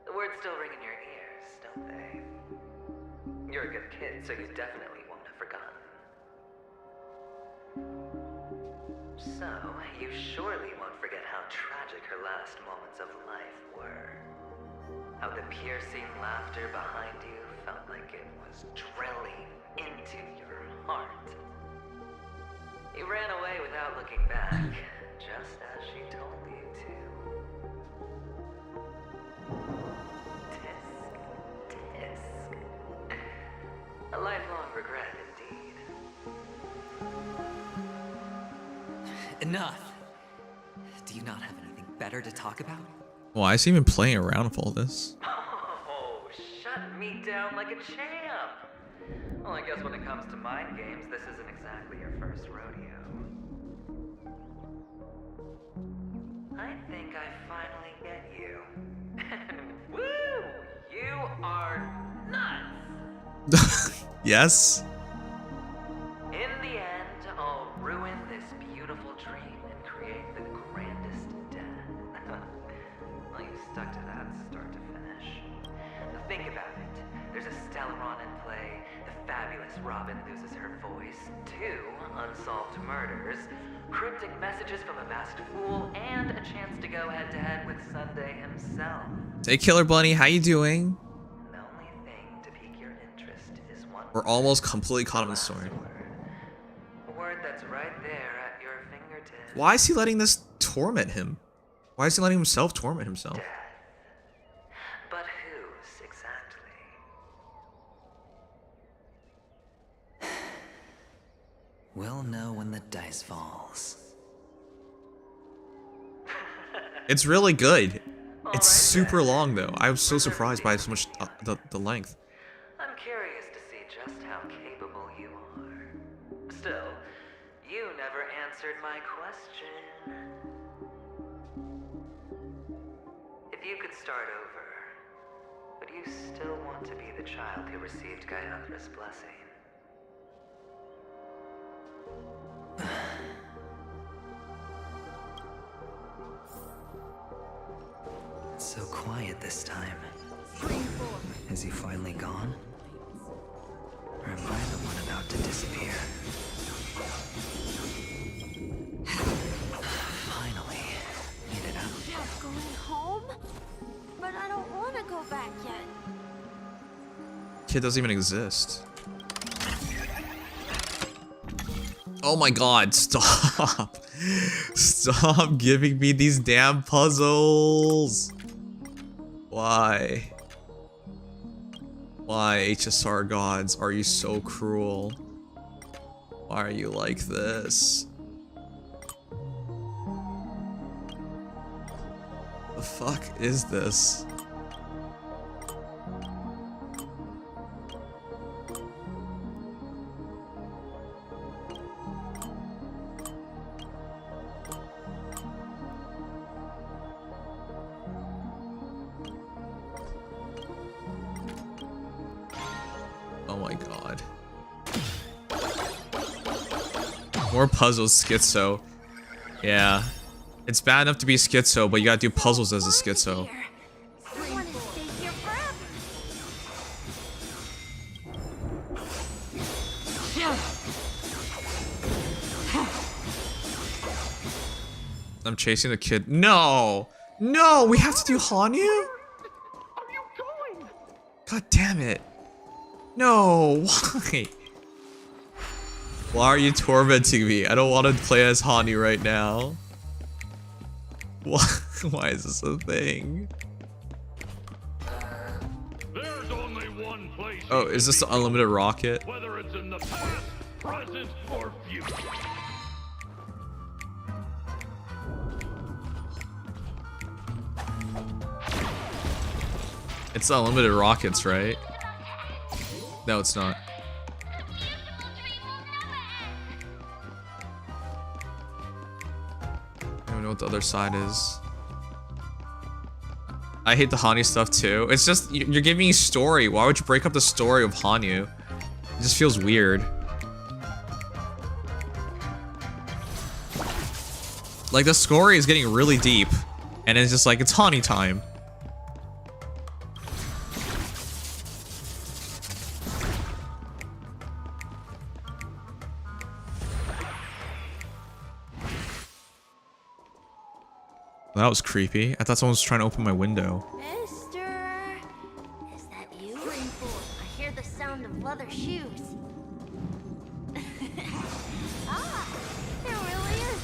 The words still ring in your ears, don't they? You're a good kid, so you definitely won't have forgotten. So, you surely won't forget how tragic her last moments of life were. How the piercing laughter behind you felt like it was drilling into your heart. You ran away without looking back, just as she told you to. Tisk, tisk. A lifelong regret indeed. enough. Do you not have anything better to talk about? Why is he even playing around with all this? Oh, shut me down like a champ. Well, I guess when it comes to mind games, this isn't exactly your first rodeo. I think I finally get you. Woo! You are nuts! Yes? In the end, I'll ruin this beautiful dream and create the grandest death. Well, you stuck to that start to finish. Think about it. There's a Stellaron in play, the fabulous Robin loses her voice, 2 unsolved murders, cryptic messages from a masked fool, and a chance to go head-to-head with Sunday himself. Hey, Killer Bunny, how you doing? The only thing to pique your interest is one. We're almost completely caught up in the story. A word that's right there at your fingertips. Why is he letting this torment him? Why is he letting himself torment himself? But whose exactly? We'll know when the dice falls. It's really good. It's super long though. I was so surprised by so much the length. I'm curious to see just how capable you are. Still, you never answered my question. If you could start over, would you still want to be the child who received Gayathra's blessing? It's so quiet this time. Is he finally gone? Or am I the one about to disappear? Finally, made it out. Not going home? But I don't want to go back yet. Kid doesn't even exist. Oh my god, stop. Stop giving me these damn puzzles. Why? Why, HSR gods, are you so cruel? Why are you like this? The fuck is this? Oh my god. More puzzles, schizo. Yeah. It's bad enough to be schizo, but you gotta do puzzles as a schizo. I want to stay here forever. I'm chasing the kid. No! No! We have to do Hanyu? God damn it. No! Why? Why are you tormenting me? I don't want to play as Hanyu right now. Why is this a thing? There's only one place. Oh, is this the unlimited rocket? Whether it's in the past, present, or future. It's the unlimited rockets, right? No, it's not. I don't know what the other side is. I hate the Hanyu stuff too. It's just, you're giving me story. Why would you break up the story of Hanyu? It just feels weird. Like, the story is getting really deep. And it's just like, it's Hanyu time. That was creepy. I thought someone was trying to open my window. Mister, is that you? I hear the sound of leather shoes. Ah, there really is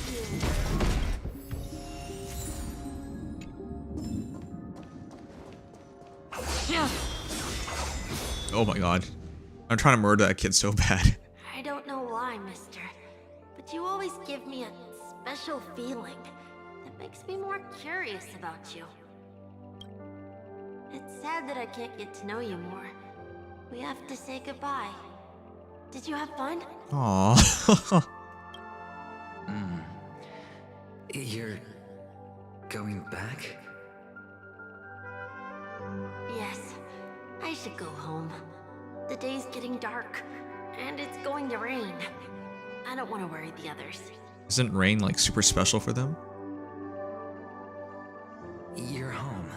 you. Oh my god. I'm trying to murder that kid so bad. I don't know why, mister, but you always give me a special feeling that makes me more curious about you. It's sad that I can't get to know you more. We have to say goodbye. Did you have fun? Aww. You're going back? Yes, I should go home. The day's getting dark, and it's going to rain. I don't want to worry the others. Isn't rain like super special for them? You're home.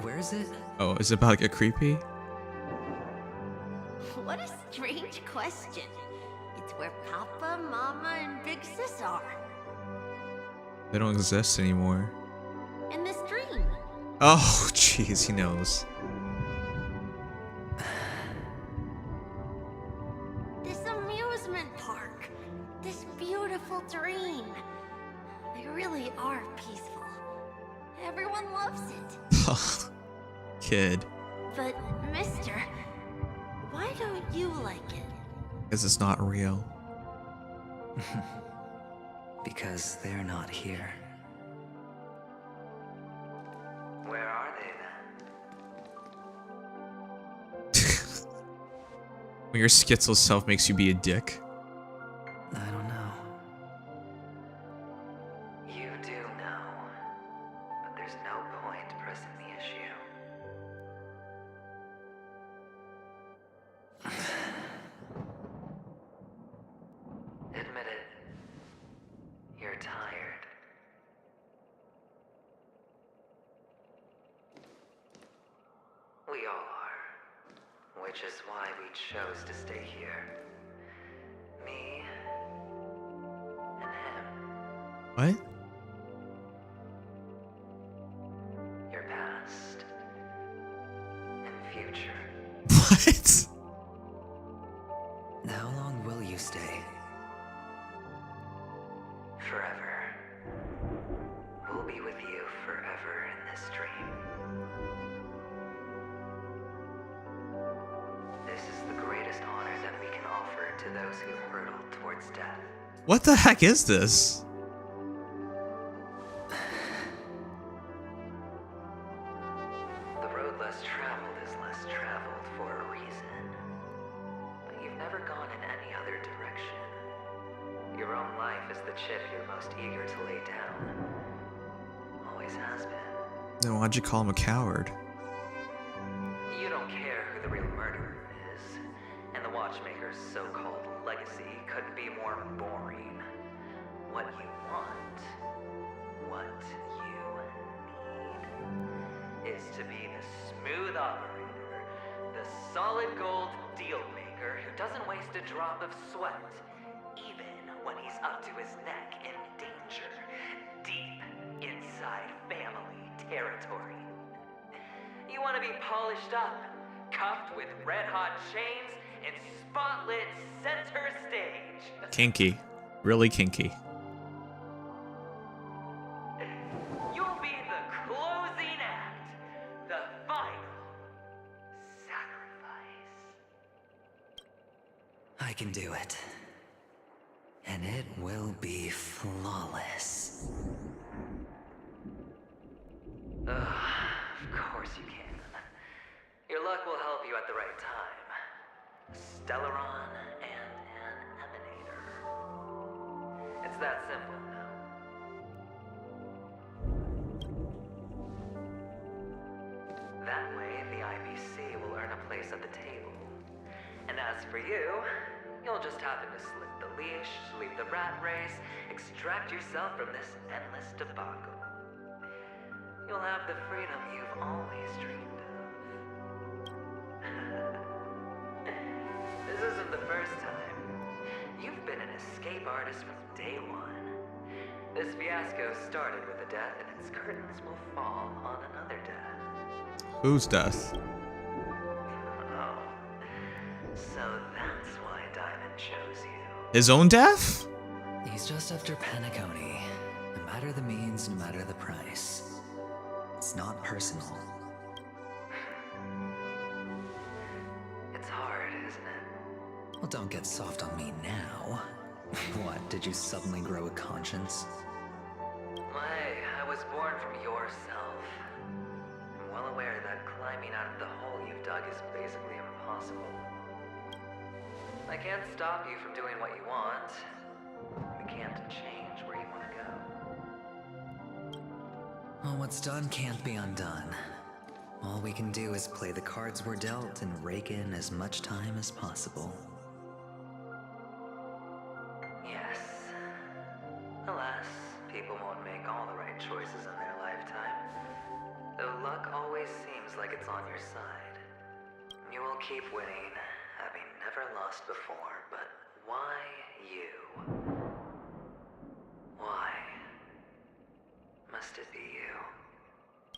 Where is it? Oh, is it about to get creepy? What a strange question. It's where Papa, Mama, and Big Sis are. They don't exist anymore. In this dream. Oh, jeez, he knows. This amusement park. This beautiful dream. They really are peaceful. Everyone loves it. Kid. But, mister, why don't you like it? Because it's not real. Because they're not here. Where are they then? When your schizo self makes you be a dick. I don't know. You do know. But there's no point pressing the issue. Admit it. You're tired. We all are. Which is why we chose to stay here. Me and him. What? Your past and future. What? How long will you stay? Forever. We'll be with you forever in this dream. This is the greatest honor that we can offer to those who hurtle towards death. What the heck is this? The road less traveled is less traveled for a reason. But you've never gone in any other direction. Your own life is the chip you're most eager to lay down. Always has been. Then why'd you call him a coward? You don't care who the real murderer is, and the Watchmaker's so-called legacy couldn't be more boring. What you want, what you need, is to be the smooth operator, the solid gold deal maker who doesn't waste a drop of sweat, even when he's up to his neck in danger, deep inside family territory. You want to be polished up, cuffed with red-hot chains, and spotlit center stage. Kinky. Really kinky. You'll be the closing act, the final sacrifice. I can do it. And it will be flawless. Of course you can. Your luck will help you at the right time. Stellaron and an emanator. It's that simple now. That way, the IPC will earn a place at the table. And as for you, you'll just happen to slip the leash, leave the rat race, extract yourself from this endless debacle. You'll have the freedom you've always dreamed of. This isn't the first time. You've been an escape artist from day one. This fiasco started with a death, and its curtains will fall on another death. Whose death? Oh. So that's why Diamond chose you. His own death? He's just after Penacony. No matter the means, no matter the price. It's not personal. It's hard, isn't it? Well, don't get soft on me now. did you suddenly grow a conscience? Why, I was born from yourself. I'm well aware that climbing out of the hole you've dug is basically impossible. I can't stop you from doing what you want. We can't change where you want to go. Well, what's done can't be undone. All we can do is play the cards we're dealt and rake in as much time as possible. Yes. Alas, people won't make all the right choices in their lifetime. Though luck always seems like it's on your side. You will keep winning, having never lost before, but why you? Why must it be you?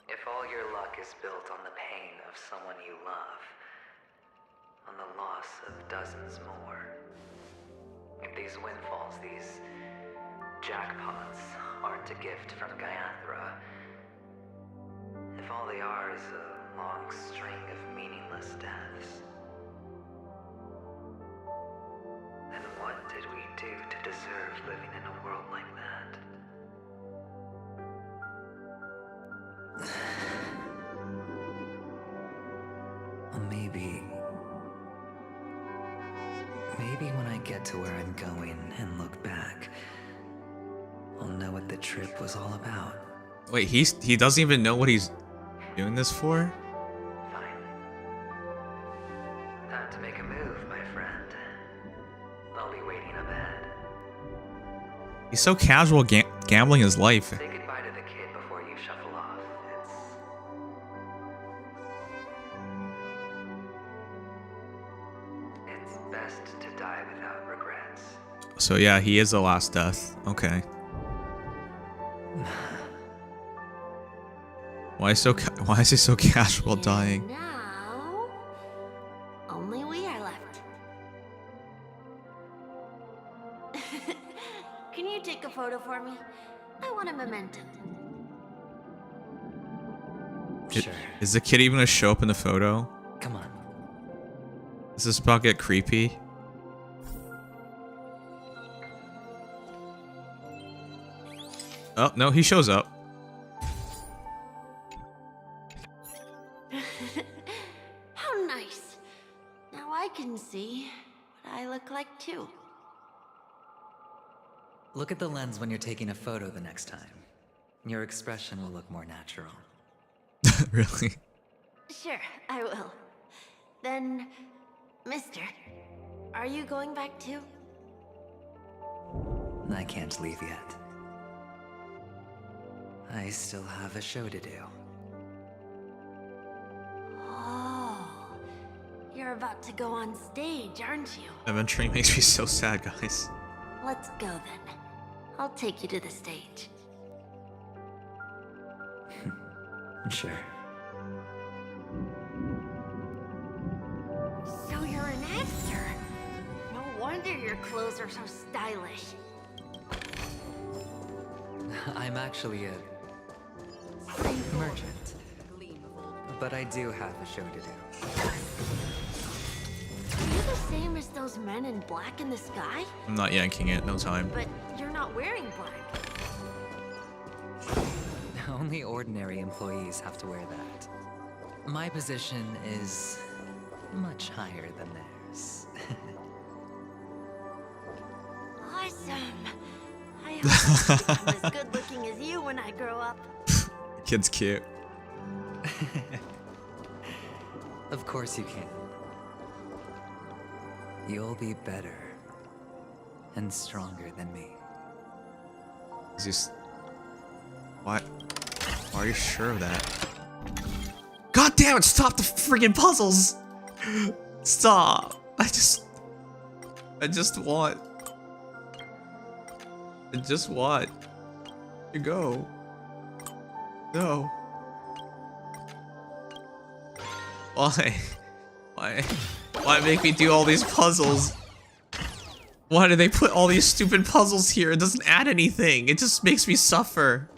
If all your luck is built on the pain of someone you love, on the loss of dozens more, if these windfalls, these jackpots, aren't a gift from Gaiathra, if all they are is a long string of meaningless deaths, then what did we do to deserve living in a world like that? Well, maybe when I get to where I'm going and look back, I'll know what the trip was all about. Wait, he doesn't even know what he's doing this for? Time to make a move, my friend. I'll be waiting up ahead. He's so casual gambling his life. Say goodbye to the kid before you shuffle off. It's best to die without regrets. So yeah, he is the last death. Okay. Why is he so casual dying? Now, only we are left. Can you take a photo for me? I want a memento. Sure. Is the kid even gonna show up in the photo? Come on. Is this about to get creepy? Oh, no, he shows up. How nice. Now I can see what I look like too. Look at the lens when you're taking a photo the next time. Your expression will look more natural. Really? Sure, I will. Then, mister, are you going back too? I can't leave yet. I still have a show to do. Oh, you're about to go on stage, aren't you? Aventurine makes me so sad, guys. Let's go then. I'll take you to the stage. Sure. So you're an actor? No wonder your clothes are so stylish. I'm actually a merchant. But I do have a show to do. Are you the same as those men in black in the sky? I'm not yanking it, no time. But you're not wearing black. Only ordinary employees have to wear that. My position is much higher than theirs. Awesome. I hope I'm as good looking as you when I grow up. Kid's cute. Of course you can. You'll be better and stronger than me. Is he... What? Why are you sure of that? God damn it, stop the friggin' puzzles! Stop! I just want to go. No. Why make me do all these puzzles? Why do they put all these stupid puzzles here? It doesn't add anything. It just makes me suffer.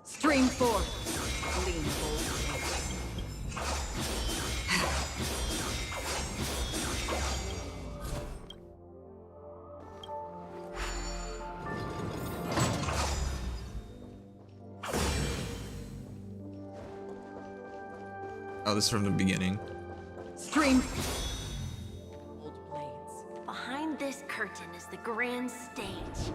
Stream 4. Lean Oh, this is from the beginning. Stream. Behind this curtain is the grand stage.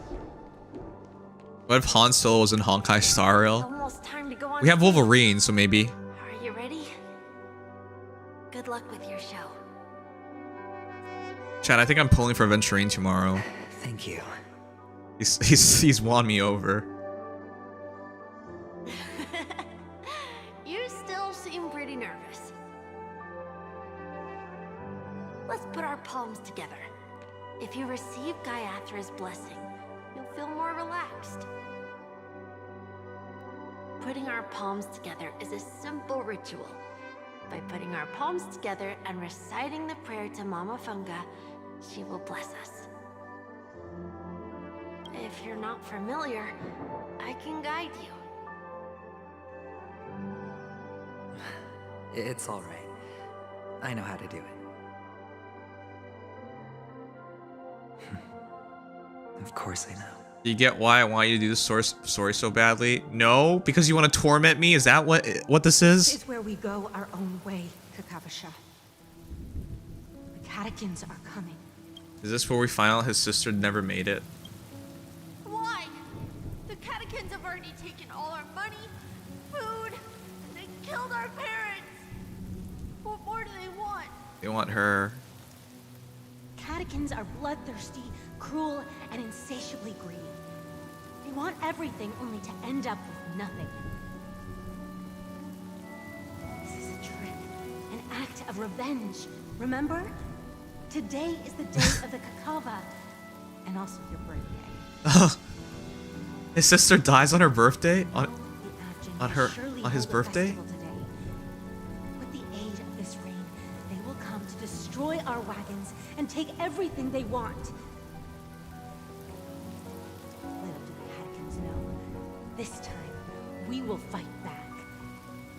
What if Han Solo was in Honkai Star Rail? Almost time to go on. We have Wolverine, so maybe. Are you ready? Good luck with your show. Chad, I think I'm pulling for Aventurine tomorrow. Thank you. He's won me over. You still seem pretty nervous. Let's put our palms together. If you receive Gaiathra's blessing, you'll feel more relaxed. Putting our palms together is a simple ritual. By putting our palms together and reciting the prayer to Mama Funga, she will bless us. If you're not familiar, I can guide you. It's all right. I know how to do it. Of course I know. Do you get why I want you to do this story so badly? No, because you want to torment me? Is that what this is? This is where we go our own way, Kakavasha. The catechins are coming. Is this where we find out his sister never made it? Why? The catechins have already taken all our money, food, and they killed our parents. What more do they want? They want her. Catechins are bloodthirsty, cruel, and insatiably greedy. They want everything only to end up with nothing. This is a trick, an act of revenge. Remember? Today is the day of the Kakava, and also your birthday. His sister dies on her birthday? On his birthday? With the aid of this rain, they will come to destroy our wagons and take everything they want. Little do the Hatkins know, this time we will fight back.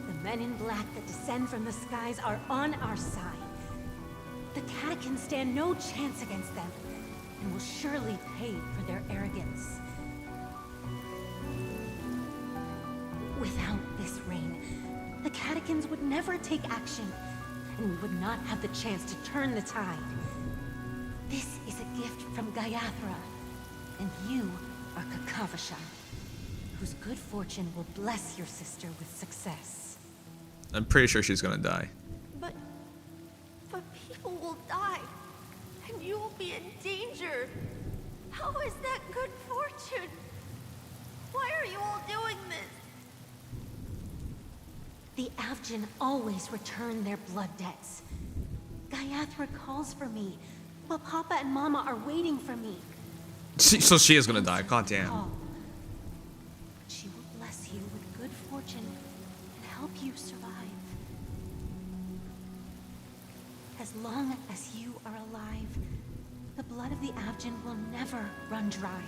The men in black that descend from the skies are on our side. The Catechins stand no chance against them, and will surely pay for their arrogance. Without this rain, the Catechins would never take action, and we would not have the chance to turn the tide. This is a gift from Gaiathra, and you are Kakavasha, whose good fortune will bless your sister with success. I'm pretty sure she's gonna die. But people will die, and you will be in danger. How is that good fortune? Why are you all doing this? The Avgin always return their blood debts. Gaiathra calls for me, while Papa and Mama are waiting for me. So she is gonna die. God damn. But she will bless you with good fortune and help you survive. As long as you are alive, the blood of the Avgin will never run dry.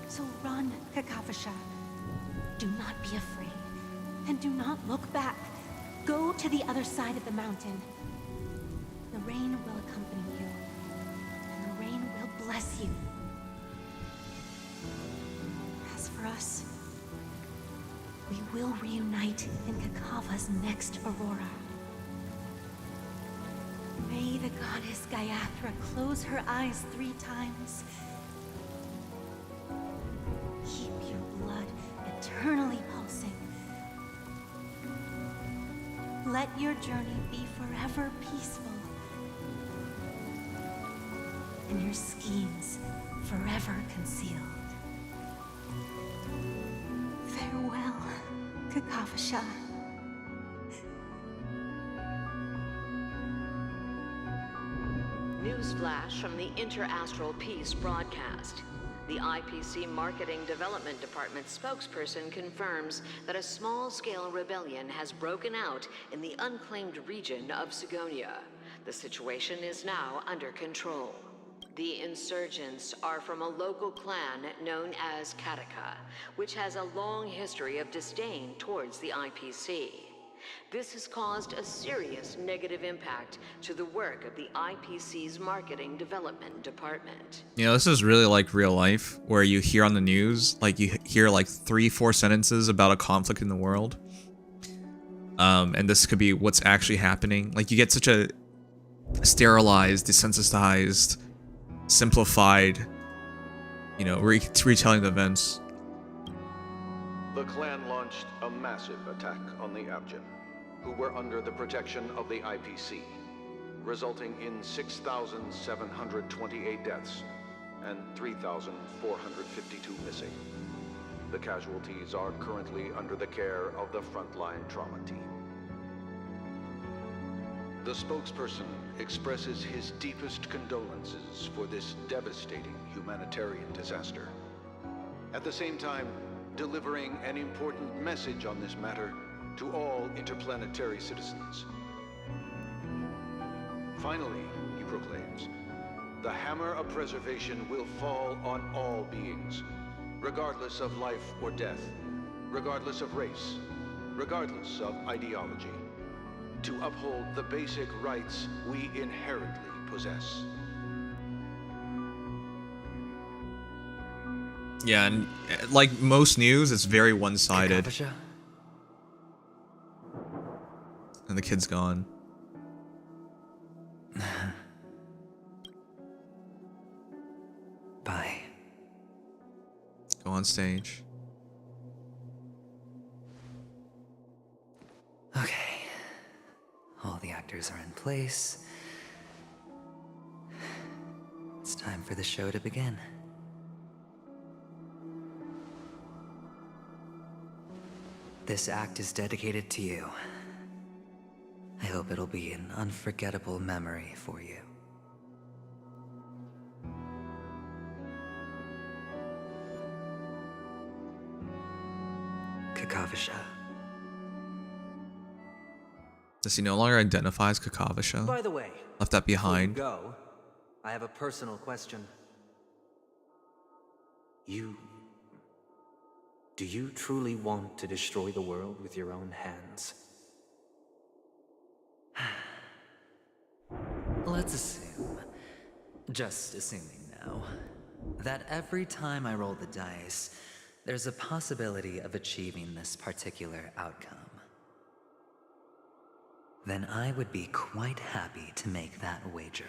So run, Kakavasha. Do not be afraid, and do not look back. Go to the other side of the mountain. The rain will accompany you, and the rain will bless you. As for us, we will reunite in Kakava's next aurora. May the goddess Gaiathra close her eyes 3 times. Keep your blood eternally pulsing. Let your journey be forever peaceful. And your schemes forever concealed. Farewell, Kakavasha. Newsflash from the Inter-Astral Peace broadcast. The IPC Marketing Development Department spokesperson confirms that a small-scale rebellion has broken out in the unclaimed region of Sigonia. The situation is now under control. The insurgents are from a local clan known as Kataka, which has a long history of disdain towards the IPC. This has caused a serious negative impact to the work of the IPC's Marketing Development Department. You know, this is really like real life, where you hear on the news, like you hear like 3-4 sentences about a conflict in the world. And this could be what's actually happening. Like, you get such a sterilized, desensitized, simplified, you know, retelling the events. The clan launched a massive attack on the Abjin, who were under the protection of the IPC, resulting in 6,728 deaths and 3,452 missing. The casualties are currently under the care of the frontline trauma team. The spokesperson expresses his deepest condolences for this devastating humanitarian disaster. At the same time, delivering an important message on this matter to all interplanetary citizens. Finally, he proclaims, the hammer of preservation will fall on all beings, regardless of life or death, regardless of race, regardless of ideology, to uphold the basic rights we inherently possess. Yeah, and like most news, it's very one-sided. And the kid's gone. Bye. Go on stage. Okay. All the actors are in place. It's time for the show to begin. This act is dedicated to you. I hope it'll be an unforgettable memory for you. Kakavasha. Does he no longer identify as Kakavasha? By the way, left that behind. before you go, I have a personal question. Do you truly want to destroy the world with your own hands? Let's assume, just assuming now, that every time I roll the dice, there's a possibility of achieving this particular outcome. Then I would be quite happy to make that wager.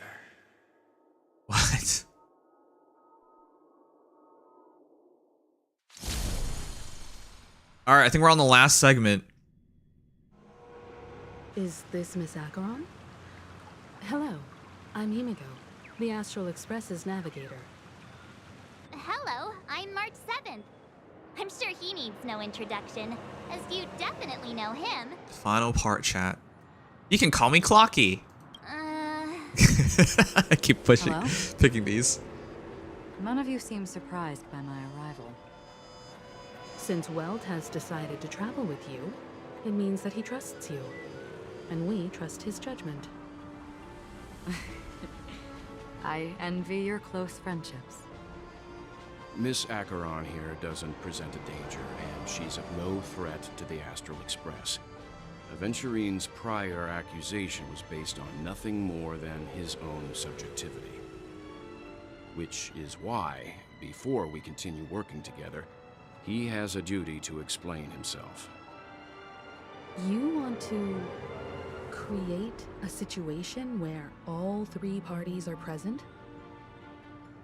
What? Alright, I think we're on the last segment. Is this Miss Acheron? Hello, I'm Himiko, the Astral Express's navigator. Hello, I'm March 7th. I'm sure he needs no introduction, as you definitely know him. Final part, chat. You can call me Clocky. I keep picking these. None of you seem surprised by my arrival. Since Weld has decided to travel with you, it means that he trusts you. And we trust his judgment. I envy your close friendships. Miss Acheron here doesn't present a danger, and she's of no threat to the Astral Express. Aventurine's prior accusation was based on nothing more than his own subjectivity. Which is why, before we continue working together, he has a duty to explain himself. You want to create a situation where all three parties are present?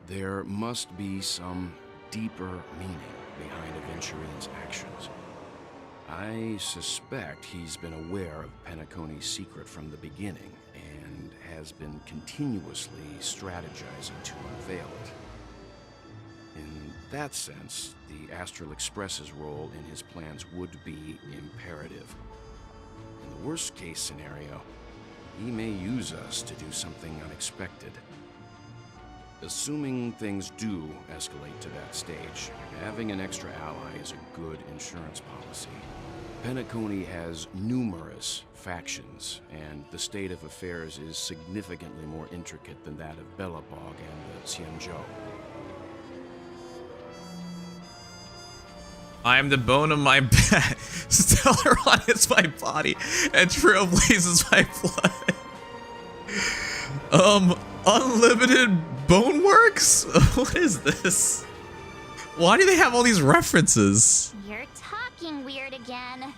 There must be some deeper meaning behind Aventurine's actions. I suspect he's been aware of Penacony's secret from the beginning and has been continuously strategizing to unveil it. In that sense, the Astral Express's role in his plans would be imperative. In the worst-case scenario, he may use us to do something unexpected. Assuming things do escalate to that stage, having an extra ally is a good insurance policy. Penacony has numerous factions, and the state of affairs is significantly more intricate than that of Belobog and the Xianzhou. I am the bone of my back. Stellaron is my body, and Trailblaze is my blood. Unlimited Boneworks? What is this? Why do they have all these references? You're talking weird again.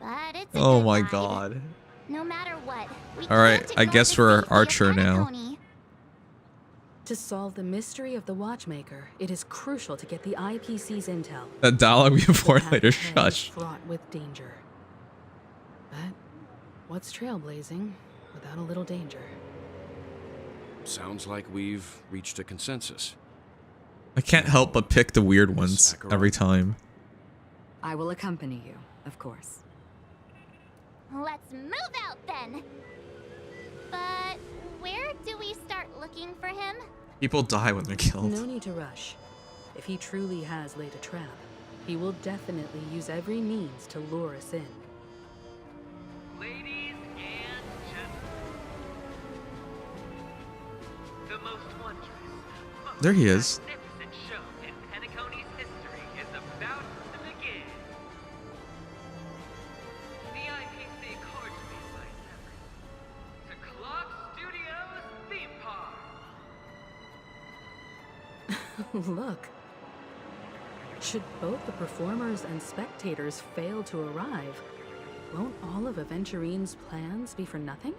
But it's a Oh good my ride. god. No matter what. We Alright, can't I ignore guess the we're safety of Archer now. Penacony. To solve the mystery of the watchmaker, it is crucial to get the IPC's intel. That dialogue before The later path ahead is shush. fraught with danger. But what's trailblazing without a little danger? Sounds like we've reached a consensus. I can't help but pick the weird ones every time. I will accompany you, of course. Let's move out then. But where do we start looking for him? People die when they're killed. No need to rush. If he truly has laid a trap, he will definitely use every means to lure us in. Ladies and gentlemen, the most wondrous, There he is. magnificent show in Penacony's history is about to begin. The IPC cordially invites everyone to Clock Studios Theme Park. Look. Should both the performers and spectators fail to arrive, won't all of Aventurine's plans be for nothing?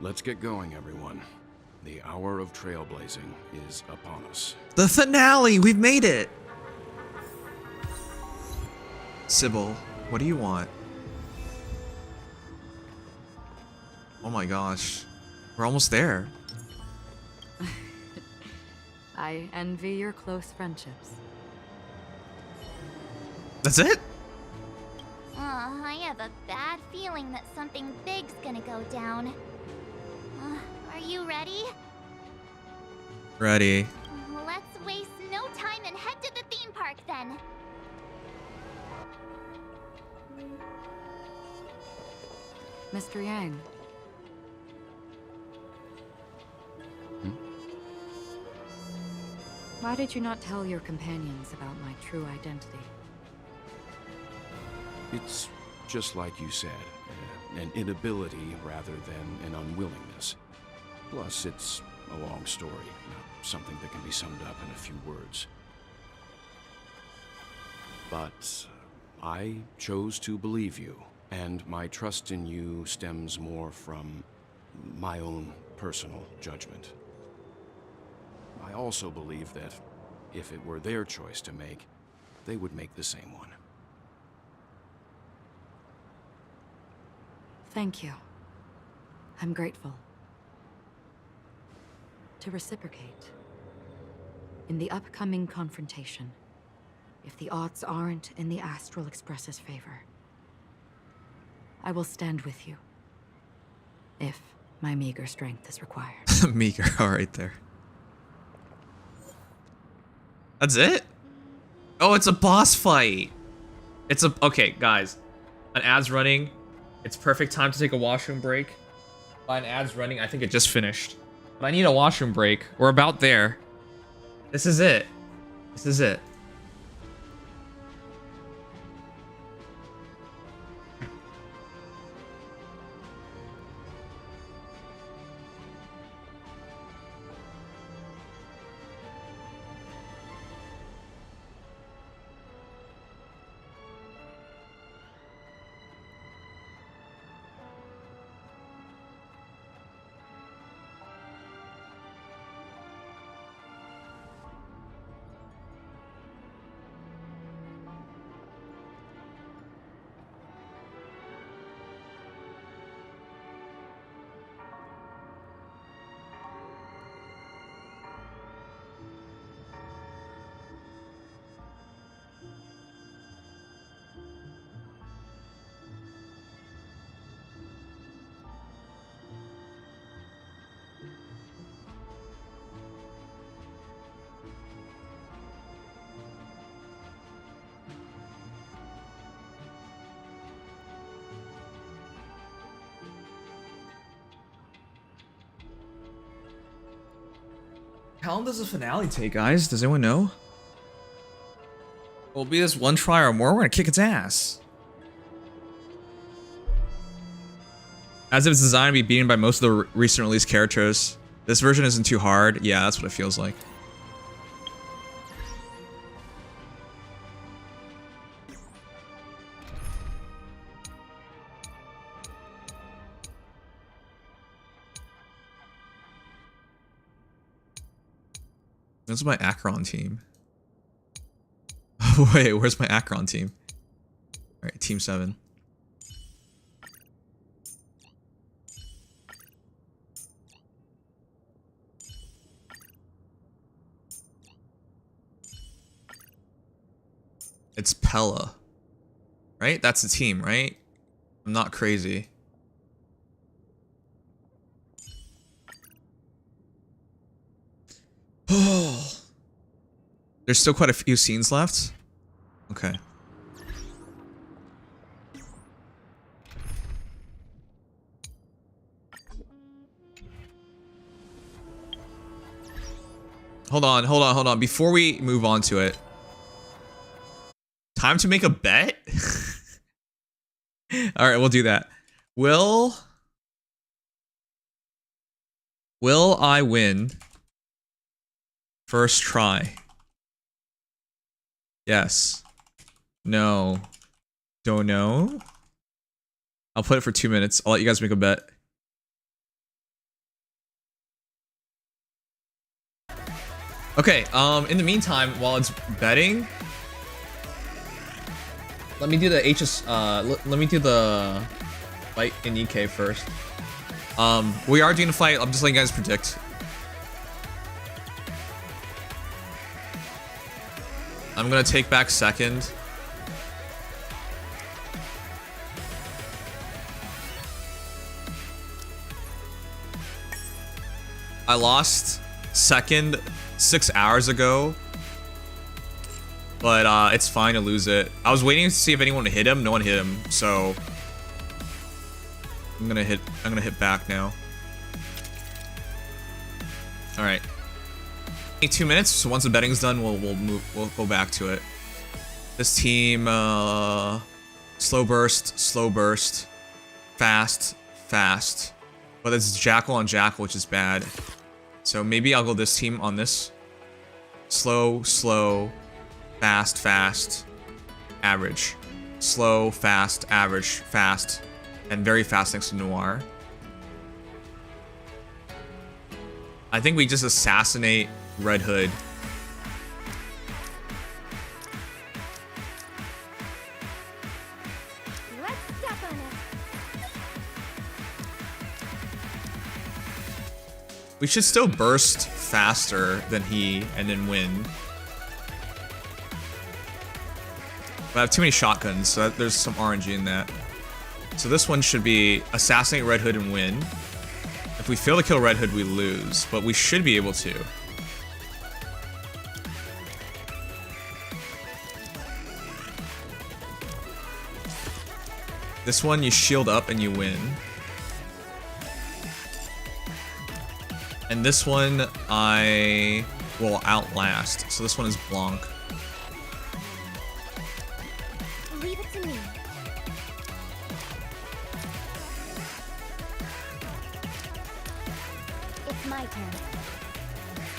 Let's get going, everyone. The hour of trailblazing is upon us. The finale! We've made it! Sybil, what do you want? Oh my gosh. We're almost there. I envy your close friendships. That's it? I have a bad feeling that something big's gonna go down. Are you ready? Ready. Let's waste no time and head to the theme park then. Mr. Yang. Why did you not tell your companions about my true identity? It's just like you said, an inability rather than an unwillingness. Plus, it's a long story, not something that can be summed up in a few words. But I chose to believe you, and my trust in you stems more from my own personal judgment. I also believe that if it were their choice to make, they would make the same one. Thank you. I'm grateful. To reciprocate, in the upcoming confrontation, if the odds aren't in the Astral Express's favor, I will stand with you, if my meager strength is required. Meager, alright there. That's it? Oh, it's a boss fight. It's a... Okay, guys. An ad's running. It's perfect time to take a washroom break. By an ad's running, I think it just finished. But I need a washroom break. We're about there. This is it. This is it. How long does the finale take, guys? Does anyone know? Will it be this one try or more? We're gonna kick its ass. As if it's designed to be beaten by most of the recent released characters. This version isn't too hard. Yeah, that's what it feels like. Where's my Akron team? Wait, where's my Akron team? Alright, team 7. It's Pella. Right? That's the team, right? I'm not crazy. Oh. There's still quite a few scenes left. Okay. Hold on. Before we move on to it. Time to make a bet? Alright, we'll do that. Will I win? First try. Yes. No. Don't know. I'll put it for 2 minutes. I'll let you guys make a bet. Okay, in the meantime, while it's betting, let me do the let me do the fight in EK first. We are doing a fight. I'm just letting you guys predict. I'm gonna take back second. I lost second 6 hours ago, but it's fine to lose it. I was waiting to see if anyone would hit him. No one hit him, so I'm gonna hit back now. All right. 2 minutes. So once the betting's done, we'll go back to it. This team, slow burst, fast. But it's Jackal on Jackal, which is bad. So maybe I'll go this team on this. Slow, fast, average. Slow, fast, average, fast, and very fast next to Noir. I think we just assassinate Red Hood. Let's step on it. We should still burst faster than he and then win. But I have too many shotguns, so there's some RNG in that. So this one should be assassinate Red Hood and win. If we fail to kill Red Hood, we lose, but we should be able to. This one, you shield up and you win. And this one, I will outlast. So this one is Blanc. Leave it to me. It's my turn.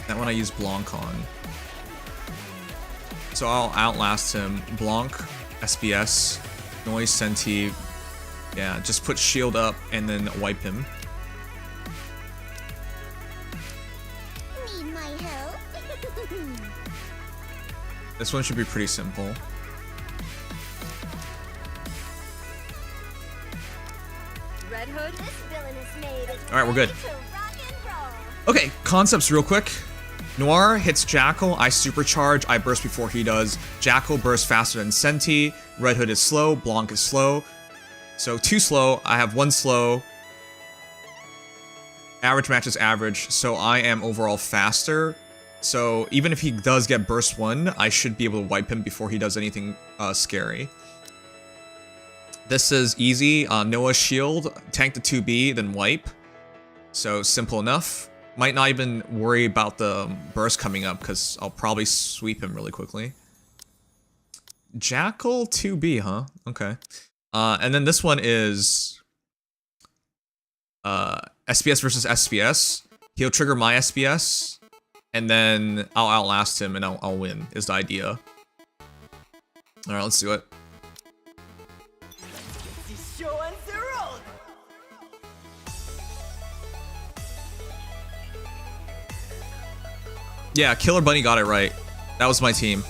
That one I use Blanc on. So I'll outlast him. Blanc, SBS, Noise, Senti. Yeah, just put shield up and then wipe him. Need my help? This one should be pretty simple. Red Hood, this villain is made. Alright, we're good. To rock and roll. Okay, concepts real quick. Noir hits Jackal, I supercharge, I burst before he does. Jackal bursts faster than Senti. Red Hood is slow, Blanc is slow. So 2 slow, I have 1 slow. Average matches average, so I am overall faster. So even if he does get burst 1, I should be able to wipe him before he does anything scary. This is easy. Noah's shield, tank the 2B, then wipe. So simple enough. Might not even worry about the burst coming up because I'll probably sweep him really quickly. Jackal 2B, huh? Okay. And then this one is SPS versus SPS. He'll trigger my SPS, and then I'll outlast him and I'll win, is the idea. Alright, let's do it. Yeah, Killer Bunny got it right. That was my team.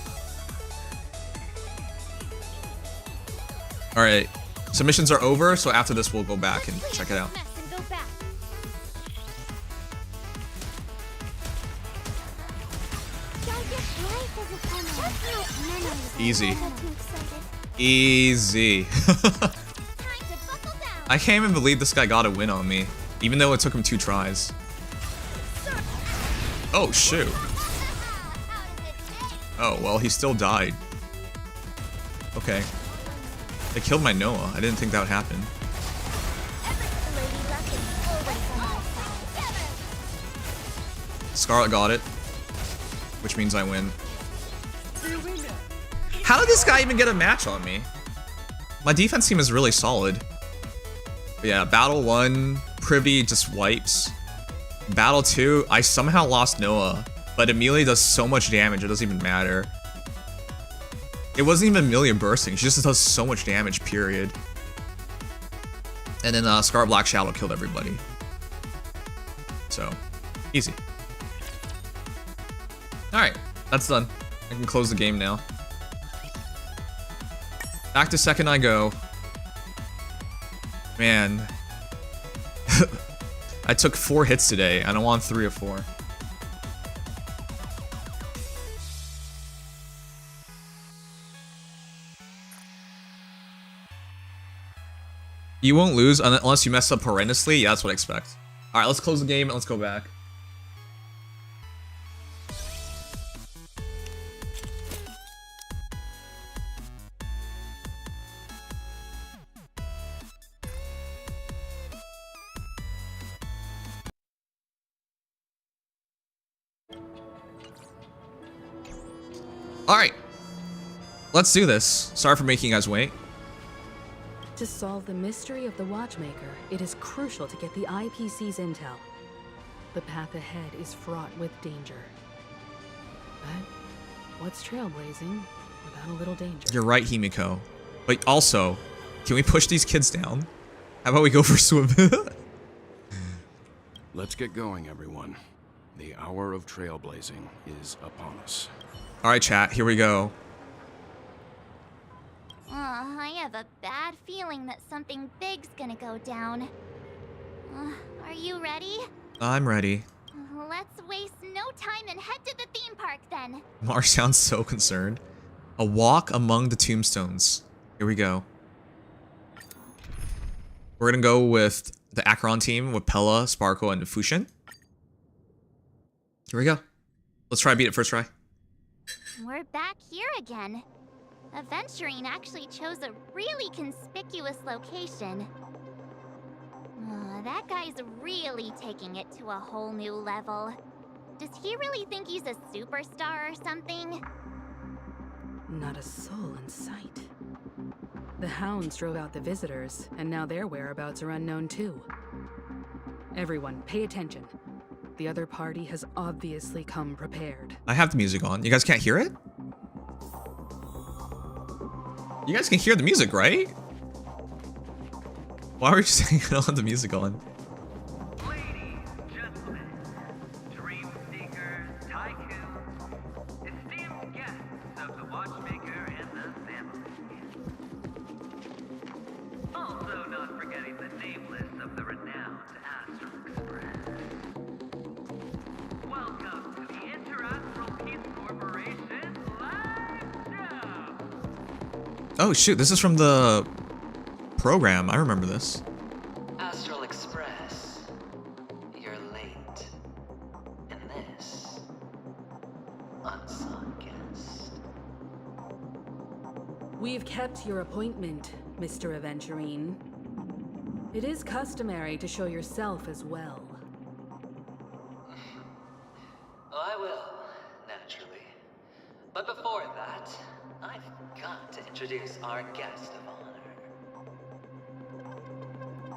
Alright. Submissions are over, so after this we'll go back and check it out. Easy. Easy. I can't even believe this guy got a win on me, even though it took him 2 tries. Oh, shoot. Oh, well, he still died. Okay. They killed my Noah. I didn't think that would happen. Scarlet got it, which means I win. How did this guy even get a match on me? My defense team is really solid. But yeah, battle 1, Privy just wipes. Battle 2, I somehow lost Noah, but Amelia does so much damage, it doesn't even matter. It wasn't even Amelia bursting, she just does so much damage, period. And then Scar Black Shadow killed everybody. So, easy. Alright, that's done. I can close the game now. Back to second I go. Man. I took 4 hits today, and I'm on 3 of 4. You won't lose unless you mess up horrendously? Yeah, that's what I expect. Alright, let's close the game and let's go back. Alright. Let's do this. Sorry for making you guys wait. To solve the mystery of the Watchmaker, it is crucial to get the IPC's intel. The path ahead is fraught with danger. But what's trailblazing without a little danger? You're right, Himiko. But also, can we push these kids down? How about we go for a swim? Let's get going, everyone. The hour of trailblazing is upon us. Alright, chat, here we go. I have a bad feeling that something big's gonna go down. Are you ready? I'm ready. Let's waste no time and head to the theme park then. Marsh sounds so concerned. A walk among the tombstones. Here we go. We're gonna go with the Acheron team with Pella, Sparkle, and Fushin. Here we go. Let's try to beat it first try. We're back here again. Aventurine actually chose a really conspicuous location. That guy's really taking it to a whole new level. Does he really think he's a superstar or something? Not a soul in sight. The hounds drove out the visitors, and now their whereabouts are unknown too. Everyone, pay attention. The other party has obviously come prepared. I have the music on. You guys can't hear it? You guys can hear the music, right? Why were you saying I don't have the music on? Ladies, gentlemen, dream seekers, tycoons, esteemed guests of the Watchmaker and the family. Also not forgetting the nameless of the renowned Astral Express. Welcome to the Interastral Peace Corporation live show! Oh shoot, this is from the program. I remember this. Astral Express, you're late. And this, unsung guest. We've kept your appointment, Mr. Aventurine. It is customary to show yourself as well. I will, naturally. But before that, I've got to introduce our guest of honor.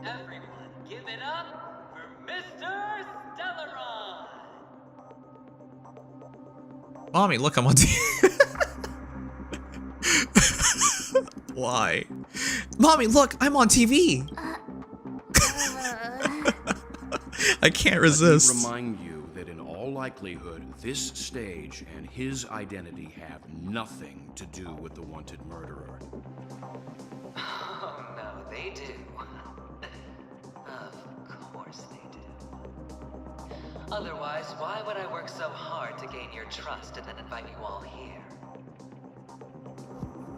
Everyone, give it up for Mr. Stellaron! Mommy, look, I'm on TV. Why? Mommy, look, I'm on TV. I can't resist. Let me remind you that in all likelihood, this stage and his identity have nothing to do with the wanted murderer. Oh no, they do. Of course they do. Otherwise, why would I work so hard to gain your trust and then invite you all here?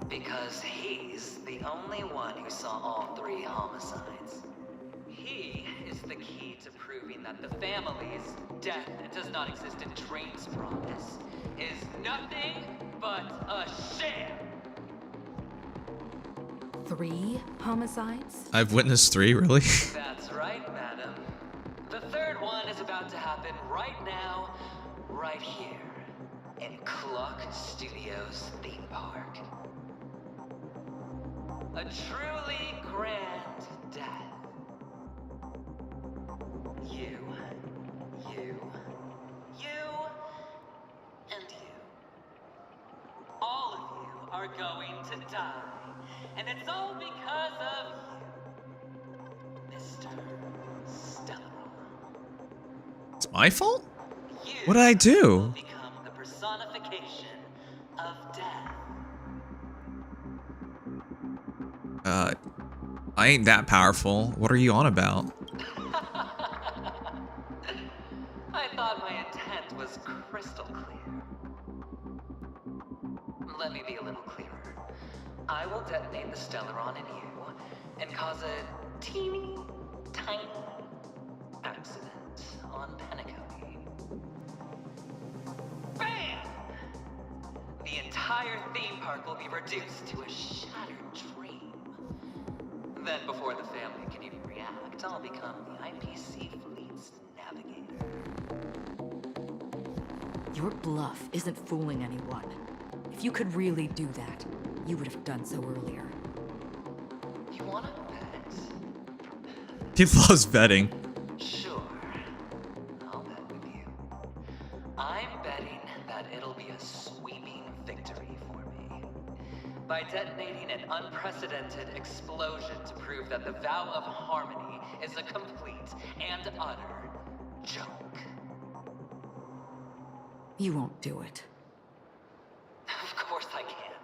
Because he's the only one who saw all 3 homicides. He is the key to proving that the family's death does not exist in Dream's promise is nothing but a sham. 3 homicides? I've witnessed 3, really? That's right, madam. The 3rd one is about to happen right now, right here, in Clock Studios theme park. A truly grand death. You, and you. All of you are going to die. And it's all because of you, Mr. Stellar. It's my fault? What did I do? Become the personification of death. I ain't that powerful. What are you on about? I thought my intent was crystal clear. Let me be a little clearer. I will detonate the Stellaron in you and cause a teeny, tiny accident on Penacony. Bam! The entire theme park will be reduced to a shattered dream. Then, before the family can even react, I'll become the IPC fleet's navigator. Your bluff isn't fooling anyone. If you could really do that, you would have done so earlier. You wanna bet? He loves betting. Sure. I'll bet with you. I'm betting that it'll be a sweeping victory for me. By detonating an unprecedented explosion to prove that the vow of harmony is a complete and utter joke. You won't do it. Of course I can.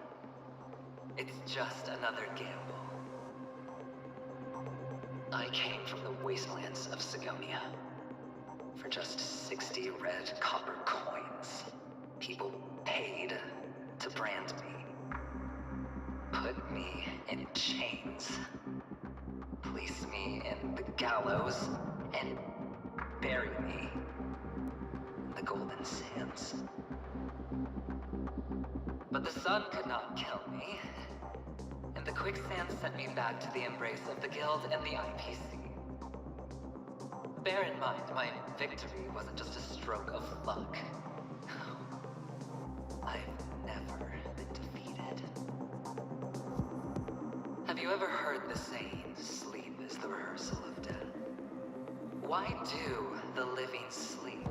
It's just another gamble. I came from the wastelands of Sigonia. For just 60 red copper coins, people paid to brand me. Put me in chains. Place me in the gallows and bury me in the golden sands. But the sun could not kill me, and the quicksand sent me back to the embrace of the Guild and the IPC. Bear in mind, my victory wasn't just a stroke of luck. I've never been defeated. Have you ever heard the saying, sleep is the rehearsal of death? Why do the living sleep?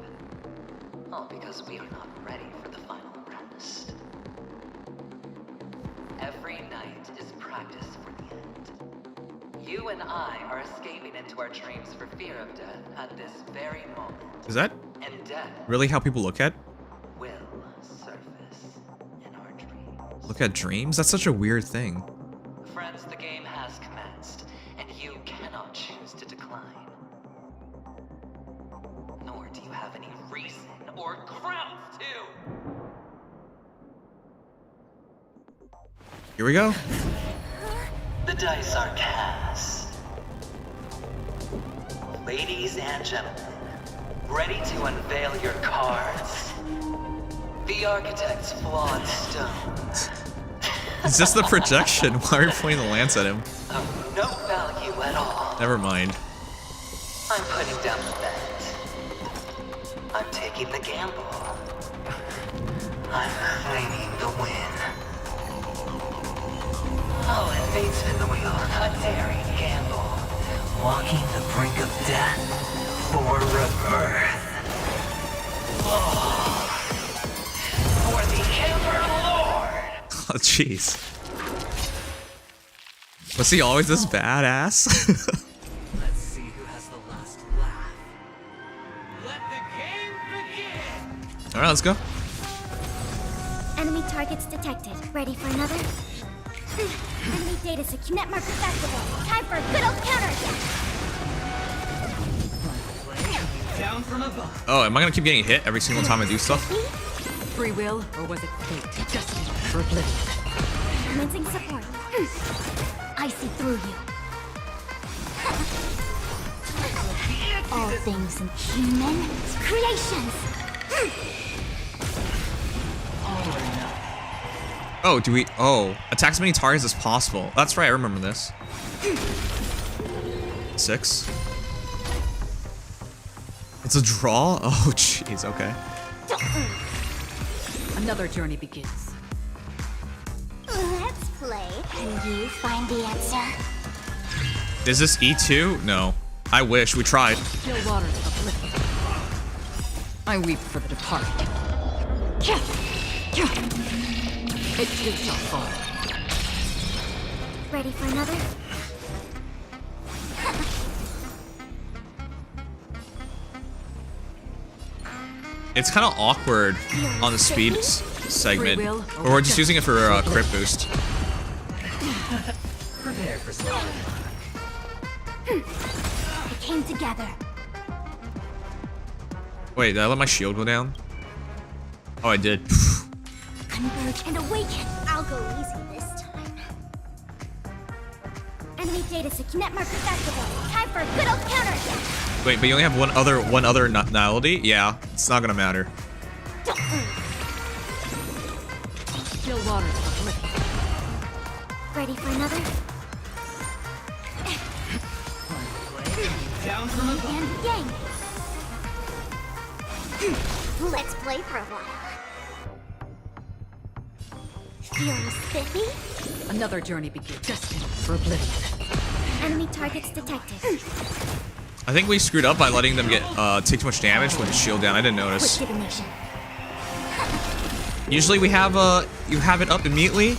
All because we are not ready for the final rest. Every night is practice for the end. You and I are escaping into our dreams for fear of death at this very moment. Is that And death really how people look at will surface in our dreams. look at dreams? That's such a weird thing. Friends, the game has commenced, and you cannot choose to decline. Nor do you have any reason or grounds to. Here we go. The dice are cast. Ladies and gentlemen, ready to unveil your cards? The architect's flawed stone. It's just the projection. Why are you pointing the lance at him? Of no value at all. Never mind. I'm putting down the bet. I'm taking the gamble. I'm claiming the win. I'll invade spin the wheel, a daring gamble. Walking the brink of death for rebirth. Oh, for the Ember Lord! Oh, jeez. Was he always this badass? Let's see who has the last laugh. Let the game begin! right, let's go. Enemy targets detected. Ready for another? Enemy data secure. Net markers activated. Time for a good old counterattack. Down from above. Oh, am I gonna keep getting hit every single time I do stuff? Free will, or was it fate? Destiny for oblivion. Commencing support. I see through you. All things in human creations. Oh, do we? Oh, attack as many targets as possible. That's right, I remember this. 6. It's a draw? Oh, jeez, okay. Another journey begins. Let's play. Can you find the answer? Is this E2? No. I wish, we tried. Still waters of oblivion. I weep for the departed. It too shall fall. Ready for another? It's kind of awkward on the speed segment. Or we're just using it for crit boost. Prepare for something. It came together. Wait, did I let my shield go down? Oh, I did. Converge and awaken. I'll go easy this time. Enemy data secure. Net markers activated. Time for a good old counterattack. Wait, but you only have one other nulity? Yeah, it's not gonna matter. Still waters of oblivion. Ready for another? Down from above. And yang. Let's play for a while. Feeling spiffy? Another journey begins. Destined for oblivion. Enemy targets detected. I think we screwed up by letting them get take too much damage with the shield down. I didn't notice. Quick divination. Usually we have you have it up immediately.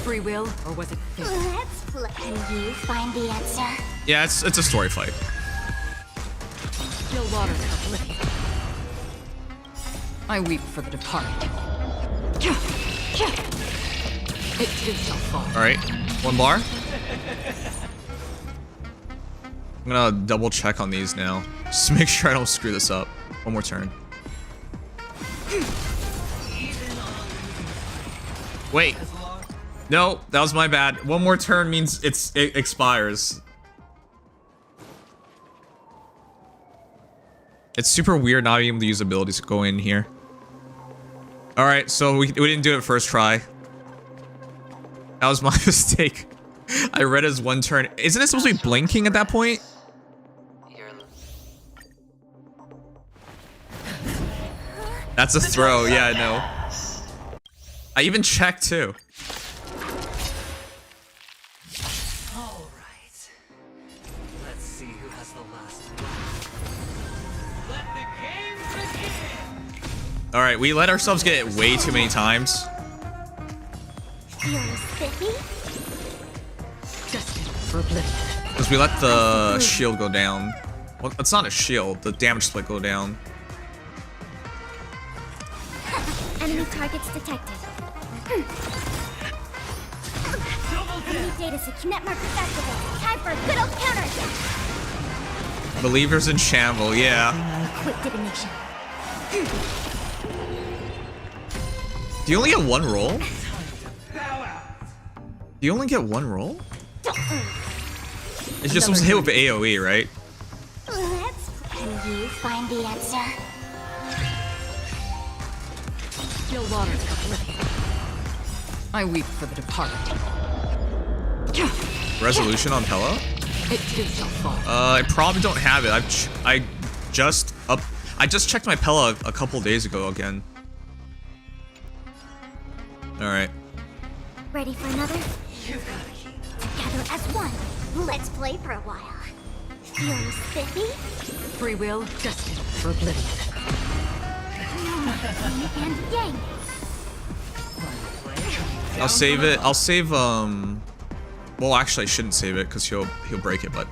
Free will, or was it fate? Let's play. Can you find the answer? Yeah, it's a story fight. Still waters of oblivion. I weep for the departed. It too shall fall. All right, 1 bar. I'm gonna double check on these now, just to make sure I don't screw this up. 1 more turn. Wait. No, that was my bad. 1 more turn means it expires. It's super weird not being able to use abilities to go in here. All right, so we didn't do it first try. That was my mistake. I read as 1 turn. Isn't it supposed to be blinking at that point? That's a throw. Yeah, I know. I even checked too. All right. Let's see who has the last Let the games begin. All right, we let ourselves get it way too many times. Feeling spiffy? Destined for oblivion. Because we let the shield go down. Well, it's not a shield. The damage split go down. Enemy targets detected. Enemy data secure. Net markers activated. Time for a good old counterattack. Believers in Shamble, yeah. Quick divination. Do you only get 1 roll? Do you only get 1 roll? It's just supposed to hit with the AoE, right? Let's. Can you find the answer? Still waters of oblivion. I weep for the departed. Resolution on Pella? It too shall fall. I probably don't have it. I just checked my Pella a couple days ago again. All right. Ready for another? Together as one. Let's play for a while. Feeling spiffy? Free will, destined for oblivion. And yang. I'll save it. I'll save well, actually I shouldn't save it because he'll break it, but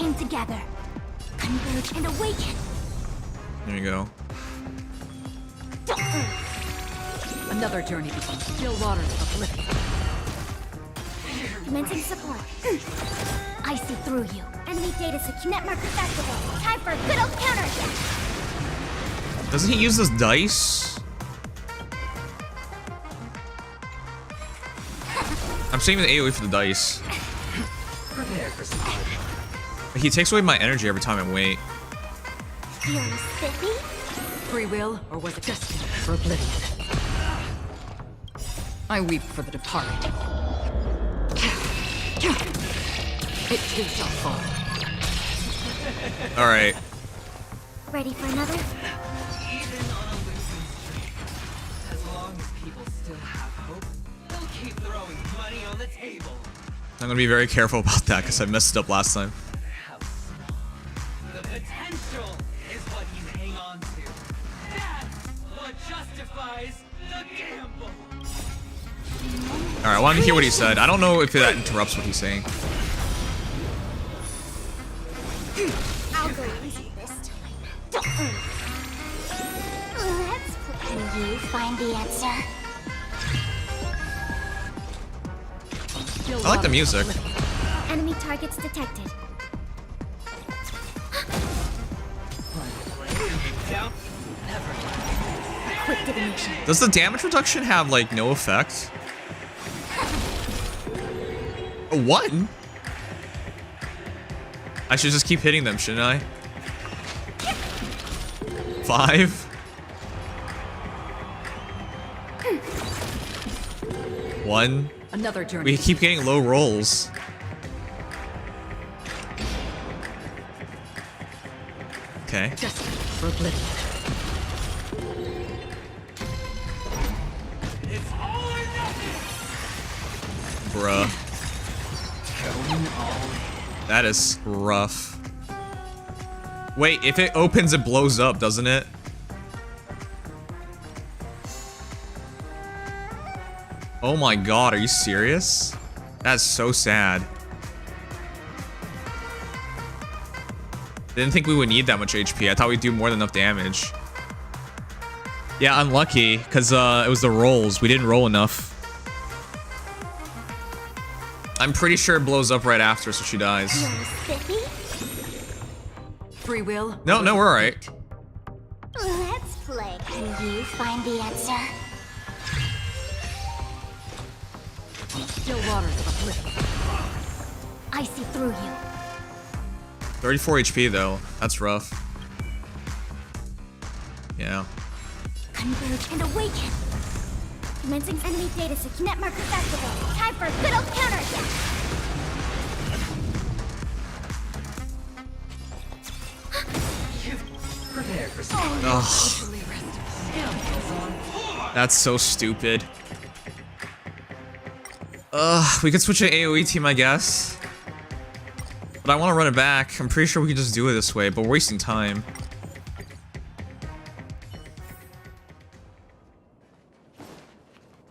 came together. Converge and awaken. There you go. Another journey begins. Still waters of oblivion. Commencing support. I see through you. Enemy data to net marker festival. Time for a good old counter. Doesn't he use this dice? I'm saving the AoE for the dice. Prepare for some He takes away my energy every time I wait. Feeling spiffy? Free will, or was it destiny for oblivion? I weep for the departed. It too shall fall. All right. Ready for another? Even on a losing streak, as long as people still have hope, they'll keep throwing money on the table. I'm gonna be very careful about that because I messed it up last time. The potential is what you hang on to. That's what justifies the gamble. All right, I wanted to hear what he said. I don't know if that interrupts what he's saying. I'll go easy this time. Let's play. Can you find the answer? I like the music. Enemy targets detected. Quick divination. Does the damage reduction have like no effect? A 1? I should just keep hitting them, shouldn't I? 5? 1? Another journey. We keep getting low rolls. Okay. Just for oblivion. It's all or nothing. Bruh. Going all in. That is rough. Wait, if it opens, it blows up, doesn't it? Oh my god, are you serious? That's so sad. Didn't think we would need that much HP. I thought we'd do more than enough damage. Yeah, unlucky, because it was the rolls. We didn't roll enough. I'm pretty sure it blows up right after, so she dies. Free will. No, we're alright. Let's play. Can you find the answer? Still waters of oblivion. I see through you. 34 HP though. That's rough. Yeah. Converge and awaken. Commencing enemy data to net marker festival. Time for a good old counter attack. Prepare for some. Ugh. That's so stupid. We could switch an AoE team, I guess. But I want to run it back. I'm pretty sure we can just do it this way, but we're wasting time.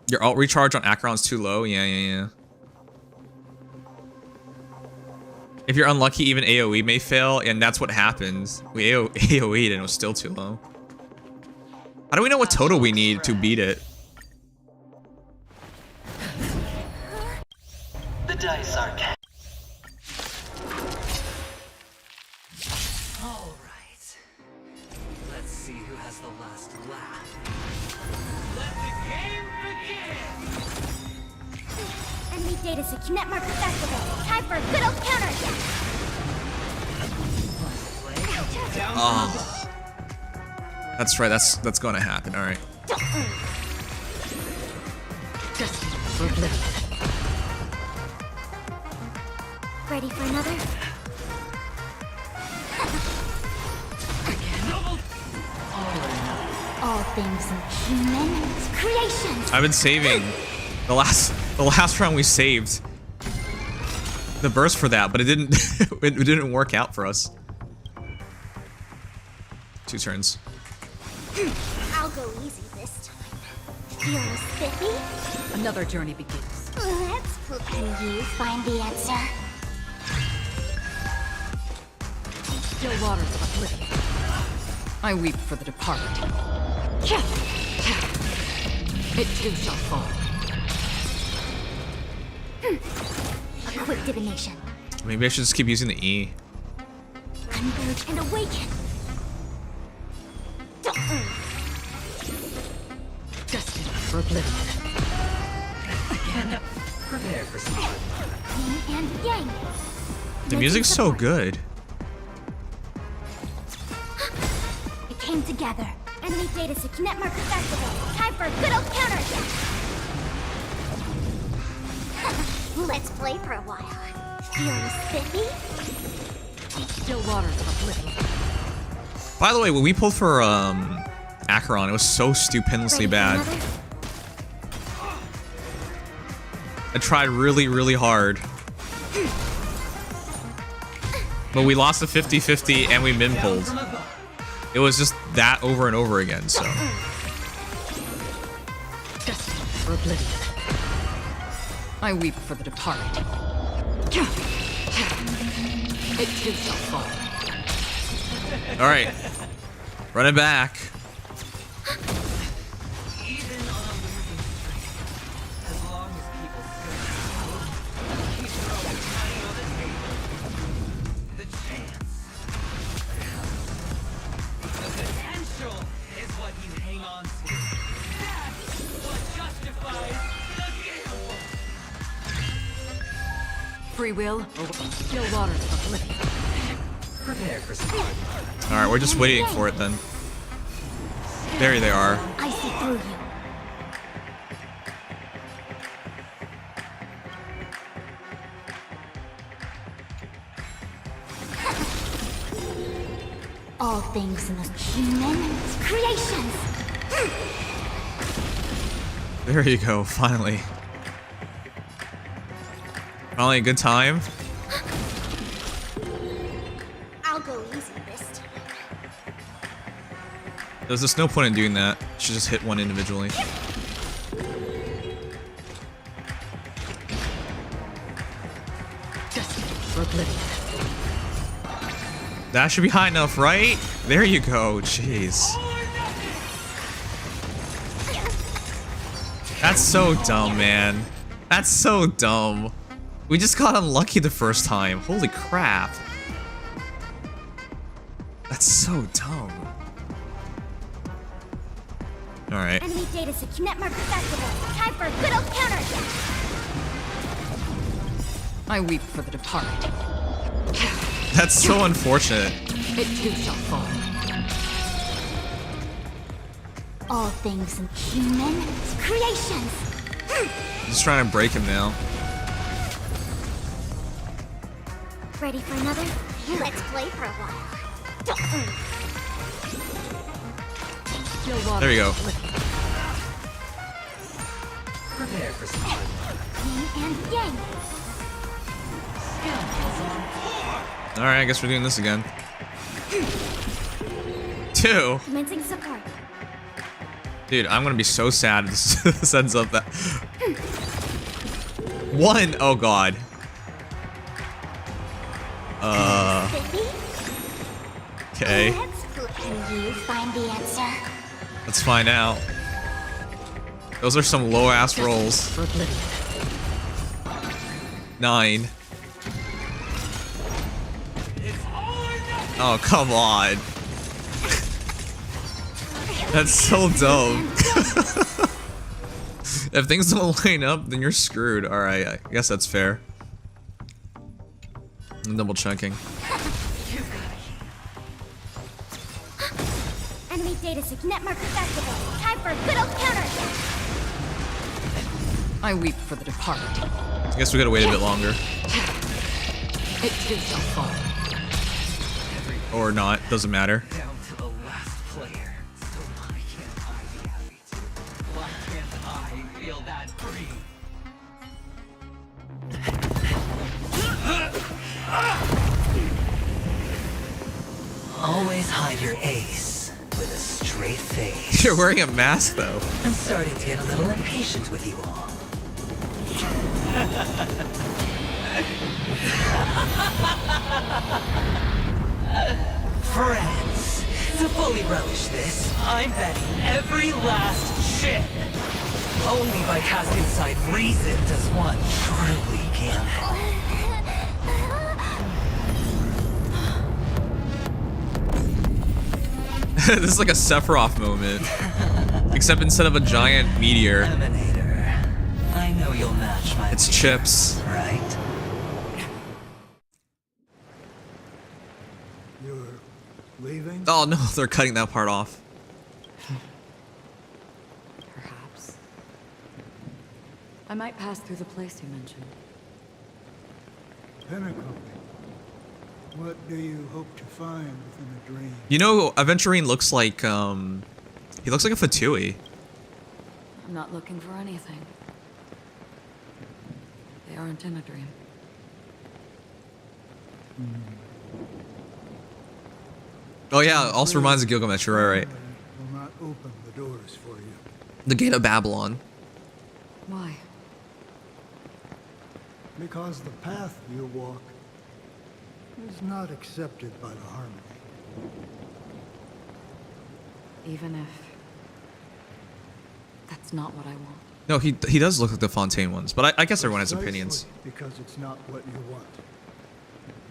Your alt recharge on Acheron's too low? Yeah. If you're unlucky, even AoE may fail, and that's what happens. We AoE'd and it was still too low. How do we know what total we need to beat it? The dice are cast. All right. Let's see who has the last laugh. Let the game begin. Enemy data to net marker festival. Time for a good old counter attack. Oh. That's right, that's gonna happen, alright. Ready for another? All things human creation. I've been saving. The last round we saved the burst for that, but it didn't it didn't work out for us. 2 turns. I'll go easy this time. Feeling spiffy? Another journey begins. Let's play. Can you find the answer? Still waters of oblivion. I weep for the departed. It too shall fall. A quick divination. Maybe I should just keep using the E. Converge and awaken. Destined for oblivion. Again, prepare for some. Yin and yang. The music's so good. It came together. Enemy data net mark accessible. Time for a good old counterattack. Let's play for a while. Feeling spiffy? Still waters of oblivion. By the way, when we pulled for Acheron, it was so stupendously bad. I tried really, really hard. But we lost a 50-50 and we min pulled. It was just that over and over again, so. Destined for oblivion. I weep for the departed. It too shall fall. Alright. Run it back. Even on a losing streak, as long as people still keep throwing money on the table. The chance, the potential is what you hang on to. That's what justifies the gamble. Free will or still waters of oblivion. Prepare for some. Alright, we're just waiting for it then. There they are. I see through you. All things in the human creations. There you go, finally. Finally a good time. I'll go easy this time. There's just no point in doing that. Should just hit one individually. For oblivion. That should be high enough, right? There you go, jeez. That's so dumb, man. That's so dumb. We just got unlucky the first time. Holy crap. That's so dumb. Alright. Enemy data net mark accessible. Time for a good old counterattack. I weep for the departed. That's so unfortunate. It too shall fall. All things in human creations. I'm just trying to break him now. Ready for another? Let's play for a while. There you go. Prepare for some. Yin and yang. Alright, I guess we're doing this again. 2. Commencing support. Dude, I'm gonna be so sad if this ends up that. 1. Oh god. Okay. Can you find the answer? Let's find out. Those are some low ass rolls. 9. Oh, come on. That's so dumb. If things don't line up, then you're screwed. Alright, I guess that's fair. I'm double checking. Enemy data net mark accessible. Time for a good old counterattack. I weep for the departed. I guess we gotta wait a bit longer. It too shall fall. Or not, doesn't matter. Down to the last player. So why can't I be happy too? Why can't I feel that free? Always hide your ace with a straight face. You're wearing a mask though. I'm starting to get a little impatient with you all. Friends, to fully relish this, I'm betting every last chip. Only by casting aside reason does one truly gamble. This is like a Sephiroth moment. Except instead of a giant meteor, I know you'll match my it's chips. Right? You're leaving? Oh no, they're cutting that part off. Perhaps. I might pass through the place you mentioned. Pinnacle. What do you hope to find within a dream? You know, Aventurine looks like, he looks like a Fatui. I'm not looking for anything. They aren't in a dream. Oh yeah, also reminds of Gilgamesh, you're right. Will not open the doors for you. The Gate of Babylon. Why? Because the path you walk is not accepted by the Harmony. Even if that's not what I want. No, he does look like the Fontaine ones, but I guess everyone has opinions. Because it's not what you want.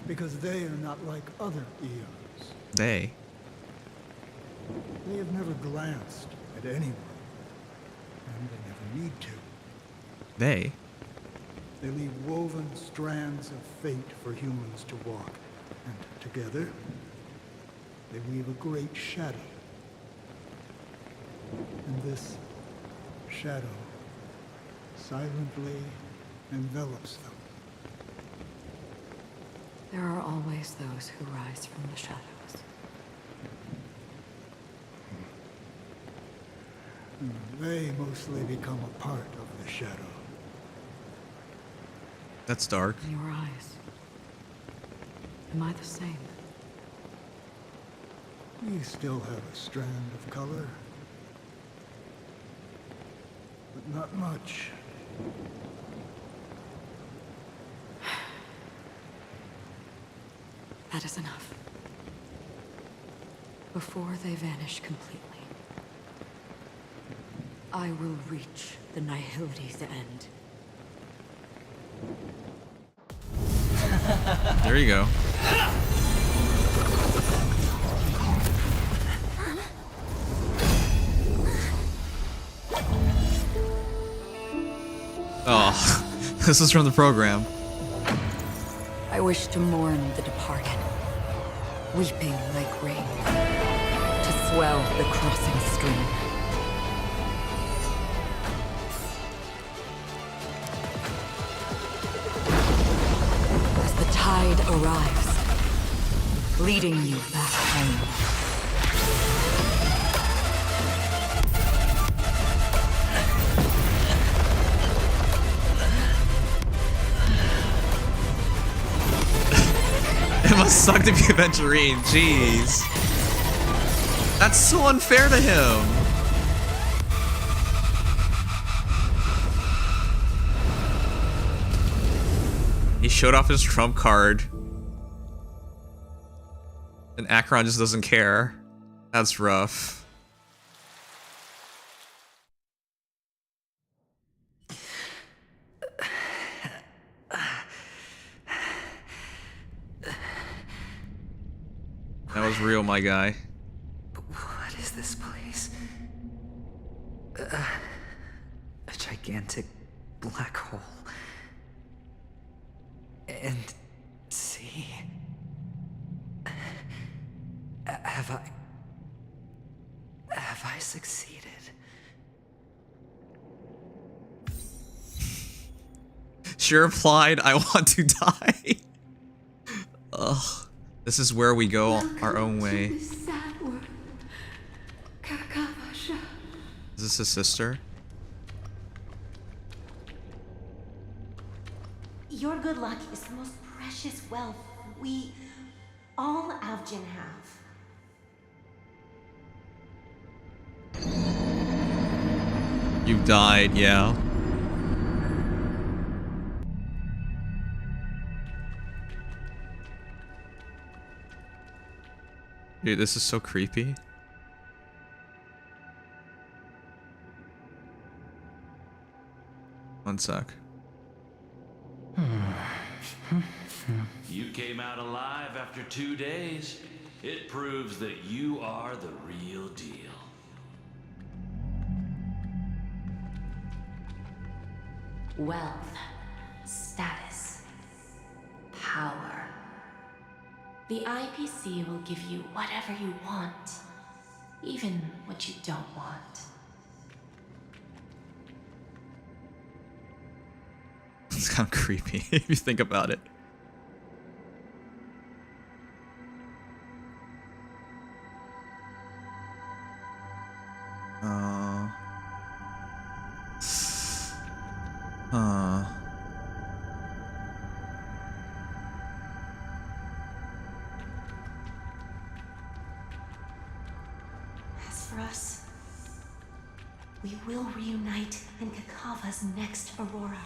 Because they are not like other eons. They have never glanced at anyone. And they never need to. They leave woven strands of fate for humans to walk. And together, they weave a great shadow. And this shadow silently envelops them. There are always those who rise from the shadows. They mostly become a part of the shadow. That's dark. In your eyes. Am I the same? You still have a strand of color. But not much. That is enough. Before they vanish completely, I will reach the Nihility's end. There you go. Oh, this is from the program. I wish to mourn the departed, weeping like rain, to swell the crossing stream. As the tide arrives, leading you back home. It must suck to be Aventurine, jeez. That's so unfair to him. He showed off his trump card. And Acheron just doesn't care. That's rough. That was real, my guy. What is this place? A gigantic black hole. And see? Have I succeeded? She replied, I want to die. Ugh. This is where we go our own way. Is this his sister? Your good luck is the most precious wealth we, all Avgin, have. You've died, yeah. Dude, this is so creepy. One sec. You came out alive after 2 days. It proves that you are the real deal. Wealth, status, power. The IPC will give you whatever you want, even what you don't want. It's kind of creepy if you think about it. As for us, we will reunite in Kakava's next Aurora.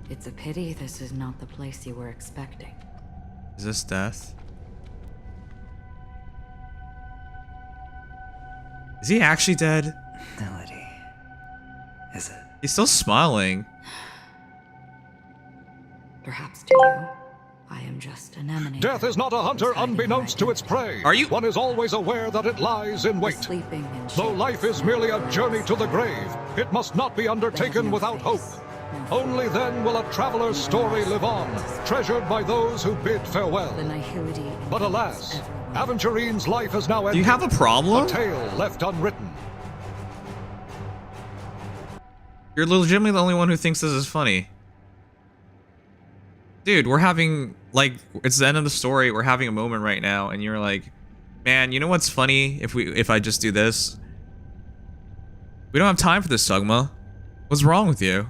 It's a pity this is not the place you were expecting. Is this death? Is he actually dead? Melody. Is it? He's still smiling. Perhaps to you, I am just an emanator. Death is not a hunter unbeknownst to its prey. Are you? One is always aware that it lies in wait. Though life is merely a journey to the grave, it must not be undertaken without hope. Only then will a traveler's story live on, treasured by those who bid farewell. But alas, Aventurine's life has now ended. Do you have a problem? A tale left unwritten. You're legitimately the only one who thinks this is funny. Dude, we're having, like, it's the end of the story. We're having a moment right now, and you're like, man, you know what's funny if I just do this? We don't have time for this, Sugma. What's wrong with you?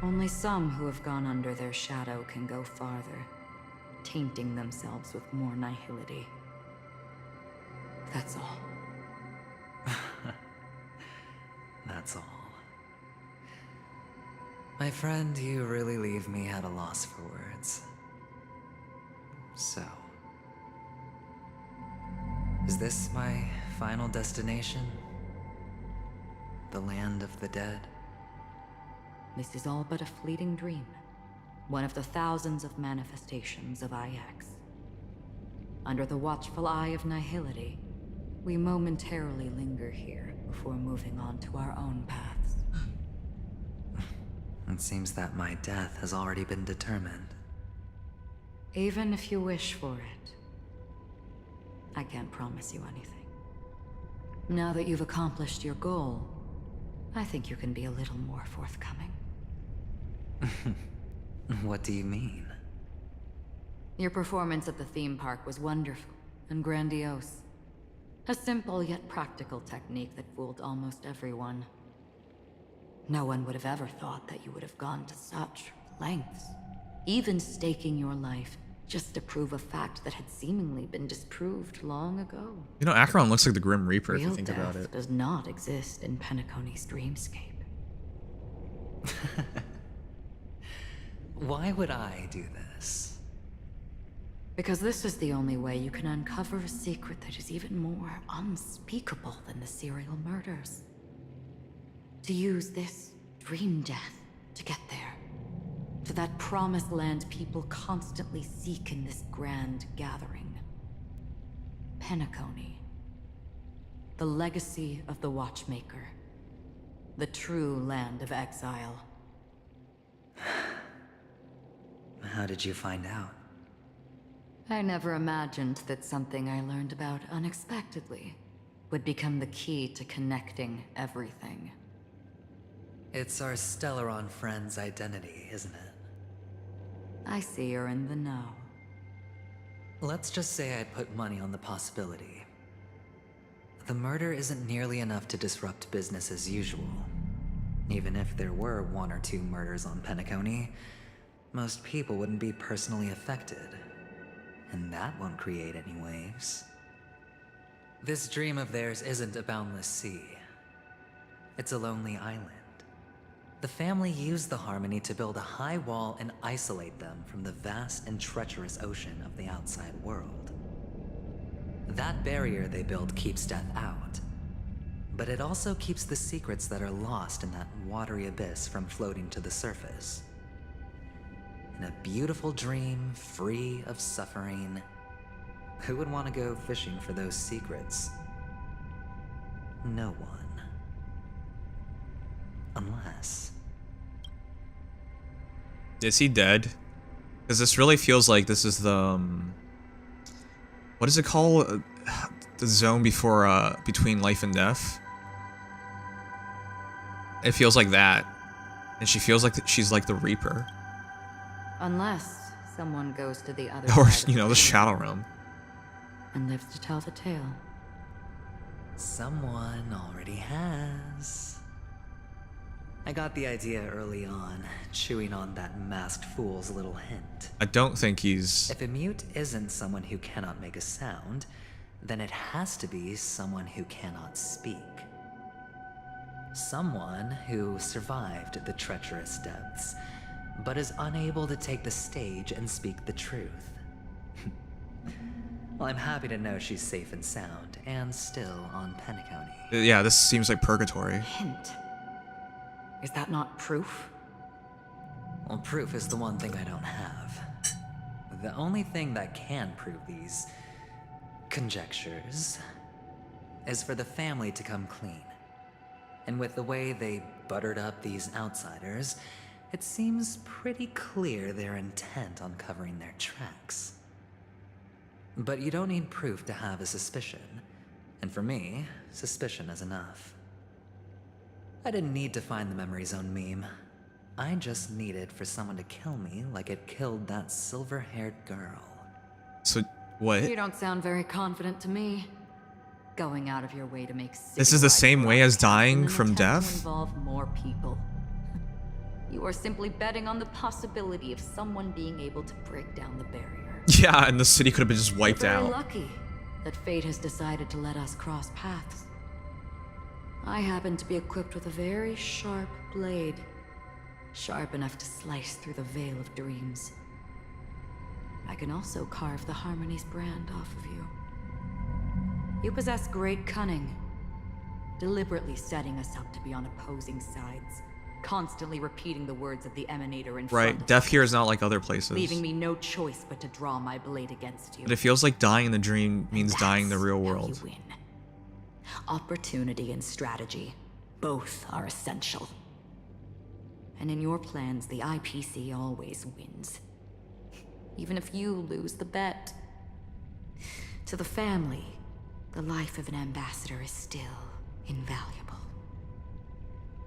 Only some who have gone under their shadow can go farther, tainting themselves with more nihility. That's all. That's all. My friend, you really leave me at a loss for words. So, is this my final destination? The land of the dead? This is all but a fleeting dream. One of the thousands of manifestations of IX. Under the watchful eye of nihility, we momentarily linger here before moving on to our own paths. It seems that my death has already been determined. Even if you wish for it, I can't promise you anything. Now that you've accomplished your goal, I think you can be a little more forthcoming. What do you mean? Your performance at the theme park was wonderful and grandiose. A simple yet practical technique that fooled almost everyone. No one would have ever thought that you would have gone to such lengths, even staking your life just to prove a fact that had seemingly been disproved long ago. You know, Acheron looks like the Grim Reaper if you Real think about death it. does not exist in Penacony's dreamscape. Why would I do this? Because this is the only way you can uncover a secret that is even more unspeakable than the serial murders. To use this dream death to get there. To that promised land people constantly seek in this grand gathering. Penacony. The legacy of the Watchmaker. The true land of exile. How did you find out? I never imagined that something I learned about unexpectedly would become the key to connecting everything. It's our Stellaron friend's identity, isn't it? I see you're in the know. Let's just say I'd put money on the possibility. The murder isn't nearly enough to disrupt business as usual. Even if there were 1 or 2 murders on Penacony, most people wouldn't be personally affected. And that won't create any waves. This dream of theirs isn't a boundless sea. It's a lonely island. The family used the Harmony to build a high wall and isolate them from the vast and treacherous ocean of the outside world. That barrier they built keeps death out, but it also keeps the secrets that are lost in that watery abyss from floating to the surface. In a beautiful dream, free of suffering, who would want to go fishing for those secrets? No one. Unless... Is he dead? Because this really feels like this is the... what is it called? The zone before, between life and death? It feels like that. And she feels like she's like the Reaper. Unless someone goes to the other Or, side you know, of the Shadow Realm. and lives to tell the tale. Someone already has. I got the idea early on, chewing on that masked fool's little hint. I don't think he's... If a mute isn't someone who cannot make a sound, then it has to be someone who cannot speak. Someone who survived the treacherous depths, but is unable to take the stage and speak the truth. Well, I'm happy to know she's safe and sound, and still on Penacony. Yeah, this seems like purgatory. Hint. Is that not proof? Well, proof is the one thing I don't have. The only thing that can prove these conjectures is for the family to come clean. And with the way they buttered up these outsiders, it seems pretty clear they're intent on covering their tracks. But you don't need proof to have a suspicion. And for me, suspicion is enough. I didn't need to find the memory zone meme. I just needed for someone to kill me like it killed that silver-haired girl. So, what? You don't sound very confident to me. Going out of your way to make This is the same way as dying from to death? involve more people. You are simply betting on the possibility of someone being able to break down the barrier. Yeah, and the city could have been just wiped You're very out. lucky that fate has decided to let us cross paths. I happen to be equipped with a very sharp blade, sharp enough to slice through the veil of dreams. I can also carve the Harmony's brand off of you. You possess great cunning, deliberately setting us up to be on opposing sides, constantly repeating the words of the Emanator in front Right, of death us, here is not like other places. leaving me no choice but to draw my blade against you. But it feels like dying in the dream means dying in the real How world. you win. Opportunity and strategy, both are essential. And in your plans, the IPC always wins. Even if you lose the bet. To the family, the life of an ambassador is still invaluable.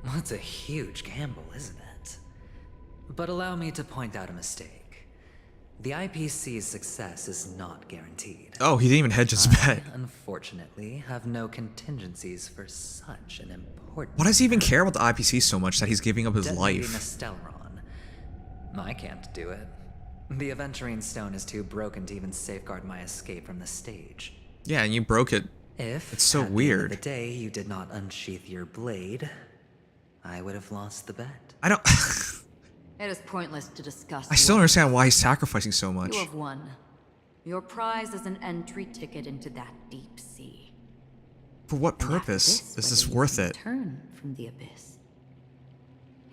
Well, it's a huge gamble, isn't it? But allow me to point out a mistake. The IPC's success is not guaranteed. Oh, he didn't even hedge his bet. I, unfortunately, have no contingencies for such an important... Why does he even care about the IPC so much that he's giving up his Detonating life? a Stellaron. I can't do it. The Aventurine stone is too broken to even safeguard my escape from the stage. Yeah, and you broke it. If, it's so at weird. The end of the day you did not unsheath your blade, I would have lost the bet. I don't... It is pointless to discuss. I still don't understand why he's sacrificing so much. You have won. Your prize is an entry ticket into that deep sea. For what purpose is this worth it? Turn from the abyss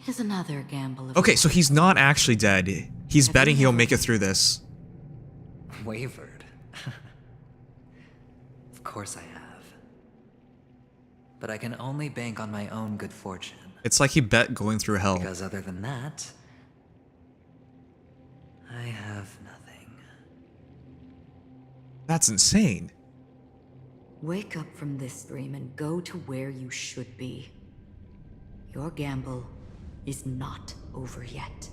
is another gamble of... Okay, so he's not actually dead. He's betting he'll make it through this. Wavered. Of course I have. But I can only bank on my own good fortune. It's like he bet going through hell. Because other than that, I have nothing. That's insane. Wake up from this dream and go to where you should be. Your gamble is not over yet.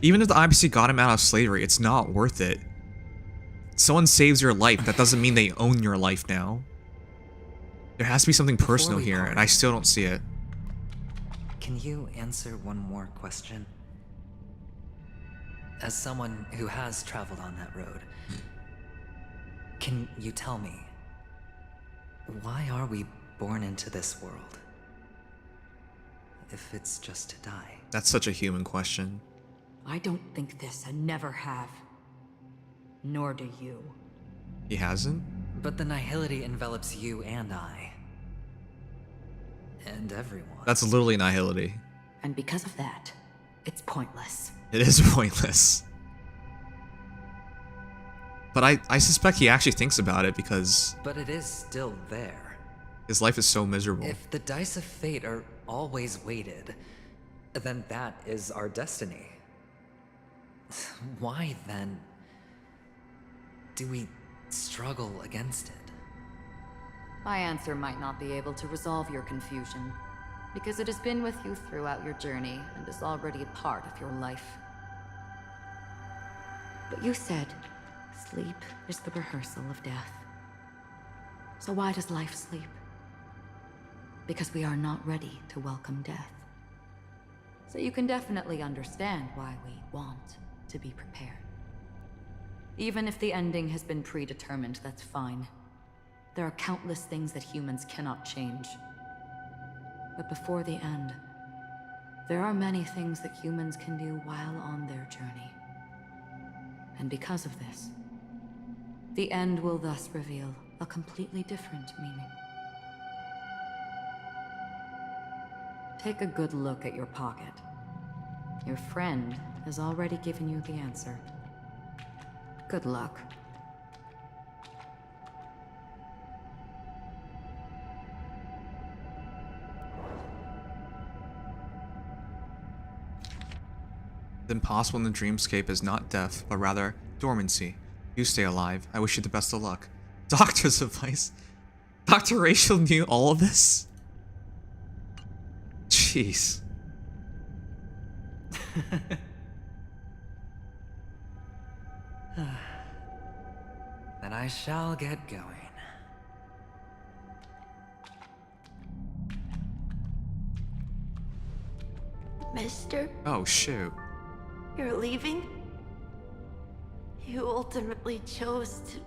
Even if the IPC got him out of slavery, it's not worth it. Someone saves your life, that doesn't mean they own your life now. There has to be something personal here, and I still don't see it. Can you answer one more question? As someone who has traveled on that road, can you tell me, why are we born into this world? If it's just to die. That's such a human question. I don't think this and never have. Nor do you. He hasn't? But the nihility envelops you and I. And everyone. That's literally nihility. And because of that, it's pointless. It is pointless. But I suspect he actually thinks about it because... But it is still there. His life is so miserable. If the dice of fate are always weighted, then that is our destiny. Why then do we struggle against it? My answer might not be able to resolve your confusion, because it has been with you throughout your journey and is already a part of your life. But you said, sleep is the rehearsal of death. So why does life sleep? Because we are not ready to welcome death. So you can definitely understand why we want to be prepared. Even if the ending has been predetermined, that's fine. There are countless things that humans cannot change. But before the end, there are many things that humans can do while on their journey. And because of this, the end will thus reveal a completely different meaning. Take a good look at your pocket. Your friend has already given you the answer. Good luck. The impossible in the dreamscape is not death, but rather dormancy. You stay alive. I wish you the best of luck. Doctor's advice. Dr. Rachel knew all of this? Jeez. Then I shall get going. Mister, Oh, shoot. you're leaving? You ultimately chose to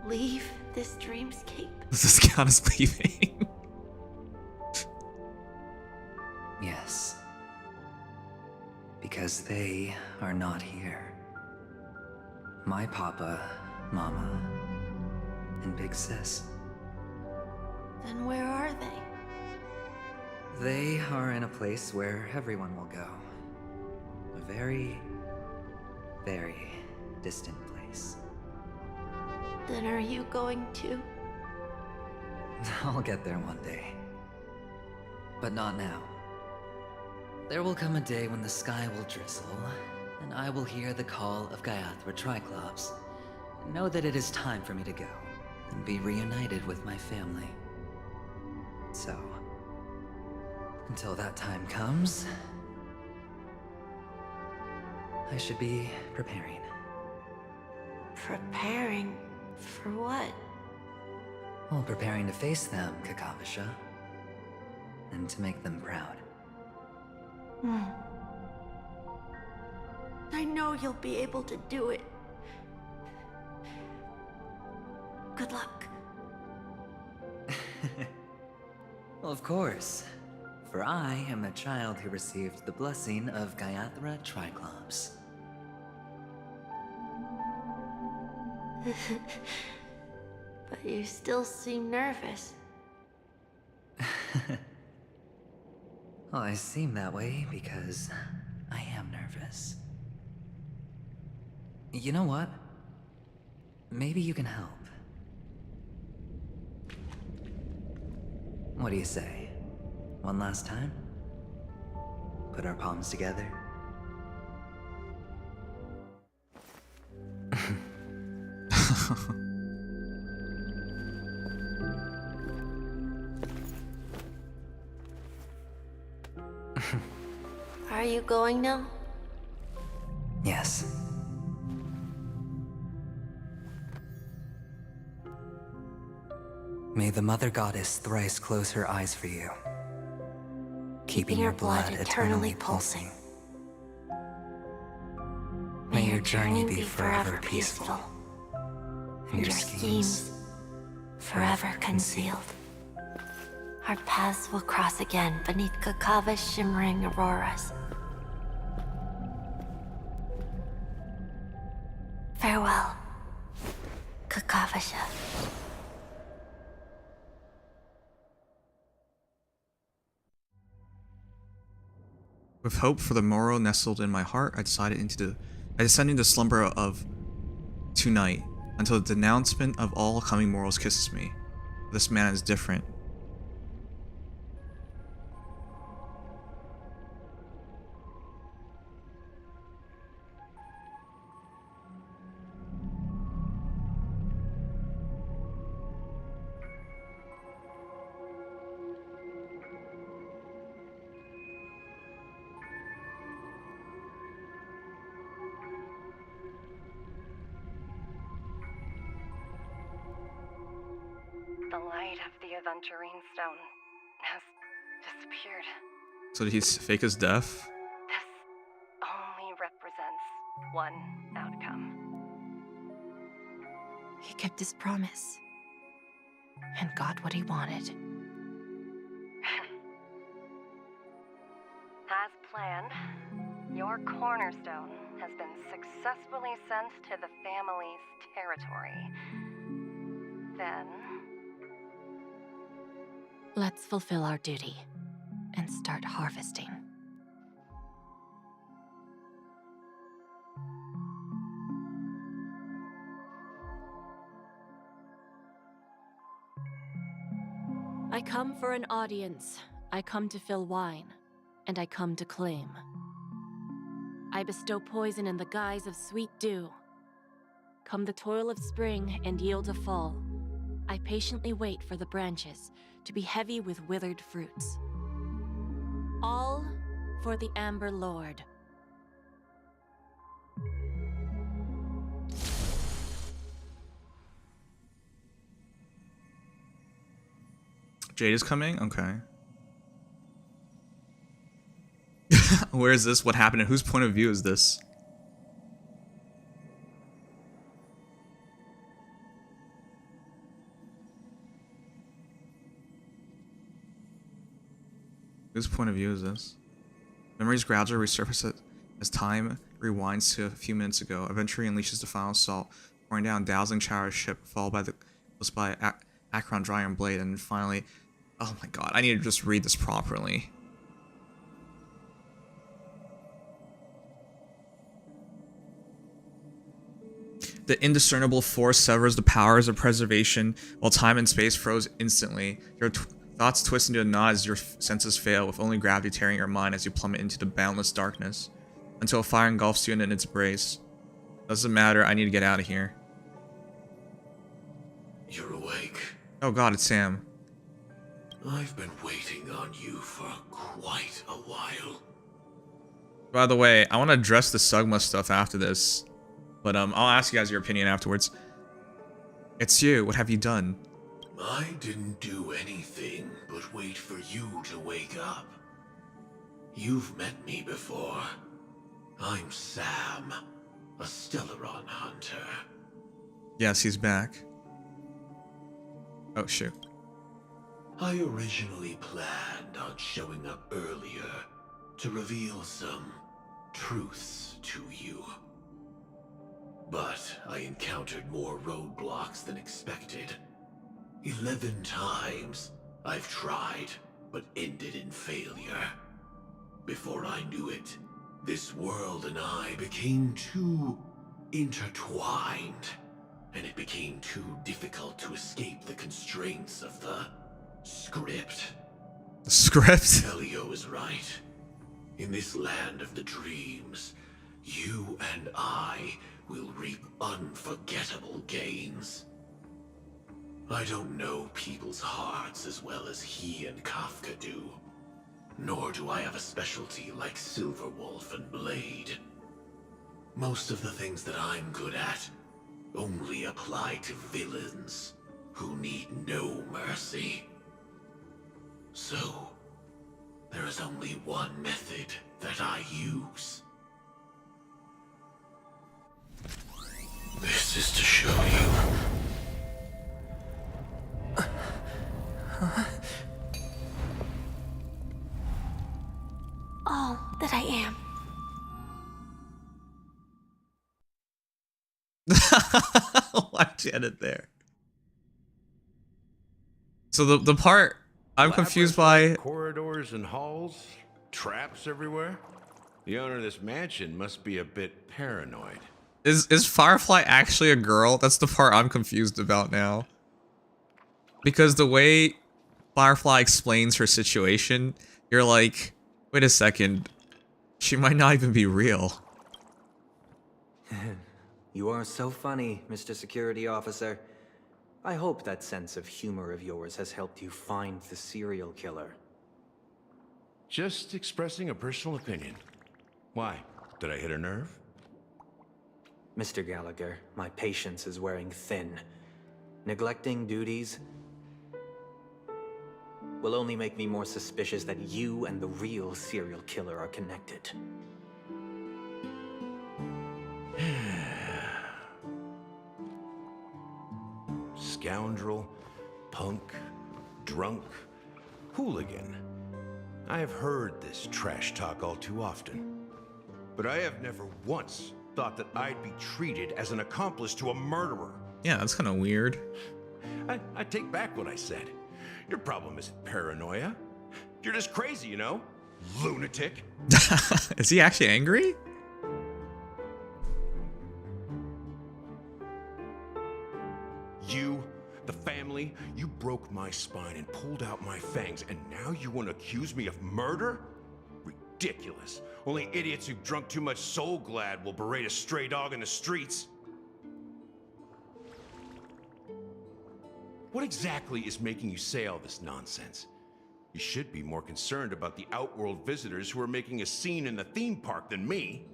leave this dreamscape? This count is leaving. Yes. Because they are not here. My papa, mama, and big sis. Then where are they? They are in a place where everyone will go. A very, very distant place. Then are you going to? I'll get there one day. But not now. There will come a day when the sky will drizzle, and I will hear the call of Gaiathra Triclops, and know that it is time for me to go, and be reunited with my family. So, until that time comes, I should be preparing. Preparing for what? Well, preparing to face them, Kakavasha, and to make them proud. I know you'll be able to do it. Good luck. Well, of course. For I am a child who received the blessing of Gaiathra Triclops. But you still seem nervous. Well, I seem that way because I am nervous. You know what? Maybe you can help. What do you say? One last time? Put our palms together? Are you going now? Yes. May the Mother Goddess thrice close her eyes for you, keeping your blood eternally pulsing. journey be forever peaceful, and your schemes forever concealed. Our paths will cross again beneath Kakava's shimmering auroras. Farewell, Kakavasha. With hope for the morrow nestled in my heart, I descend into slumber of tonight, until the denouncement of all coming mortals kisses me. This man is different. The light of the Aventurine stone has disappeared. So did he fake his death? This only represents one outcome. He kept his promise and got what he wanted. As planned, your cornerstone has been successfully sent to the family's territory. Then, Let's fulfill our duty and start harvesting. I come for an audience. I come to fill wine, and I come to claim. I bestow poison in the guise of sweet dew. Come the toil of spring and yield a fall. I patiently wait for the branches to be heavy with withered fruits. All for the Amber Lord. Jade is coming? Okay. Where is this? What happened? And whose point of view is this? Whose point of view is this? Memories gradually resurface as time rewinds to a few minutes ago. Aventurine unleashes the final assault, pouring down dazzling Chara's ship, followed by Akron Dry Iron Blade, and finally... Oh my god, I need to just read this properly. The indiscernible force severs the powers of preservation, while time and space froze instantly. Your thoughts twist into a knot as your senses fail, with only gravity tearing your mind as you plummet into the boundless darkness, until fire engulfs you in its embrace. Doesn't matter, I need to get out of here. You're awake. Oh god, it's Sam. I've been waiting on you for quite a while. By the way, I want to address the Sugma stuff after this, but I'll ask you guys your opinion afterwards. It's you. What have you done? I didn't do anything but wait for you to wake up. You've met me before. I'm Sam, a Stellaron hunter. Yes, he's back. Oh, shoot. I originally planned on showing up earlier to reveal some truths to you. But I encountered more roadblocks than expected. 11 times I've tried, but ended in failure. Before I knew it, this world and I became too intertwined, and it became too difficult to escape the constraints of the script. The script? Elio is right. In this land of the dreams, you and I will reap unforgettable gains. I don't know people's hearts as well as he and Kafka do. Nor do I have a specialty like Silverwolf and Blade. Most of the things that I'm good at only apply to villains who need no mercy. So, there is only one method that I use. This is to show you. All that I am. Why'd you edit there? So the part I'm confused by. Corridors and halls, traps everywhere. The owner of this mansion must be a bit paranoid. Is Firefly actually a girl? That's the part I'm confused about now. Because the way Firefly explains her situation, you're like, wait a second, she might not even be real. You are so funny, Mr. Security Officer. I hope that sense of humor of yours has helped you find the serial killer. Just expressing a personal opinion. Why? Did I hit a nerve? Mr. Gallagher, my patience is wearing thin. Neglecting duties will only make me more suspicious that you and the real serial killer are connected. Scoundrel, punk, drunk, hooligan. I have heard this trash talk all too often. But I have never once thought that I'd be treated as an accomplice to a murderer. Yeah, that's kind of weird. I take back what I said. Your problem isn't paranoia. You're just crazy, you know? Lunatic. Is he actually angry? You, the family, you broke my spine and pulled out my fangs, and now you want to accuse me of murder? Ridiculous. Only idiots who've drunk too much Soul Glad will berate a stray dog in the streets. What exactly is making you say all this nonsense? You should be more concerned about the Outworld visitors who are making a scene in the theme park than me.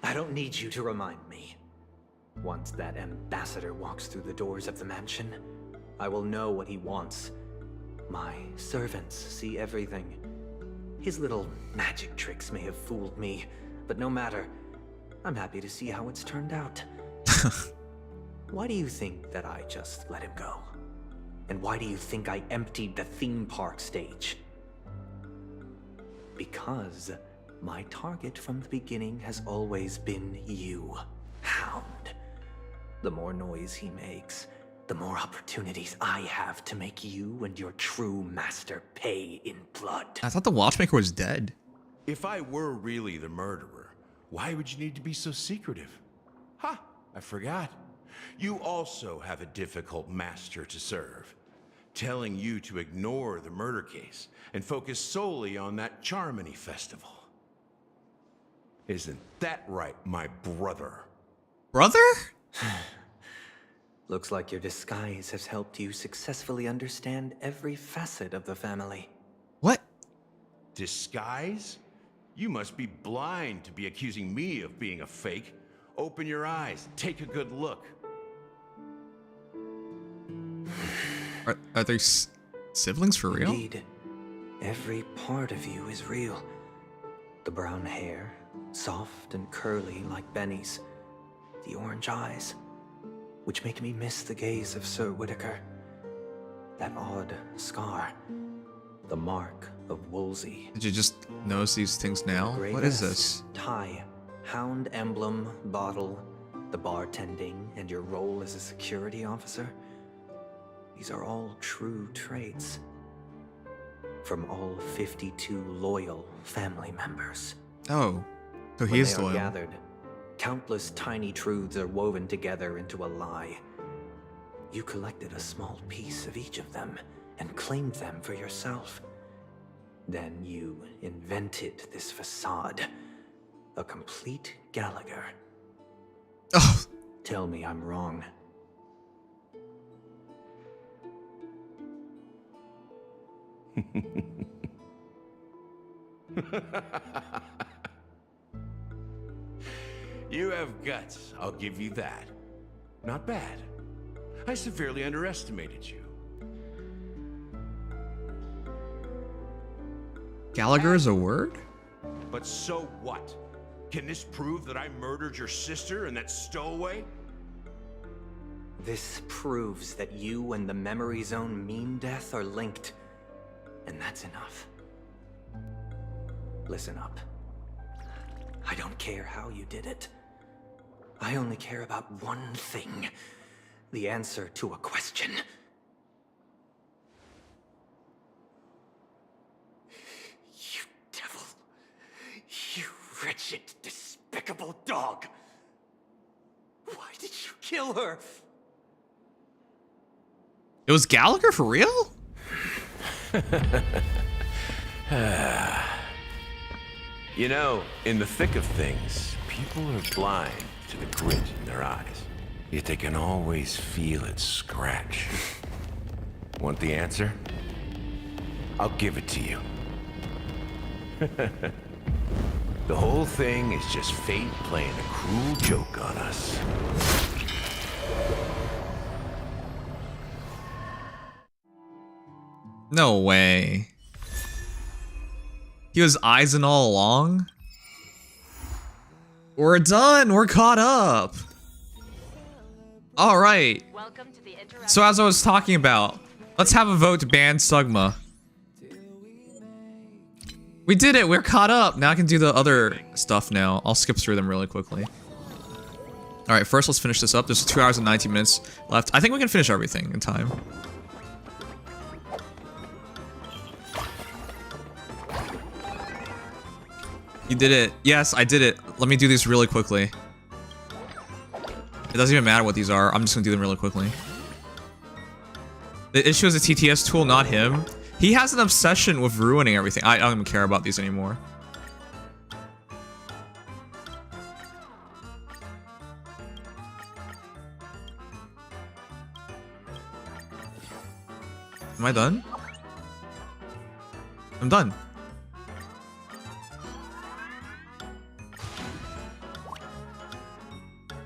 I don't need you to remind me. Once that ambassador walks through the doors of the mansion, I will know what he wants. My servants see everything. His little magic tricks may have fooled me, but no matter. I'm happy to see how it's turned out. Why do you think that I just let him go? And why do you think I emptied the theme park stage? Because my target from the beginning has always been you, Hound. The more noise he makes, the more opportunities I have to make you and your true master pay in blood. I thought the watchmaker was dead. If I were really the murderer, why would you need to be so secretive? Ha! I forgot. You also have a difficult master to serve, telling you to ignore the murder case and focus solely on that Charmony festival. Isn't that right, my brother? Brother? Looks like your disguise has helped you successfully understand every facet of the family. What? Disguise? You must be blind to be accusing me of being a fake. Open your eyes, take a good look. Are they siblings for real? Indeed. Every part of you is real. The brown hair, soft and curly like Benny's. The orange eyes, which make me miss the gaze of Sir Whitaker. That odd scar, the mark of Wolsey. Did you just notice these things now? What is this? Tie, hound emblem, bottle, the bartending, and your role as a security officer. These are all true traits. From all 52 loyal family members. Oh, so he is loyal. Gathered, countless tiny truths are woven together into a lie. You collected a small piece of each of them and claimed them for yourself. Then you invented this facade. A complete Gallagher. Oh. Tell me I'm wrong. You have guts, I'll give you that. Not bad. I severely underestimated you. Gallagher is a word? But so what? Can this prove that I murdered your sister and that stowaway? This proves that you and the Memory Zone Mean Death are linked. And that's enough. Listen up. I don't care how you did it. I only care about one thing. The answer to a question. You devil. You wretched, despicable dog. Why did you kill her? It was Gallagher for real? You know, in the thick of things, people are blind to the grit in their eyes. Yet they can always feel it scratch. Want the answer? I'll give it to you. The whole thing is just fate playing a cruel joke on us. No way. He was Eisen all along? We're done! We're caught up! Alright. So as I was talking about, let's have a vote to ban Sugma. We did it! We're caught up! Now I can do the other stuff now. I'll skip through them really quickly. Alright, first let's finish this up. There's 2 hours and 19 minutes left. I think we can finish everything in time. You did it. Yes, I did it. Let me do these really quickly. It doesn't even matter what these are. I'm just gonna do them really quickly. The issue is a TTS tool, not him. He has an obsession with ruining everything. I don't even care about these anymore. Am I done? I'm done.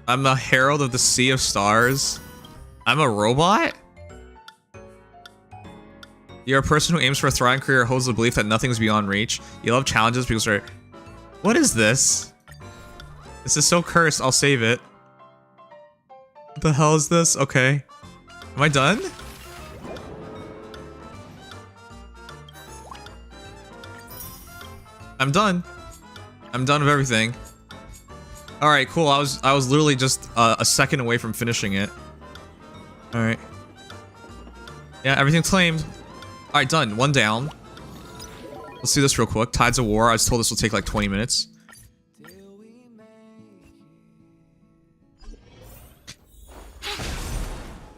I'm a herald of the Sea of Stars. I'm a robot? You're a person who aims for a thriving career, holds the belief that nothing is beyond reach. You love challenges because they're... What is this? This is so cursed, I'll save it. What the hell is this? Okay. Am I done? I'm done. I'm done with everything. Alright, cool. I was literally just a second away from finishing it. Alright. Yeah, everything's claimed. Alright, done. One down. Let's do this real quick. Tides of War. I was told this will take like 20 minutes.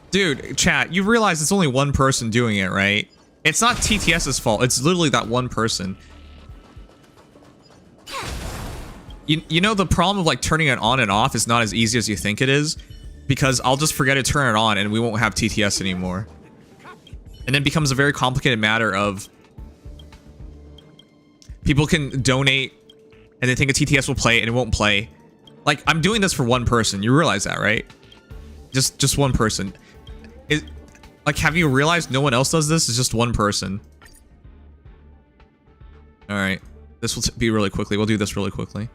Dude, chat, you realize it's only one person doing it, right? It's not TTS's fault. It's literally that one person. You know the problem of like turning it on and off is not as easy as you think it is, because I'll just forget to turn it on and we won't have TTS anymore. And then it becomes a very complicated matter of people can donate and they think a TTS will play and it won't play. Like, I'm doing this for one person. You realize that, right? Just one person. Like, have you realized no one else does this? It's just one person. Alright. This will be really quickly. We'll do this really quickly.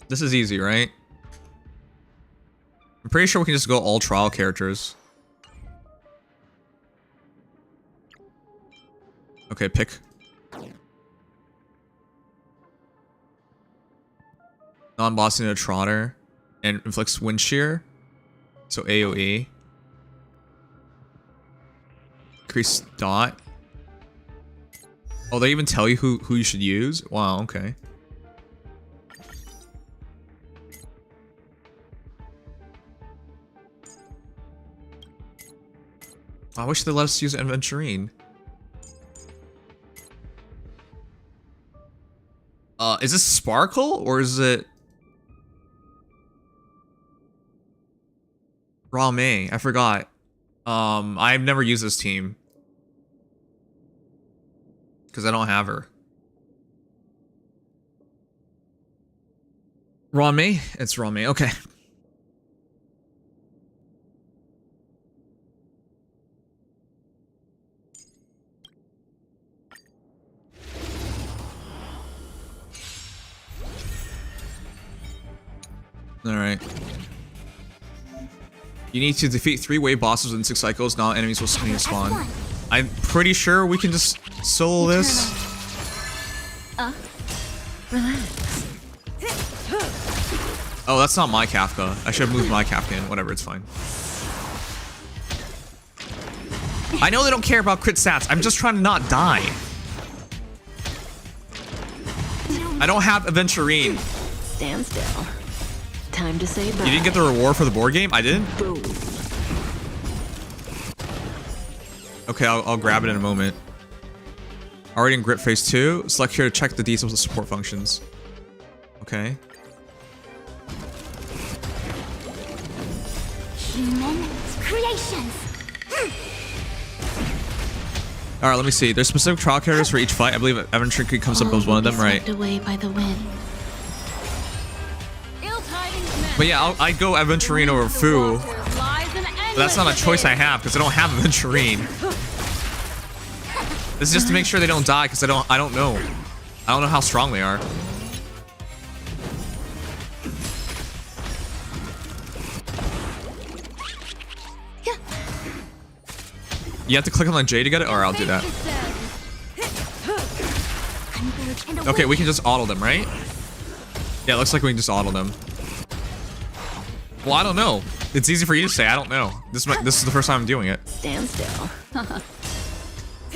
This is easy, right? I'm pretty sure we can just go all trial characters. Okay, pick. Non-boss in a trotter. And inflicts wind shear. So AoE. Increase dot. Oh, they even tell you who you should use? Wow, okay. I wish they let us use Aventurine. Is this Sparkle or is it Rame? I forgot. I've never used this team because I don't have her. Rame? It's Rame. Okay. Alright. You need to defeat 3 wave bosses in 6 cycles, now enemies will spawn. I'm pretty sure we can just solo this. Relax. Oh, that's not my Kafka. I should have moved my Kafka in. Whatever, it's fine. I know they don't care about crit stats. I'm just trying to not die. I don't have Aventurine. Stand still. Time to say bye. You didn't get the reward for the board game? I didn't? Boom. Okay, I'll grab it in a moment. Already in Grit Phase 2. Select here to check the details of support functions. Okay. Human creations. Alright, let me see. There's specific trial characters for each fight. I believe Aventurine comes up as one of them, right? Swept away by the wind. But yeah, I'd go Aventurine over Fu. But that's not a choice I have because I don't have Aventurine. This is just to make sure they don't die because I don't know. I don't know how strong they are. You have to click on the J to get it, or I'll do that. Okay, we can just auto them, right? Yeah, it looks like we can just auto them. Well, I don't know. It's easy for you to say. I don't know. This is the first time I'm doing it. Stand still.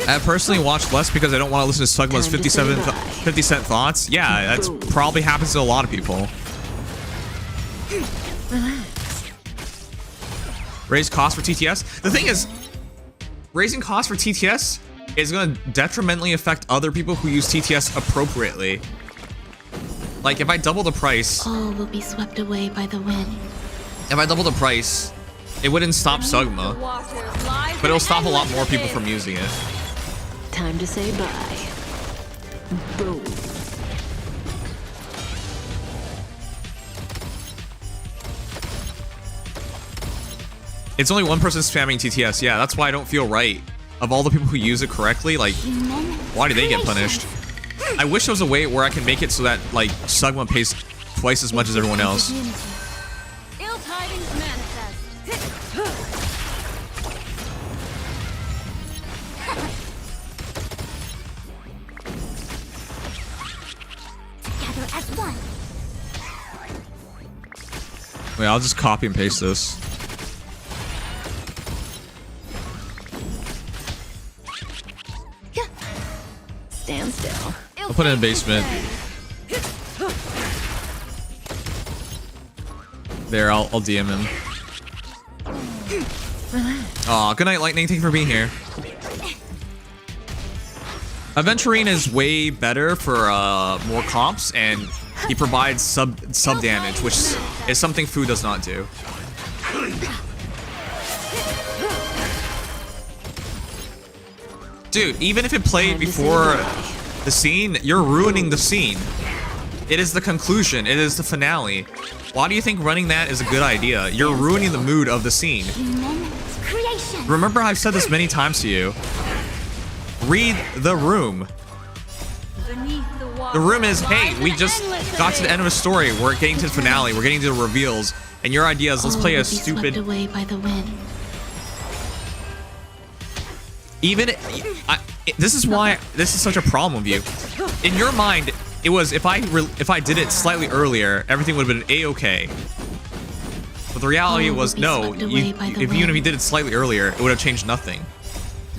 I personally watch less because I don't want to listen to Sugma's 50 cent thoughts. Yeah, that's probably happens to a lot of people. Relax. Raise costs for TTS. The thing is, raising costs for TTS is going to detrimentally affect other people who use TTS appropriately. Like, if I double the price... All will be swept away by the wind. If I double the price, it wouldn't stop Sugma. But it'll stop a lot more people from using it. Time to say bye. Boom. It's only one person spamming TTS. Yeah, that's why I don't feel right. Of all the people who use it correctly, like, why do they get punished? I wish there was a way where I can make it so that, like, Sugma pays twice as much as everyone else. Ill tidings manifest. Together as one. Wait, I'll just copy and paste this. Stand still. I'll put it in the basement. There, I'll DM him. Aw, good night, Lightning. Thank you for being here. Aventurine is way better for more comps, and he provides sub damage, which is something Fu does not do. Dude, even if it played before the scene, you're ruining the scene. It is the conclusion. It is the finale. Why do you think running that is a good idea? You're ruining the mood of the scene. Remember, I've said this many times to you. Read the room. The room is, hey, we just got to the end of a story. We're getting to the finale. We're getting to the reveals. And your idea is, let's play a stupid... away by the wind. Even this is why this is such a problem with you. In your mind, it was if I did it slightly earlier, everything would have been a-okay. But the reality was no. Even if you did it slightly earlier, it would have changed nothing.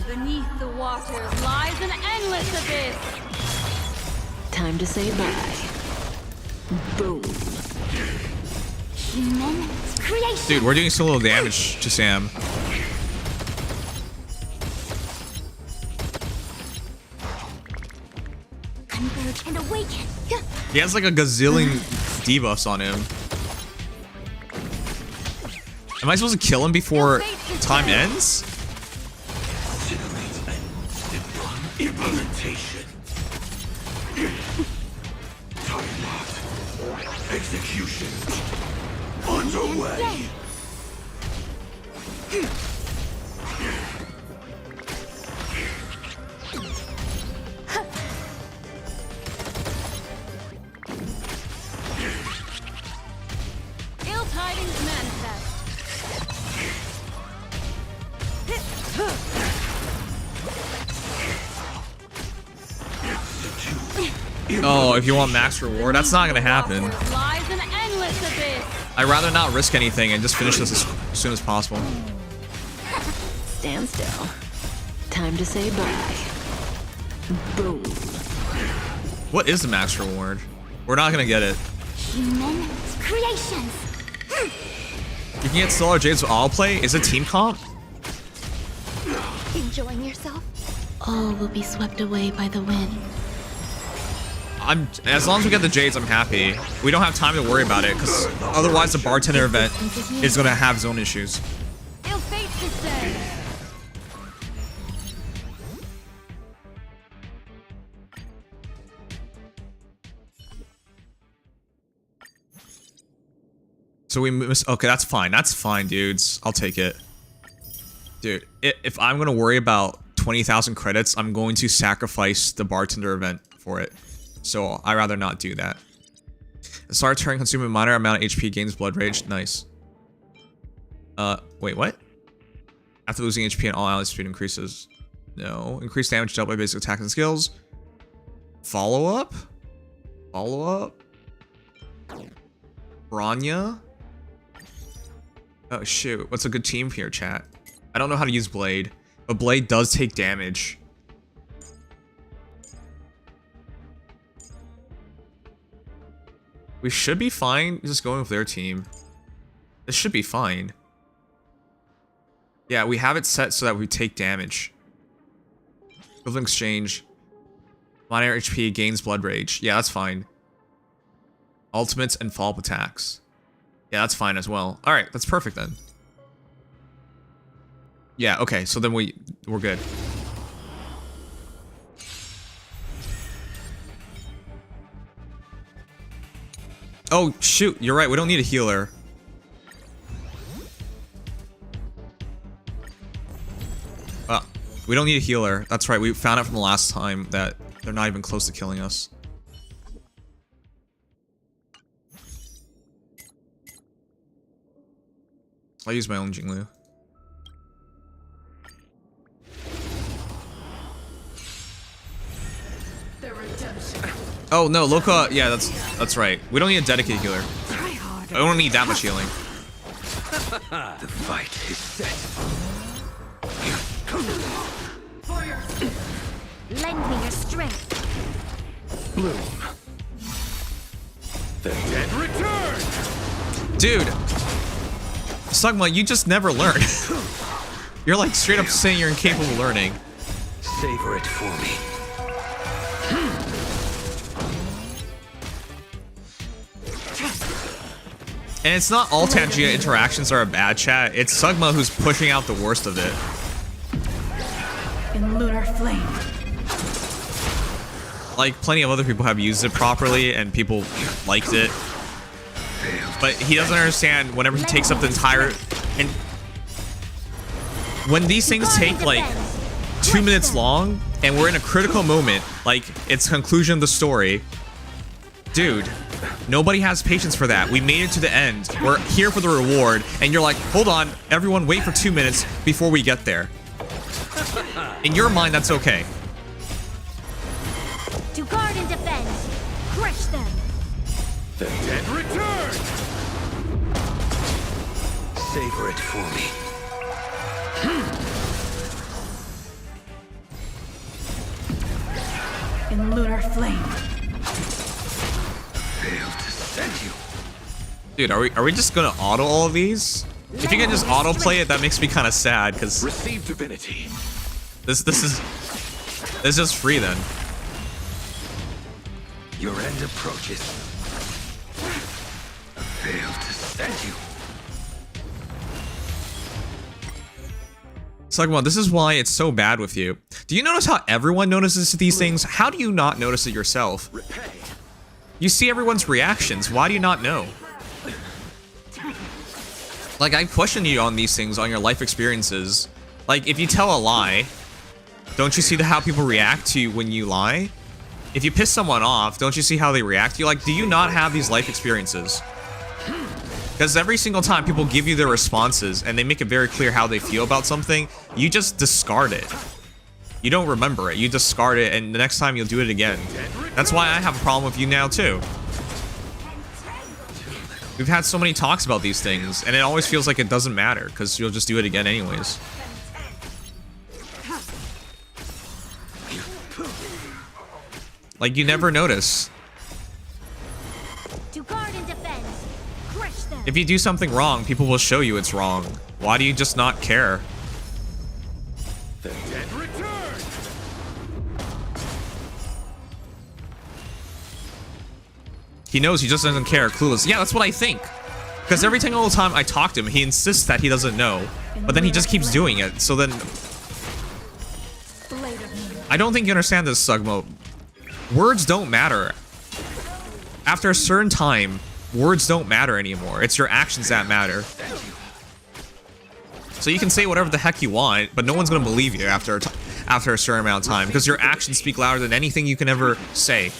Beneath the waters lies an endless abyss. Time to say bye. Boom. Human creation. Dude, we're doing so little damage to Sam. Converge and awaken. He has like a gazillion debuffs on him. Am I supposed to kill him before time ends? Implementation. Time locked. Execution. Underway. Oh, if you want max reward, that's not gonna happen. Lies an endless abyss. I'd rather not risk anything and just finish this as soon as possible. Stand still. Time to say bye. Boom. What is the max reward? We're not gonna get it. Human creations. You can get Stellar Jades with autoplay? Is it team comp? Enjoying yourself? All will be swept away by the wind. As long as we get the Jades, I'm happy. We don't have time to worry about it, because otherwise the bartender event is gonna have its own issues. Ill fate descends. So we missed. Okay, that's fine. That's fine, dudes. I'll take it. Dude, if I'm gonna worry about 20,000 credits, I'm going to sacrifice the bartender event for it. So I'd rather not do that. Start turn consume a minor amount of HP, gains blood rage. Nice. Wait, what? After losing HP and all ally speed increases. No. Increased damage dealt by basic attacks and skills. Follow up? Follow up? Branya? Oh shoot. What's a good team here, chat? I don't know how to use Blade, but Blade does take damage. We should be fine just going with their team. This should be fine. Yeah, we have it set so that we take damage. Equivalent exchange. Minor HP, gains blood rage. Yeah, that's fine. Ultimates and follow-up attacks. Yeah, that's fine as well. Alright, that's perfect then. Yeah, okay, so then we're good. Oh, shoot, you're right, we don't need a healer. We don't need a healer. That's right, we found out from the last time that they're not even close to killing us. I'll use my own Jinglu. Oh no, Loka, yeah, that's right. We don't need a dedicated healer. I don't need that much healing. The fight is set. Lend me your strength. Bloom. The dead return. Dude, Sugma, you just never learn. You're like straight up saying you're incapable of learning. Savor it for me. And it's not all Tangia interactions are a bad chat. It's Sugma who's pushing out the worst of it. In lunar flame. Like, plenty of other people have used it properly and people liked it. But he doesn't understand whenever he takes up the entire... And when these things take like 2 minutes long and we're in a critical moment, like it's conclusion of the story, dude, nobody has patience for that. We made it to the end. We're here for the reward, and you're like, hold on, everyone wait for 2 minutes before we get there. In your mind, that's okay. To guard and defend. Crush them. The dead return. Savor it for me. In lunar flame. Failed to send you. Dude, are we just gonna auto all of these? If you can just auto play it, that makes me kind of sad because receive divinity. This is just free then. Your end approaches. Failed to send you. Sugma, this is why it's so bad with you. Do you notice how everyone notices these things? How do you not notice it yourself? You see everyone's reactions. Why do you not know? Like, I questioned you on these things, on your life experiences. Like, if you tell a lie, don't you see how people react to you when you lie? If you piss someone off, don't you see how they react to you? Like, do you not have these life experiences? Because every single time people give you their responses and they make it very clear how they feel about something, you just discard it. You don't remember it. You discard it, and the next time you'll do it again. That's why I have a problem with you now, too. We've had so many talks about these things, and it always feels like it doesn't matter, because you'll just do it again anyways. Like, you never notice. To guard and defend. Crush them. If you do something wrong, people will show you it's wrong. Why do you just not care? The dead return. He knows, he just doesn't care. Clueless. Yeah, that's what I think. Because every single time I talk to him, he insists that he doesn't know. But then he just keeps doing it. So then... I don't think you understand this, Sugmo. Words don't matter. After a certain time, words don't matter anymore. It's your actions that matter. So you can say whatever the heck you want, but no one's gonna believe you after a certain amount of time, because your actions speak louder than anything you can ever say.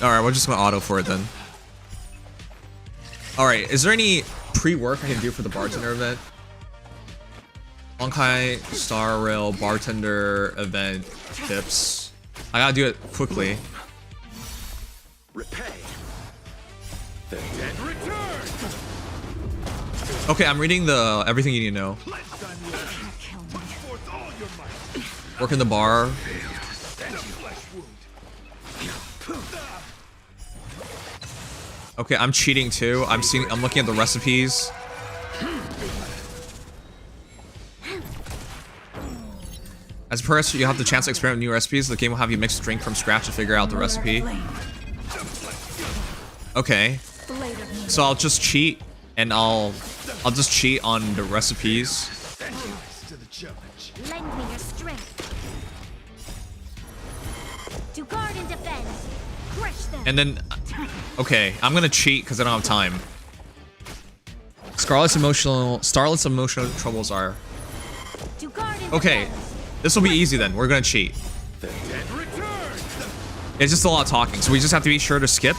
Alright, we're just gonna auto for it then. Alright, is there any pre-work I can do for the bartender event? Honkai Star Rail bartender event tips. I gotta do it quickly. Repay. The dead return. Okay, I'm reading the everything you need to know. Work in the bar. Okay, I'm cheating too. I'm looking at the recipes. As a person, you have the chance to experiment with new recipes. The game will have you mix a drink from scratch to figure out the recipe. Okay. So I'll just cheat, and I'll just cheat on the recipes. Lend me your strength. To guard and defend. Crush them. And then, okay, I'm gonna cheat because I don't have time. Starlet's emotional troubles are. To guard and Okay, defend. this will be easy then. We're gonna cheat. It's just a lot of talking, so we just have to be sure to skip.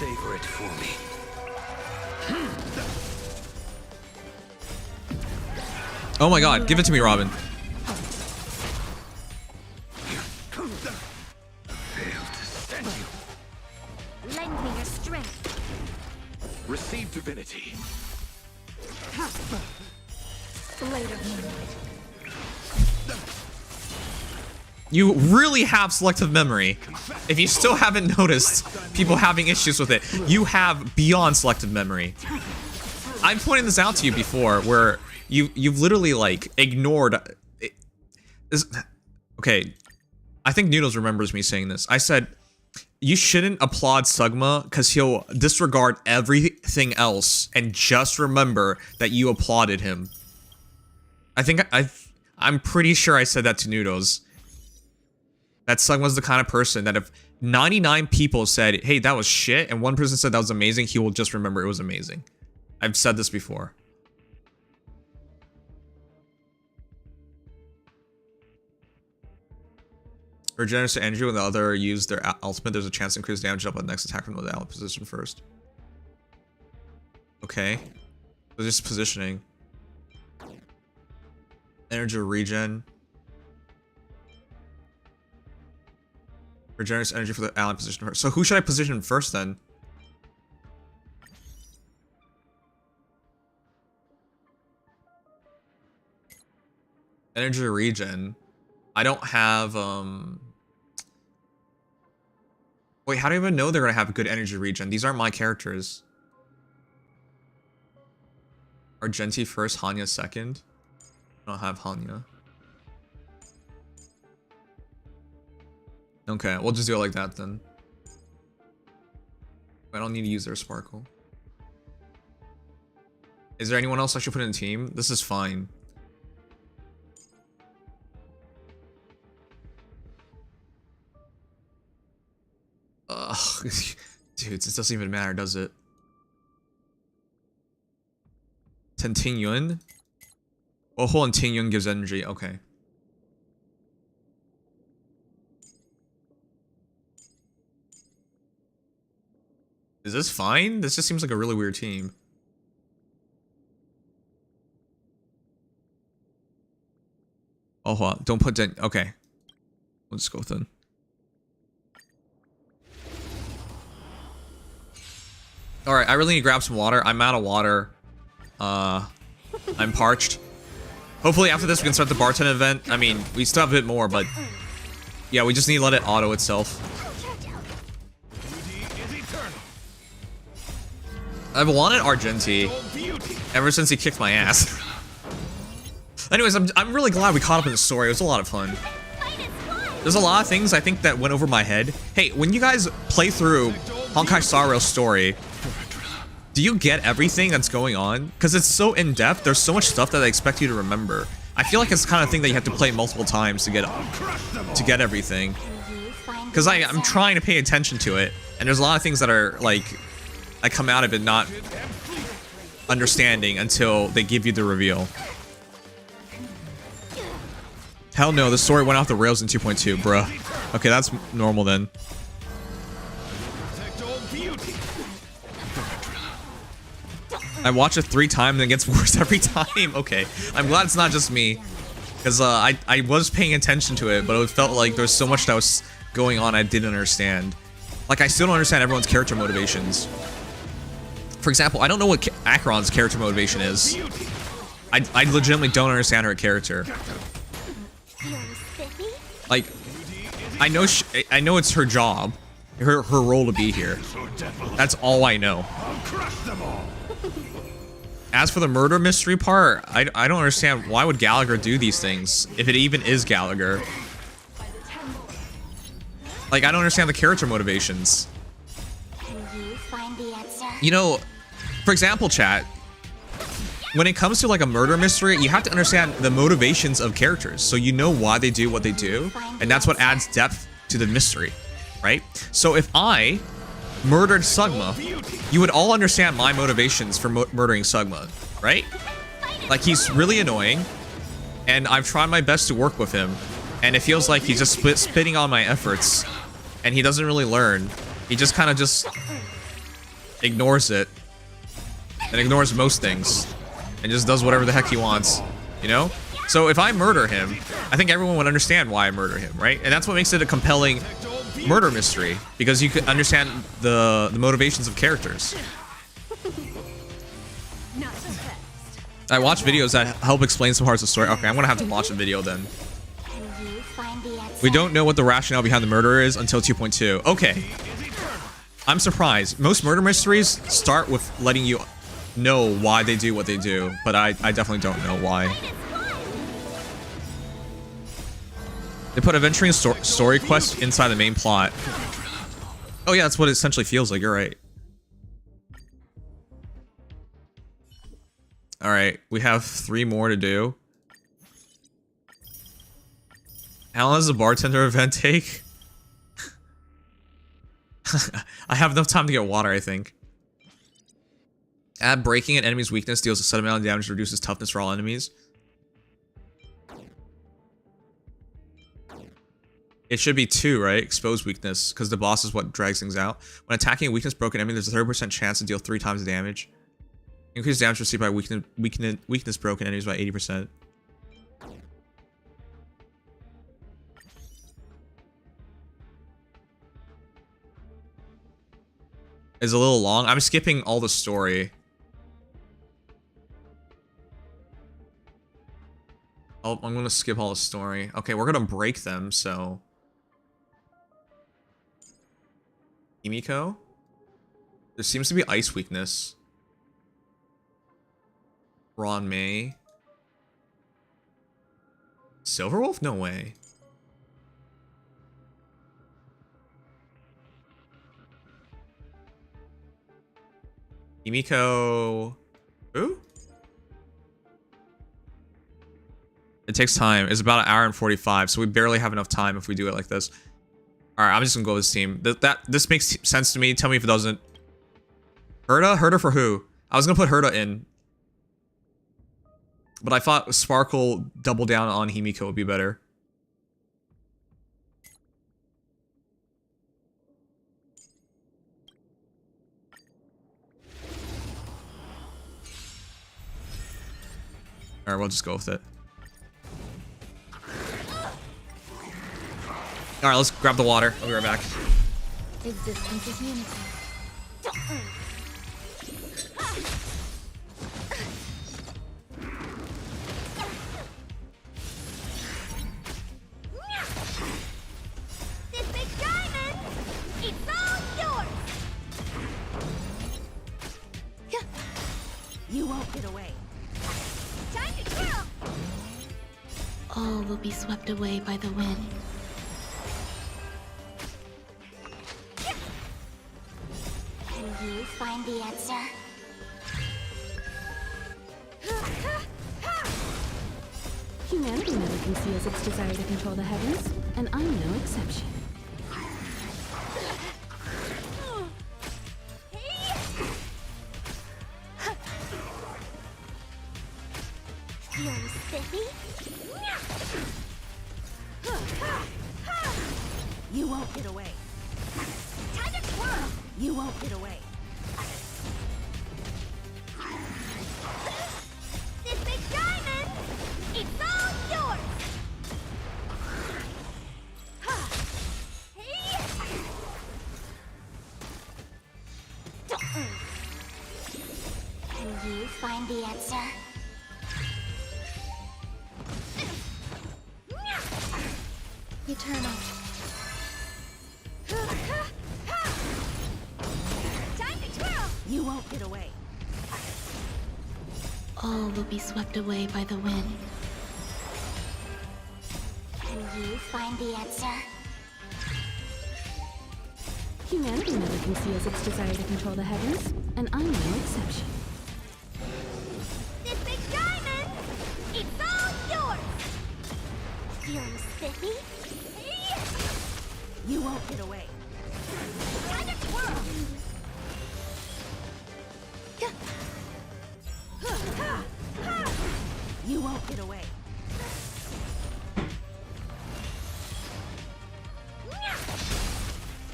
Oh my god, give it to me, Robin. Lend me your strength. Receive divinity. You really have selective memory. If you still haven't noticed people having issues with it, you have beyond selective memory. I've pointed this out to you before, where you've literally like ignored. Okay, I think Noodles remembers me saying this. I said you shouldn't applaud Sugma because he'll disregard everything else and just remember that you applauded him. I'm pretty sure I said that to Noodles. That Sugma's the kind of person that if 99 people said, hey, that was shit, and one person said that was amazing, he will just remember it was amazing. I've said this before. Regenerates to Andrew when the other use their ultimate, there's a chance to increase damage up on the next attack from the ally position first. Okay. So just positioning. Energy regen. Regenerates energy for the ally position first. So who should I position first then? Energy regen. I don't have wait, how do I even know they're gonna have good energy regen? These aren't my characters. Argenti first, Hanya second. I don't have Hanya. Okay, we'll just do it like that then. I don't need to use their sparkle. Is there anyone else I should put in a team? This is fine. Ugh, dudes, it doesn't even matter, does it? Tingyun? Oh, hold on, Tingyun gives energy, okay. Is this fine? This just seems like a really weird team. Oh, hold on. Don't put that. Okay. We'll just go with it. Alright, I really need to grab some water. I'm out of water. I'm parched. Hopefully after this we can start the bartender event. I mean, we still have a bit more, but... Yeah, we just need to let it auto itself. I've wanted Argenti ever since he kicked my ass. Anyways, I'm really glad we caught up in the story. It was a lot of fun. There's a lot of things I think that went over my head. Hey, when you guys play through Honkai Star Rail story, do you get everything that's going on? Because it's so in-depth, there's so much stuff that I expect you to remember. I feel like it's the kind of thing that you have to play multiple times to get everything. Because I'm trying to pay attention to it, and there's a lot of things that are, like, I come out of it not understanding until they give you the reveal. Hell no, the story went off the rails in 2.2, bruh. Okay, that's normal then. I watch it 3 times and it gets worse every time. Okay, I'm glad it's not just me. Because I was paying attention to it, but it felt like there's so much that was going on I didn't understand. Like, I still don't understand everyone's character motivations. For example, I don't know what Acheron's character motivation is. I legitimately don't understand her character. Like, I know it's her job, her role to be here. That's all I know. As for the murder mystery part, I don't understand why would Gallagher do these things if it even is Gallagher. Like, I don't understand the character motivations. You know, for example, chat, when it comes to like a murder mystery, you have to understand the motivations of characters, so you know why they do what they do, and that's what adds depth to the mystery, right? So if I murdered Sugma, you would all understand my motivations for murdering Sugma, right? Like, he's really annoying, and I've tried my best to work with him, and it feels like he's just spitting on my efforts, and he doesn't really learn. He just kind of just ignores it, and ignores most things, and just does whatever the heck he wants, you know? So if I murder him, I think everyone would understand why I murder him, right? And that's what makes it a compelling murder mystery, because you can understand the motivations of characters. I watch videos that help explain some parts of the story. Okay, I'm gonna have to watch a video then. We don't know what the rationale behind the murder is until 2.2. Okay. I'm surprised. Most murder mysteries start with letting you know why they do what they do, but I definitely don't know why. They put Aventurine story quest inside the main plot. Oh yeah, that's what it essentially feels like, you're right. Alright, we have 3 more to do. How long does the bartender event take? I have enough time to get water, I think. Add breaking an enemy's weakness, deals a set amount of damage, reduces toughness for all enemies. It should be 2, right? Exposed weakness, because the boss is what drags things out. When attacking a weakness broken enemy, there's a 30% chance to deal 3 times the damage. Increase damage received by weakness broken enemies by 80%. It's a little long. I'm skipping all the story. I'm gonna skip all the story. Okay, we're gonna break them, so... Himiko? There seems to be ice weakness. Ron May. Silverwolf? No way. Himiko... Who? It takes time. It's about 1 hour and 45, so we barely have enough time if we do it like this. Alright, I'm just gonna go with this team. This makes sense to me. Tell me if it doesn't. Herda? Herda for who? I was gonna put Herda in. But I thought Sparkle double down on Himiko would be better. Alright, we'll just go with it. All right, let's grab the water. I'll be right back. Existence is unity. This big diamond, it's all yours. You won't get away. Time to twirl. All will be swept away by the wind. Can you find the answer? Humanity never conceals its desire to control the heavens, and I'm no exception. Feeling spiffy? You won't get away. Time to twirl. You won't get away. This big diamond, it's all yours. Can you find the answer? Eternal. Time to twirl. You won't get away. All will be swept away by the wind. Can you find the answer? Humanity never conceals its desire to control the heavens, and I'm no exception. This big diamond, it's all yours. Feeling spiffy? You won't get away. Time to twirl. You won't get away.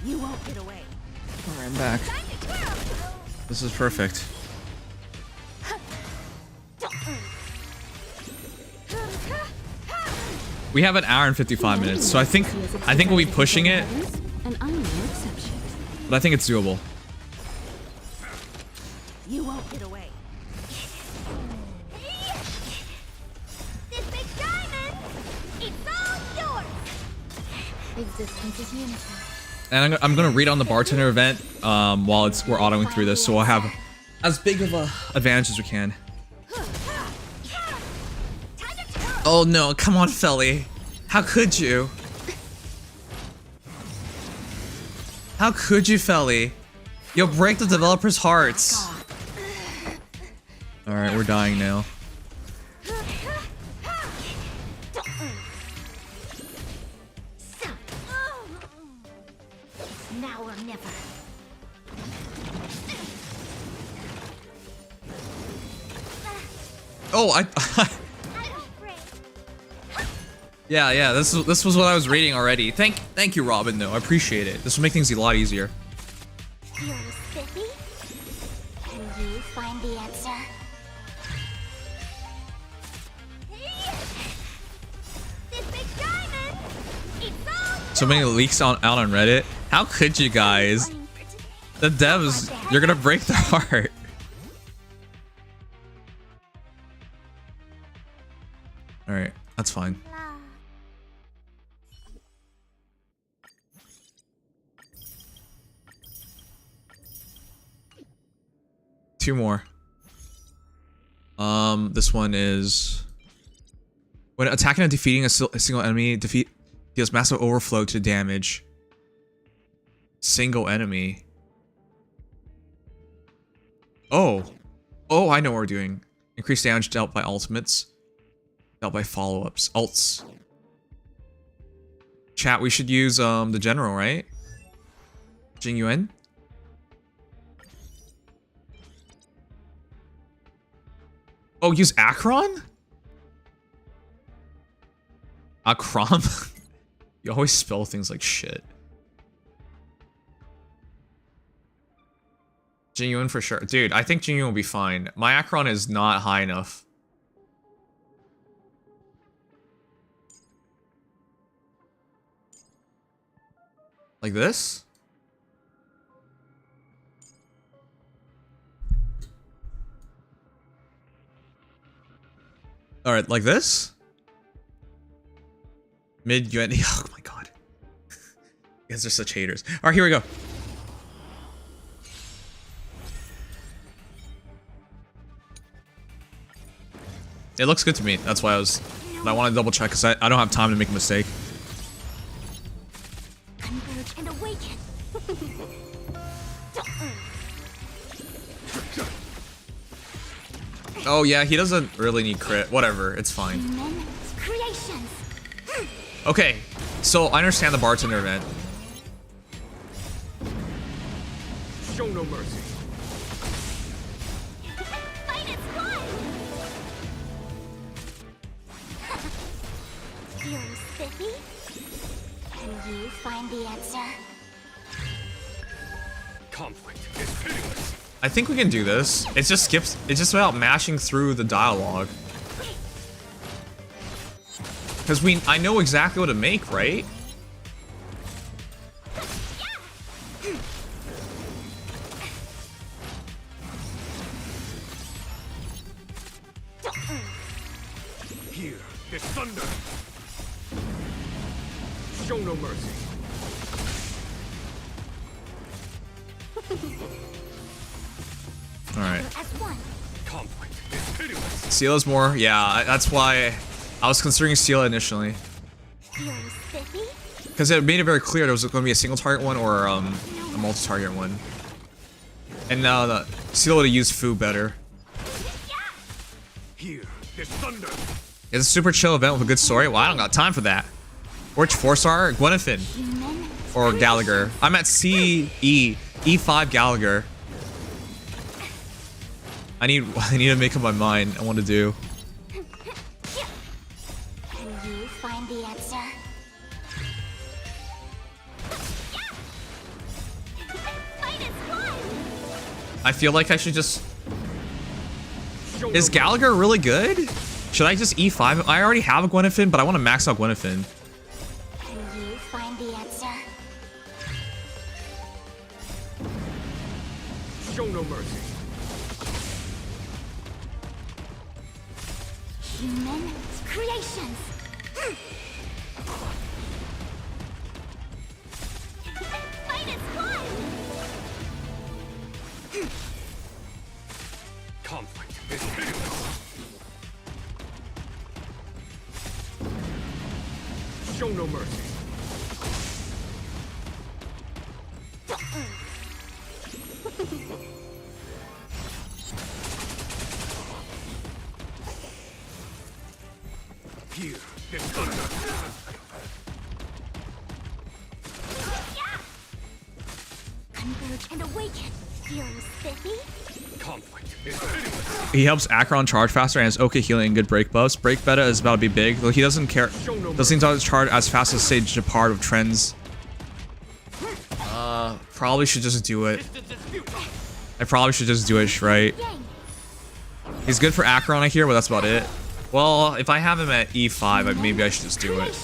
You won't get away. All right, I'm back. This is perfect. We have an hour and 55 minutes, so I think we'll be pushing it, And I'm no exception. but I think it's doable. You won't get away. This big diamond, it's all yours. Existence is unity. And I'm gonna read on the bartender event while we're autoing through this, so we'll have as big of a advantage as we can. Oh no, come on, Felly. How could you? How could you, Felly? You'll break the developers' hearts. Alright, we're dying now. Now or never. Oh, yeah, this was what I was reading already. Thank you, Robin, though. I appreciate it. This will make things a lot easier. Feeling spiffy? Can you find the answer? This big diamond, it's all So many leaks out on Reddit. How could you guys? The devs, you're gonna break their heart. Alright, that's fine. Two more. This one is when attacking and defeating a single enemy, deals massive overflow to damage. Single enemy. Oh, I know what we're doing. Increase damage dealt by ultimates, dealt by follow-ups, alts. Chat, we should use the general, right? Jing Yuan. Oh, use Akron? Akron? You always spell things like shit. Jing Yuan for sure. Dude, I think Jing Yuan will be fine. My Akron is not high enough. Like this? All right, like this? Mid UN. Oh my god. You guys are such haters. All right, here we go. It looks good to me. That's why I want to double check because I don't have time to make a mistake. Converge and awaken. Oh yeah, he doesn't really need crit. Whatever, it's fine. Creations. Okay, so I understand the bartender event. Show no mercy. Fight its blood. Feeling spiffy? Can you find the answer? Conflict is pitiless. I think we can do this. It just skips. It's just about mashing through the dialogue. Because I know exactly what to make, right? Here is thunder. Show no mercy. All right. Conflict is pitiless. Sela's more. Yeah, that's why I was considering Sela initially. Feeling spiffy? Because it made it very clear there was going to be a single target one or a multi-target one. And now the Sela would have used Fu better. Here is thunder. It's a super chill event with a good story. Well, I don't got time for that. Which 4-star? Gwynethyn. Or Gallagher. I'm at E5 Gallagher. I need to make up my mind on what to do. Can you find the answer? Fight its blood. I feel like I should just... Is Gallagher really good? Should I just E5? I already have a Gwynethyn, but I want to max out Gwynethyn. Can you find the answer? Show no mercy. Human creations. Fight its blood. Conflict is pitiless. Show no mercy. Here is thunder. Converge and awaken. Feeling spiffy? Conflict is pitiless. He helps Acheron charge faster and has okay healing and good break buffs. Break beta is about to be big, though he doesn't care. Doesn't seem to charge as fast as say Japard of Trends. Probably should just do it. I probably should just do it, right? He's good for Acheron, I hear, but that's about it. Well, if I have him at E5, maybe I should just do it.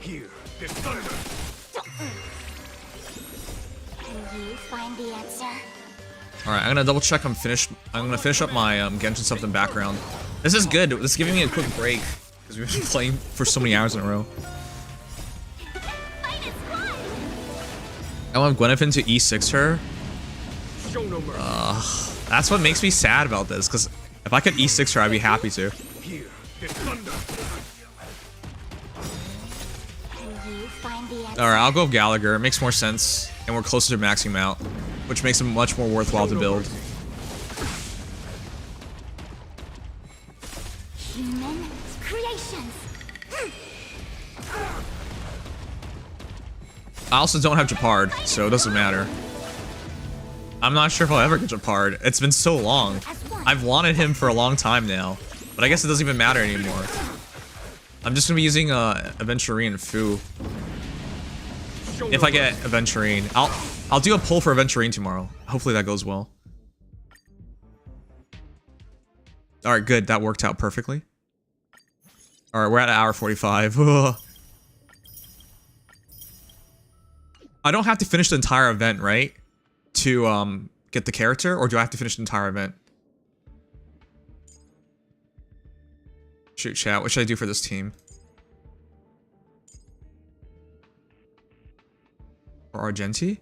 Here is thunder. Can you find the answer? All right, I'm gonna double check. I'm gonna finish up my Genshin stuff in the background. This is good. This is giving me a quick break because we've been playing for so many hours in a row. I want Gwynethyn to E6 her. That's what makes me sad about this, because if I could E6 her, I'd be happy to. Here is thunder. Alright, I'll go with Gallagher. It makes more sense, and we're closer to maxing him out, which makes him much more worthwhile to build. Human creations. I also don't have Japard, so it doesn't matter. I'm not sure if I'll ever get Japard. It's been so long. I've wanted him for a long time now, but I guess it doesn't even matter anymore. I'm just gonna be using Aventurine and Fu. If I get Aventurine, I'll do a pull for Aventurine tomorrow. Hopefully that goes well. All right, good. That worked out perfectly. All right, we're at an hour 45. Ugh. I don't have to finish the entire event, right? To get the character, or do I have to finish the entire event? Shoot, chat. What should I do for this team? For Argenti?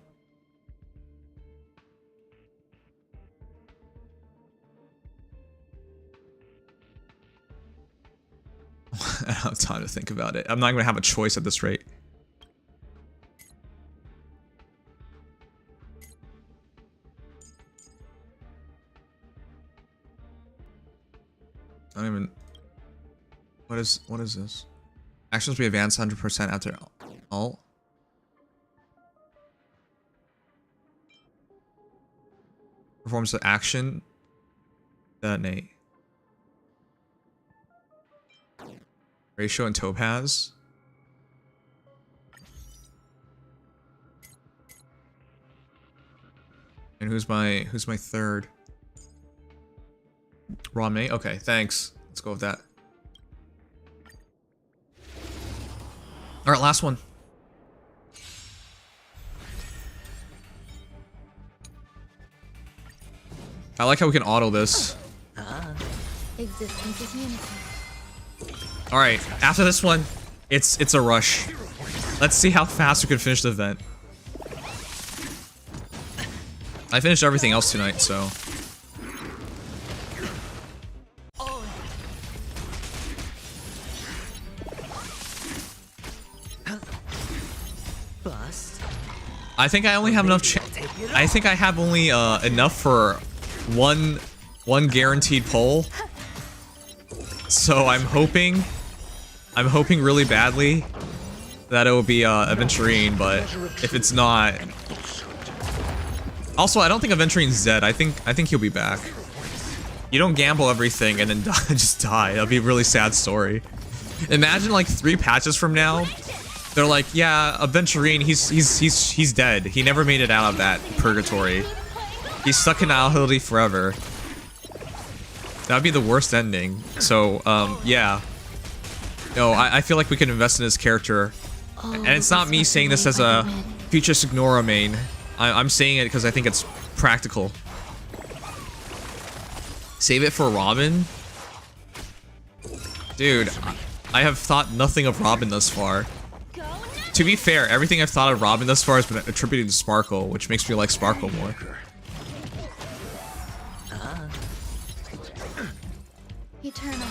I don't have time to think about it. I'm not going to have a choice at this rate. I don't even... What is this? Actions we advance 100% after alt. Performs the action. Detonate. Ratio and Topaz. And who's my third? Rame? Okay, thanks. Let's go with that. Alright, last one. I like how we can auto this. Existence is unity. Alright, after this one, it's a rush. Let's see how fast we can finish the event. I finished everything else tonight, so... I think I only have enough I think I have only enough for one guaranteed pull. So I'm hoping really badly that it will be Aventurine, but if it's not... Also, I don't think Aventurine's dead. I think he'll be back. You don't gamble everything and then just die. That'd be a really sad story. Imagine like 3 patches from now, they're like, yeah, Aventurine, he's dead. He never made it out of that purgatory. He's stuck in Alhildy forever. That'd be the worst ending. So, yeah. No, I feel like we can invest in his character. And it's not me saying this as a future Signora main. I'm saying it because I think it's practical. Save it for Robin? Dude, I have thought nothing of Robin thus far. To be fair, everything I've thought of Robin thus far has been attributed to Sparkle, which makes me like Sparkle more. Eternal.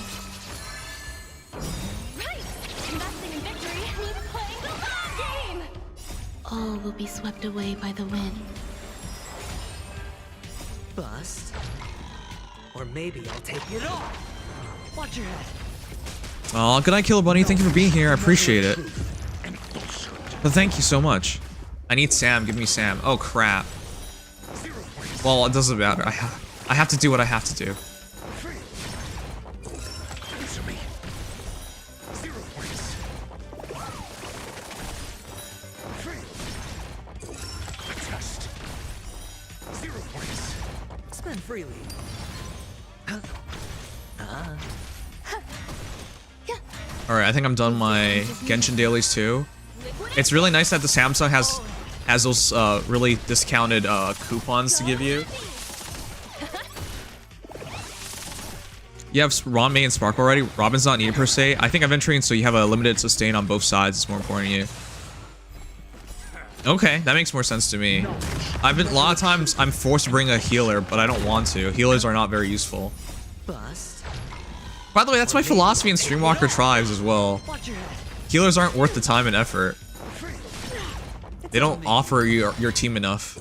Right! Investing in victory means playing the long game! All will be swept away by the wind. Bust. Or maybe I'll take it all. Watch your head. Oh, good night, Killer Bunny. Thank you for being here. I appreciate it. But thank you so much. I need Sam. Give me Sam. Oh, crap. Well, it doesn't matter. I have to do what I have to do. Spend freely. Alright, I think I'm done my Genshin dailies too. It's really nice that the Samsung has those really discounted coupons to give you. You have Ron, May, and Sparkle already. Robin's not needed per se. I think Aventurine, so you have a limited sustain on both sides. It's more important to you. Okay, that makes more sense to me. A lot of times I'm forced to bring a healer, but I don't want to. Healers are not very useful. By the way, that's my philosophy in Streamwalker Tribes as well. Healers aren't worth the time and effort. They don't offer your team enough.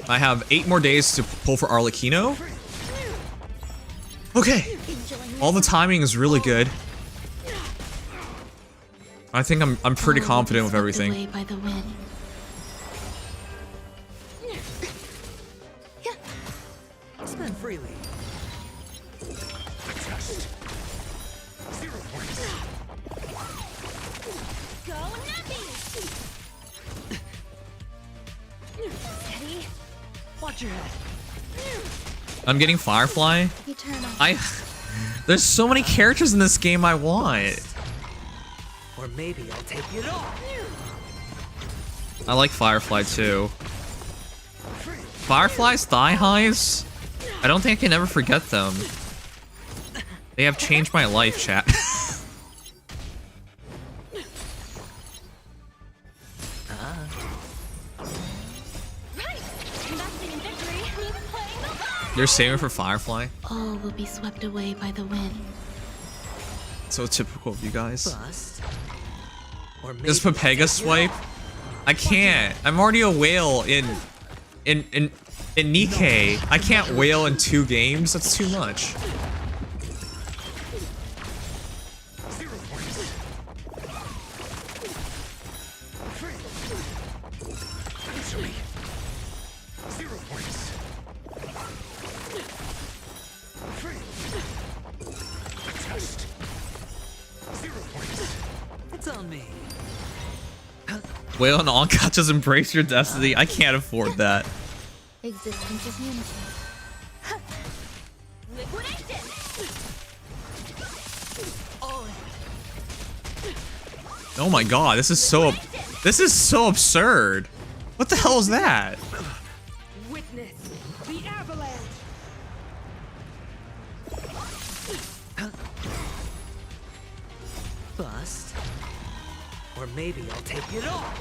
I have 8 more days to pull for Arlecchino. Okay. All the timing is really good. I think I'm pretty confident with everything. By the wind. Spend freely. Go now! Watch your head. I'm getting Firefly. Eternal. There's so many characters in this game I want. Or maybe I'll take it off. I like Firefly too. Firefly's thigh highs? I don't think I can ever forget them. They have changed my life, chat. You're saving for Firefly? All will be swept away by the wind. So typical of you guys. Bust. Or maybe Does Pepega swipe? I can't. I'm already a whale in Nikkei. I can't whale in 2 games. That's too much. It's on me. Whale and Honkai just embrace your destiny. I can't afford that. Existence is unity. Oh my god, this is so absurd. What the hell is that? Witness the avalanche. Bust. Or maybe I'll take it off.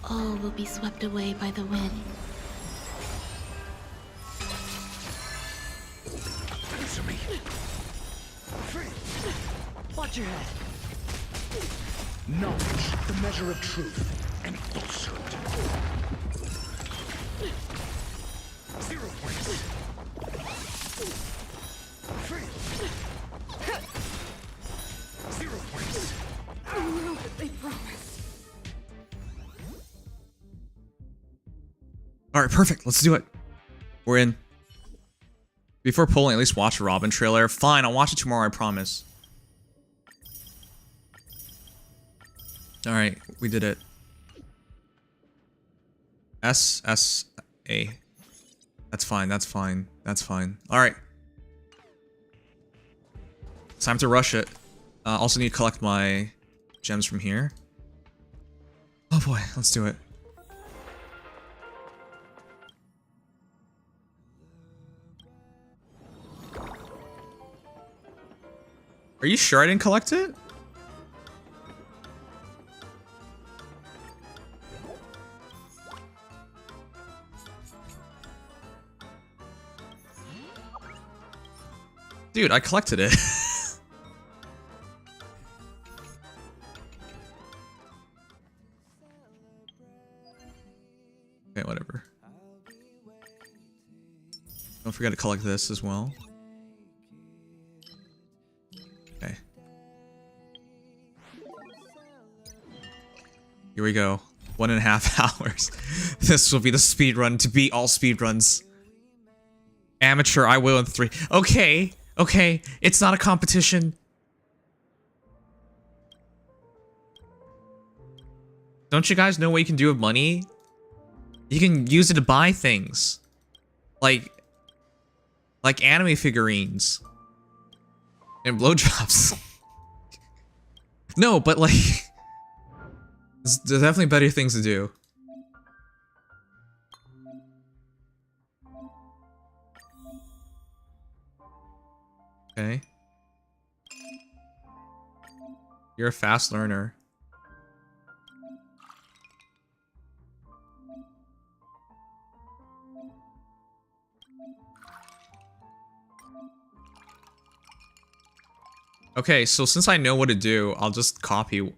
All will be swept away by the wind. Answer me. Watch your head. Knowledge, the measure of truth and falsehood. 0 points. 0 points. I know what they promised. Alright, perfect. Let's do it. We're in. Before pulling, at least watch a Robin trailer. Fine, I'll watch it tomorrow, I promise. Alright, we did it. S-S-A. That's fine, that's fine, that's fine. Alright. It's time to rush it. Also need to collect my gems from here. Oh boy, let's do it. Are you sure I didn't collect it? Dude, I collected it. Okay, whatever. Don't forget to collect this as well. Okay. Here we go. 1.5 hours. This will be the speed run to beat all speed runs. Amateur, I will in 3. Okay. Okay. It's not a competition. Don't you guys know what you can do with money? You can use it to buy things. Like anime figurines. And blowjobs. No, but like... There's definitely better things to do. Okay. You're a fast learner. Okay, so since I know what to do, I'll just copy.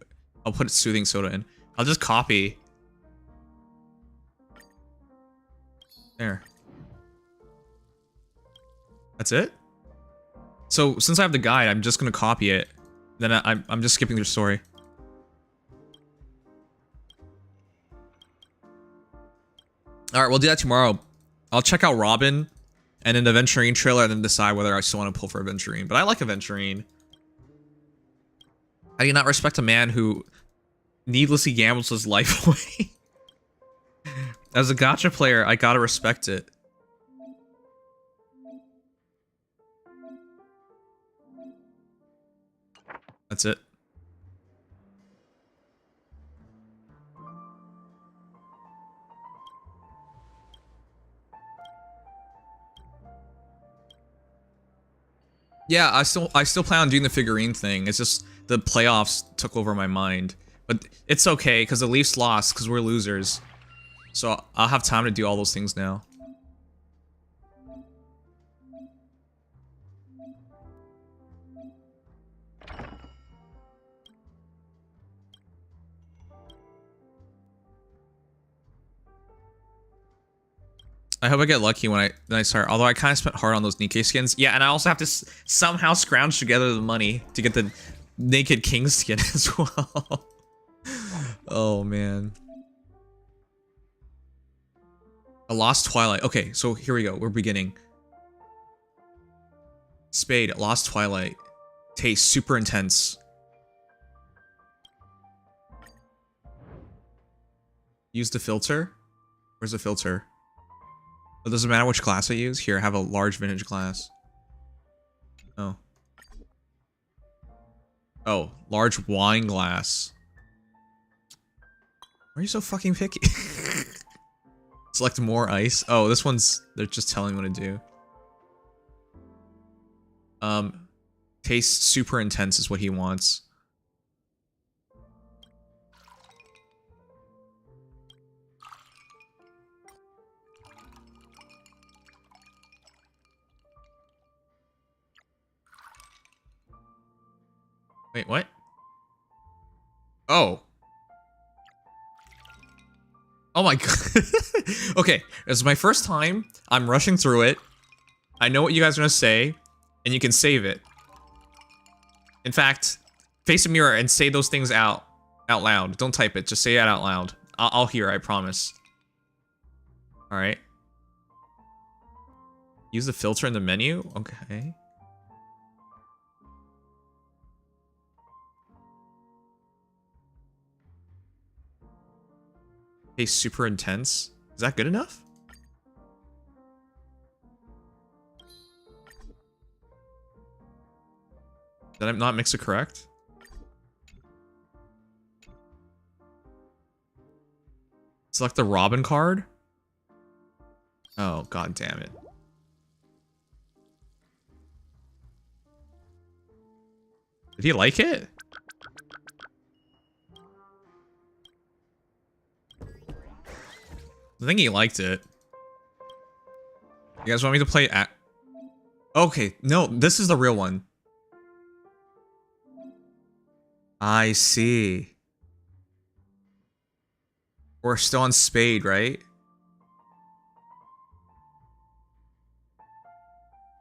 I'll put soothing soda in. I'll just copy. There. That's it? So, since I have the guide, I'm just gonna copy it. Then I'm just skipping the story. Alright, we'll do that tomorrow. I'll check out Robin, and then the Aventurine trailer, and then decide whether I still want to pull for Aventurine. But I like Aventurine. I do not respect a man who needlessly gambles his life away. As a gacha player, I gotta respect it. That's it. Yeah, I still plan on doing the figurine thing. It's just the playoffs took over my mind. But it's okay, because the Leafs lost, because we're losers. So I'll have time to do all those things now. I hope I get lucky when I start. Although I kind of spent hard on those Nikkei skins. Yeah, and I also have to somehow scrounge together the money to get the Naked King skin as well. Oh, man. A Lost Twilight. Okay, so here we go. We're beginning. Spade, Lost Twilight. Taste, super intense. Use the filter? Where's the filter? It doesn't matter which glass I use. Here, I have a large vintage glass. Oh. Oh, large wine glass. Why are you so fucking picky? Select more ice. Oh, this one's... They're just telling me what to do. Taste super intense is what he wants. Wait, what? Oh. Oh my god. Okay, this is my first time. I'm rushing through it. I know what you guys are gonna say, and you can save it. In fact, face a mirror and say those things out loud. Don't type it, just say it out loud. I'll hear, I promise. Alright. Use the filter in the menu? Okay. Hey, super intense. Is that good enough? Did I not mix it correct? Select the Robin card? Oh, god damn it. Did he like it? I think he liked it. You guys want me to play at... Okay, no, this is the real one. I see. We're still on Spade, right?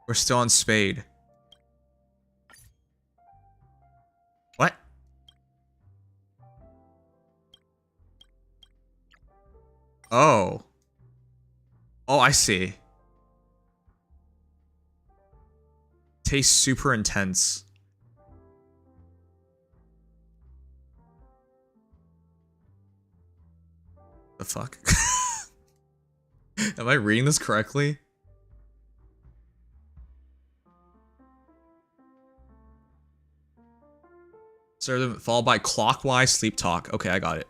We're still on Spade. What? Oh. Oh, I see. Tastes super intense. The fuck? Am I reading this correctly? Serve them followed by clockwise sleep talk. Okay, I got it.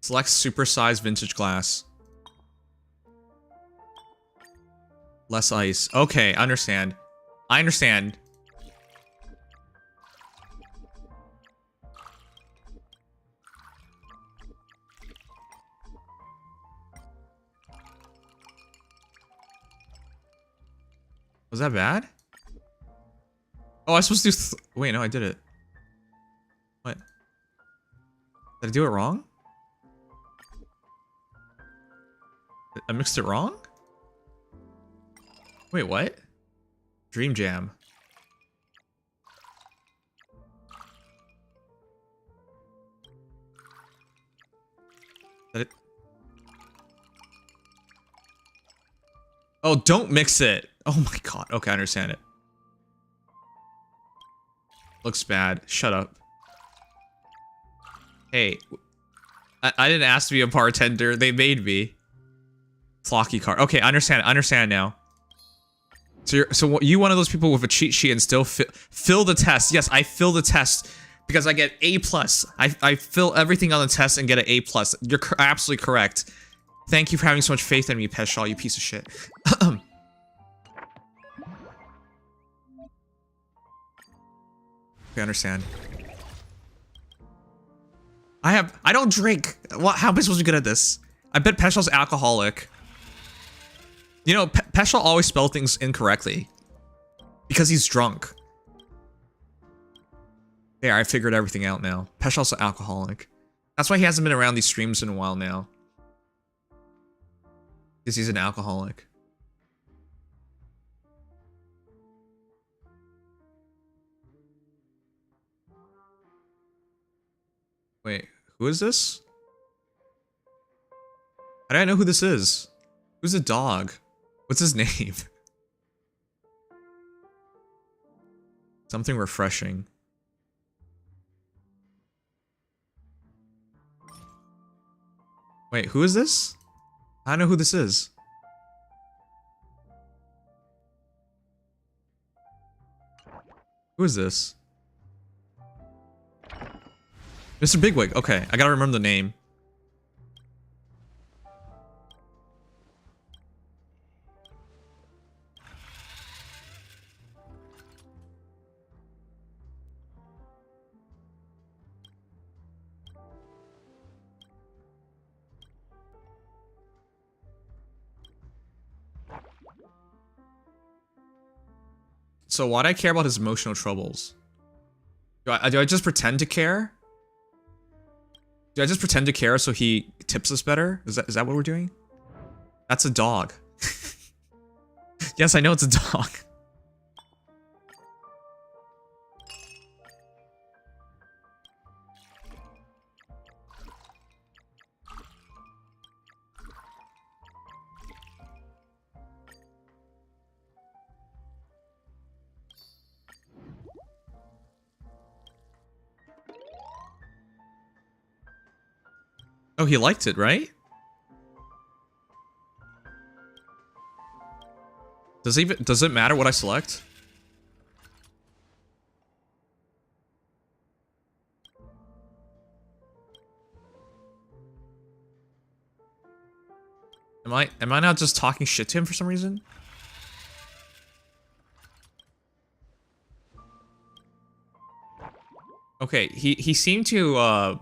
Select supersized vintage glass. Less ice. Okay, I understand. I understand. Was that bad? Oh, I was supposed to do... Wait, no, I did it. What? Did I do it wrong? I mixed it wrong? Wait, what? Dream Jam. Did it... Oh, don't mix it. Oh my god. Okay, I understand it. Looks bad. Shut up. Hey, I didn't ask to be a bartender. They made me. Flocky card. Okay, I understand now. So you one of those people with a cheat sheet and still fill the test. Yes, I fill the test because I get A+. I fill everything on the test and get an A+. You're absolutely correct. Thank you for having so much faith in me, Peshaw, you piece of shit. I understand. I don't drink. What? How am I supposed to be good at this? I bet Peshaw's alcoholic. You know, Peshaw always spells things incorrectly. Because he's drunk. There, I figured everything out now. Peshaw's an alcoholic. That's why he hasn't been around these streams in a while now. Because he's an alcoholic. Wait, who is this? How do I know who this is? Who's the dog? What's his name? Something refreshing. Wait, who is this? I don't know who this is. Who is this? Mr. Bigwig. Okay, I gotta remember the name. So why do I care about his emotional troubles? Do I just pretend to care? Do I just pretend to care so he tips us better? Is that what we're doing? That's a dog. Yes, I know it's a dog. Oh, he liked it, right? Does it matter what I select? Am I not just talking shit to him for some reason? Okay, he seemed to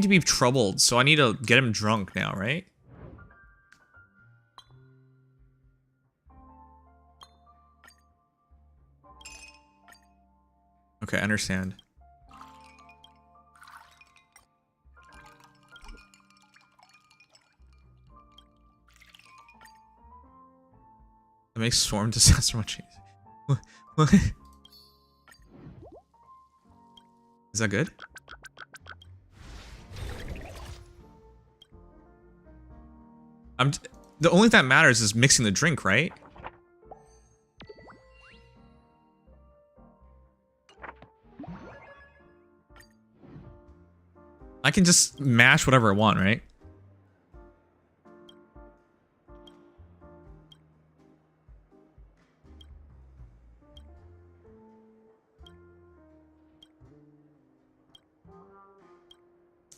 be troubled, so I need to get him drunk now, right? Okay, I understand. That makes swarm disaster much easier. What? Is that good? The only thing that matters is mixing the drink, right? I can just mash whatever I want, right?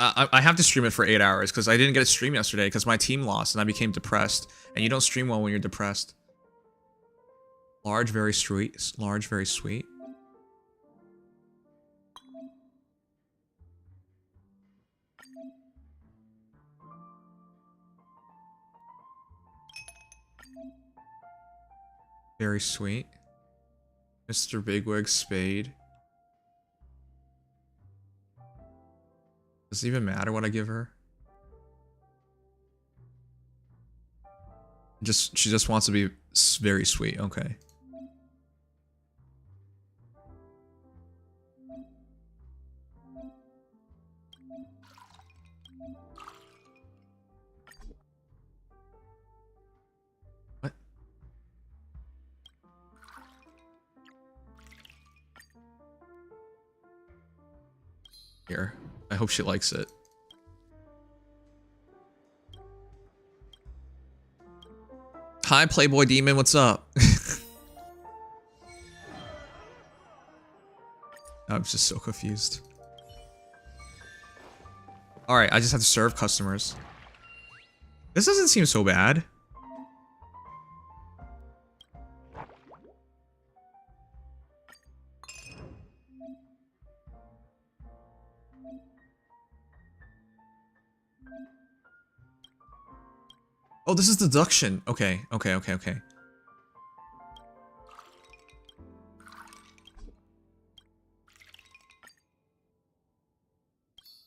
I have to stream it for 8 hours because I didn't get a stream yesterday because my team lost and I became depressed. And you don't stream well when you're depressed. Large, very sweet. Large, very sweet. Very sweet. Mr. Bigwig Spade. Does it even matter what I give her? She just wants to be very sweet. Okay. What? Here. I hope she likes it. Hi, Playboy Demon. What's up? I'm just so confused. Alright, I just have to serve customers. This doesn't seem so bad. Oh, this is deduction. Okay.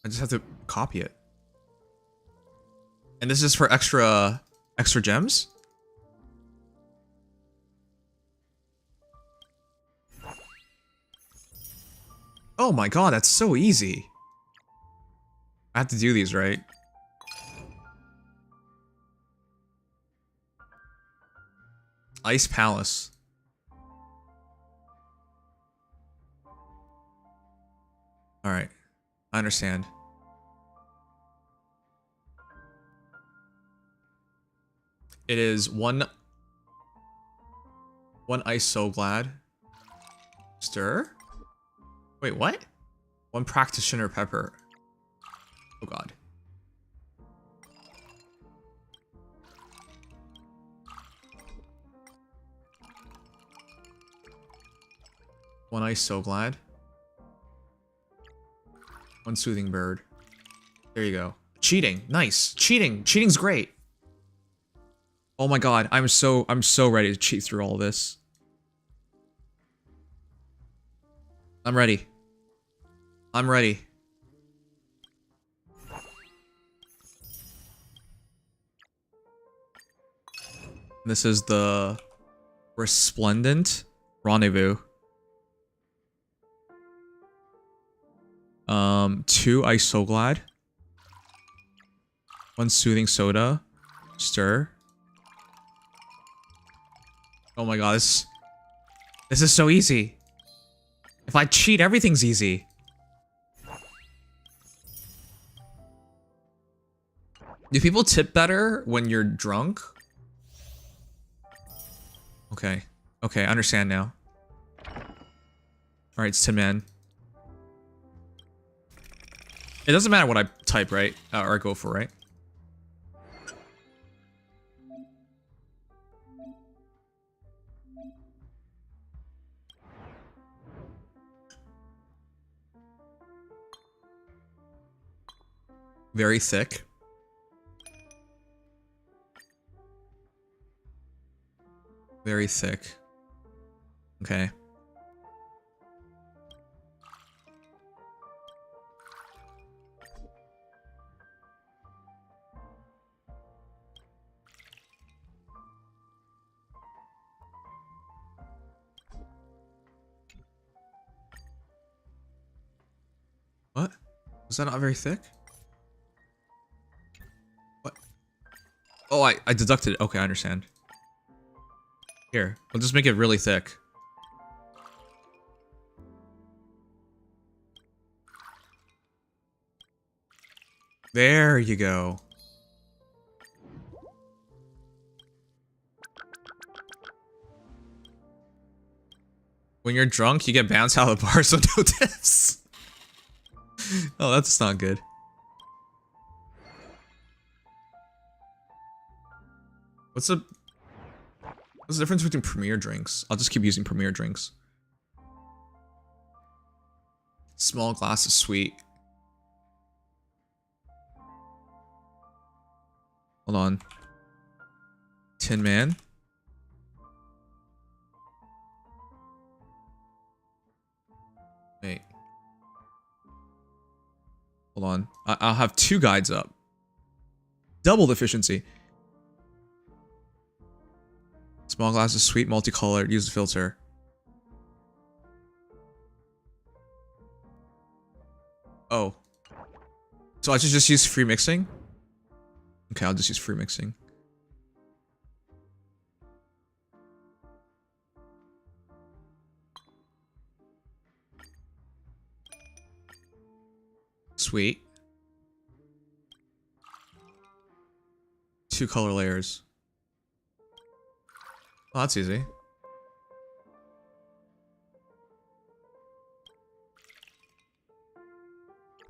I just have to copy it. And this is for extra gems? Oh my god, that's so easy. I have to do these, right? Ice Palace. Alright. I understand. It is one ice so glad. Stir? Wait, what? One practitioner pepper. Oh god. One ice so glad. One soothing bird. There you go. Cheating. Nice. Cheating. Cheating's great. Oh my god, I'm so ready to cheat through all this. I'm ready. I'm ready. This is the Resplendent Rendezvous. 2 Ice So Glad. 1 Soothing Soda. Stir. Oh my god, this is so easy. If I cheat, everything's easy. Do people tip better when you're drunk? Okay. Okay, I understand now. Alright, it's Tin Man. It doesn't matter what I type, right? Or I go for, right? Very thick. Very thick. Okay. What? Was that not very thick? What? Oh, I deducted it. Okay, I understand. Here, we'll just make it really thick. There you go. When you're drunk, you get bounced out of the bar, so no tips. Oh, that's not good. What's the difference between premier drinks? I'll just keep using premier drinks. Small glass of sweet. Hold on. Tin Man. Wait. Hold on. I'll have 2 guides up. Double efficiency. Small glass of sweet, multicolored. Use the filter. Oh. So I should just use free mixing? Okay, I'll just use free mixing. Sweet. 2 color layers. Oh, that's easy.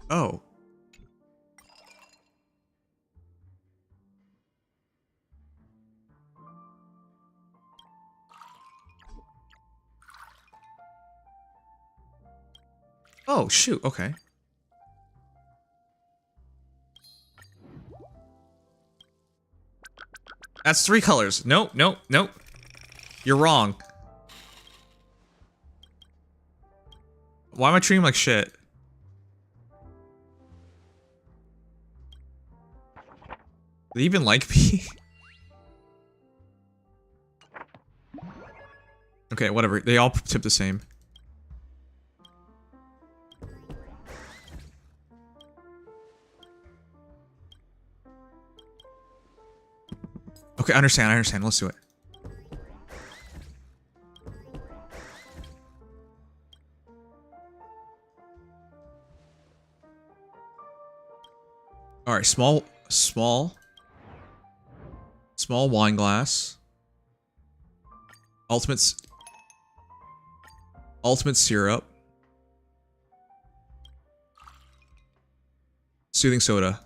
Oh. Oh, shoot. Okay. That's 3 colors. Nope, nope, nope. You're wrong. Why am I treating him like shit? Do they even like me? Okay, whatever. They all tip the same. Okay, I understand. Let's do it. Alright, small wine glass. Ultimate syrup. Soothing soda.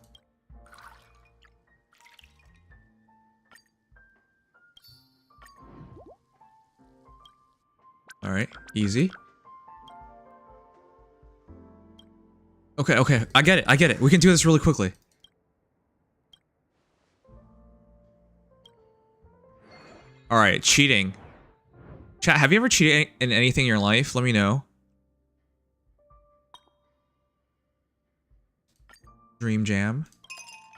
Alright, easy. Okay, I get it. We can do this really quickly. Alright, cheating. Chat, have you ever cheated in anything in your life? Let me know. Dream Jam.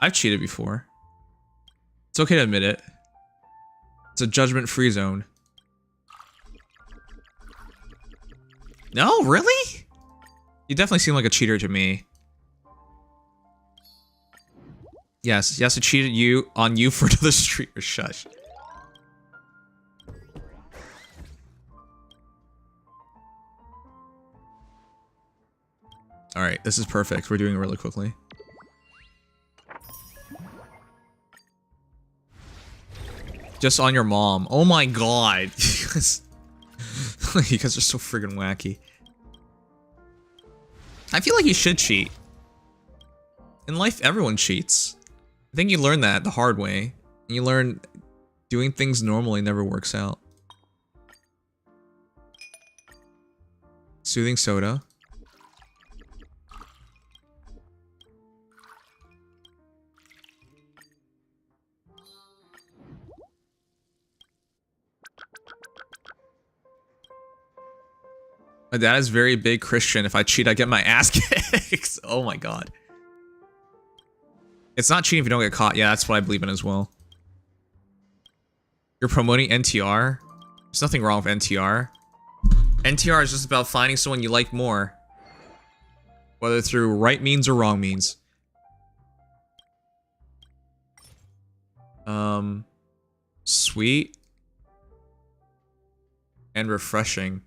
I've cheated before. It's okay to admit it. It's a judgment-free zone. No, really? You definitely seem like a cheater to me. Yes, I cheated on you for another streamer. Shush. Alright, this is perfect. We're doing it really quickly. Just on your mom. Oh my god. You guys are so friggin' wacky. I feel like you should cheat. In life, everyone cheats. I think you learn that the hard way. And you learn doing things normally never works out. Soothing soda. My dad is very big Christian. If I cheat, I get my ass kicked. Oh my god. It's not cheating if you don't get caught. Yeah, that's what I believe in as well. You're promoting NTR? There's nothing wrong with NTR. NTR is just about finding someone you like more. Whether through right means or wrong means. Sweet. And refreshing.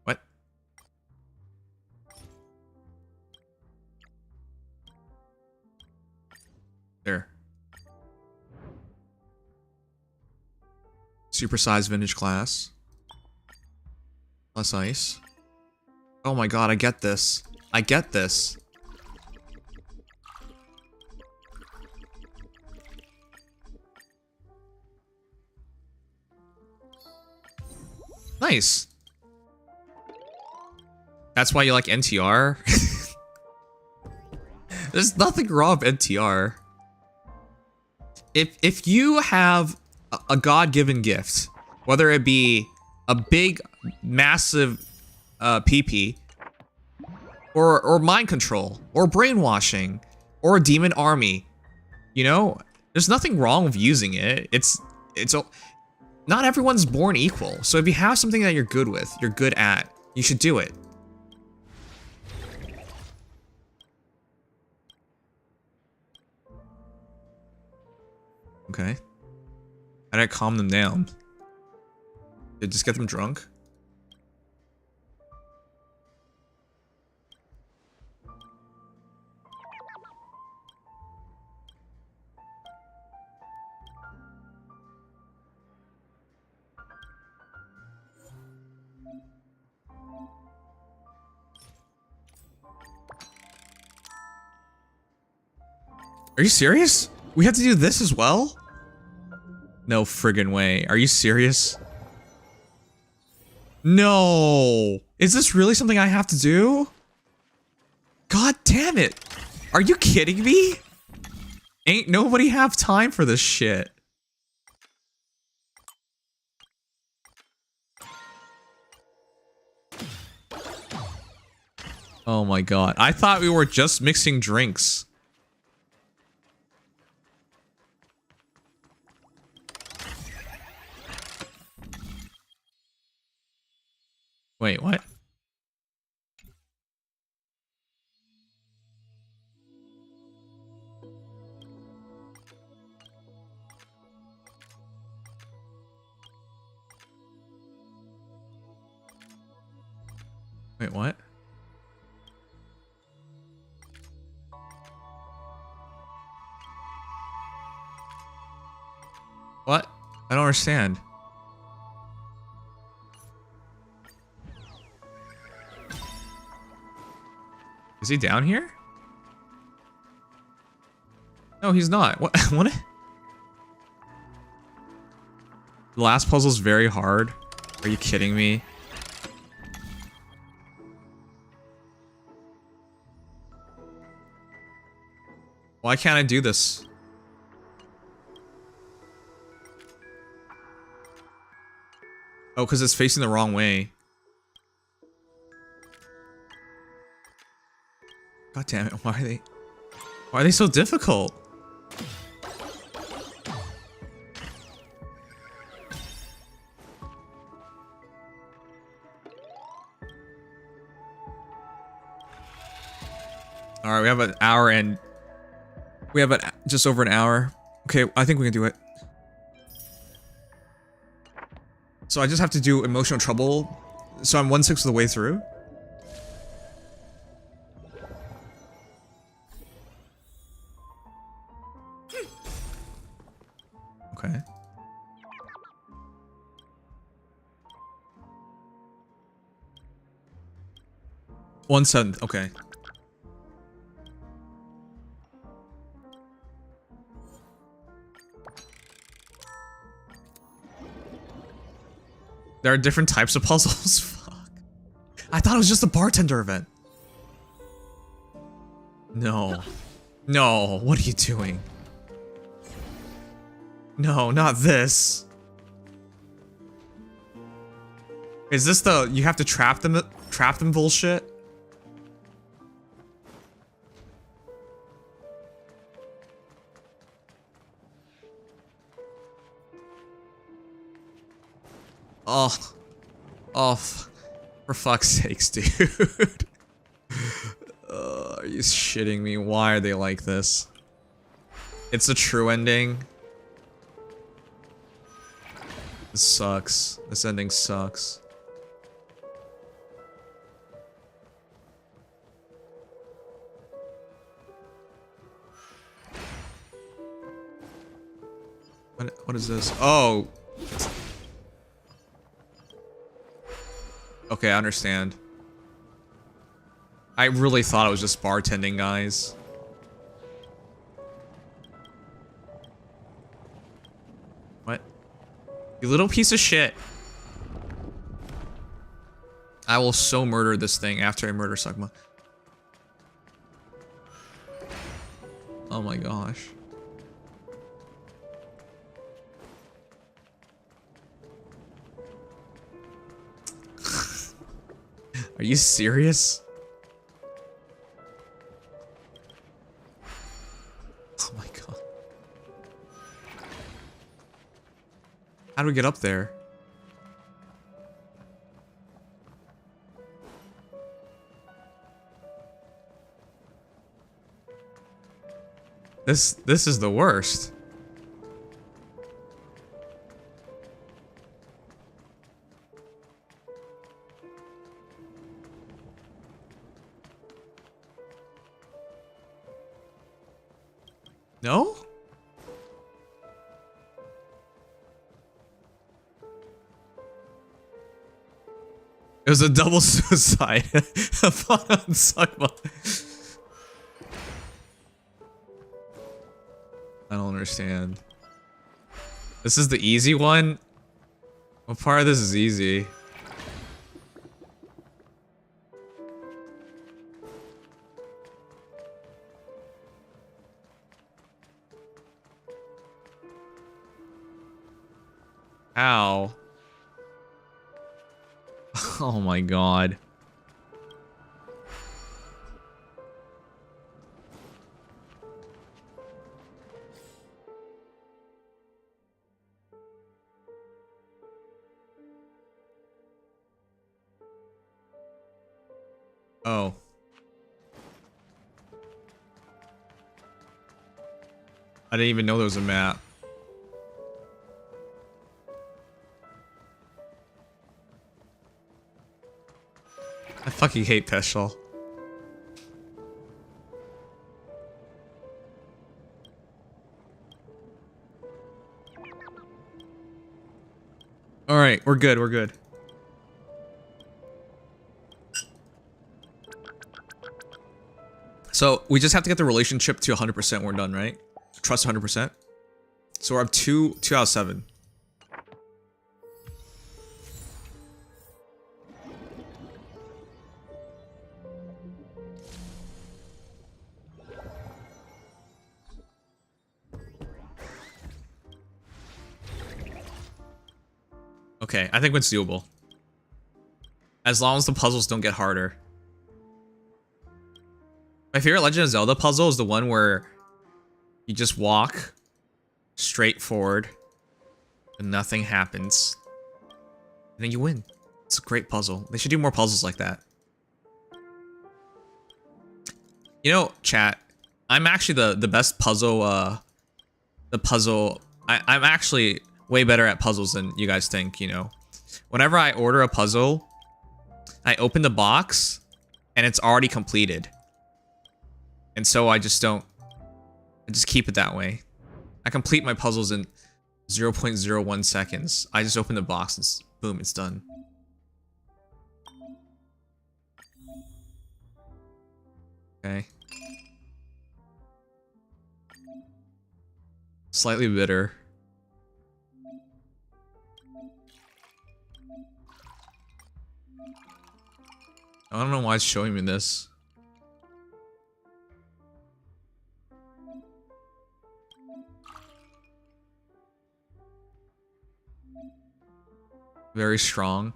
What? There. Supersized vintage glass. Less ice. Oh my god, I get this. I get this. Nice. That's why you like NTR? There's nothing wrong with NTR. If you have a God-given gift, whether it be a big, massive PP, or mind control, or brainwashing, or a demon army, you know, there's nothing wrong with using it. Not everyone's born equal. So if you have something that you're good with, you're good at, you should do it. Okay. How did I calm them down? Did I just get them drunk? Are you serious? We have to do this as well? No friggin' way. Are you serious? No. Is this really something I have to do? God damn it. Are you kidding me? Ain't nobody have time for this shit. Oh my god. I thought we were just mixing drinks. Wait, what? Wait, what? What? I don't understand. Is he down here? No, he's not. What? What? The last puzzle's very hard. Are you kidding me? Why can't I do this? Oh, because it's facing the wrong way. God damn it, why are they so difficult? Alright, we have an hour and we have just over an hour. Okay, I think we can do it. So I just have to do emotional trouble. So I'm 1/6 of the way through. Okay. One-seventh, okay. There are different types of puzzles? Fuck. I thought it was just a bartender event. No. No, what are you doing? No, not this. Is this the you have to trap them bullshit? Oh. Oh, for fuck's sakes, dude. Are you shitting me? Why are they like this? It's a true ending. This sucks. This ending sucks. What is this? Oh. Okay, I understand. I really thought it was just bartending, guys. What? You little piece of shit. I will so murder this thing after I murder Sugma. Oh my gosh. Are you serious? Oh my god. How do we get up there? This is the worst. No? It was a double suicide. Upon Sugma. understand. This is the easy one? What part of this is easy? Ow. Oh my god. Oh. I didn't even know there was a map. I fucking hate Peschel. Alright, we're good, we're good. So, we just have to get the relationship to 100%, we're done, right? Trust 100%. So we're up 2 out of 7. Okay, I think it's doable. As long as the puzzles don't get harder. My favorite Legend of Zelda puzzle is the one where you just walk straight forward and nothing happens. And then you win. It's a great puzzle. They should do more puzzles like that. You know, chat, I'm actually the best puzzle, I'm actually way better at puzzles than you guys think, you know. Whenever I order a puzzle, I open the box and it's already completed. And so I just keep it that way. I complete my puzzles in 0.01 seconds. I just open the box and boom, it's done. Okay. Slightly bitter. I don't know why it's showing me this. Very strong.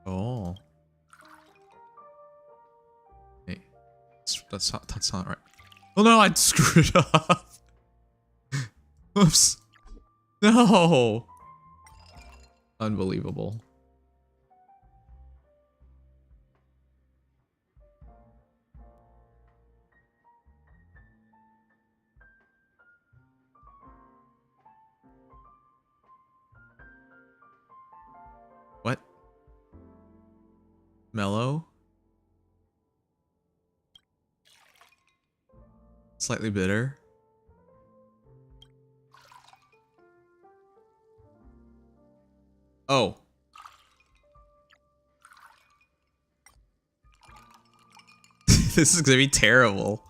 Oh. Hey, that's not right. Oh no, I screwed up. Oops. No. Unbelievable. What? Mellow? Slightly bitter? Oh. This is gonna be terrible.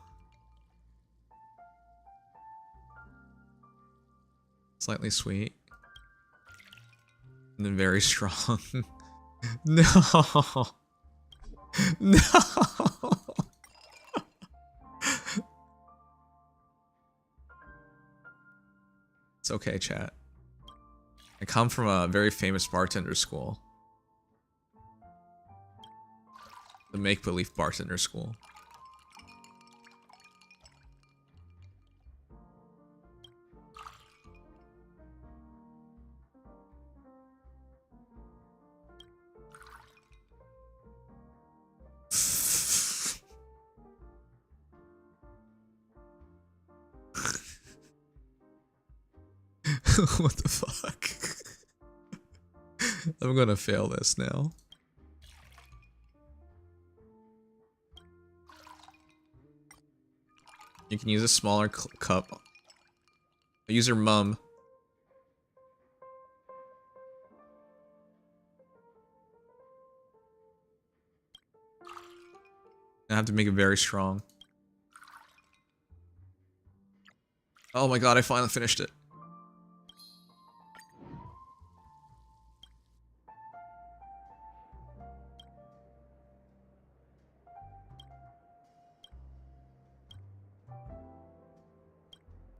Slightly sweet. And then very strong. No. No. It's okay, chat. I come from a very famous bartender school. The make-believe bartender school. What the fuck? I'm gonna fail this now. You can use a smaller cup. Use your mum. I have to make it very strong. Oh my god, I finally finished it.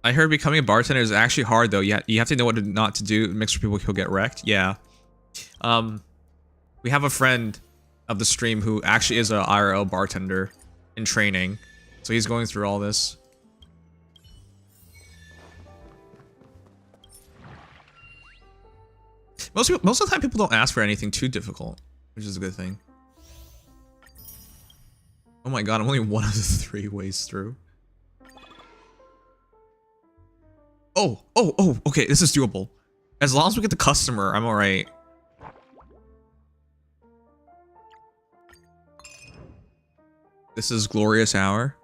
I heard becoming a bartender is actually hard though. You have to know what not to do. Mix with people who'll get wrecked. Yeah. We have a friend of the stream who actually is a IRL bartender in training. So he's going through all this. Most of the time people don't ask for anything too difficult, which is a good thing. Oh my god, I'm only one of the 3 ways through. Oh, okay, this is doable. As long as we get the customer, I'm alright. This is Glorious Hour.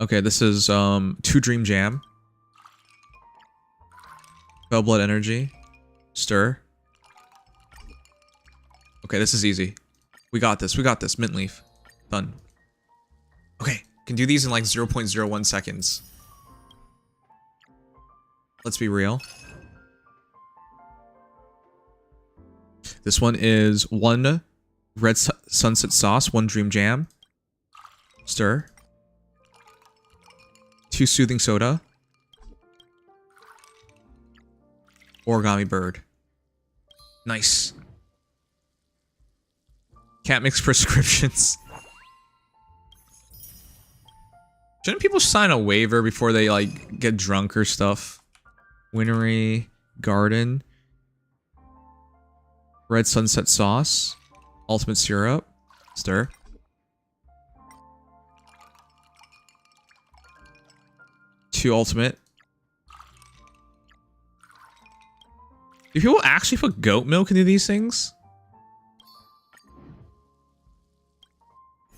Okay, this is 2 Dream Jam. Bell Blood Energy. Stir. Okay, this is easy. We got this, Mint Leaf. Done. Okay, can do these in like 0.01 seconds. Let's be real. This one is 1 Red Sunset Sauce, 1 Dream Jam. Stir. 2 Soothing Soda. Origami Bird. Nice. Can't mix prescriptions. Shouldn't people sign a waiver before they like get drunk or stuff? Winery Garden. Red Sunset Sauce. Ultimate Syrup. Stir. Two Ultimate. Do people actually put goat milk into these things?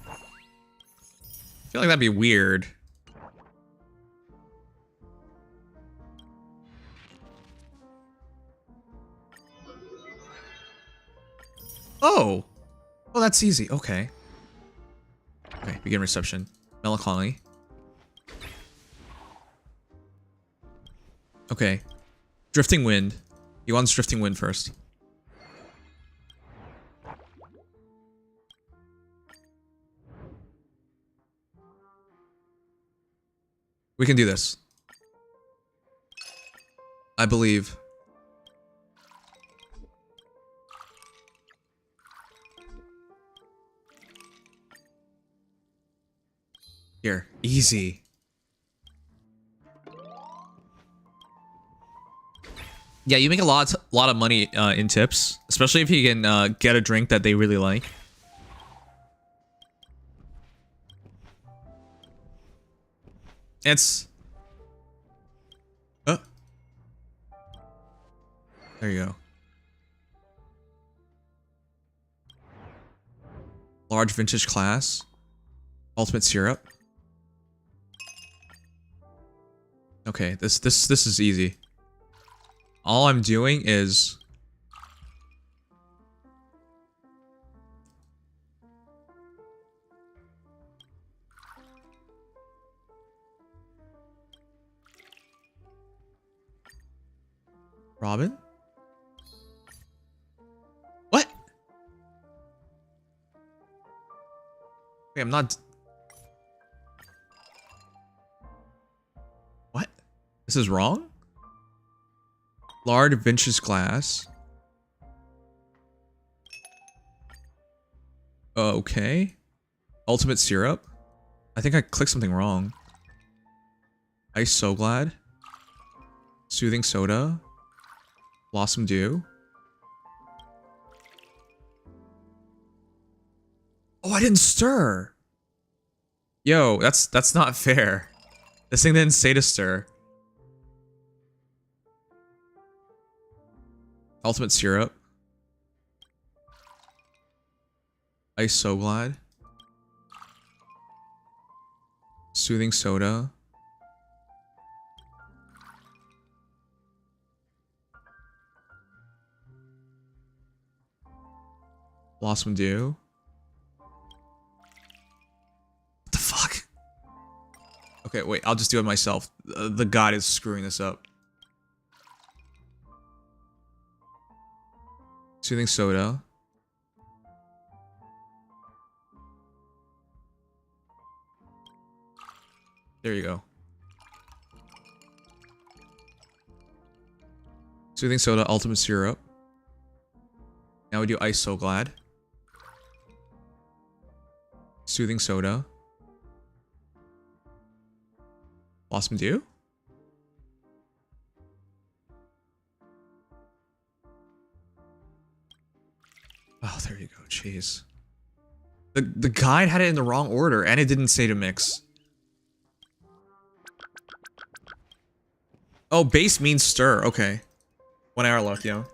I feel like that'd be weird. Oh! Oh, that's easy. Okay. Okay, begin reception. Melancholy. Okay. Drifting Wind. He wants Drifting Wind first. We can do this. I believe. Here, easy. Yeah, you make a lot of money in tips, especially if you can get a drink that they really like. It's... Oh. There you go. Large vintage class. Ultimate syrup. Okay, this is easy. All I'm doing is... Robin? What? Wait, I'm not... What? This is wrong? Large vintage glass. Okay. Ultimate syrup. I think I clicked something wrong. Ice So Glad. Soothing soda. Blossom Dew. Oh, I didn't stir. Yo, that's not fair. This thing didn't say to stir. Ultimate syrup. Ice So Glad. Soothing soda. Blossom Dew. What the fuck? Okay, wait, I'll just do it myself. The guide is screwing this up. Soothing soda. There you go. Soothing soda, ultimate syrup. Now we do ice so glad. Soothing soda. Blossom dew? Oh, there you go. Jeez. The guide had it in the wrong order, and it didn't say to mix. Oh, base means stir. Okay. 1 hour left, yo.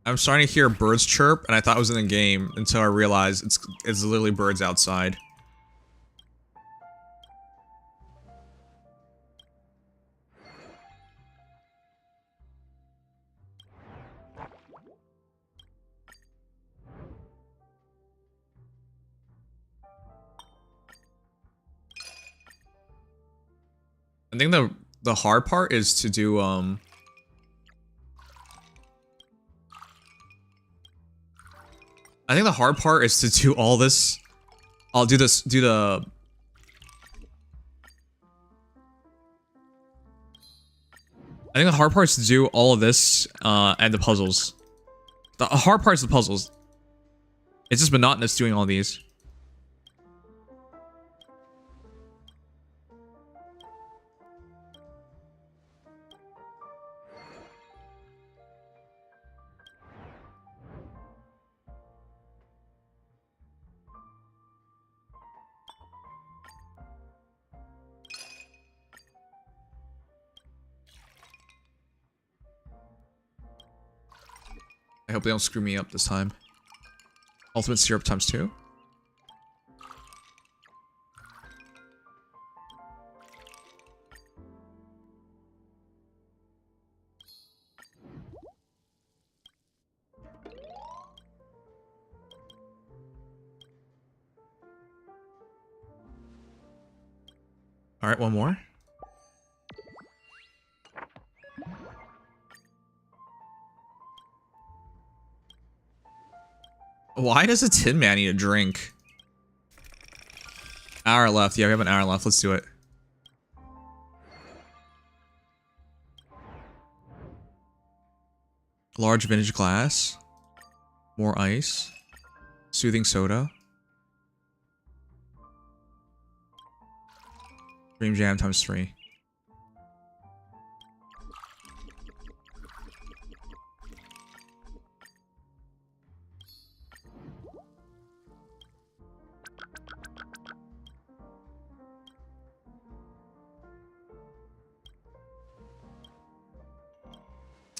I'm starting to hear birds chirp, and I thought it was in the game until I realized it's literally birds outside. I think the hard part is to do I think the hard part is to do all this. I'll do this, do the... I think the hard part is to do all of this, and the puzzles. The hard part is the puzzles. It's just monotonous doing all these. I hope they don't screw me up this time. Ultimate syrup times 2. All right, one more. Why does a Tin Man need a drink? Hour left. Yeah, we have an hour left. Let's do it. Large vintage glass. More ice. Soothing soda. Dream jam times 3.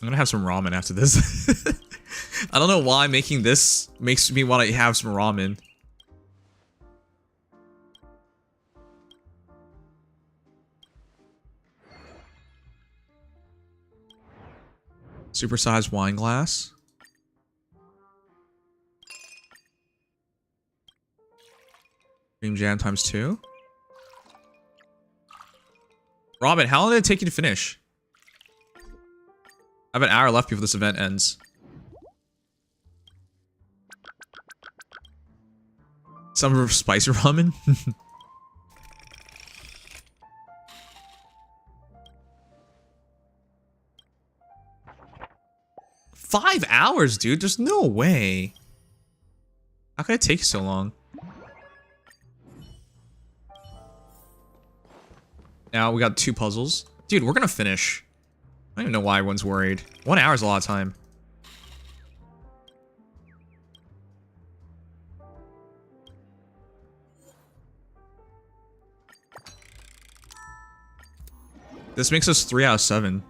I'm gonna have some ramen after this. I don't know why making this makes me want to have some ramen. Supersized wine glass. Cream jam times 2. Robin, how long did it take you to finish? I have an hour left before this event ends. Some spicy ramen? 5 hours, dude. There's no way. How could it take so long? Now we got 2 puzzles. Dude, we're gonna finish. I don't even know why everyone's worried. 1 hour is a lot of time. This makes us 3 out of 7.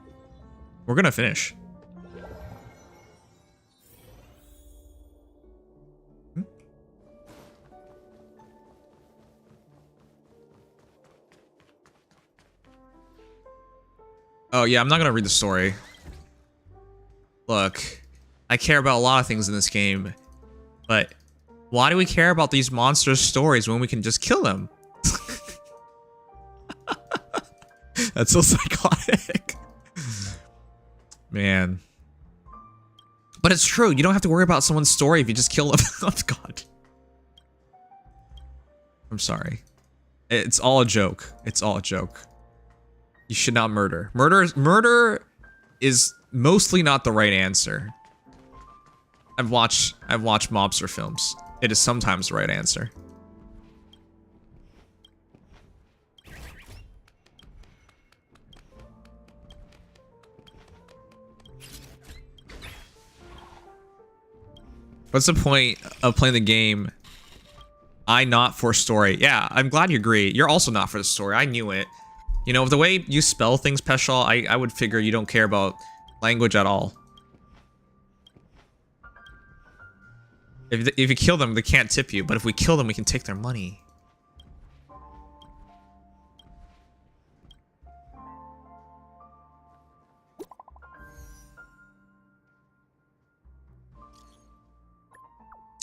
We're gonna finish. Oh yeah, I'm not gonna read the story. Look, I care about a lot of things in this game, but why do we care about these monster stories when we can just kill them? That's so psychotic. Man. But it's true, you don't have to worry about someone's story if you just kill them. Oh god. I'm sorry. It's all a joke. It's all a joke. You should not murder. Murder is mostly not the right answer. I've watched mobster films. It is sometimes the right answer. What's the point of playing the game? I not for story. Yeah, I'm glad you agree. You're also not for the story. I knew it. You know, the way you spell things, Peshal, I would figure you don't care about language at all. If you kill them, they can't tip you. But if we kill them, we can take their money.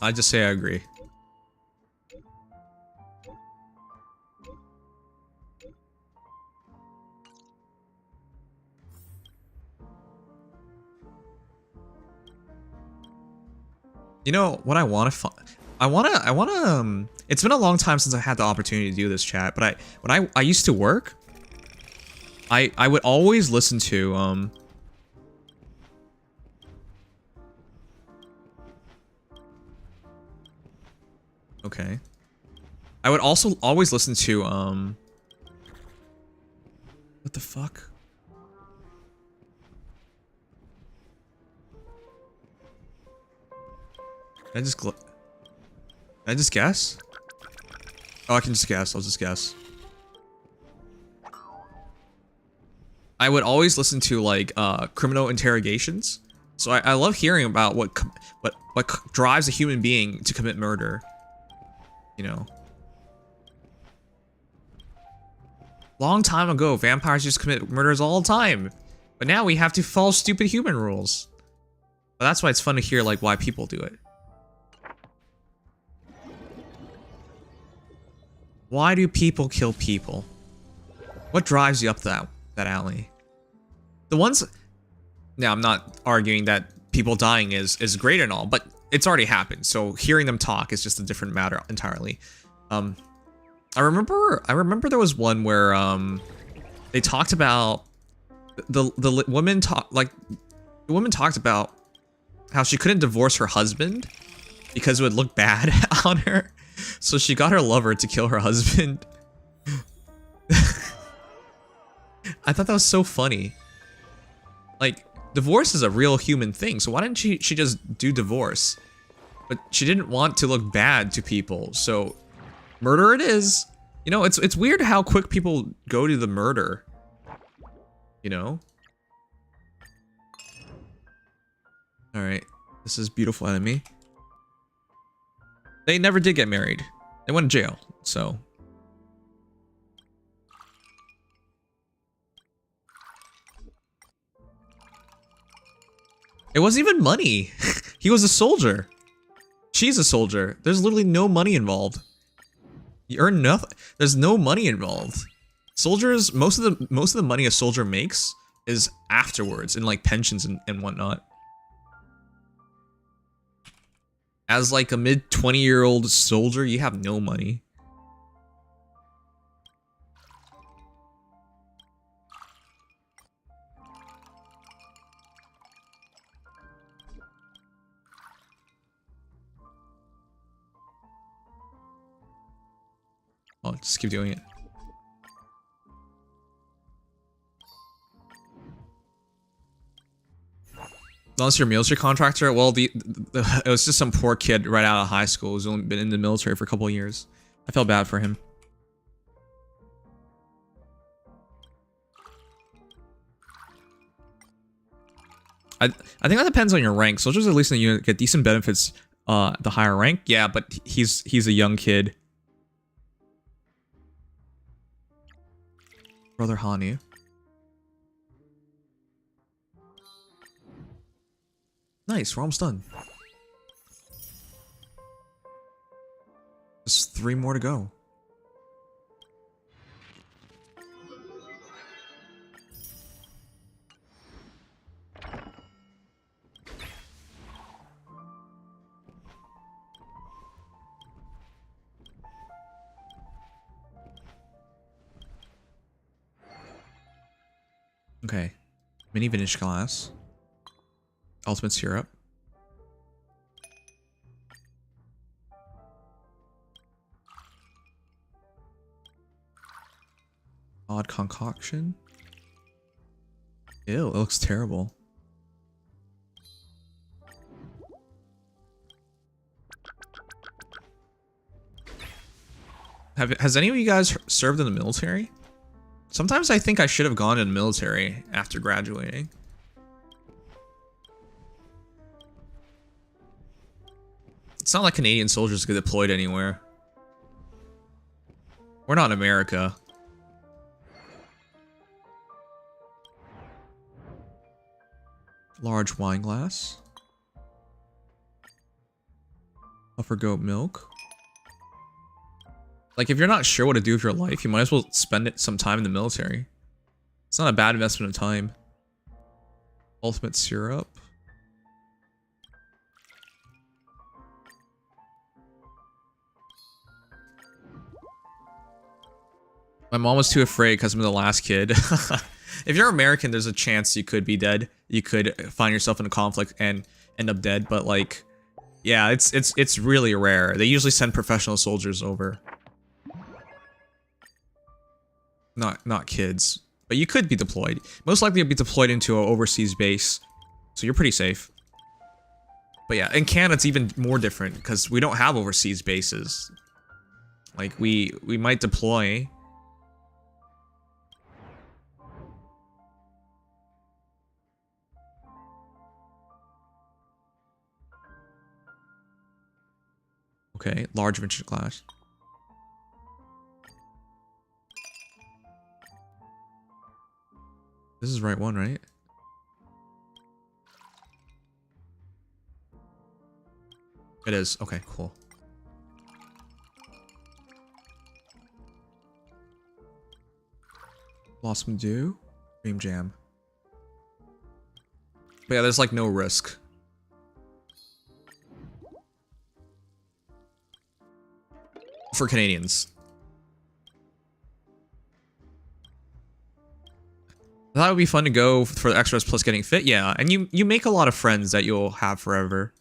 I just say I agree. You know what I want to it's been a long time since I had the opportunity to do this, chat, but when I used to work, I would always listen to okay. I would also always listen to what the fuck? Can I just guess? Oh, I can just guess. I'll just guess. I would always listen to like criminal interrogations. So I love hearing about what drives a human being to commit murder. You know. Long time ago, vampires used to commit murders all the time. But now we have to follow stupid human rules. But that's why it's fun to hear like why people do it. Why do people kill people? What drives you up that alley? The ones... Now, I'm not arguing that people dying is great and all, but it's already happened, so hearing them talk is just a different matter entirely. I remember there was one where they talked about the woman the woman talked about how she couldn't divorce her husband because it would look bad on her. So she got her lover to kill her husband. I thought that was so funny. Like, divorce is a real human thing, so why didn't she just do divorce? But she didn't want to look bad to people, so murder it is. You know, it's weird how quick people go to the murder. You know? Alright, this is beautiful enemy. They never did get married. They went to jail, so. It wasn't even money. He was a soldier. She's a soldier. There's literally no money involved. You earn nothing. There's no money involved. Soldiers, most of the money a soldier makes is afterwards in like pensions and whatnot. As like a mid-20-year-old soldier, you have no money. Oh, just keep doing it. Unless you're a military contractor, well, it was just some poor kid right out of high school who's only been in the military for a couple of years. I felt bad for him. I think that depends on your rank. Soldiers, at least in the unit, get decent benefits the higher rank. Yeah, but he's a young kid. Brother Hani. Nice, we're almost done. Just 3 more to go. Okay. Mini vintage glass. Ultimate syrup. Odd concoction. Ew, it looks terrible. Has any of you guys served in the military? Sometimes I think I should have gone in the military after graduating. It's not like Canadian soldiers get deployed anywhere. We're not America. Large wine glass. Offer goat milk. Like, if you're not sure what to do with your life, you might as well spend some time in the military. It's not a bad investment of time. Ultimate syrup. My mom was too afraid because I'm the last kid. If you're American, there's a chance you could be dead. You could find yourself in a conflict and end up dead, but like, yeah, it's really rare. They usually send professional soldiers over. Not kids. But you could be deployed. Most likely you'll be deployed into an overseas base. So you're pretty safe. But yeah, in Canada it's even more different because we don't have overseas bases. Like we might deploy. Okay, large vintage glass. This is the right one, right? It is. Okay, cool. Blossom Dew. Cream Jam. But yeah, there's like no risk. For Canadians. I thought it would be fun to go for the extras plus getting fit. Yeah, and you make a lot of friends that you'll have forever.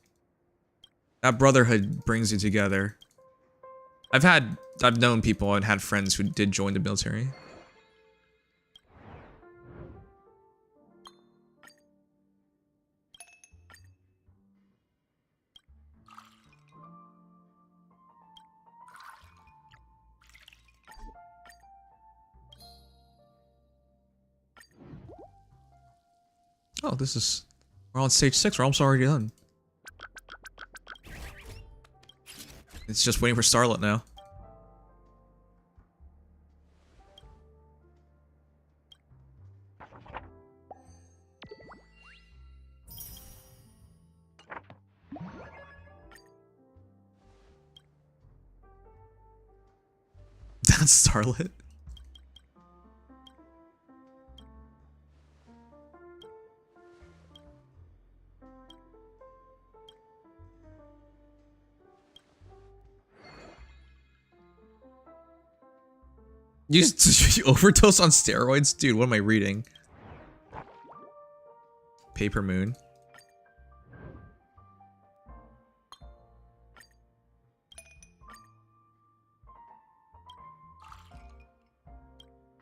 That brotherhood brings you together. I've known people and had friends who did join the military. Oh, we're on stage 6. We're almost already done. It's just waiting for Starlet now. That's Starlet. You overdose on steroids? Dude, what am I reading? Paper Moon.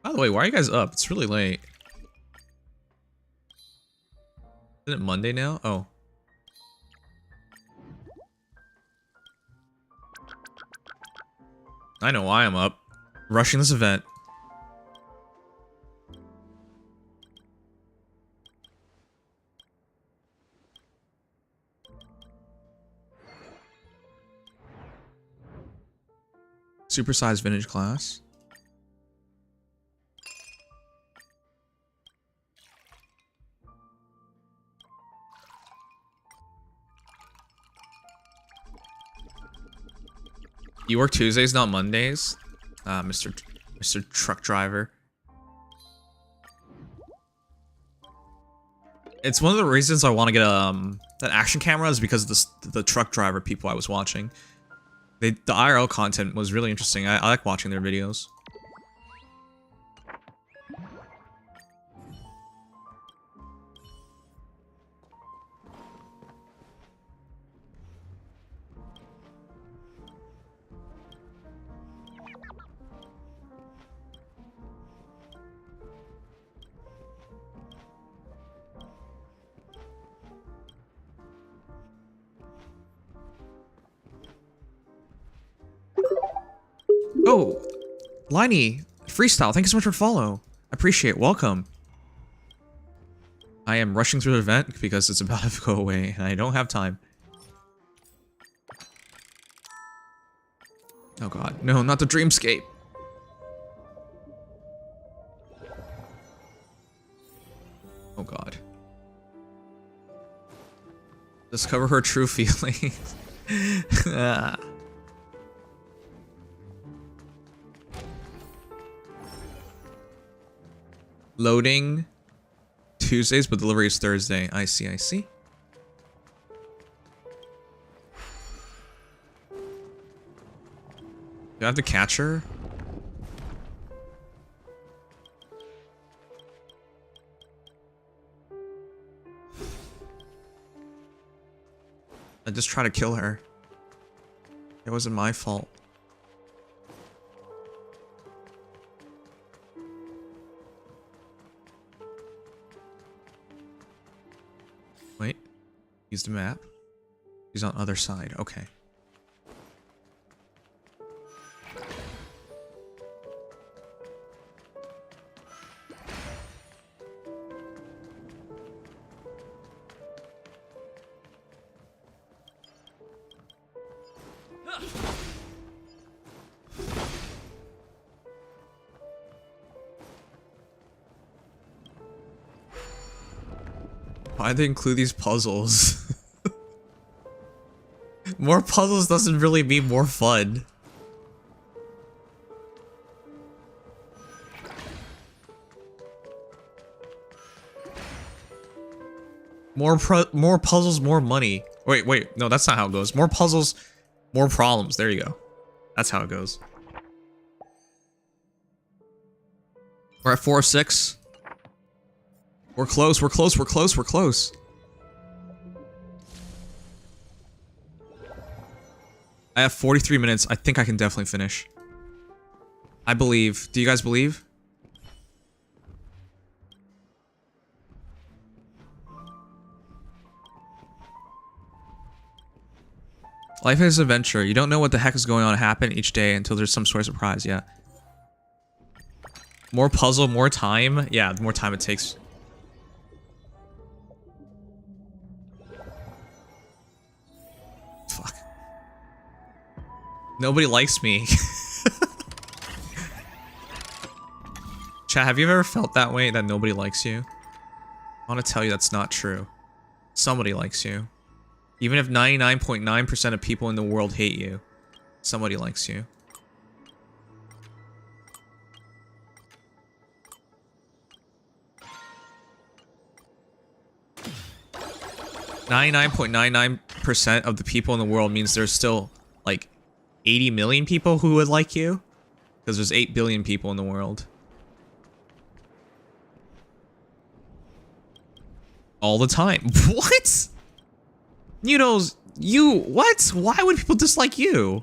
By the way, why are you guys up? It's really late. Isn't it Monday now? Oh. I know why I'm up. Rushing this event. Supersized vintage glass. You work Tuesdays, not Mondays? Mr. Truck Driver. It's one of the reasons I want to get an action camera is because of the truck driver people I was watching. The IRL content was really interesting. I like watching their videos. Oh, Liney, Freestyle, thank you so much for follow. I appreciate it. Welcome. I am rushing through the event because it's about to go away and I don't have time. Oh god, no, not the dreamscape. Oh god. Discover her true feelings. Ah. Loading Tuesdays, but delivery is Thursday. I see, I see. Do I have to catch her? I just try to kill her. It wasn't my fault. Wait, use the map. He's on the other side. Okay. Why'd they include these puzzles? More puzzles doesn't really mean more fun. More puzzles, more money. Wait, no, that's not how it goes. More puzzles, more problems. There you go. That's how it goes. We're at 4-6. We're close, we're close, we're close, we're close. I have 43 minutes. I think I can definitely finish. I believe. Do you guys believe? Life is an adventure. You don't know what the heck is going on happen each day until there's some sort of surprise, yeah. More puzzle, more time. Yeah, the more time it takes. Fuck. Nobody likes me. Chat, have you ever felt that way, that nobody likes you? I want to tell you that's not true. Somebody likes you. Even if 99.9% of people in the world hate you, somebody likes you. .99% of the people in the world means there's still like 80 million people who would like you, because there's 8 billion people in the world. All the time. What? Noodles, you what? Why would people dislike you?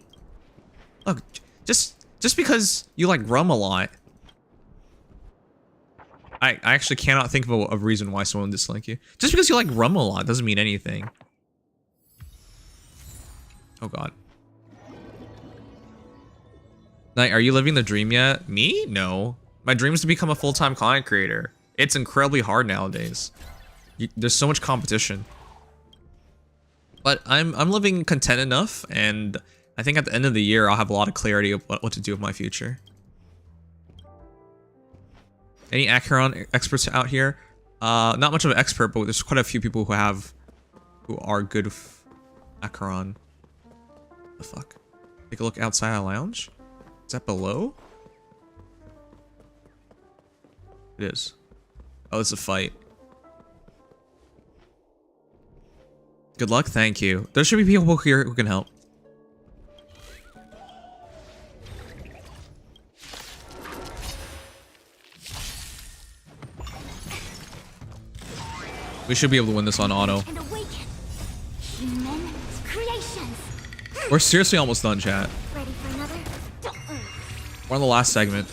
Look, just because you like rum a lot. I actually cannot think of a reason why someone would dislike you. Just because you like rum a lot doesn't mean anything. Oh god. Knight, are you living the dream yet? Me? No. My dream is to become a full-time content creator. It's incredibly hard nowadays. There's so much competition. But I'm living content enough, and I think at the end of the year I'll have a lot of clarity of what to do with my future. Any Acheron experts out here? Not much of an expert, but there's quite a few people who are good with Acheron. The fuck? Take a look outside the lounge. Is that below? It is. Oh, it's a fight. Good luck, thank you. There should be people here who can help. We should be able to win this on auto. We're seriously almost done, chat. Ready for another? We're on the last segment.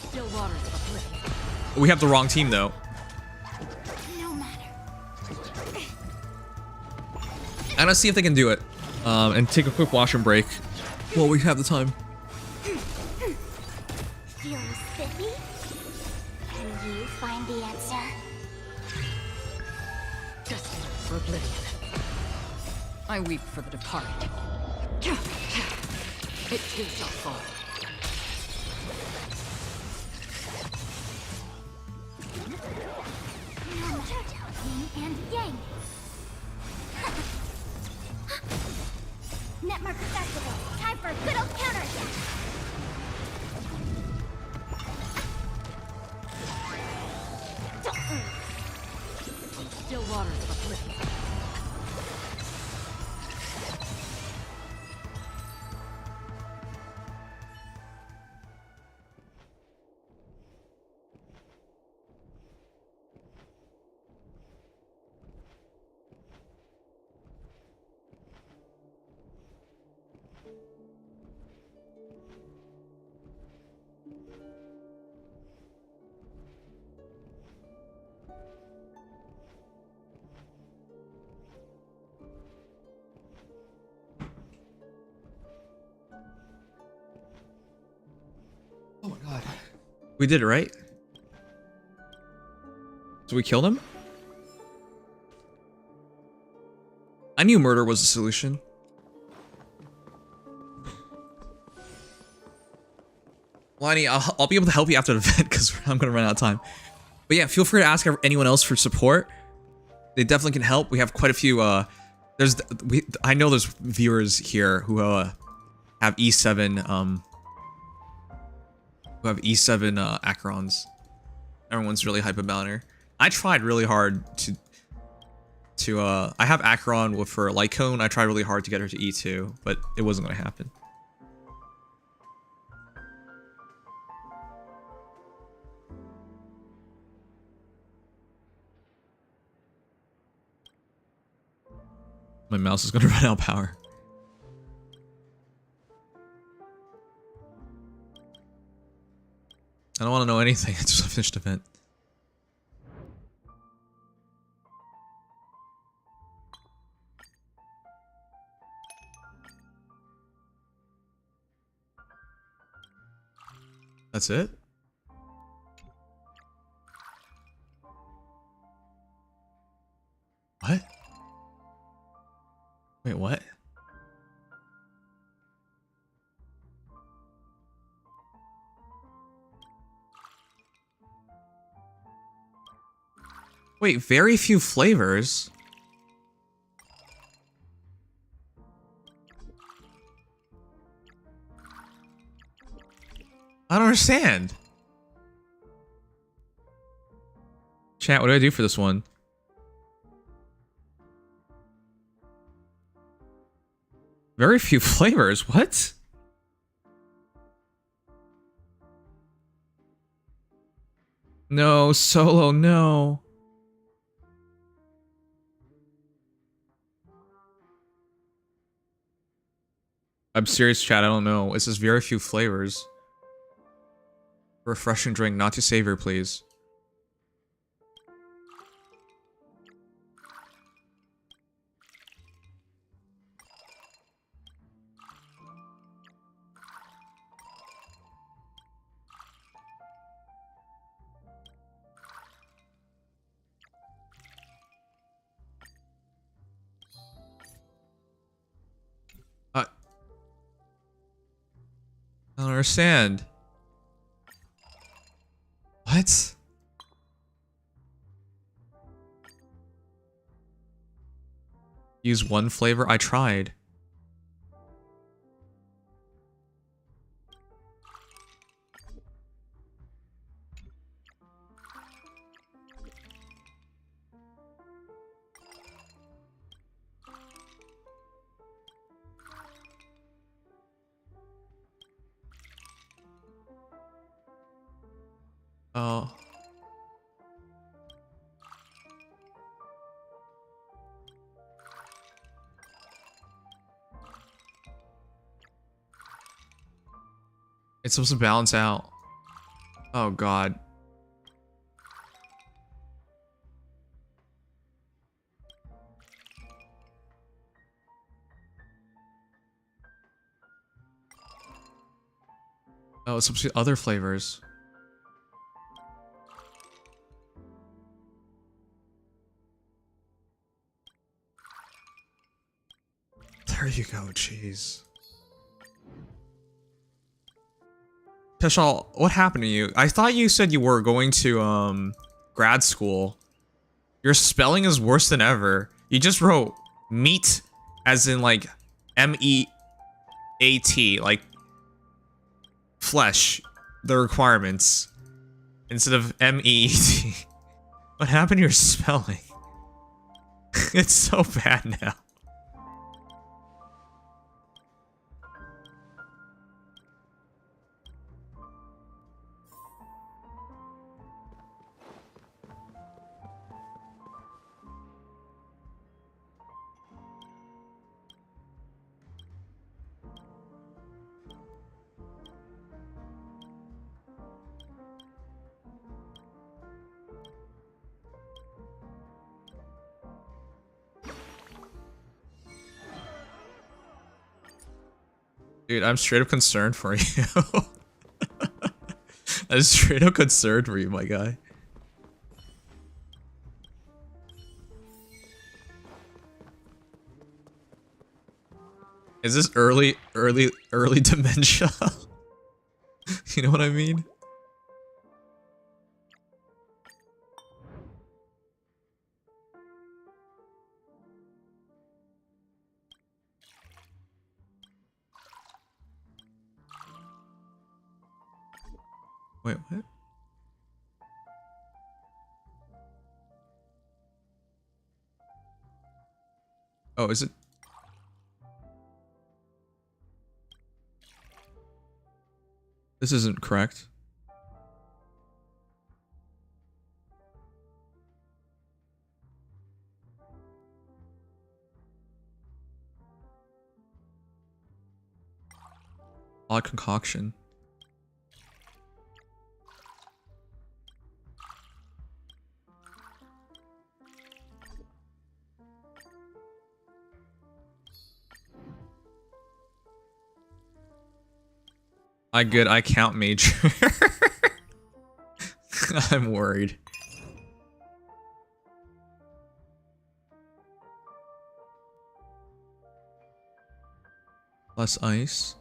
We have the wrong team, though. I'm gonna see if they can do it. And take a quick washroom break while we have the time. Feeling spiffy? Can you find the answer? Destiny for oblivion. I weep for the departed. It too shall fall. No matter yin and yang. Netmark accessible. Time for a good old counterattack. Still waters of oblivion. Oh my god. We did it, right? So we killed him? I knew murder was the solution. Lonnie, I'll be able to help you after the event because I'm going to run out of time. But yeah, feel free to ask anyone else for support. They definitely can help. We have quite a few, I know there's viewers here who have E7, Acherons. Everyone's really hype about her. I tried really hard to I have Acheron for Light Cone. I tried really hard to get her to E2, but it wasn't going to happen. My mouse is going to run out of power. I don't want to know anything. It's just a finished event. That's it? What? Wait, what? Wait, very few flavors? I don't understand. Chat, what do I do for this one? Very few flavors, what? No, solo, no. I'm serious, chat, I don't know. It says very few flavors. Refreshing drink, not too savory, please. I don't understand. What? Use one flavor? I tried. Oh. It's supposed to balance out. Oh god. Oh, it's supposed to be other flavors. There you go, jeez. Peshal, what happened to you? I thought you said you were going to, grad school. Your spelling is worse than ever. You just wrote meat as in, like, M-E-A-T, like, flesh, the requirements, instead of M-E-E-T. What happened to your spelling? It's so bad now. Dude, I'm straight up concerned for you. I'm straight up concerned for you, my guy. Is this early dementia? You know what I mean? Wait, what? Oh, is it? This isn't correct. Odd concoction. I count major. I'm worried. Less ice.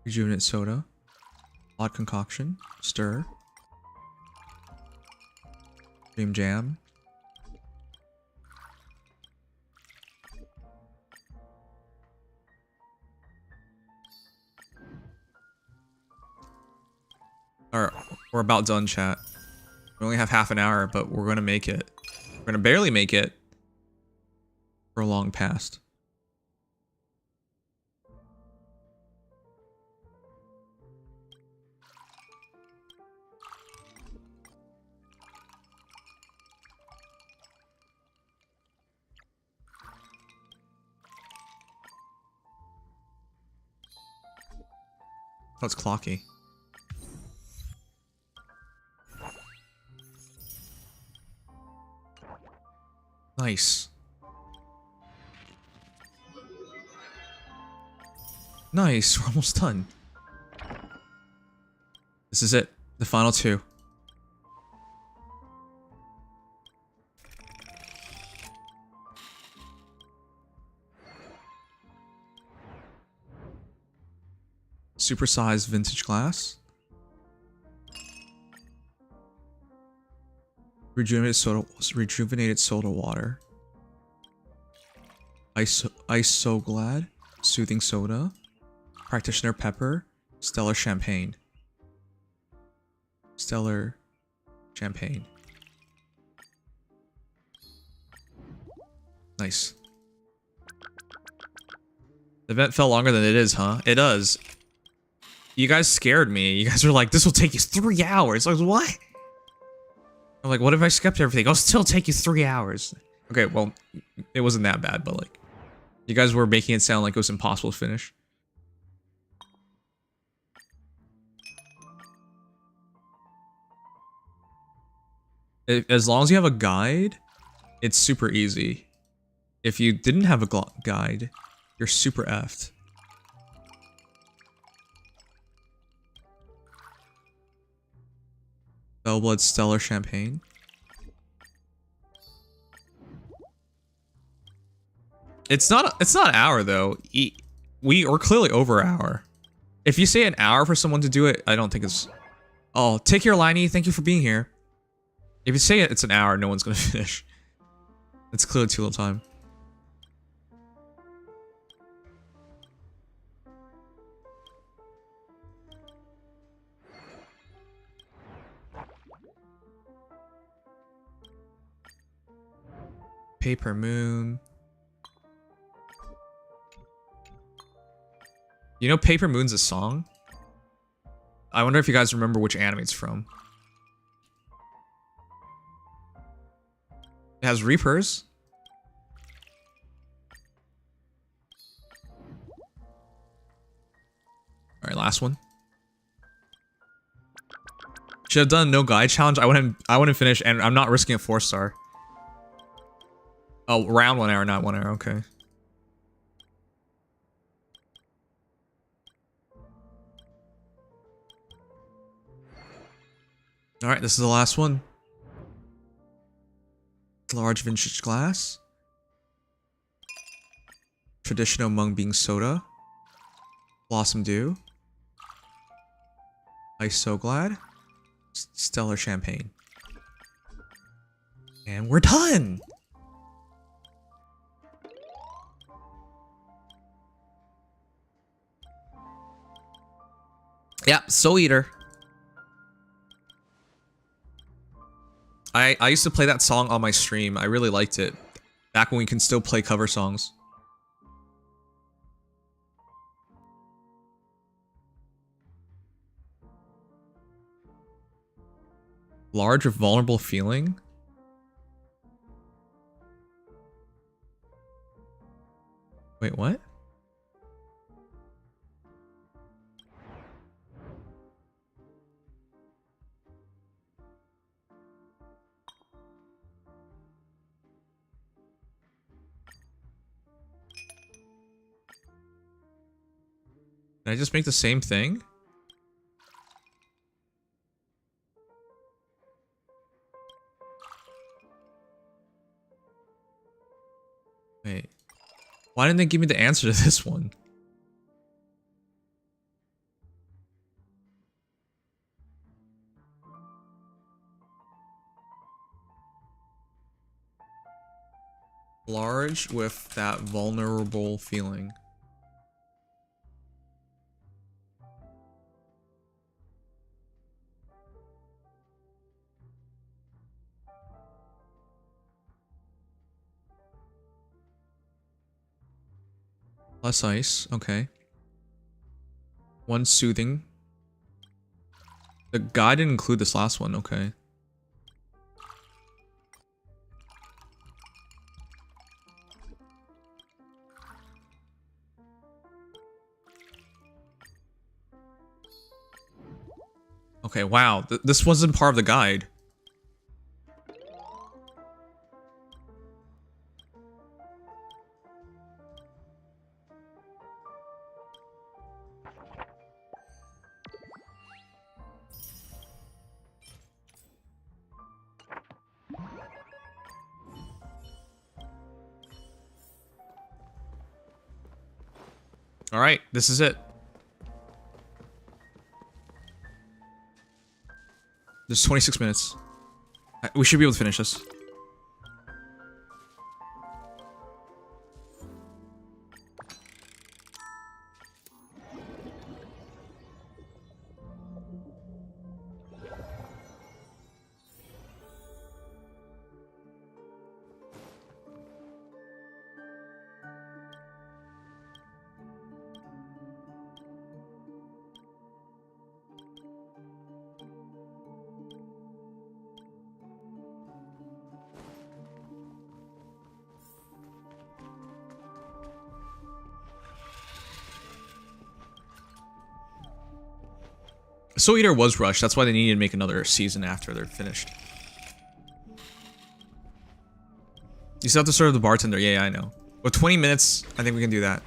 Rejuvenate soda. Odd concoction. Stir. Cream jam. Alright, we're about done, chat. We only have half an hour, but we're gonna make it. We're gonna barely make it. For a long past. Oh, it's clocky. Nice. Nice, we're almost done. This is it. The final two. Supersized vintage glass. Rejuvenated soda water. Isoglad. Soothing soda. Practitioner pepper. Stellar champagne. Stellar champagne. Nice. The event felt longer than it is, huh? It does. You guys scared me. You guys were like, this will take you 3 hours. I was like, what? I'm like, what if I skipped everything? It'll still take you 3 hours. Okay, well, it wasn't that bad, but like, you guys were making it sound like it was impossible to finish. As long as you have a guide, it's super easy. If you didn't have a guide, you're super effed. Bellblood Stellar Champagne. It's not an hour though. We are clearly over an hour. If you say an hour for someone to do it, I don't think it's... Oh, take care, Liney. Thank you for being here. If you say it's an hour, no one's gonna finish. It's clearly too little time. Paper Moon. You know Paper Moon's a song? I wonder if you guys remember which anime it's from. It has Reapers. Alright, last one. Should have done no guide challenge. I wouldn't finish, and I'm not risking a 4-star. Oh, around 1 hour, not 1 hour, okay. Alright, this is the last one. Large vintage glass. Traditional mung bean soda. Blossom Dew. Ice So Glad. Stellar Champagne. And we're done! Yeah, Soul Eater. I used to play that song on my stream. I really liked it. Back when we can still play cover songs. Large or vulnerable feeling? Wait, what? Did I just make the same thing? Wait. Why didn't they give me the answer to this one? Large with that vulnerable feeling. Less ice, okay. One soothing. The guide didn't include this last one, okay. Okay, wow. This wasn't part of the guide. Alright, this is it. There's 26 minutes. We should be able to finish this. Soul Eater was rushed. That's why they needed to make another season after they're finished. You still have to serve the bartender. Yeah, I know. With 20 minutes, I think we can do that.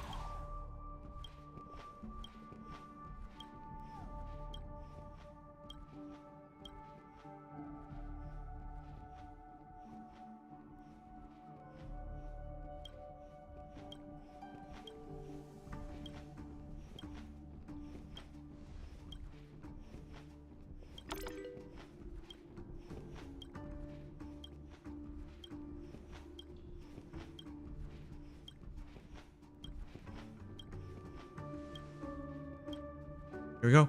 Here we go.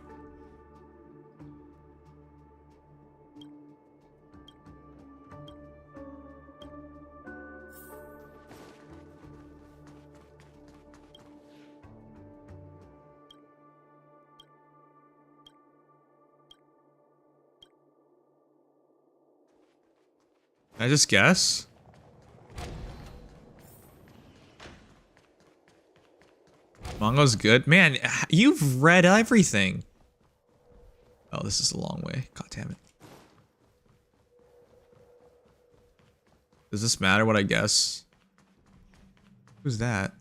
Can I just guess? Mango's good. Man, you've read everything. Oh, this is a long way. God damn it. Does this matter what I guess? Who's that?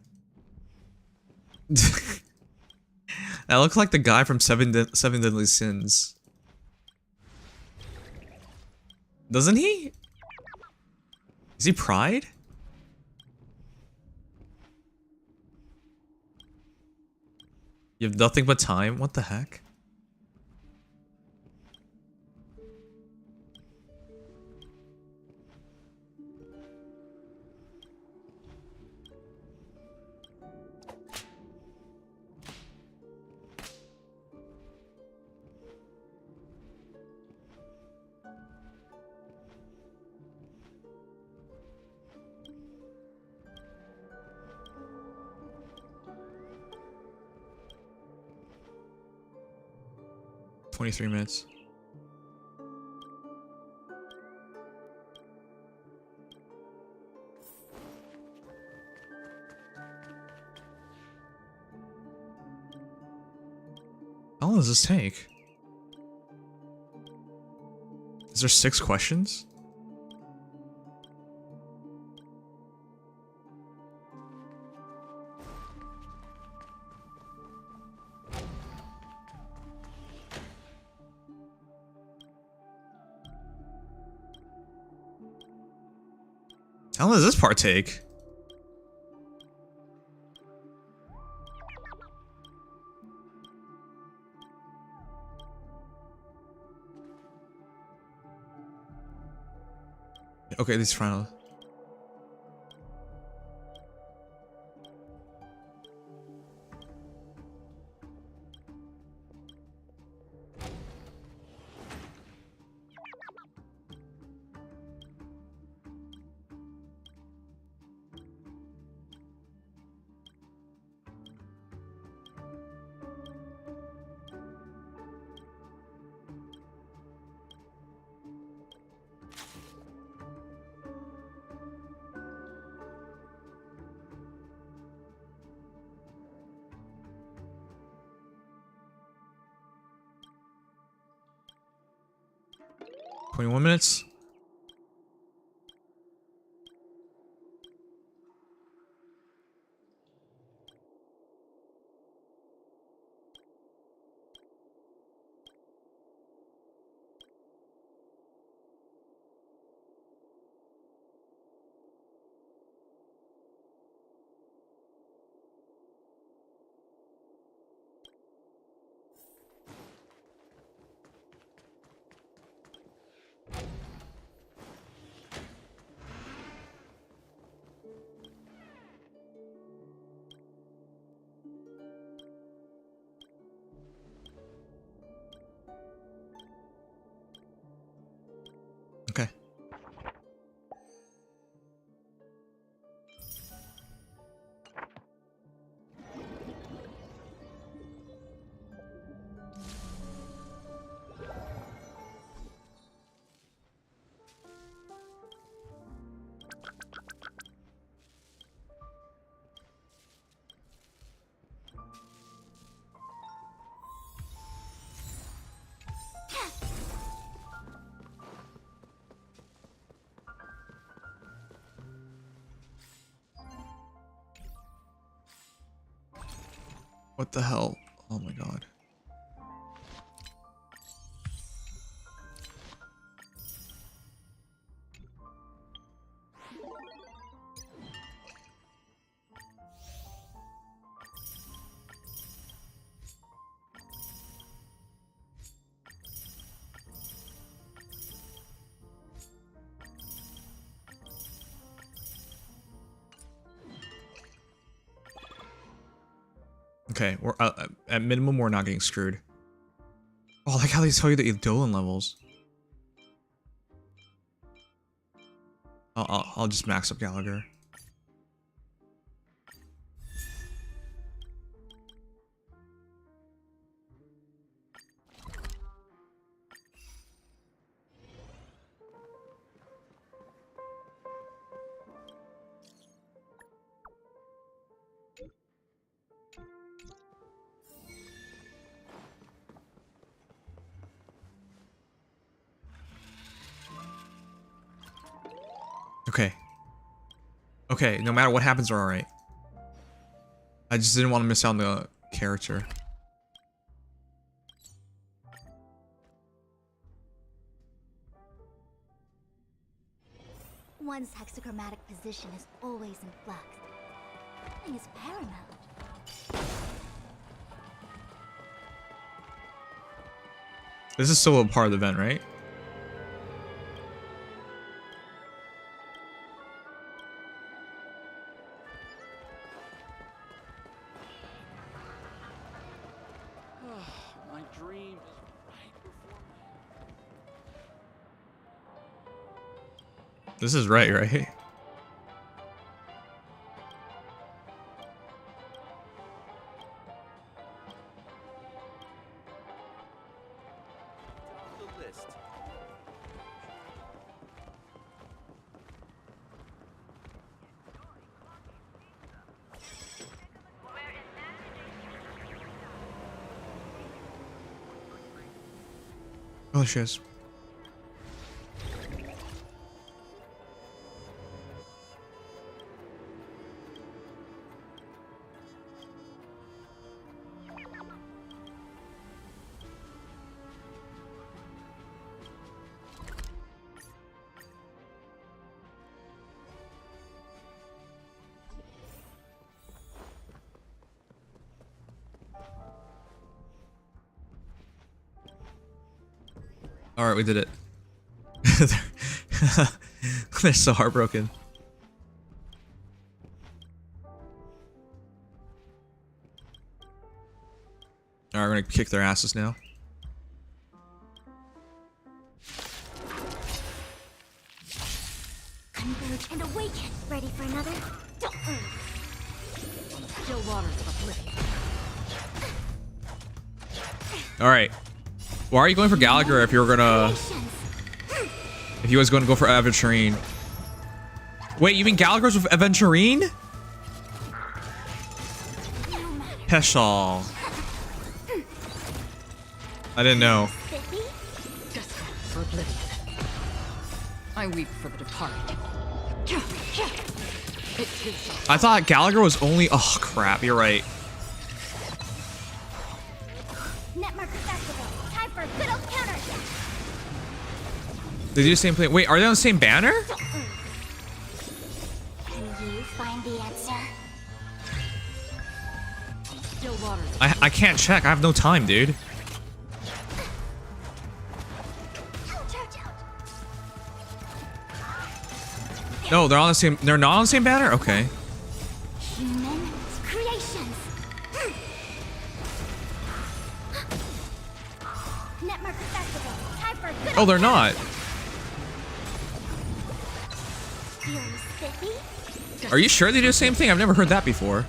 That looks like the guy from Seven Deadly Sins. Doesn't he? Is he Pride? You have nothing but time? What the heck? $23 minutes. How long does this take? Is there 6 questions? How long does this part take? Okay, this final. $21 minutes. What the hell? Oh my god. Okay, we're at minimum we're not getting screwed. Oh, I like how they tell you the Eidolon levels. I'll just max up Gallagher. Okay. Okay, no matter what happens, we're alright. I just didn't want to miss out on the character. One's hexagrammatic position is always in flux. Nothing is paramount. This is still a part of the event, right? My dream is right before my... This is right? Oh, she is. All right, we did it. They're so heartbroken. All right, we're gonna kick their asses now. Converge and awaken. Ready for another? Still waters of oblivion. All right. Why are you going for Gallagher if you were gonna... If you was going to go for Aventurine? Wait, you mean Gallagher's with Aventurine? Peshal. I didn't know. For oblivion. I weep for the departed. I thought Gallagher was only... Oh, crap. You're right. Netmarker Festival. Time for a good old counterattack. They do the same thing. Wait, are they on the same banner? Can you find the answer? Still waters. I can't check. I have no time, dude. No, they're on the same... They're not on the same banner? Okay. Human creations. Netmarker Festival. Time for a good Oh, they're not. Feeling spiffy? Are you sure they do the same thing? I've never heard that before.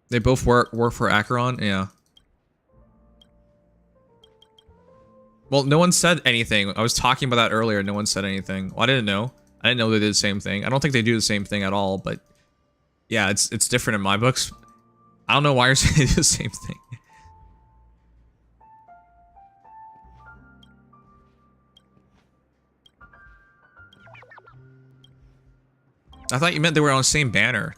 They both work for Acheron? Yeah. Well, no one said anything. I was talking about that earlier. No one said anything. Well, I didn't know. I didn't know they did the same thing. I don't think they do the same thing at all, but yeah, it's different in my books. I don't know why you're saying they do the same thing. I thought you meant they were on the same banner.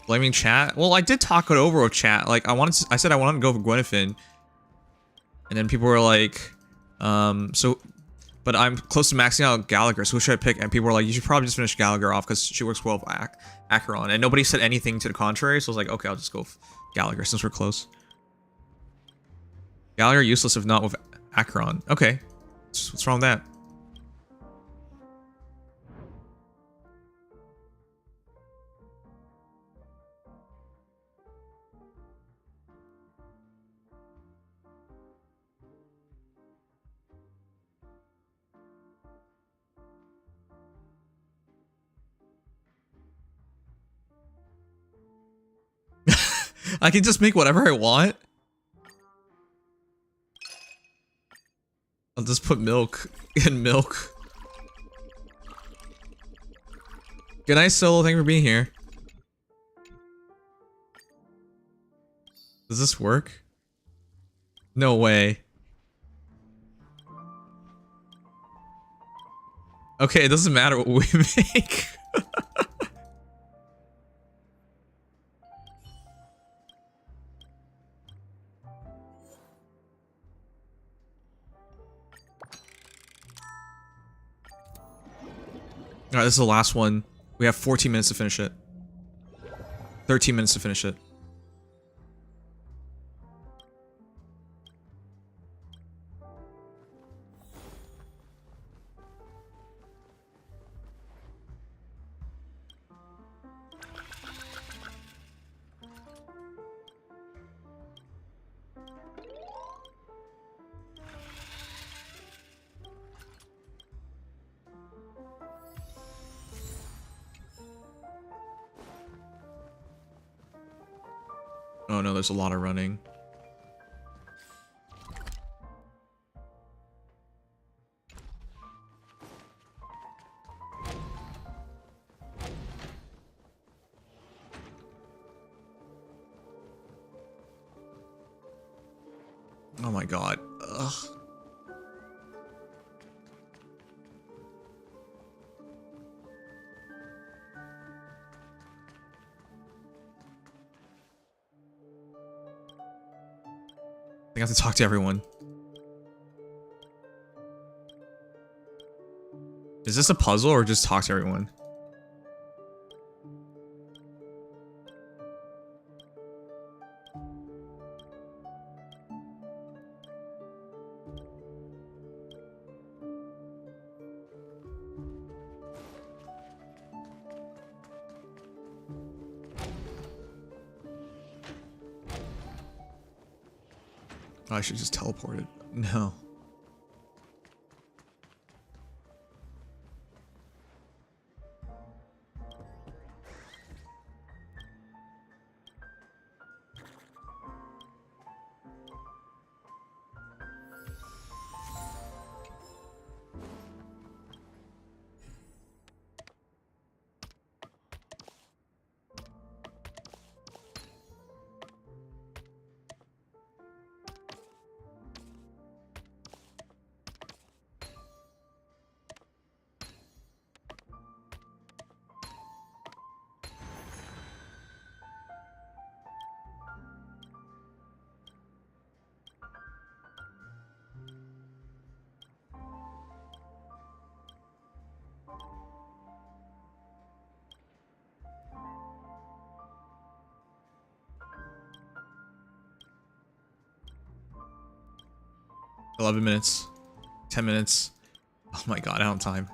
Blaming chat? Well, I did talk it over with chat. Like, I said I wanted to go for Gwenfin. And then people were like, but I'm close to maxing out Gallagher, so who should I pick? And people were like, you should probably just finish Gallagher off because she works well with Acheron. And nobody said anything to the contrary, so I was like, okay, I'll just go with Gallagher since we're close. Gallagher useless if not with Acheron. Okay. What's wrong with that? I can just make whatever I want. I'll just put milk in milk. Good night, Solo. Thank you for being here. Does this work? No way. Okay, it doesn't matter what we make. Alright, this is the last one. We have 14 minutes to finish it. 13 minutes to finish it. Oh no, there's a lot of running. Oh my god. Ugh. I have to talk to everyone. Is this a puzzle or just talk to everyone? Oh, I should just teleport it. No. $11 minutes. 10 minutes. Oh my god, I don't have time.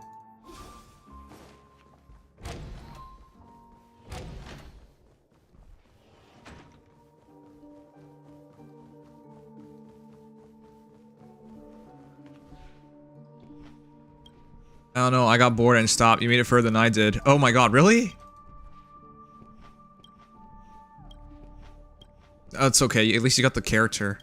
I don't know, I got bored and stopped. You made it further than I did. Oh my god, really? Oh, it's okay, at least you got the character.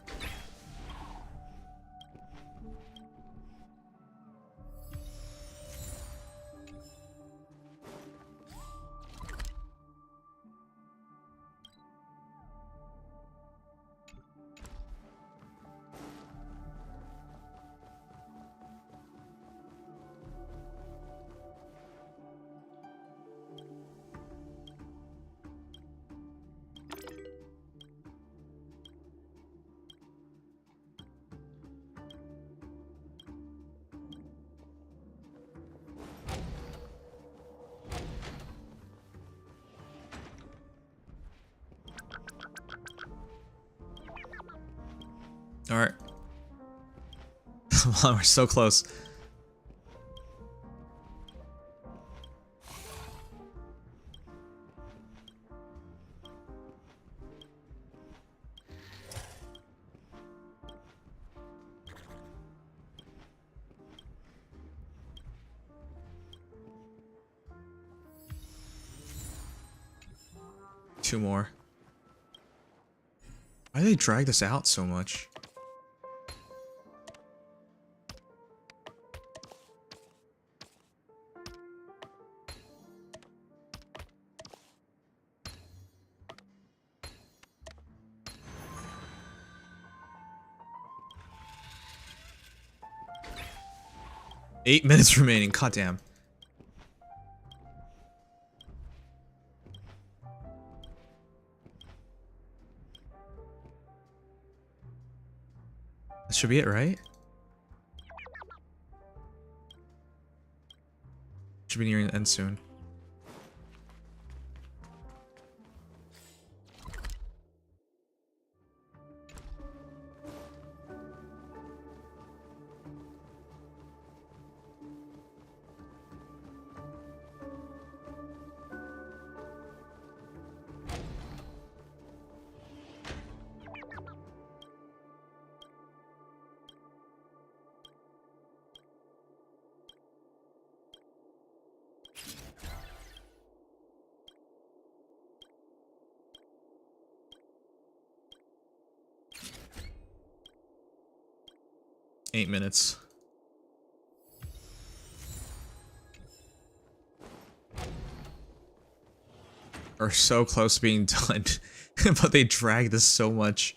All right. Wow, we're so close. Two more. Why do they drag this out so much? Eight minutes remaining. God damn. That should be it, right? Should be nearing the end soon. Eight minutes. Are so close to being done, but they drag this so much.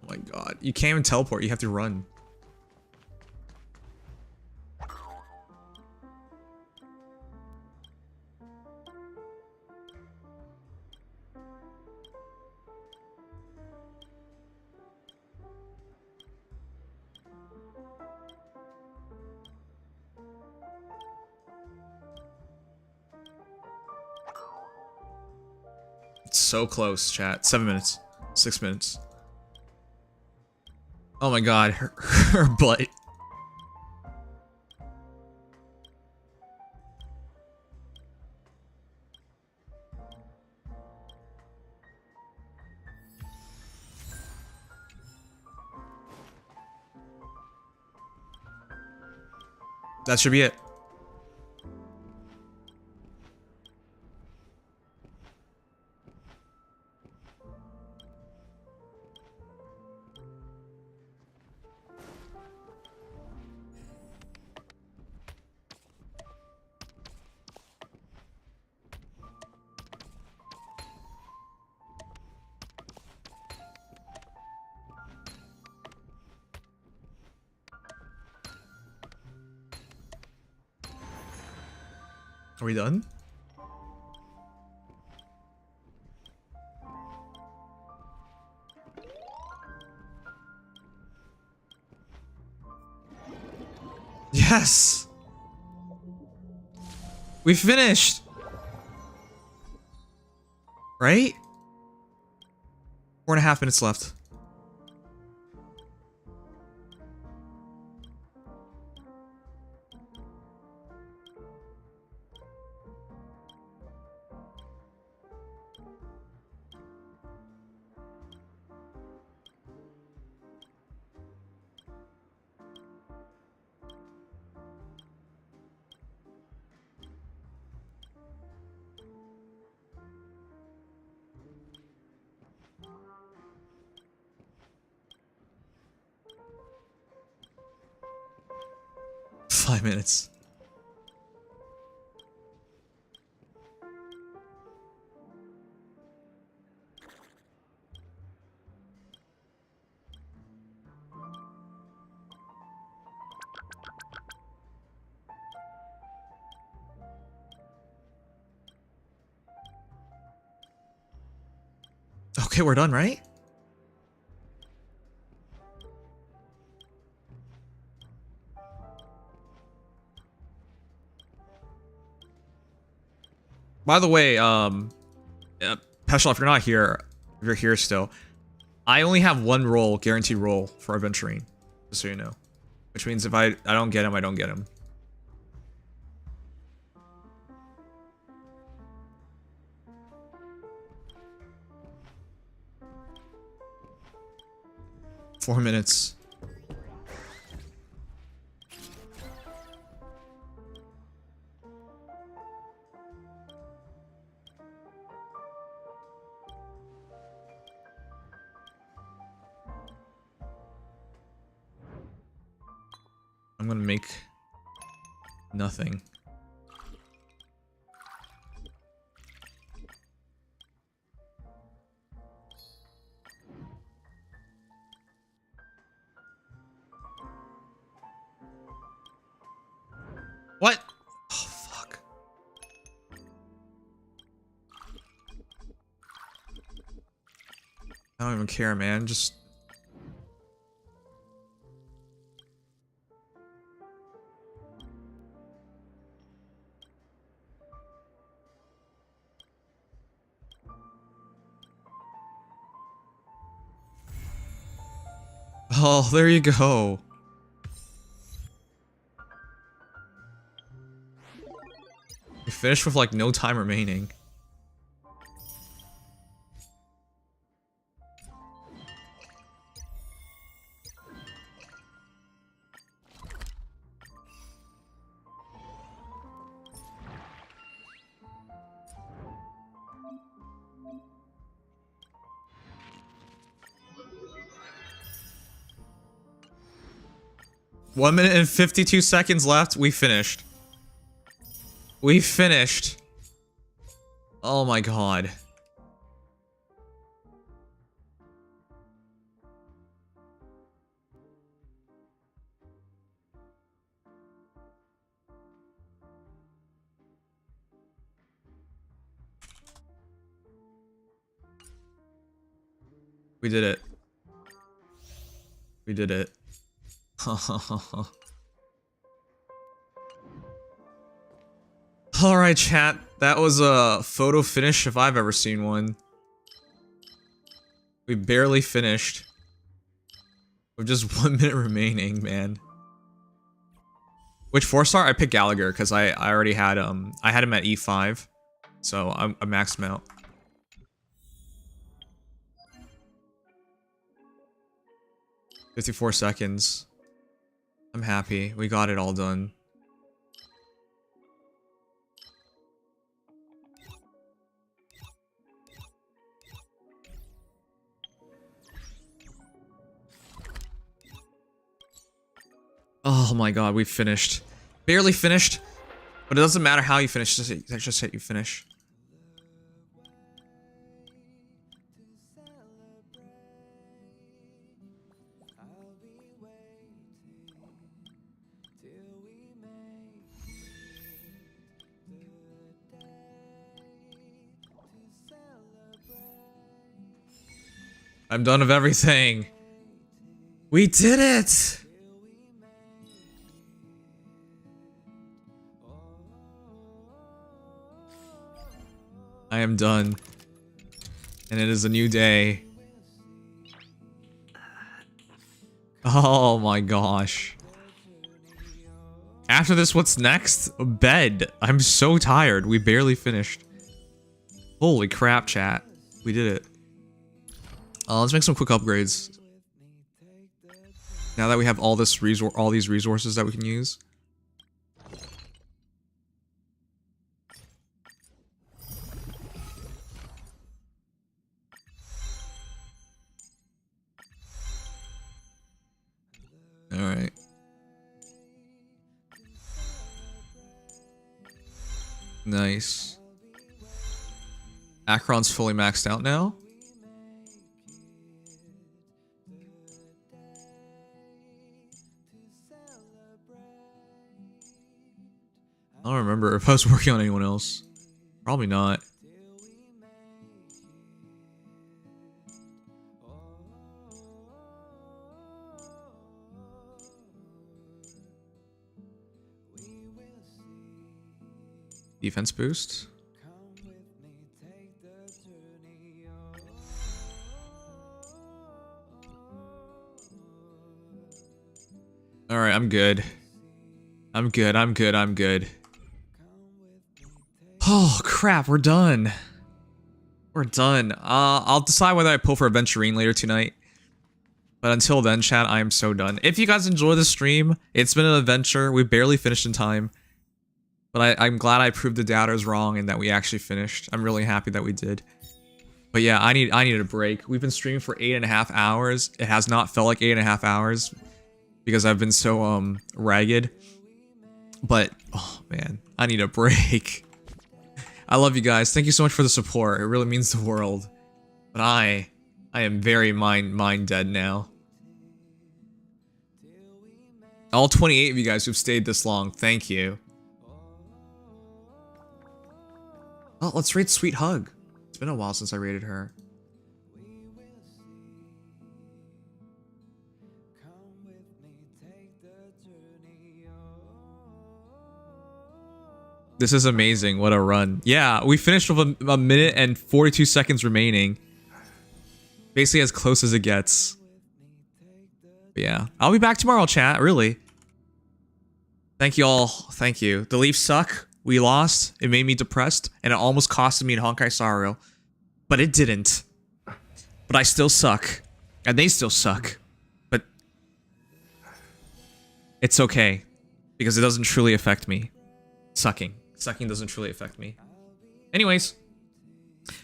Oh my god. You can't even teleport, you have to run. It's so close, chat. 7 minutes. 6 minutes. Oh my god, her butt. That should be it. Are we done? Yes! We finished! Right? 4.5 minutes left. Five minutes. Okay, we're done, right? By the way, Peschel, if you're not here, if you're here still, I only have one roll, guaranteed roll for Aventurine, just so you know. Which means if I don't get him, I don't get him. Four minutes. I'm gonna make nothing. What? Oh, fuck. I don't even care, man. Just... Oh, there you go. We finished with like no time remaining. One minute and 52 seconds left. We finished. We finished. Oh my god. We did it. We did it. Alright, chat. That was a photo finish if I've ever seen one. We barely finished. With just 1 minute remaining, man. Which 4-star? I picked Gallagher because I already had I had him at E5. So I maxed him out. "54 seconds. I'm happy. We got it all done. Oh my god, we finished. Barely finished. But it doesn't matter how you finish, just hit you finish. I'm done of everything. We did it! I am done. And it is a new day. Oh my gosh. After this, what's next? Bed. I'm so tired. We barely finished. Holy crap, chat. We did it. Let's make some quick upgrades. Now that we have all these resources that we can use. Alright. Nice. Akron's fully maxed out now. I don't remember if I was working on anyone else. Probably not. Defense boost. Alright, I'm good. I'm good. Oh, crap, we're done. We're done. I'll decide whether I pull for Aventurine later tonight. But until then, chat, I am so done. If you guys enjoy the stream, it's been an adventure. We barely finished in time. But I'm glad I proved the doubters wrong and that we actually finished. I'm really happy that we did. But yeah, I needed a break. We've been streaming for 8.5 hours. It has not felt like 8.5 hours because I've been so ragged. But oh man, I need a break. I love you guys. Thank you so much for the support. It really means the world. But I am very mind dead now. All 28 of you guys who've stayed this long, thank you. Oh, let's raid Sweet Hug. It's been a while since I raided her. This is amazing. What a run. Yeah, we finished with a minute and 42 seconds remaining. Basically as close as it gets. But yeah, I'll be back tomorrow, chat, really. Thank you all. Thank you. The Leafs suck. We lost. It made me depressed. And it almost costed me in Honkai Star Rail. But it didn't. But I still suck. And they still suck. But it's okay. Because it doesn't truly affect me. Sucking doesn't truly affect me. Anyways.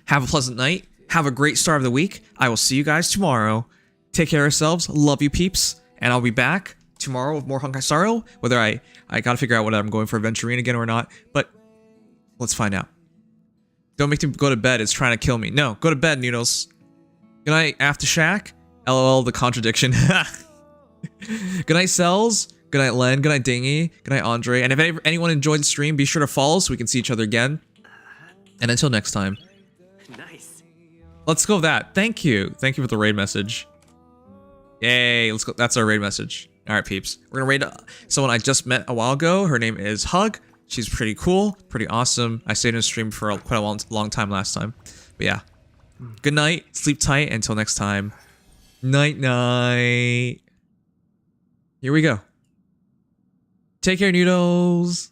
Have a pleasant night. Have a great start of the week. I will see you guys tomorrow. Take care of yourselves. Love you peeps. And I'll be back tomorrow with more Honkai Star Rail. Whether I gotta figure out whether I'm going for Aventurine again or not. But let's find out. Don't make me go to bed. It's trying to kill me. No, go to bed, Noodles. Good night, Aftershack. LOL, the contradiction. Good night, Cells. Good night, Len. Good night, Dingy. Good night, Andre. And if anyone enjoyed the stream, be sure to follow so we can see each other again. And until next time. Nice. Let's go with that. Thank you. Thank you for the raid message. Yay. Let's go. That's our raid message. All right, peeps. We're gonna raid someone I just met a while ago. Her name is Hug. She's pretty cool, pretty awesome. I stayed in the stream for quite a long time last time. But yeah. Good night. Sleep tight. Until next time. Night night. Here we go. Take care, noodles.